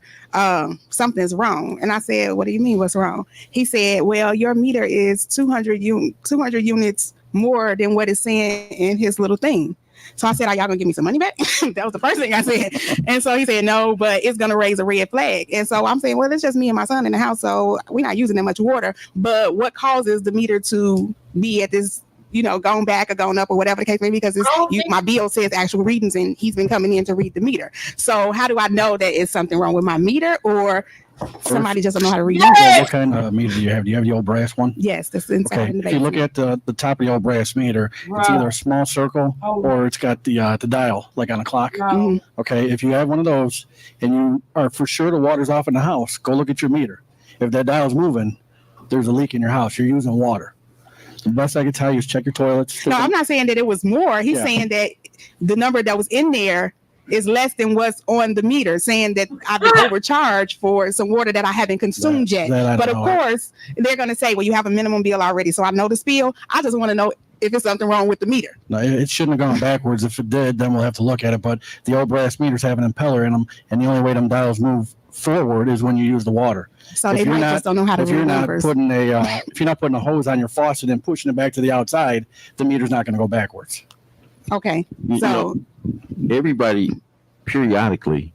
Speaker 8: something's wrong." And I said, "What do you mean? What's wrong?" He said, "Well, your meter is 200 units more than what it's saying in his little thing." So I said, "Are y'all gonna give me some money back?" That was the first thing I said. And so he said, "No, but it's gonna raise a red flag." And so I'm saying, well, it's just me and my son in the house, so we're not using that much water. But what causes the meter to be at this, going back or going up or whatever the case may be? Because my bill says actual readings, and he's been coming in to read the meter. So how do I know that it's something wrong with my meter, or somebody just don't know how to read it?
Speaker 2: What kind of meter do you have? Do you have the old brass one?
Speaker 8: Yes, that's inside
Speaker 2: Okay.
Speaker 8: in the
Speaker 2: If you look
Speaker 8: basement.
Speaker 2: at the top of the old brass meter, it's either a small circle or it's got the dial, like on a clock.
Speaker 8: Mhm.
Speaker 2: Okay. If you have one of those and you are for sure the water's off in the house, go look at your meter. If that dial's moving, there's a leak in your house. You're using water. The best I can tell you is check your toilets.
Speaker 8: No, I'm not saying that it was more. He's
Speaker 2: Yeah.
Speaker 8: saying that the number that was in there is less than what's on the meter, saying that I've been overcharged for some water that I haven't consumed yet.
Speaker 2: that I
Speaker 8: But of
Speaker 2: know.
Speaker 8: course, they're going to say, well, you have a minimum bill already. So I know the spiel. I just want to know if it's something wrong with the meter.
Speaker 2: No, it shouldn't have gone backwards. If it did, then we'll have to look at it. But the old brass meters have an impeller in them, and the only way them dials move forward is when you use the water.
Speaker 8: So they might just don't know how to
Speaker 2: If you're
Speaker 8: read
Speaker 2: not
Speaker 8: numbers.
Speaker 2: putting if you're not putting a hose on your faucet and pushing it back to the outside, the meter's not going to go backwards.
Speaker 8: Okay.
Speaker 6: You
Speaker 8: So
Speaker 6: know, everybody periodically,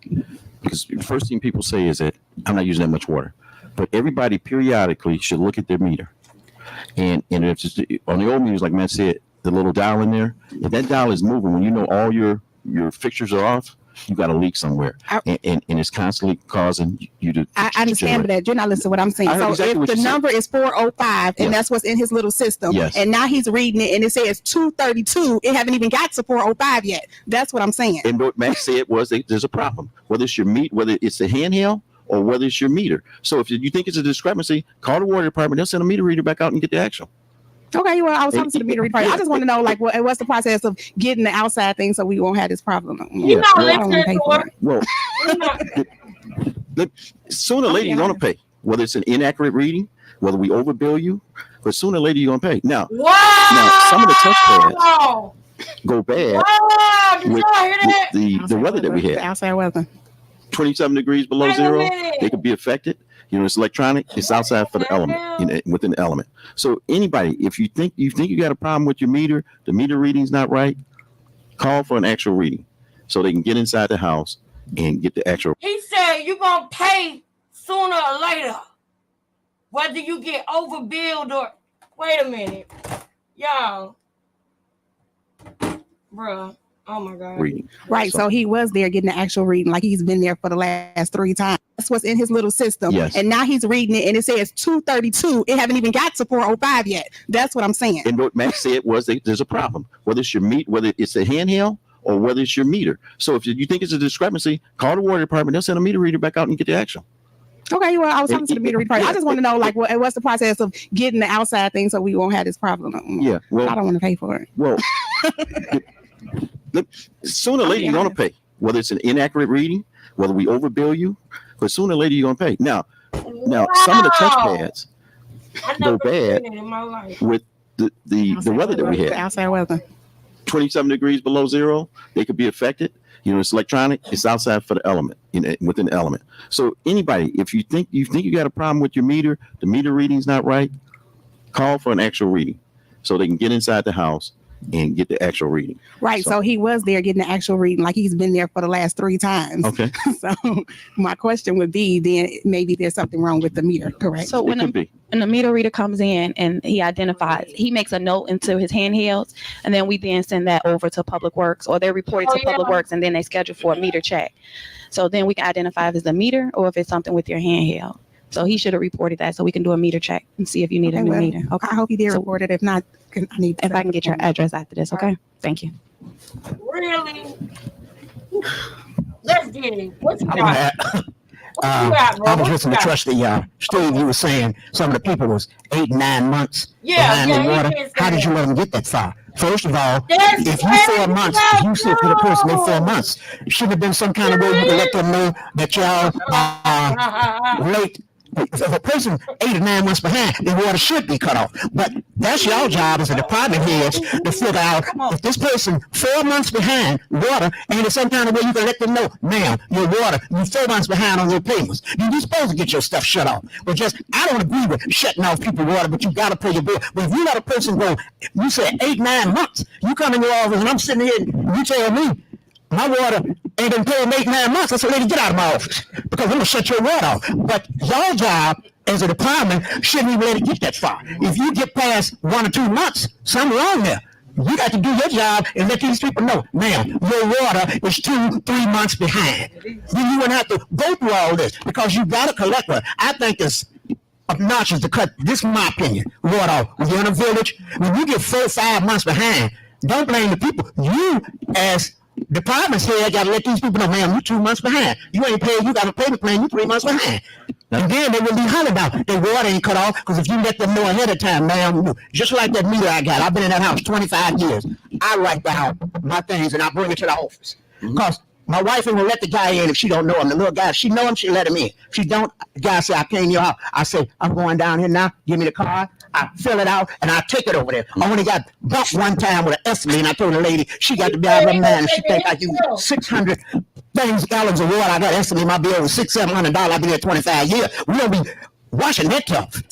Speaker 6: because the first thing people say is that I'm not using that much water, but everybody periodically should look at their meter. And if it's on the old meters, like Matt said, the little dial in there, if that dial is moving, when you know all your fixtures are off, you got a leak somewhere, and it's constantly causing you to.
Speaker 8: I understand that you're not listening to what I'm saying.
Speaker 6: I heard
Speaker 8: So
Speaker 6: exactly
Speaker 8: if
Speaker 6: what
Speaker 8: the
Speaker 6: you said.
Speaker 8: number is 405, and
Speaker 6: Yeah.
Speaker 8: that's what's in his little system,
Speaker 6: Yes.
Speaker 8: and now he's reading it and it says 232, it haven't even got to 405 yet. That's what I'm saying.
Speaker 6: And what Matt said was that there's a problem, whether it's your whether it's the handheld or whether it's your meter. So if you think it's a discrepancy, call the water department. They'll send a meter reader back out and get the actual.
Speaker 8: Okay, well, I was talking to the meter reader. I just want to know, like, what's the process of getting the outside thing so we won't have this problem?
Speaker 6: Yeah,
Speaker 8: I don't want to pay for it.
Speaker 6: Well, sooner or later you're gonna pay, whether it's an inaccurate reading, whether we overbill you, but sooner or later you're gonna pay. Now some of the touchpads go bad with the weather that we
Speaker 8: The
Speaker 6: had.
Speaker 8: outside weather.
Speaker 6: 27 degrees below zero, they could be affected. It's electronic. It's outside for the element, within the element. So anybody, if you think you got a problem with your meter, the meter reading's not right, call for an actual reading so they can get inside the house and get the actual.
Speaker 1: He said you're going to pay sooner or later, whether you get overbilled or. Wait a minute. Y'all. Bruh. Oh, my God.
Speaker 6: Reading.
Speaker 8: Right, so he was there getting the actual reading, like he's been there for the last 3 times. That's what's in his little system.
Speaker 6: Yes.
Speaker 8: And now he's reading it and it says 232. It haven't even got to 405 yet. That's what I'm saying.
Speaker 6: And what Max said was that there's a problem, whether it's your whether it's a handheld or whether it's your meter. So if you think it's a discrepancy, call the water department. They'll send a meter reader back out and get the actual.
Speaker 8: Okay, well, I was talking to the meter reader. I just want to know, like, what's the process of getting the outside thing so we won't have this problem?
Speaker 6: Yeah, well,
Speaker 8: I don't want to pay for it.
Speaker 6: Well, sooner or later you're gonna pay, whether it's an inaccurate reading, whether we overbill you, but sooner or later you're gonna pay. Now some of the touchpads go bad with the weather that we
Speaker 8: The
Speaker 6: had.
Speaker 8: outside weather.
Speaker 6: 27 degrees below zero, they could be affected. You know, it's electronic. It's outside for the element, within the element. So anybody, if you think you got a problem with your meter, the meter reading's not right, call for an actual reading, so they can get inside the house and get the actual reading.
Speaker 8: Right. So he was there getting the actual reading, like he's been there for the last 3 times.
Speaker 6: Okay.
Speaker 8: So my question would be, then maybe there's something wrong with the meter, correct?
Speaker 3: So when the meter reader comes in and he identifies, he makes a note into his handhelds, and then we then send that over to Public Works, or they report it to Public Works, and then they schedule for a meter check. So then we can identify if it's a meter or if it's something with your handheld. So he should have reported that, so we can do a meter check and see if you need a new meter. Okay.
Speaker 8: I hope he did report it. If not, I need.
Speaker 3: If I can get your address after this, okay? Thank you.
Speaker 1: Really? Let's get it. What you got?
Speaker 7: I was listening to Trustee Steve. You were saying some of the people was 8, 9 months behind the water. How did you let them get that far? First of all, if you 4 months, if you said to the person they 4 months, shouldn't have been some kind of way you could let them know that y'all are late. If a person 8 or 9 months behind, the water should be cut off. But that's your job as a department heads to figure out if this person 4 months behind water, and there's some kind of way you can let them know, ma'am, your water, you're 4 months behind on your payments. You're supposed to get your stuff shut off. But I don't agree with shutting off people's water, but you got to pay your bill. But if you let a person go, you said 8, 9 months, you come in your office and I'm sitting here and you tell me, my water ain't been paying 8, 9 months. I said, lady, get out of my office because I'm going to shut your water off. But your job as a department shouldn't even let it get that far. If you get past 1 or 2 months, something wrong there. You got to do your job and let these people know, ma'am, your water is 2, 3 months behind. Then you wouldn't have to go through all this because you got a collector. I think it's obnoxious to cut, this is my opinion, water off. When you're in a village, when you get 4 or 5 months behind, don't blame the people. You as departments here got to let these people know, man, you 2 months behind. You ain't paid, you got a payment plan, you 3 months behind. And then they will be hollering out. Their water ain't cut off because if you let them know ahead of time, man, just like that meter I got. I've been in that house 25 years. I write down my things and I bring it to the office. Because my wife ain't gonna let the guy in if she don't know him. The little guy, she know him, she let him in. If she don't, the guy say, I came to your house. I say, I'm going down here now, give me the card. I fill it out and I take it over there. I only got bumped one time with an estimate, and I told the lady she got to be out of her mind. She think I use 600 gallons of water. I got estimate my bill was $600-700. I've been here 25 years. We don't be washing that tough,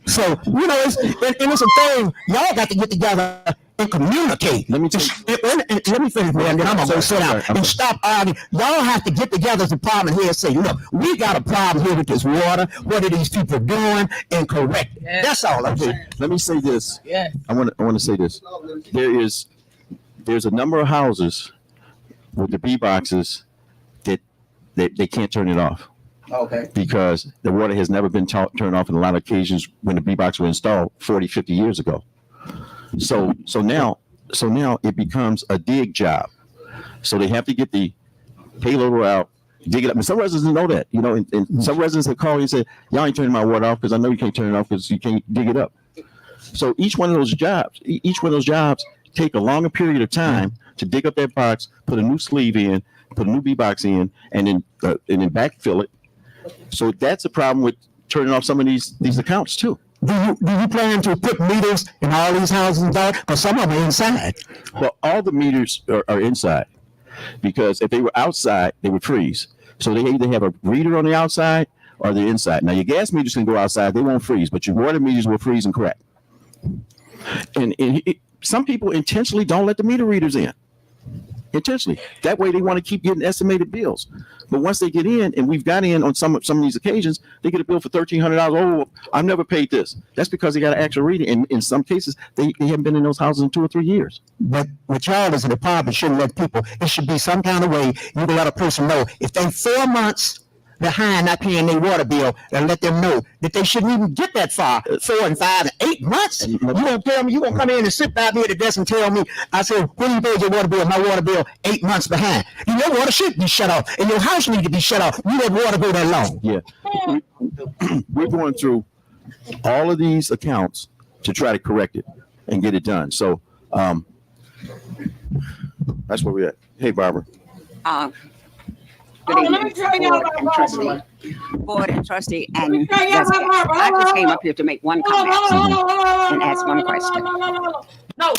Speaker 7: So it's a thing. Y'all got to get together and communicate. Let me finish, man. Then I'm gonna go sit down and stop arguing. Y'all have to get together as a department here and say, look, we got a problem here with this water. What are these people doing? And correct it. That's all I'm saying.
Speaker 6: Let me say this. Yeah. I want to say this. There's a number of houses with the B boxes that they can't turn it off.
Speaker 7: Okay.
Speaker 6: Because the water has never been turned off in a lot of occasions when the B box were installed 40, 50 years ago. So now it becomes a dig job. So they have to get the payloader out, dig it up. And some residents know that, and some residents have called and said, y'all ain't turning my water off because I know you can't turn it off because you can't dig it up. So each one of those jobs take a longer period of time to dig up that box, put a new sleeve in, put a new B box in, and then backfill it. So that's a problem with turning off some of these accounts too.
Speaker 7: Do you plan to put meters in all these houses and dark? Because some of them are inside.
Speaker 6: Well, all the meters are inside because if they were outside, they would freeze. So they either have a reader on the outside or the inside. Now your gas meters can go outside; they won't freeze, but your water meters will freeze and crack. And some people intentionally don't let the meter readers in. Intentionally. That way they want to keep getting estimated bills. But once they get in, and we've got in on some of these occasions, they get a bill for $1,300. Oh, I've never paid this. That's because they got an actual reading. And in some cases, they haven't been in those houses in 2 or 3 years.
Speaker 7: But with y'all as a department shouldn't let people, it should be some kind of way you can let a person know if they 4 months behind not paying their water bill, and let them know that they shouldn't even get that far. 4 and 5 and 8 months. You won't tell me, you won't come in and sit by me at the desk and tell me, I said, when you pay your water bill? My water bill 8 months behind. Your water should be shut off and your house need to be shut off. You let water go that long.
Speaker 6: Yeah. We're going through all of these accounts to try to correct it and get it done. So that's where we're at. Hey, Barbara.
Speaker 22: Let me tell y'all about Barbara. Board and trustee, and I just came up here to make one comment and ask one question.
Speaker 1: No.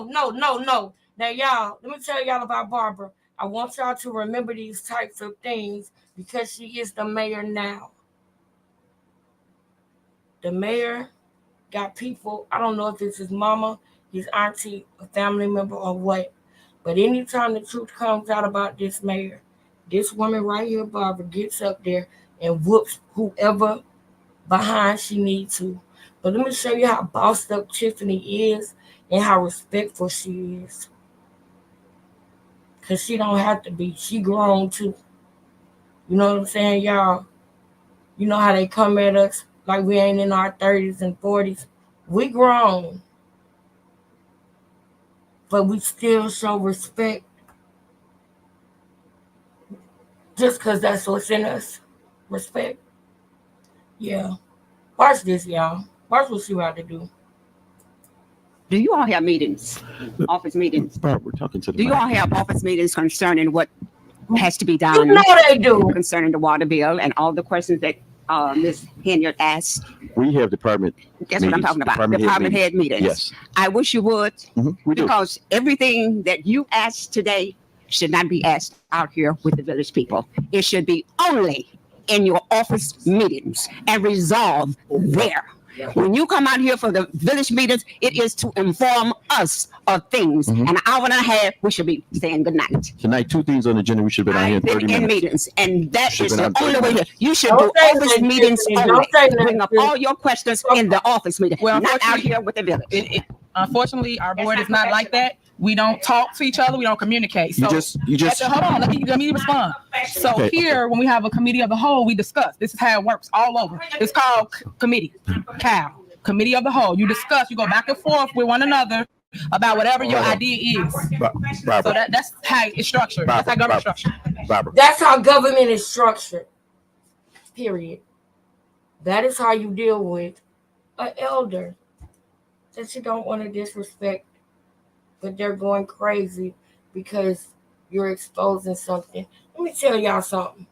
Speaker 1: Now, y'all, let me tell y'all about Barbara. I want y'all to remember these types of things because she is the mayor now. The mayor got people, I don't know if it's his mama, his auntie, a family member, or what. But anytime the truth comes out about this mayor, this woman right here, Barbara, gets up there and whoops whoever behind she needs to. But let me show you how bossed up Tiffany is and how respectful she is. Because she don't have to be. She grown too. You know what I'm saying, y'all? You know how they come at us like we ain't in our 30s and 40s. We grown. But we still show respect. Just because that's what's in us. Respect. Yeah. Watch this, y'all. Watch what she about to do.
Speaker 22: Do you all have meetings, office meetings?
Speaker 6: Barb, we're talking to the
Speaker 22: Do you
Speaker 6: mic.
Speaker 22: all have office meetings concerning what has to be done?
Speaker 1: You know they do.
Speaker 22: Concerning the water bill and all the questions that Ms. Henyard asked.
Speaker 6: We have department
Speaker 22: That's what I'm
Speaker 6: meetings,
Speaker 22: talking about. Department head meetings.
Speaker 6: Yes.
Speaker 22: I wish you would,
Speaker 6: We do.
Speaker 22: because everything that you asked today should not be asked out here with the village people. It should be only in your office meetings and resolved there. When you come out here for the village meetings, it is to inform us of things. An hour and a half, we should be saying good night.
Speaker 6: Tonight, 2 things on the agenda. We should have been out here in 30
Speaker 22: In
Speaker 6: minutes.
Speaker 22: meetings, and that
Speaker 6: Should've
Speaker 22: is
Speaker 6: been
Speaker 22: the
Speaker 6: on 30
Speaker 22: only way.
Speaker 6: minutes.
Speaker 22: You should
Speaker 1: Don't
Speaker 22: do
Speaker 1: say
Speaker 22: office
Speaker 1: nothing,
Speaker 22: meetings
Speaker 1: Tiffany.
Speaker 22: only.
Speaker 1: Don't say nothing,
Speaker 22: Bring up all your questions in the office meeting,
Speaker 17: Well,
Speaker 22: not out
Speaker 17: unfortunately-
Speaker 22: here with the village.
Speaker 17: Unfortunately, our board is not like that. We don't talk to each other. We don't communicate. So
Speaker 6: You just
Speaker 17: hold on. Let me respond. So
Speaker 6: Okay.
Speaker 17: here, when we have a committee of the whole, we discuss. This is how it works all over. It's called committee. Committee of the whole. You discuss. You go back and forth with one another about whatever your idea is.
Speaker 6: Barbara.
Speaker 17: So that's how it's structured. That's how government structured.
Speaker 6: Barbara.
Speaker 1: That's how government is structured. Period. That is how you deal with an elder that you don't want to disrespect, but they're going crazy because you're exposing something. Let me tell y'all something.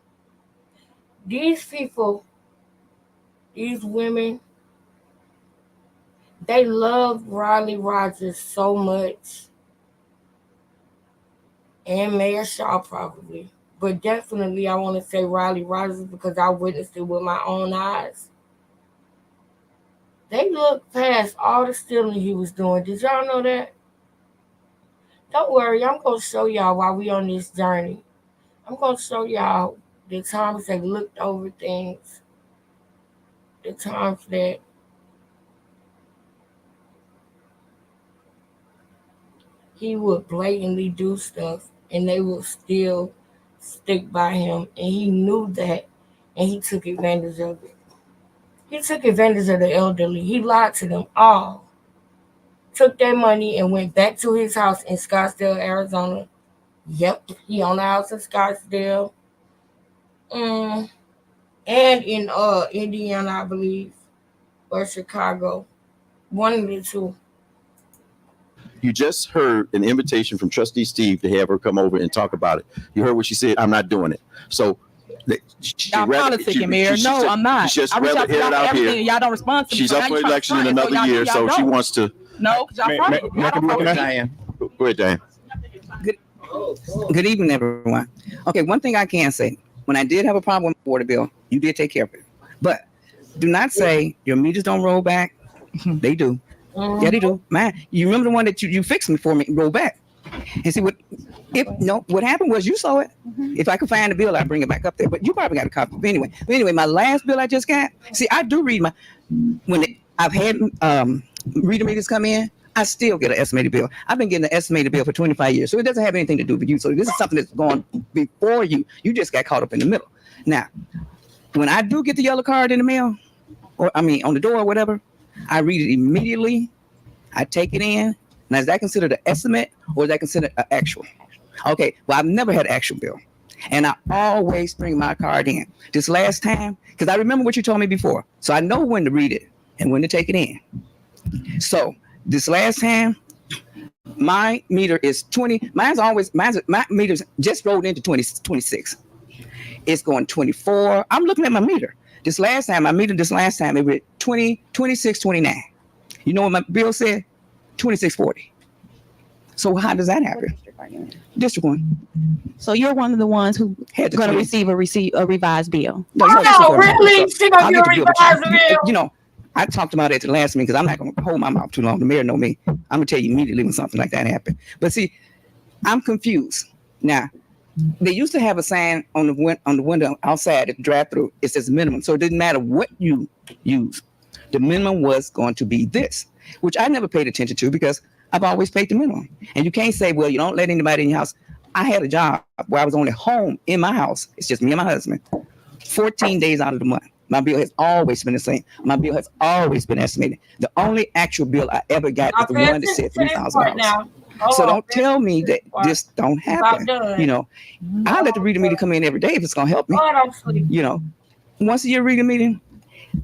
Speaker 1: These people, these women, they love Riley Rogers so much. And Mayor Shaw probably. But definitely I want to say Riley Rogers because I witnessed it with my own eyes. They looked past all the stealing he was doing. Did y'all know that? Don't worry, I'm going to show y'all while we on this journey. I'm going to show y'all the times they looked over things. The times that he would blatantly do stuff and they would still stick by him. And he knew that and he took advantage of it. He took advantage of the elderly. He lied to them all. Took their money and went back to his house in Scottsdale, Arizona. Yep, he owned a house in Scottsdale. And in Indiana, I believe, or Chicago. One of the two.
Speaker 6: You just heard an invitation from Trustee Steve to have her come over and talk about it. You heard what she said? I'm not doing it. So
Speaker 17: Y'all politicking, Mayor. No, I'm not.
Speaker 6: She's just
Speaker 17: I reach
Speaker 6: rather
Speaker 17: out to
Speaker 6: hear
Speaker 17: y'all
Speaker 6: it
Speaker 17: for
Speaker 6: out
Speaker 17: everything,
Speaker 6: here.
Speaker 17: and y'all don't respond to me.
Speaker 6: She's
Speaker 17: So
Speaker 6: up
Speaker 17: now
Speaker 6: for
Speaker 17: you trying to
Speaker 6: election in
Speaker 17: front it, so
Speaker 6: another
Speaker 17: y'all
Speaker 6: year,
Speaker 17: do,
Speaker 6: so
Speaker 17: y'all
Speaker 6: she
Speaker 17: don't.
Speaker 6: wants to.
Speaker 17: No, 'cause y'all front it. Y'all don't front it.
Speaker 6: Go ahead, Diane.
Speaker 5: Good evening, everyone. Okay, one thing I can say, when I did have a problem with the water bill, you did take care of it. But do not say your meters don't roll back. They do. Yeah, they do. Man, you remember the one that you fixed me for me, roll back. And see what happened was you saw it. If I could find the bill, I'd bring it back up there. But you probably got a copy. But anyway, my last bill I just got, see, I do read I've had reader meters come in, I still get an estimated bill. I've been getting an estimated bill for 25 years. So it doesn't have anything to do with you. So this is something that's gone before you. You just got caught up in the middle. Now, when I do get the yellow card in the mail, on the door or whatever, I read it immediately. I take it in. Now, is that considered an estimate or is that considered an actual? Okay, well, I've never had an actual bill. And I always bring my card in. This last time, because I remember what you told me before. So I know when to read it and when to take it in. So this last time, my meter is 20. My meter's just rolled into 26. It's going 24. I'm looking at my meter. This last time, it was 20, 26, 29. You know what my bill said? 26.40. So how does that happen? District 1.
Speaker 3: So you're one of the ones who
Speaker 5: Had to
Speaker 3: going to
Speaker 5: change.
Speaker 3: receive a revised bill.
Speaker 1: Really? She gonna
Speaker 5: I'll
Speaker 1: get a
Speaker 5: get the bill, but
Speaker 1: revised bill?
Speaker 5: you know, I talked about it at the last meeting because I'm not going to hold my mouth too long. The mayor know me. I'm going to tell you immediately when something like that happened. But see, I'm confused. Now, they used to have a sign on the window outside at the drive-through. It says minimum. So it didn't matter what you use. The minimum was going to be this, which I never paid attention to because I've always paid the minimum. And you can't say, well, you don't let anybody in your house. I had a job where I was only home in my house. It's just me and my husband. 14 days out of the month. My bill has always been the same. My bill has always been estimated. The only actual bill I ever got was the one that said $3,000. So don't tell me that this don't happen. You know, I let the reading meeting come in every day if it's gonna help me. You know, once a year reading meeting.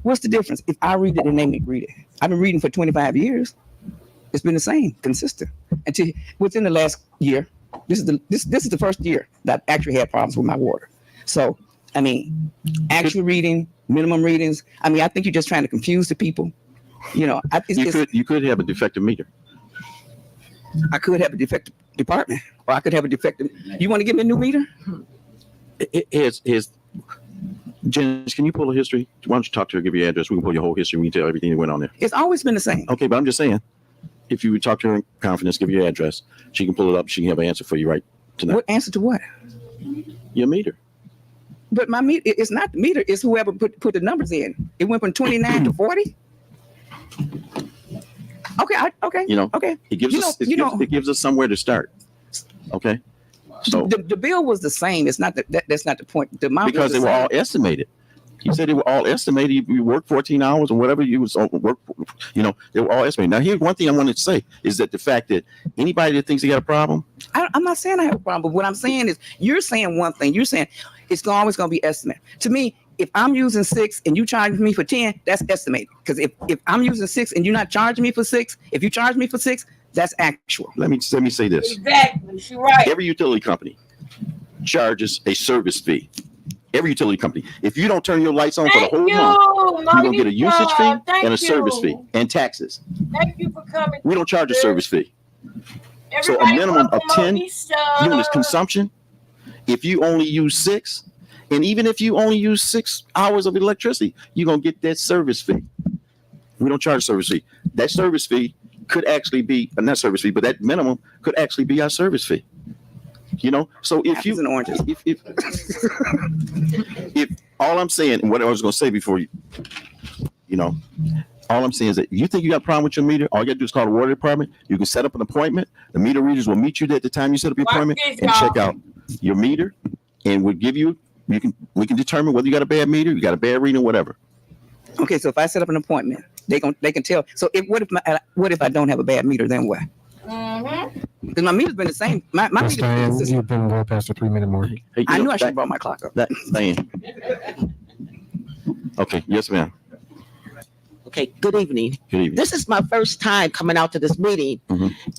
Speaker 5: What's the difference if I read it and they read it? I've been reading for 25 years. It's been the same, consistent. Until within the last year, this is the first year that I actually had problems with my water. So I mean, actual reading, minimum readings. I mean, I think you're just trying to confuse the people. You know,
Speaker 6: you could have a defective meter.
Speaker 5: I could have a defective department, or I could have a defective. You want to give me a new meter?
Speaker 6: Janice, can you pull a history? Why don't you talk to her, give your address? We can pull your whole history. We can tell everything that went on there.
Speaker 5: It's always been the same.
Speaker 6: Okay, but I'm just saying, if you would talk to her in confidence, give your address, she can pull it up. She can have an answer for you right tonight.
Speaker 5: What answer to what?
Speaker 6: Your meter.
Speaker 5: But my meter, it's not the meter. It's whoever put the numbers in. It went from 29 to 40. Okay.
Speaker 6: You know.
Speaker 5: Okay.
Speaker 6: It gives us. It gives us somewhere to start. Okay. So
Speaker 5: the bill was the same. It's not that's not the point. The amount
Speaker 6: because they were all estimated. You said they were all estimated. You worked 14 hours or whatever you was work. You know, they were all estimated. Now, here's one thing I wanted to say is that the fact that anybody that thinks they got a problem.
Speaker 5: I'm not saying I have a problem, but what I'm saying is you're saying one thing. You're saying it's always going to be estimate. To me, if I'm using 6 and you charge me for 10, that's estimated. Because if I'm using 6 and you're not charging me for 6, if you charge me for 6, that's actual.
Speaker 6: Let me say this.
Speaker 1: Exactly. She's right.
Speaker 6: Every utility company charges a service fee. Every utility company. If you don't turn your lights on for the whole month, you're going to get a usage fee and a service fee and taxes.
Speaker 1: Thank you for coming.
Speaker 6: We don't charge a service fee. So a minimum of 10 units consumption. If you only use 6, and even if you only use 6 hours of electricity, you're going to get that service fee. We don't charge a service fee. That service fee could actually be, not service fee, but that minimum could actually be our service fee. You know, so if you, if all I'm saying, and what I was going to say before you know, all I'm saying is that you think you got a problem with your meter, all you got to do is call the water department. You can set up an appointment. The meter readers will meet you at the time you set up your appointment and check out your meter, and we'll give you. We can determine whether you got a bad meter, you got a bad reading, whatever.
Speaker 5: Okay, so if I set up an appointment, they can tell. So what if I don't have a bad meter? Then what? Because my meter's been the same. My meter's been consistent.
Speaker 13: You've been way past the 3-minute mark.
Speaker 6: Hey,
Speaker 5: I knew I should have brought my clock up.
Speaker 6: Okay, yes, ma'am.
Speaker 9: Okay, good evening.
Speaker 6: Good evening.
Speaker 9: This is my first time coming out to this meeting,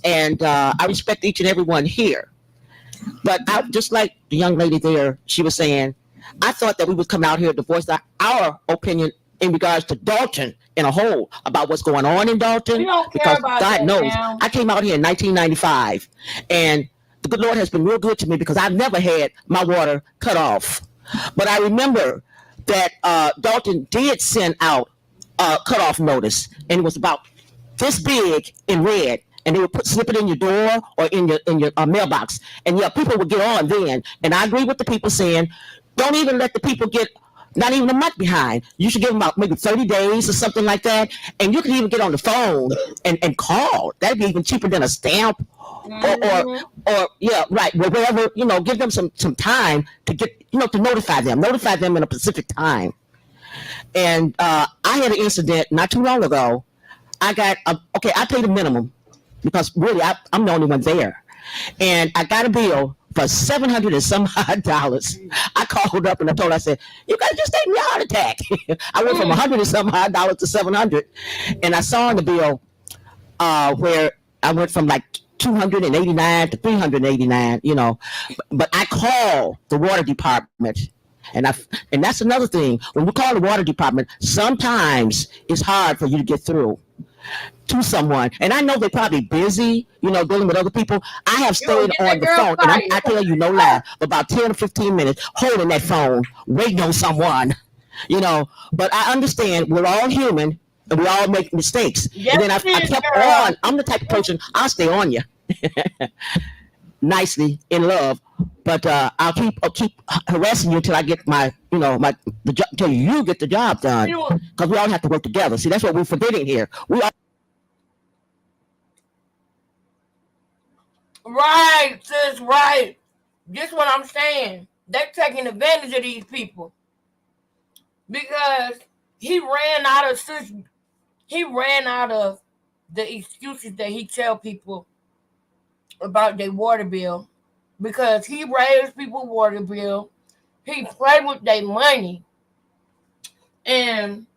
Speaker 9: and I respect each and every one here. But just like the young lady there, she was saying, I thought that we would come out here to voice our opinion in regards to Dalton in a whole about what's going on in Dalton.
Speaker 1: We don't care
Speaker 9: because
Speaker 1: about
Speaker 9: God
Speaker 1: that
Speaker 9: knows,
Speaker 1: now.
Speaker 9: I came out here in 1995, and the good Lord has been real good to me because I've never had my water cut off. But I remember that Dalton did send out a cutoff notice, and it was about this big in red, and they would slip it in your door or in your mailbox, and yeah, people would get on then. And I agree with the people saying, don't even let the people get not even a month behind. You should give them about maybe 30 days or something like that, and you can even get on the phone and call. That'd be even cheaper than a stamp, or yeah, right, whatever. You know, give them some time to get to notify them in a specific time. And I had an incident not too long ago. I got I paid a minimum because really I'm the only one there, and I got a bill for $700 and some odd dollars. I called up and I told her, I said, you guys just gave me a heart attack. I went from $100 and some odd dollars to $700, and I saw in the bill where I went from like $289 to $389. But I called the water department. And that's another thing. When we call the water department, sometimes it's hard for you to get through. to someone, and I know they're probably busy, dealing with other people. I have stayed on the phone, and I tell you no lie, about 10 or 15 minutes holding that phone, waiting on someone, But I understand we're all human and we all make mistakes.
Speaker 1: Yes,
Speaker 9: and then I kept on. I'm the type of person, I'll stay on you nicely in love, but I'll keep harassing you until I get until you get the job done, because we all have to work together. See, that's what we're forgetting here. We all.
Speaker 1: Right, sis, right. This is what I'm saying. They're taking advantage of these people because he ran out of the excuses that he tell people about their water bill, because he raised people's water bill. He played with their money. And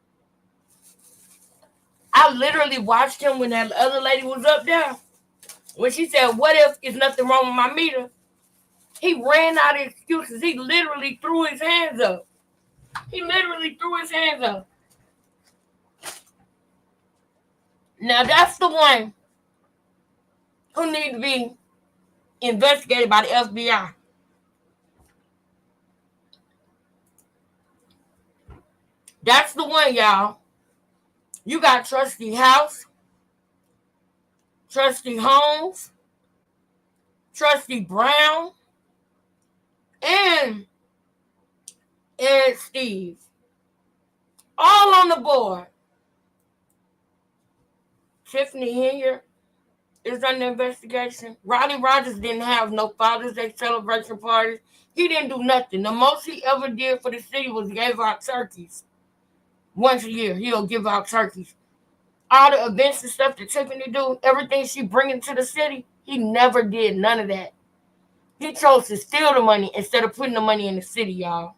Speaker 1: I literally watched him when that other lady was up there. When she said, what if it's nothing wrong with my meter? He ran out of excuses. He literally threw his hands up. Now that's the one who needs to be investigated by the FBI. That's the one, y'all. You got Trustee House, Trustee Holmes, Trustee Brown, and Ed Steve, all on the board. Tiffany Hilliard is under investigation. Rodney Rogers didn't have no Father's Day celebration parties. He didn't do nothing. The most he ever did for the city was gave out turkeys. Once a year, he'll give out turkeys. All the events and stuff that Tiffany do, everything she bringing to the city, he never did none of that. He chose to steal the money instead of putting the money in the city, y'all.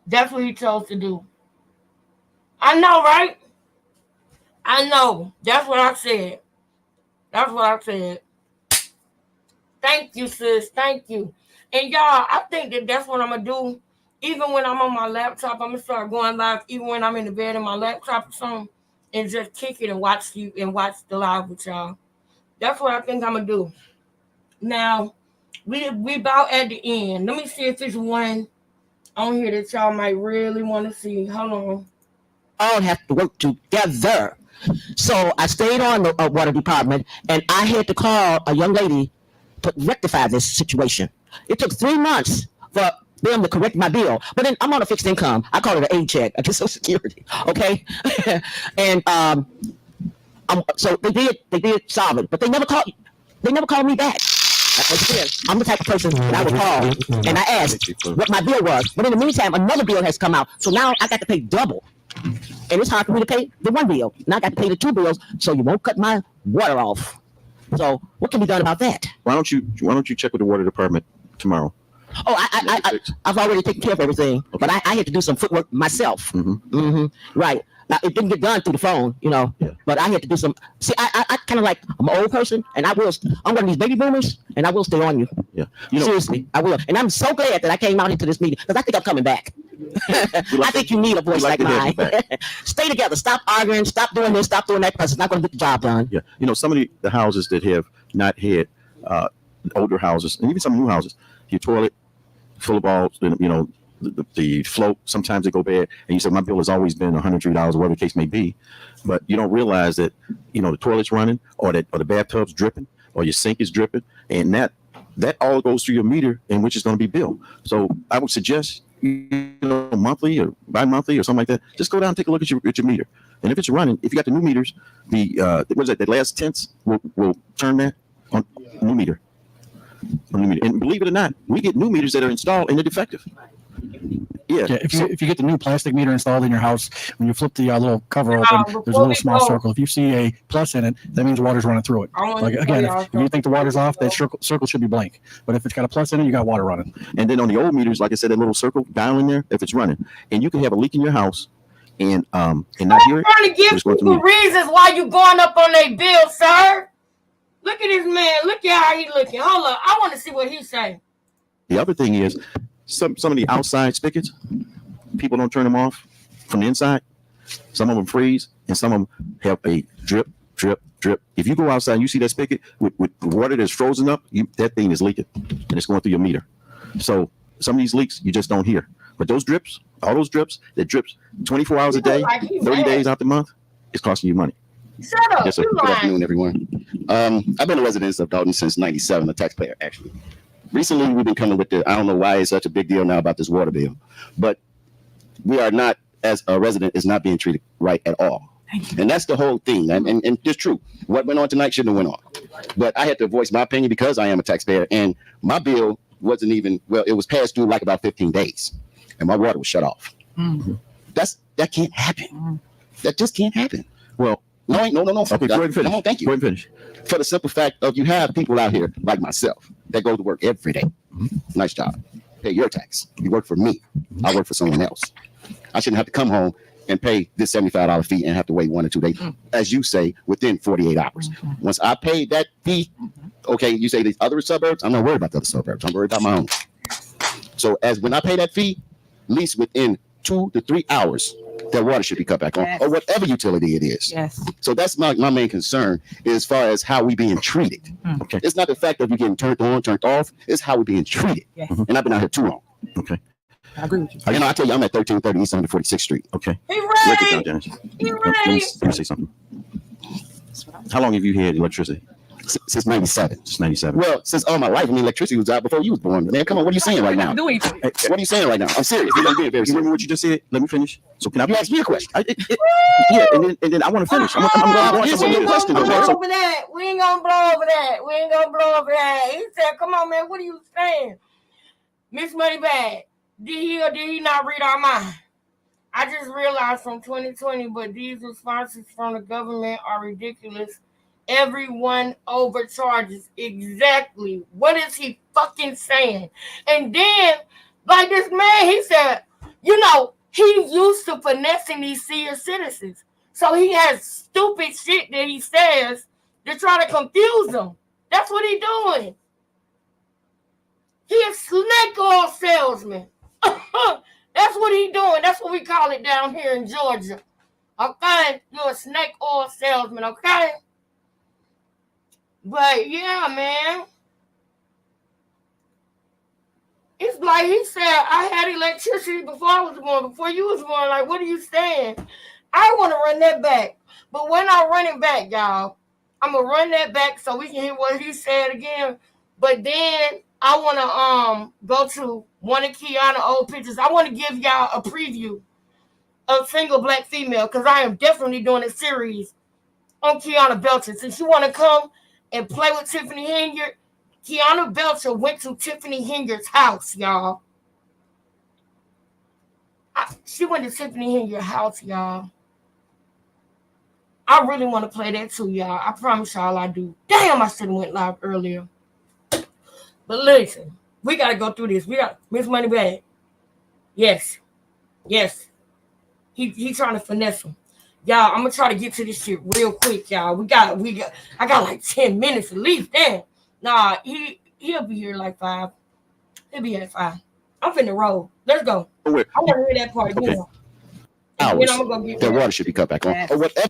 Speaker 1: That's what he chose to do. I know, right? I know. That's what I said. Thank you, sis. Thank you. And y'all, I think that's what I'm going to do. Even when I'm on my laptop, I'm going to start going live. Even when I'm in the bed in my laptop or something, and just kick it and watch the live with y'all. That's what I think I'm going to do. Now, we about at the end. Let me see if there's one on here that y'all might really want to see. Hold on.
Speaker 9: All have to work together. So I stayed on the water department, and I had to call a young lady to rectify this situation. It took 3 months for them to correct my bill, but then I'm on a fixed income. I call it an aid check. I get Social Security, okay? And so they did solve it, but they never called me back. I'm the type of person that I would call and I asked what my bill was. But in the meantime, another bill has come out, so now I got to pay double. And it's hard for me to pay the one bill. Now I got to pay the 2 bills, so you won't cut my water off. So what can be done about that?
Speaker 6: Why don't you check with the water department tomorrow?
Speaker 9: Oh, I've already taken care of everything, okay. But I had to do some footwork myself. Right. Now, it didn't get done through the phone, yeah. But I had to do some. See, I kind of like, I'm an old person, and I'm one of these baby boomers, and I will stay on you.
Speaker 6: Yeah.
Speaker 9: Seriously, I will. And I'm so glad that I came out into this meeting, because I think I'm coming back. I think you need a voice like mine. Stay together. Stop arguing. Stop doing this. Stop doing that, because it's not going to get the job done.
Speaker 6: Yeah. Some of the houses that have not had older houses, and even some new houses, your toilet full of balls, the float, sometimes they go bad, and you said my bill has always been $103, whatever the case may be, but you don't realize that the toilet's running, or the bathtub's dripping, or your sink is dripping, and that all goes through your meter, and which is going to be billed. So I would suggest monthly or bi-monthly or something like that, just go down and take a look at your meter, and if it's running, if you got the new meters, the last tenths will turn that on new meter. And believe it or not, we get new meters that are installed and they're defective. Yeah.
Speaker 2: If you get the new plastic meter installed in your house, when you flip the little cover open, there's a little small circle. If you see a plus in it, that means water's running through it. Like again, if you think the water's off, that circle should be blank. But if it's got a plus in it, you got water running.
Speaker 6: And then on the old meters, like I said, that little circle dial in there, if it's running, and you can have a leak in your house and not hear it.
Speaker 1: I'm trying to give people reasons why you going up on their bill, sir. Look at this man. Look at how he's looking. Hold up. I want to see what he's saying.
Speaker 6: The other thing is, some of the outside spigots, people don't turn them off from the inside. Some of them freeze, and some of them have a drip, drip, drip. If you go outside and you see that spigot with water that's frozen up, that thing is leaking, and it's going through your meter. So some of these leaks you just don't hear. But those drips, all those drips that drips 24 hours a day, 30 days out the month, it's costing you money.
Speaker 1: Shut up.
Speaker 12: Yes, sir. Good afternoon, everyone. I've been a resident of Dalton since '97, a taxpayer, actually. Recently, we've been coming with I don't know why it's such a big deal now about this water bill, but we are not, as a resident, is not being treated right at all. And that's the whole thing. And it's true. What went on tonight shouldn't have went on. But I had to voice my opinion because I am a taxpayer, and my bill wasn't even, well, it was past due like about 15 days, and my water was shut off.
Speaker 6: Mm-hmm.
Speaker 12: That can't happen. That just can't happen.
Speaker 6: Well,
Speaker 12: no. Okay, go
Speaker 6: ahead and finish.
Speaker 12: Come on, thank you.
Speaker 6: Go ahead and finish.
Speaker 12: For the simple fact of you have people out here like myself that go to work every day. Nice job. Pay your tax. You work for me. I work for someone else. I shouldn't have to come home and pay this $75 fee and have to wait 1 or 2 days, as you say, within 48 hours. Once I pay that fee, okay, you say these other suburbs, I'm not worried about the other suburbs. I'm worried about my own. So when I pay that fee, at least within 2 to 3 hours, that water should be cut back on, or whatever utility it is.
Speaker 17: Yes.
Speaker 12: So that's my main concern as far as how we being treated.
Speaker 6: Okay.
Speaker 12: It's not the fact of you getting turned on, turned off. It's how we being treated.
Speaker 17: Yes.
Speaker 12: And I've been out here too long.
Speaker 6: Okay.
Speaker 17: I agree with you.
Speaker 12: You know, I tell you, I'm at 1330 East 146th Street.
Speaker 6: Okay.
Speaker 1: He
Speaker 6: Break it
Speaker 1: ready.
Speaker 6: down, Janice.
Speaker 1: He
Speaker 6: Let me
Speaker 1: ready.
Speaker 6: say something. How long have you had electricity?
Speaker 12: Since 97.
Speaker 6: Since 97.
Speaker 12: Well, since all my life. I mean, electricity was out before you was born. Man, come on, what are you saying right now? What are you saying right now? I'm serious. I'm being very
Speaker 6: You
Speaker 12: serious.
Speaker 6: remember what you just said? Let me finish. So can I?
Speaker 12: You asked me a question.
Speaker 6: Yeah, and then I want to finish. I'm going to answer
Speaker 1: We
Speaker 6: your
Speaker 1: ain't
Speaker 6: question.
Speaker 1: gonna blow
Speaker 6: So,
Speaker 1: over that. We ain't gonna blow over that. We ain't gonna blow over that. He said, "Come on, man. What are you saying, Miss Moneybag? Did he or did he not read our mind?" I just realized from 2020, but these responses from the government are ridiculous. Everyone overcharges. Exactly. What is he fucking saying? And then, like this man, he said, you know, he's used to finessing these senior citizens. So he has stupid shit that he says to try to confuse them. That's what he's doing. He a snake oil salesman. That's what he's doing. That's what we call it down here in Georgia. Okay? You're a snake oil salesman, okay? But yeah, man. It's like he said, I had electricity before I was born, before you was born. Like, what are you saying? I want to run that back. But when I run it back, y'all, I'm going to run that back so we can hear what he said again. But then I want to go to one of Kiana old pictures. I want to give y'all a preview of Single Black Female because I am definitely doing a series on Kiana Belcher. Since you want to come and play with Tiffany Henyard, Kiana Belcher went to Tiffany Henyard's house, y'all. She went to Tiffany Henyard's house, y'all. I really want to play that too, y'all. I promise y'all I do. Damn, I should have went live earlier. But listen, we got to go through this. We got Miss Moneybag. Yes. Yes. He trying to finesse him. Y'all, I'm going to try to get to this shit real quick, y'all. I got like 10 minutes at least. Damn. Nah, he'll be here like 5. He'll be here at 5. I'm finna roll. Let's go. I want to hear that part again.
Speaker 12: Hours.
Speaker 1: I'm gonna go
Speaker 12: That water should be cut back on.
Speaker 1: Yes.
Speaker 12: Or whatever.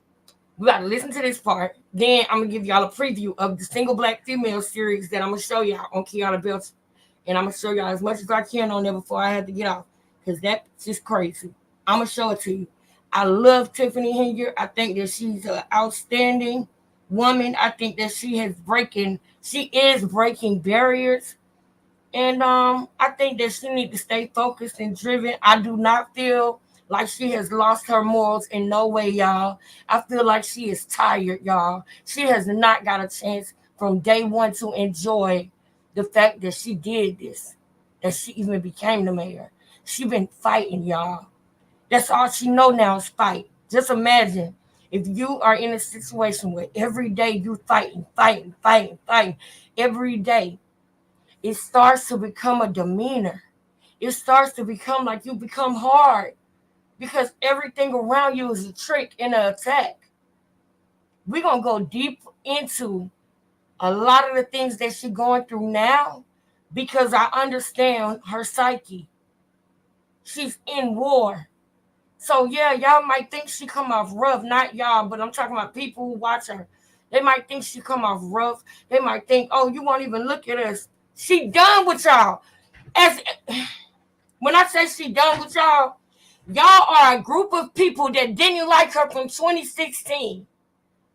Speaker 1: We got to listen to this part. Then I'm going to give y'all a preview of the Single Black Female series that I'm going to show y'all on Kiana Belcher. And I'm going to show y'all as much as I can on there before I have to get off. Because that's just crazy. I'm going to show it to you. I love Tiffany Henyard. I think that she's an outstanding woman. I think that she is breaking barriers. And I think that she needs to stay focused and driven. I do not feel like she has lost her morals in no way, y'all. I feel like she is tired, y'all. She has not got a chance from day one to enjoy the fact that she did this, that she even became the mayor. She been fighting, y'all. That's all she know now is fight. Just imagine if you are in a situation where every day you fighting every day, it starts to become a demeanor. It starts to become like you become hard because everything around you is a trick and an attack. We're going to go deep into a lot of the things that she's going through now because I understand her psyche. She's in war. So yeah, y'all might think she come off rough, not y'all, but I'm talking about people who watch her. They might think she come off rough. They might think, oh, you won't even look at us. She done with y'all. When I say she done with y'all, y'all are a group of people that didn't like her from 2016.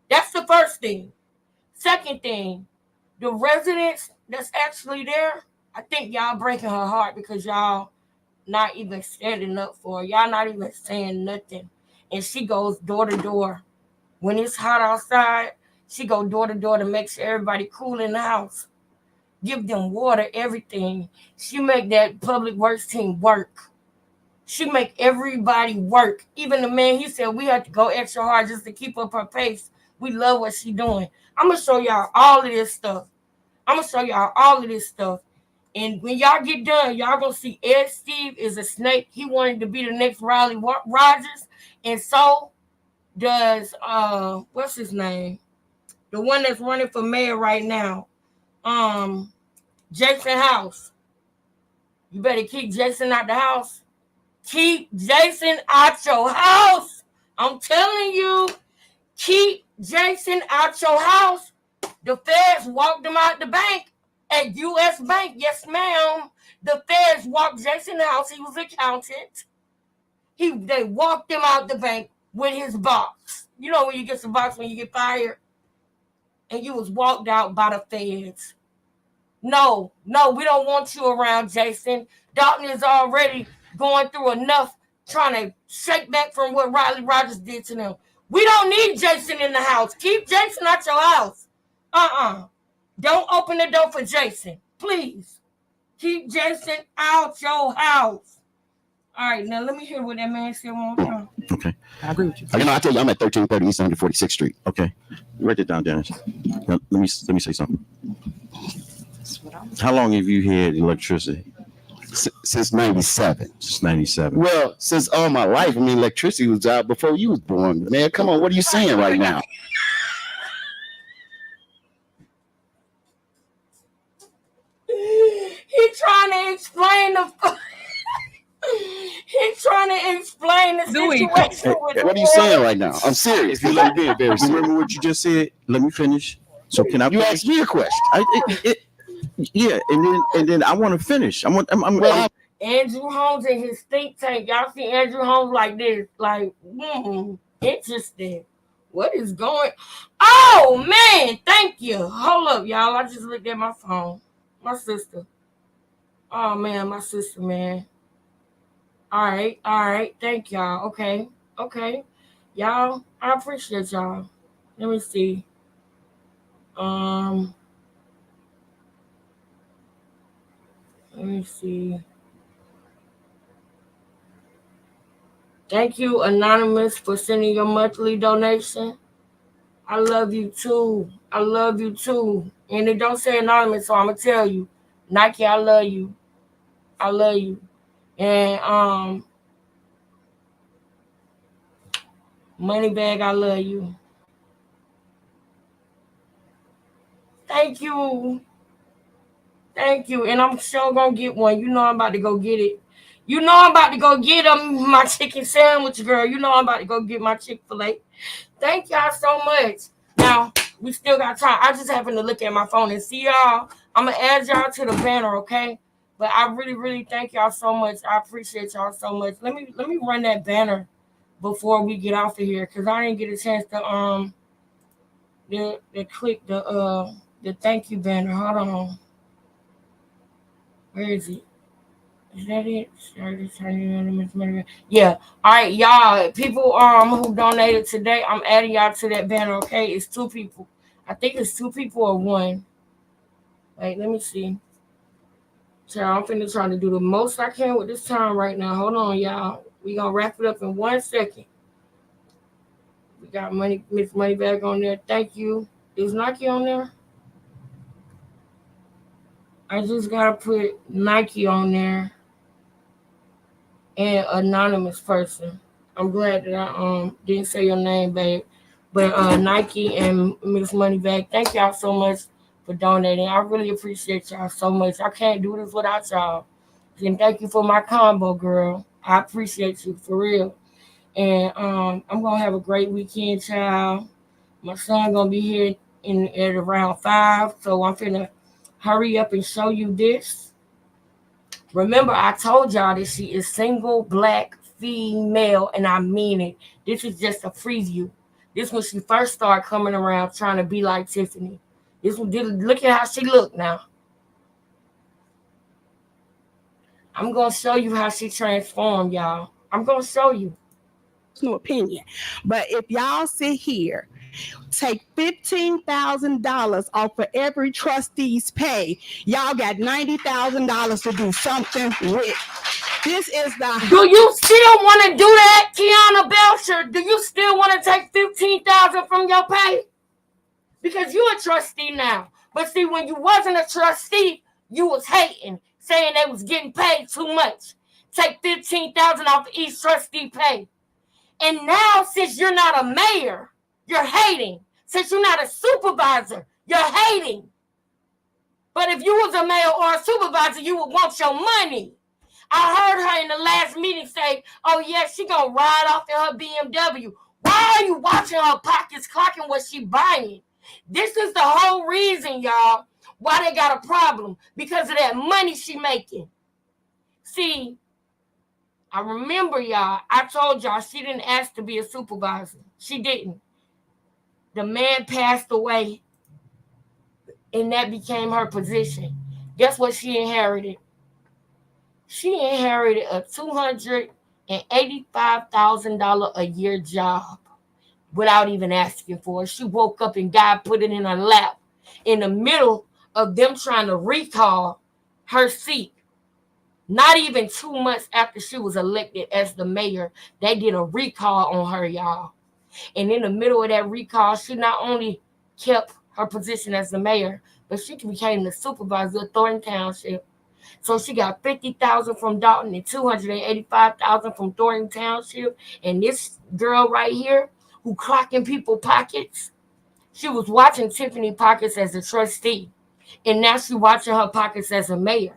Speaker 1: That's the first thing. Second thing, the residents that's actually there, I think y'all breaking her heart because y'all not even standing up for her. Y'all not even saying nothing. And she goes door to door. When it's hot outside, she go door to door to make sure everybody cool in the house. Give them water, everything. She make that public works team work. She make everybody work. Even the man, he said we have to go extra hard just to keep up her pace. We love what she doing. I'm going to show y'all all of this stuff. And when y'all get done, y'all going to see Ed Steve is a snake. He wanted to be the next Riley Rogers. And so does, what's his name? The one that's running for mayor right now. Jason House. You better keep Jason out the house. Keep Jason out your house. I'm telling you, keep Jason out your house. The feds walked him out the bank at U.S. Bank. Yes, ma'am. The feds walked Jason out. He was an accountant. They walked him out the bank with his box. You know when you get some box when you get fired? And you was walked out by the feds. No, we don't want you around, Jason. Dalton is already going through enough trying to shake back from what Riley Rogers did to them. We don't need Jason in the house. Keep Jason out your house. Don't open the door for Jason. Please. Keep Jason out your house. All right, now let me hear what that man said one more time.
Speaker 6: Okay.
Speaker 17: I agree with you.
Speaker 12: I tell you, I'm at 1330 East 146th Street.
Speaker 6: Okay. Write it down, Dennis. Now, let me say something. How long have you had electricity?
Speaker 12: Since 97.
Speaker 6: Since 97.
Speaker 12: Well, since all my life. I mean, electricity was out before you was born. Man, come on. What are you saying right now?
Speaker 1: He's trying to explain the situation.
Speaker 12: What are you saying right now? I'm serious. You're being very serious.
Speaker 6: Remember what you just said? Let me finish. So can I?
Speaker 12: You asked me a question.
Speaker 6: Yeah, and then I want to finish. I'm
Speaker 1: Andrew Holmes and his think tank. Y'all see Andrew Holmes like this, like interesting. What is going? Oh man, thank you. Hold up, y'all. I just looked at my phone. My sister. Oh man, my sister, man. All right. Thank y'all. Okay. Y'all, I appreciate y'all. Let me see. Let me see. Thank you, Anonymous, for sending your monthly donation. I love you too. And it don't say Anonymous, so I'm gonna tell you. Nike, I love you. And Moneybag, I love you. Thank you. And I'm sure gonna get one. You know I'm about to go get it. You know I'm about to go get my chicken sandwich, girl. You know I'm about to go get my Chick-fil-A. Thank y'all so much. Now, we still got time. I just happened to look at my phone and see y'all. I'm going to add y'all to the banner, okay? But I really, really thank y'all so much. I appreciate y'all so much. Let me run that banner before we get off of here because I didn't get a chance to click the thank you banner. Hold on. Where is it? Is that it? Yeah. All right, y'all. People who donated today, I'm adding y'all to that banner, okay? It's 2 people. I think it's 2 people or 1. Wait, let me see. So I'm finna try to do the most I can with this time right now. Hold on, y'all. We gonna wrap it up in 1 second. We got Miss Moneybag on there. Thank you. Is Nike on there? I just gotta put Nike on there. And anonymous person. I'm glad that I didn't say your name, babe. But Nike and Miss Moneybag, thank y'all so much for donating. I really appreciate y'all so much. I can't do this without y'all. And thank you for my combo, girl. I appreciate you for real. And I'm gonna have a great weekend, child. My son gonna be here at around 5, so I'm finna hurry up and show you this. Remember, I told y'all that she is single, black, female, and I mean it. This is just a preview. This when she first started coming around trying to be like Tiffany. Look at how she look now. I'm gonna show you how she transformed, y'all. I'm gonna show you.
Speaker 8: No opinion, but if y'all sit here, take $15,000 off of every trustee's pay, y'all got $90,000 to do something with. This is the.
Speaker 1: Do you still want to do that, Kiana Belcher? Do you still want to take $15,000 from your pay? Because you're a trustee now. But see, when you wasn't a trustee, you was hating, saying they was getting paid too much. Take $15,000 off of each trustee pay. And now, since you're not a mayor, you're hating. Since you're not a supervisor, you're hating. But if you was a mayor or a supervisor, you would want your money. I heard her in the last meeting say, oh, yeah, she going to ride off in her BMW. Why are you watching her pockets, clocking what she buying? This is the whole reason, y'all, why they got a problem. Because of that money she making. See, I remember, y'all, I told y'all she didn't ask to be a supervisor. She didn't. The man passed away, and that became her position. Guess what she inherited? She inherited a $285,000 a year job without even asking for it. She woke up and God put it in her lap in the middle of them trying to recall her seat. Not even 2 months after she was elected as the mayor, they did a recall on her, y'all. And in the middle of that recall, she not only kept her position as the mayor, but she became the supervisor of Thornton Township. So she got $50,000 from Dalton and $285,000 from Thornton Township. And this girl right here, who clocking people pockets, she was watching Tiffany pockets as a trustee, and now she's watching her pockets as a mayor.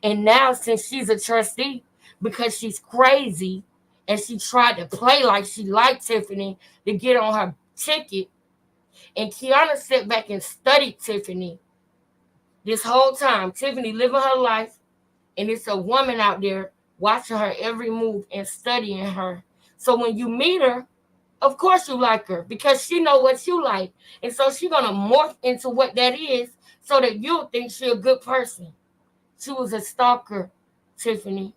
Speaker 1: And now, since she's a trustee, because she's crazy and she tried to play like she liked Tiffany to get on her ticket, and Kiana sat back and studied Tiffany this whole time. Tiffany living her life, and it's a woman out there watching her every move and studying her. So when you meet her, of course you like her because she know what you like. And so she's going to morph into what that is so that you'll think she's a good person. She was a stalker, Tiffany.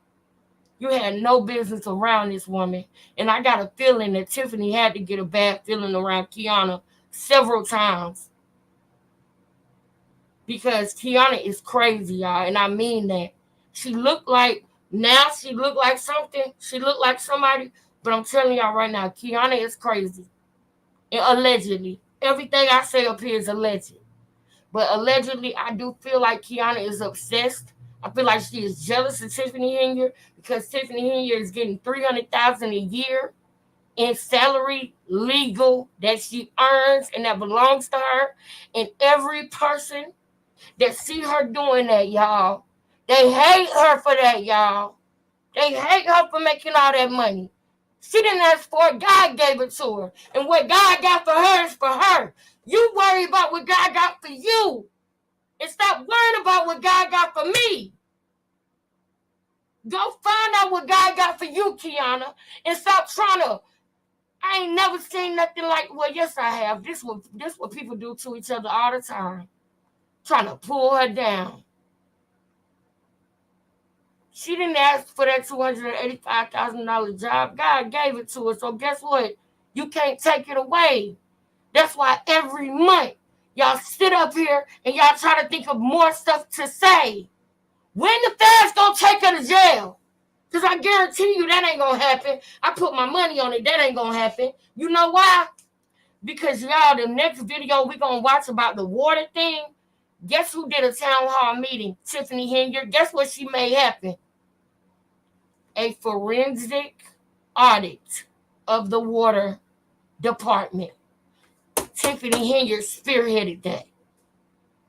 Speaker 1: You had no business around this woman. And I got a feeling that Tiffany had to get a bad feeling around Kiana several times. Because Kiana is crazy, y'all. And I mean that. She looked like something. She looked like somebody. But I'm telling y'all right now, Kiana is crazy. And allegedly. Everything I say up here is alleged. But allegedly, I do feel like Kiana is obsessed. I feel like she is jealous of Tiffany Henyer because Tiffany Henyer is getting $300,000 a year in salary, legal, that she earns and that belongs to her. And every person that see her doing that, y'all, they hate her for that, y'all. They hate her for making all that money. She didn't ask for it. God gave it to her. And what God got for her is for her. You worry about what God got for you. And stop worrying about what God got for me. Go find out what God got for you, Kiana. And stop trying to. I ain't never seen nothing like, well, yes, I have. This what people do to each other all the time. Trying to pull her down. She didn't ask for that $285,000 job. God gave it to her. So guess what? You can't take it away. That's why every month y'all sit up here and y'all try to think of more stuff to say. When the feds gonna take her to jail? Because I guarantee you that ain't gonna happen. I put my money on it. That ain't gonna happen. You know why? Because y'all, the next video we gonna watch about the water thing, guess who did a town hall meeting? Tiffany Henyer. Guess what she made happen? A forensic audit of the water department. Tiffany Henyer spearheaded that.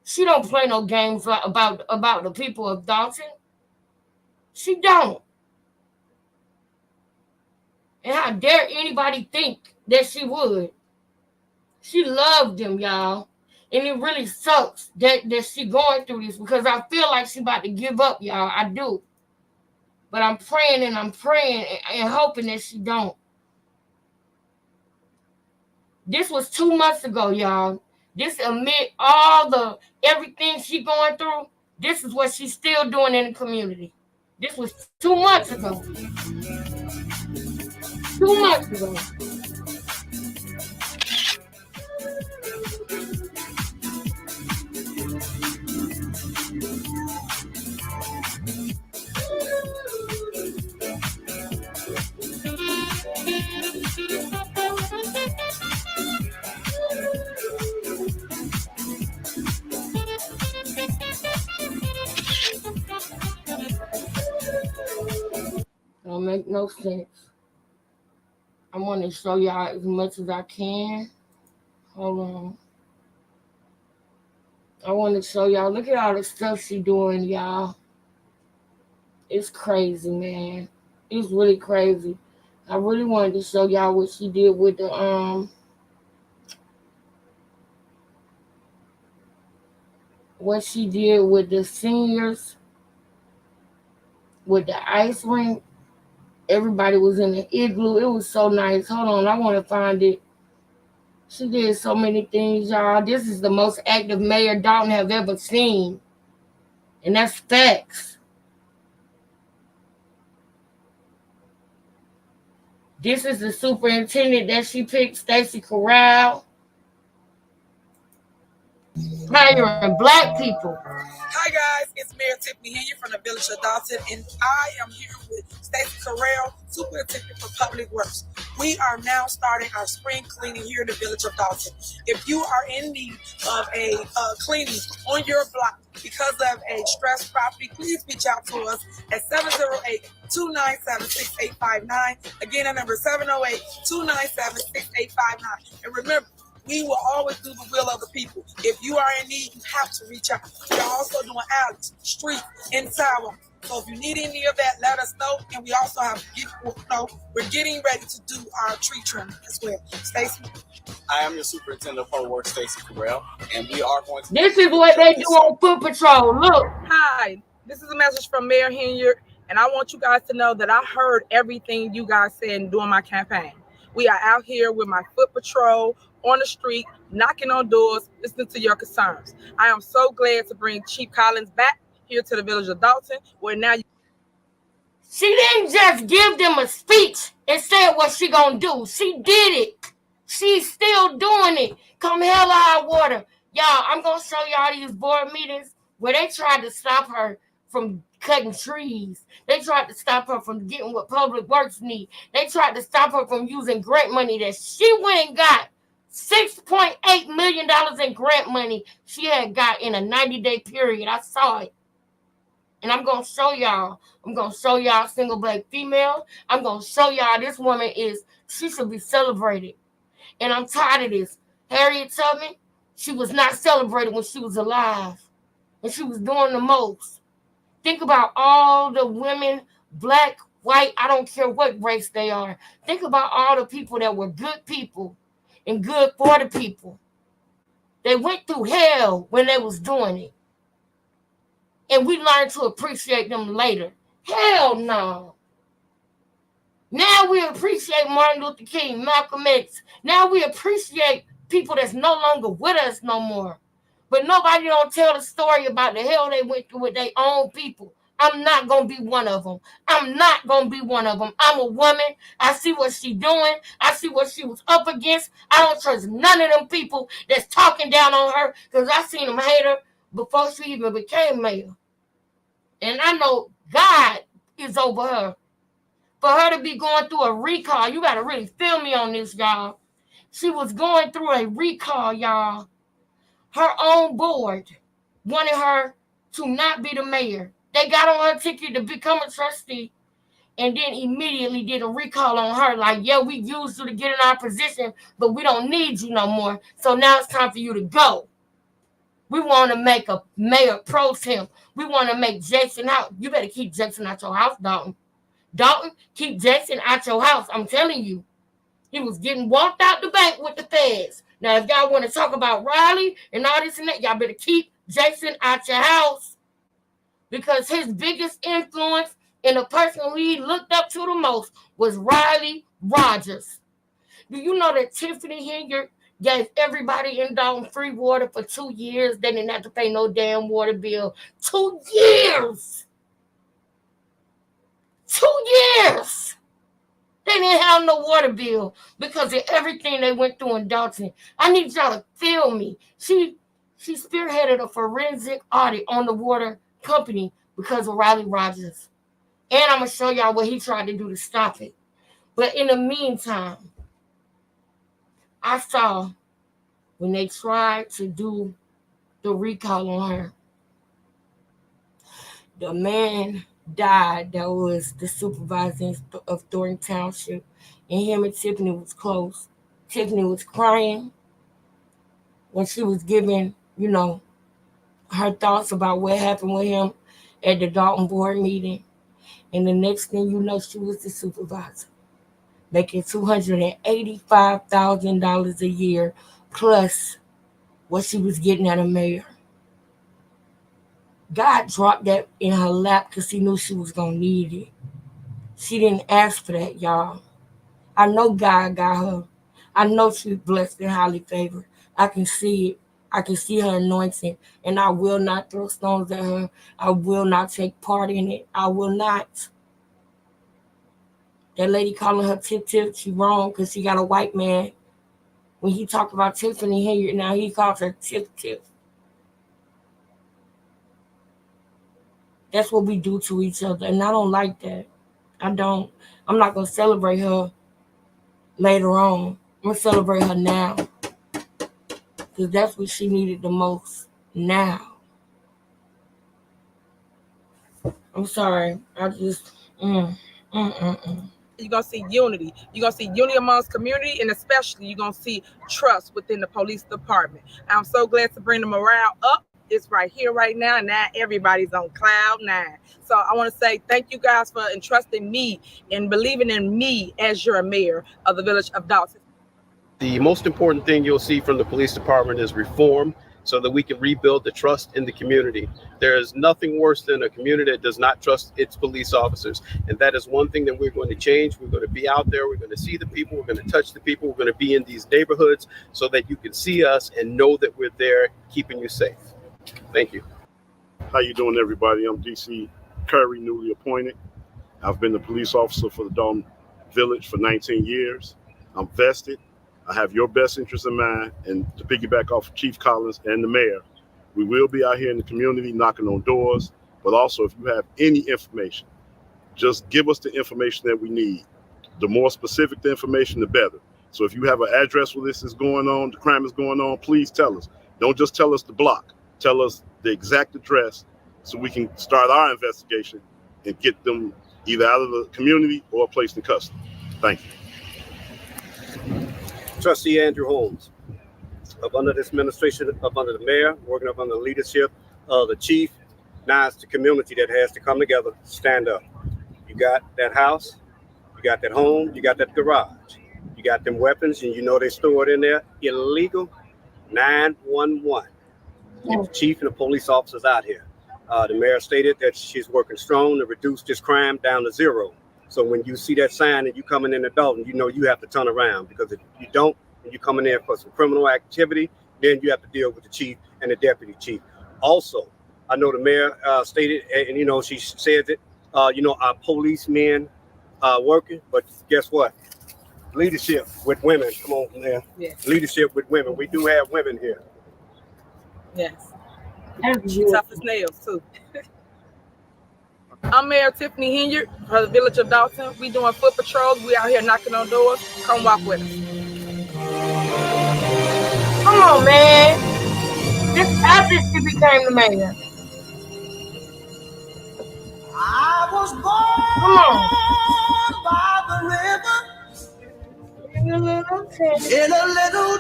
Speaker 1: She don't play no games about the people of Dalton. She don't. And how dare anybody think that she would? She loved them, y'all. And it really sucks that she going through this because I feel like she about to give up, y'all. I do. But I'm praying and hoping that she don't. This was 2 months ago, y'all. This amid everything she going through, this is what she's still doing in the community. This was 2 months ago. 2 months ago. Don't make no sense. I want to show y'all as much as I can. Hold on. I want to show y'all. Look at all the stuff she doing, y'all. It's crazy, man. It's really crazy. I really wanted to show y'all what she did with the what she did with the seniors, with the ice rink. Everybody was in the igloo. It was so nice. Hold on, I want to find it. She did so many things, y'all. This is the most active mayor Dalton have ever seen. And that's facts. This is the superintendent that she picked, Stacey Corral. Hiring Black people.
Speaker 15: Hi guys, it's Mayor Tiffany Henry from the Village of Dalton, and I am here with Stacey Corral, Superintendent for Public Works. We are now starting our spring cleaning here in the Village of Dalton. If you are in need of a cleaning on your block because of a stressed property, please reach out to us at 708-297-6859. Again, that number is 708-297-6859. And remember, we will always do the will of the people. If you are in need, you have to reach out. We are also doing alleys, streets, and sidewalks. So if you need any of that, let us know. And we also have we're getting ready to do our tree trimming as well. Stacey?
Speaker 16: I am your Superintendent of Public Works, Stacey Corral, and we are going to...
Speaker 1: This is what they do on Foot Patrol. Look.
Speaker 17: Hi, this is a message from Mayor Henry, and I want you guys to know that I heard everything you guys said during my campaign. We are out here with my Foot Patrol on the street, knocking on doors, listening to your concerns. I am so glad to bring Chief Collins back here to the Village of Dalton, where now
Speaker 1: she didn't just give them a speech and said what she gonna do. She did it. She's still doing it. Come hell or high water. Y'all, I'm gonna show y'all these board meetings where they tried to stop her from cutting trees. They tried to stop her from getting what Public Works need. They tried to stop her from using grant money that she went and got. $6.8 million in grant money she had got in a 90-day period. I saw it. And I'm going to show y'all. I'm going to show y'all single Black female. I'm going to show y'all this woman she should be celebrated. And I'm tired of this. Harriet Tubman, she was not celebrated when she was alive. And she was doing the most. Think about all the women, Black, white, I don't care what race they are. Think about all the people that were good people. And good for the people. They went through hell when they was doing it. And we learned to appreciate them later. Hell no. Now we appreciate Martin Luther King, Malcolm X. Now we appreciate people that's no longer with us no more. But nobody don't tell the story about the hell they went through with their own people. I'm not going to be one of them. I'm not going to be one of them. I'm a woman. I see what she's doing. I see what she was up against. I don't trust none of them people that's talking down on her because I seen them hate her before she even became mayor. And I know God is over her. For her to be going through a recall, you got to really feel me on this, y'all. She was going through a recall, y'all. Her own board wanted her to not be the mayor. They got on her ticket to become a trustee and then immediately did a recall on her. Like, yeah, we used you to get in our position, but we don't need you no more. So now it's time for you to go. We want to make a mayor pro tem. We want to make Jason out. You better keep Jason out your house, Dalton. Dalton, keep Jason out your house. I'm telling you. He was getting walked out the bank with the feds. Now, if y'all want to talk about Riley and all this and that, y'all better keep Jason out your house. Because his biggest influence and the person who he looked up to the most was Riley Rogers. Do you know that Tiffany Hilliard gave everybody in Dalton free water for 2 years? They didn't have to pay no damn water bill. 2 years! 2 years! They didn't have no water bill because of everything they went through in Dalton. I need y'all to feel me. She spearheaded a forensic audit on the water company because of Riley Rogers. And I'm going to show y'all what he tried to do to stop it. But in the meantime, I saw when they tried to do the recall on her, the man died that was the supervisor of Thornton Township, and him and Tiffany was close. Tiffany was crying when she was giving, her thoughts about what happened with him at the Dalton board meeting. And the next thing you know, she was the supervisor, making $285,000 a year, plus what she was getting at a mayor. God dropped that in her lap because he knew she was going to need it. She didn't ask for that, y'all. I know God got her. I know she's blessed and highly favored. I can see it. I can see her anointing, and I will not throw stones at her. I will not take part in it. I will not. That lady calling her Tip, she wrong because she got a white man. When he talked about Tiffany Hilliard, now he calls her Tip. That's what we do to each other, and I don't like that. I don't. I'm not going to celebrate her later on. I'm going to celebrate her now because that's what she needed the most now. I'm sorry. I just, You're
Speaker 17: going to see unity. You're going to see unity amongst community, and especially you're going to see trust within the police department. I'm so glad to bring the morale up. It's right here, right now, and now everybody's on cloud 9. So I want to say thank you guys for entrusting me and believing in me as your mayor of the village of Dalton.
Speaker 4: The most important thing you'll see from the police department is reform so that we can rebuild the trust in the community. There is nothing worse than a community that does not trust its police officers. And that is one thing that we're going to change. We're going to be out there. We're going to see the people. We're going to touch the people. We're going to be in these neighborhoods so that you can see us and know that we're there keeping you safe. Thank you.
Speaker 14: How you doing, everybody? I'm DC Curry, newly appointed. I've been the police officer for the Dalton Village for 19 years. I'm vested. I have your best interest in mind. And to piggyback off of Chief Collins and the mayor, we will be out here in the community knocking on doors. But also, if you have any information, just give us the information that we need. The more specific the information, the better. So if you have an address where this is going on, the crime is going on, please tell us. Don't just tell us the block. Tell us the exact address so we can start our investigation and get them either out of the community or placed in custody. Thank you.
Speaker 4: Trustee Andrew Holmes, up under this administration, up under the mayor, working up under the leadership of the chief. Now it's the community that has to come together, stand up. You got that house, you got that home, you got that garage, you got them weapons, and you know they stored in there illegal. 911. The chief and the police officers out here. The mayor stated that she's working strong to reduce this crime down to 0. So when you see that sign and you coming in Dalton, you know you have to turn around, because if you don't, and you coming in for some criminal activity, then you have to deal with the chief and the deputy chief. Also, I know the mayor stated, and she said that, our policemen working, but guess what? Leadership with women. Come on, Mayor. Yes. Leadership with women. We do have women here.
Speaker 17: Yes. She's tough as nails, too. I'm Mayor Tiffany Hilliard for the village of Dalton. We doing foot patrols. We out here knocking on doors. Come walk with us.
Speaker 1: Come on, man. This after she became the mayor.
Speaker 23: I was born by the river. In a little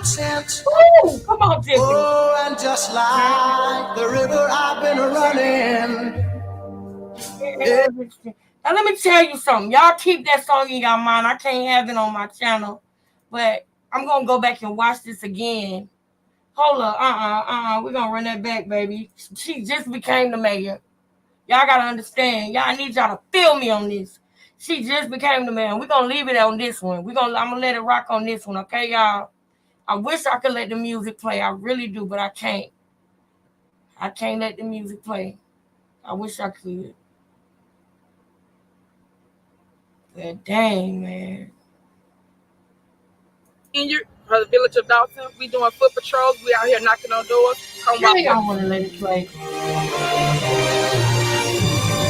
Speaker 23: tent.
Speaker 1: Ooh, come on, Tiffany.
Speaker 23: Oh, and just like the river, I've been running.
Speaker 1: That Now let me tell you something. Y'all keep that song in your mind. I can't have it on my channel, but I'm gonna go back and watch this again. Hold up, we're gonna run that back, baby. She just became the mayor. Y'all gotta understand. I need y'all to feel me on this. She just became the mayor. We're gonna leave it on this one. I'm gonna let it rock on this one, okay, y'all? I wish I could let the music play. I really do, but I can't. I can't let the music play. I wish I could. But dang, man.
Speaker 17: In the village of Dawson, we doing foot patrols. We out here knocking on doors. Come
Speaker 1: Really, I want to let it play.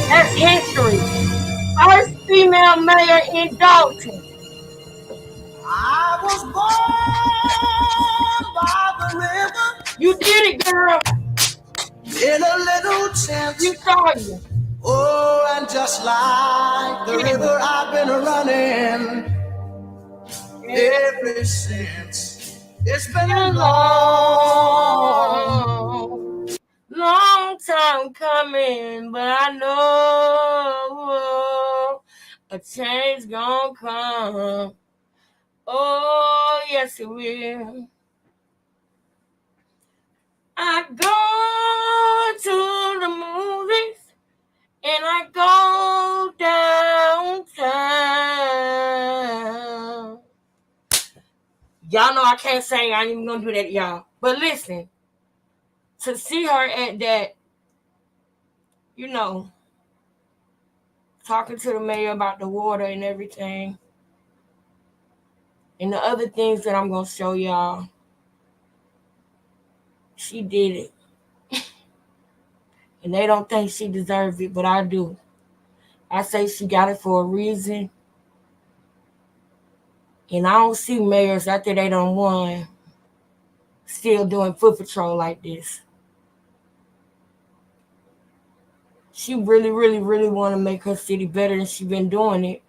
Speaker 1: That's history. First female mayor in Dalton.
Speaker 23: I was born by the river.
Speaker 1: You did it, girl.
Speaker 23: In a little tent.
Speaker 1: You saw you.
Speaker 23: Oh, and just like the river, I've been running ever since. It's been a
Speaker 1: long time coming, but I know a change gonna come. Oh, yes, it will. I go to the movies and I go downtown. Y'all know I can't sing. I ain't even gonna do that, y'all. But listen, to see her at that, talking to the mayor about the water and everything, and the other things that I'm gonna show y'all, she did it. And they don't think she deserves it, but I do. I say she got it for a reason. And I don't see mayors after they done won still doing foot patrol like this. She really, really, really want to make her city better, and she been doing it.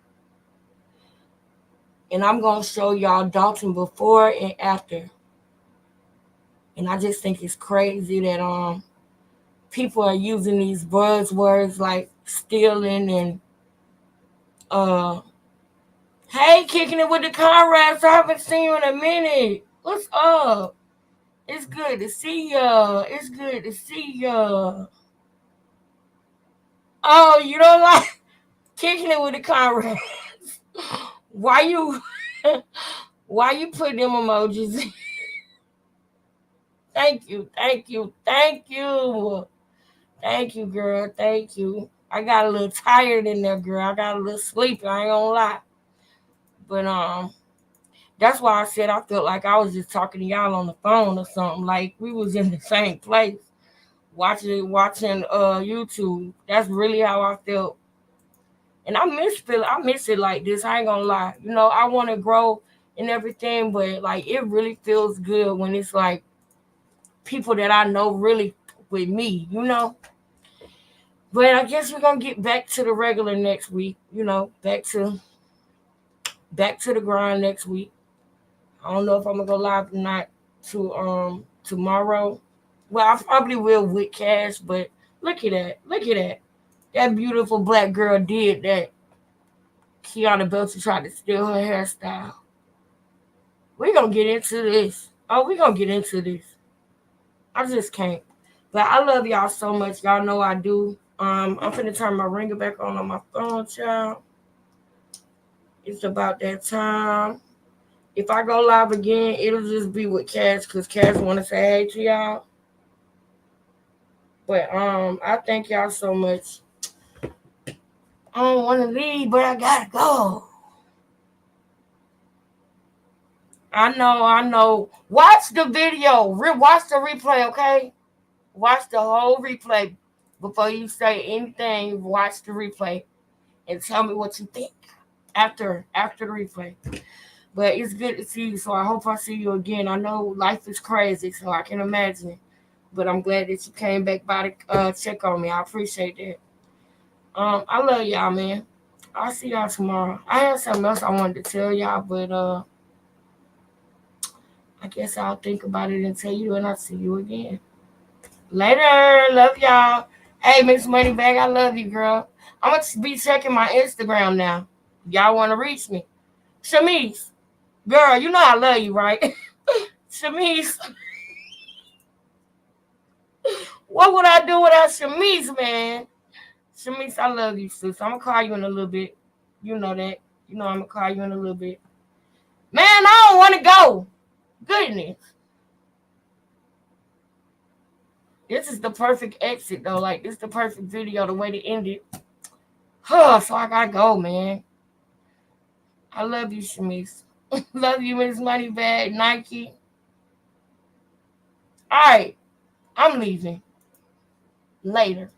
Speaker 1: And I'm going to show y'all Dalton before and after. And I just think it's crazy that people are using these buzzwords like stealing and hey, kicking it with the Conrads. I haven't seen you in a minute. What's up? It's good to see ya. It's good to see ya. Oh, you don't like kicking it with the Conrads? Why you put them emojis in? Thank you, girl. Thank you. I got a little tired in there, girl. I got a little sleepy. I ain't gonna lie. But that's why I said I felt like I was just talking to y'all on the phone or something. Like we was in the same place, watching YouTube. That's really how I felt. And I miss it like this. I ain't gonna lie. I want to grow and everything, but like it really feels good when it's like people that I know really with me, But I guess we're gonna get back to the regular next week, back to the grind next week. I don't know if I'm gonna go live or not to tomorrow. Well, I probably will with Cash, but look at that. That beautiful black girl did that. Kiana Belcher tried to steal her hairstyle. We're gonna get into this. I just can't. But I love y'all so much. Y'all know I do. I'm finna turn my ringer back on my phone, child. It's about that time. If I go live again, it'll just be with Cash because Cash want to say hey to y'all. But I thank y'all so much. I don't want to leave, but I gotta go. I know. Watch the video. Watch the replay, okay? Watch the whole replay before you say anything. Watch the replay and tell me what you think after the replay. But it's good to see you, so I hope I see you again. I know life is crazy, so I can imagine. But I'm glad that you came back by to check on me. I appreciate that. I love y'all, man. I'll see y'all tomorrow. I had something else I wanted to tell y'all, but I guess I'll think about it and tell you, and I'll see you again. Later. Love y'all. Hey, Miss Moneybag, I love you, girl. I'm gonna be checking my Instagram now. Y'all want to reach me? Shamice, girl, you know I love you, right? Shamice, what would I do without Shamice, man? Shamice, I love you, sis. I'm gonna call you in a little bit. You know that. You know I'm gonna call you in a little bit. Man, I don't want to go. Goodness. This is the perfect exit, though. Like, this is the perfect video, the way to end it. Huh, so I gotta go, man. I love you, Shamice. Love you, Miss Moneybag, Nike. All right, I'm leaving. Later.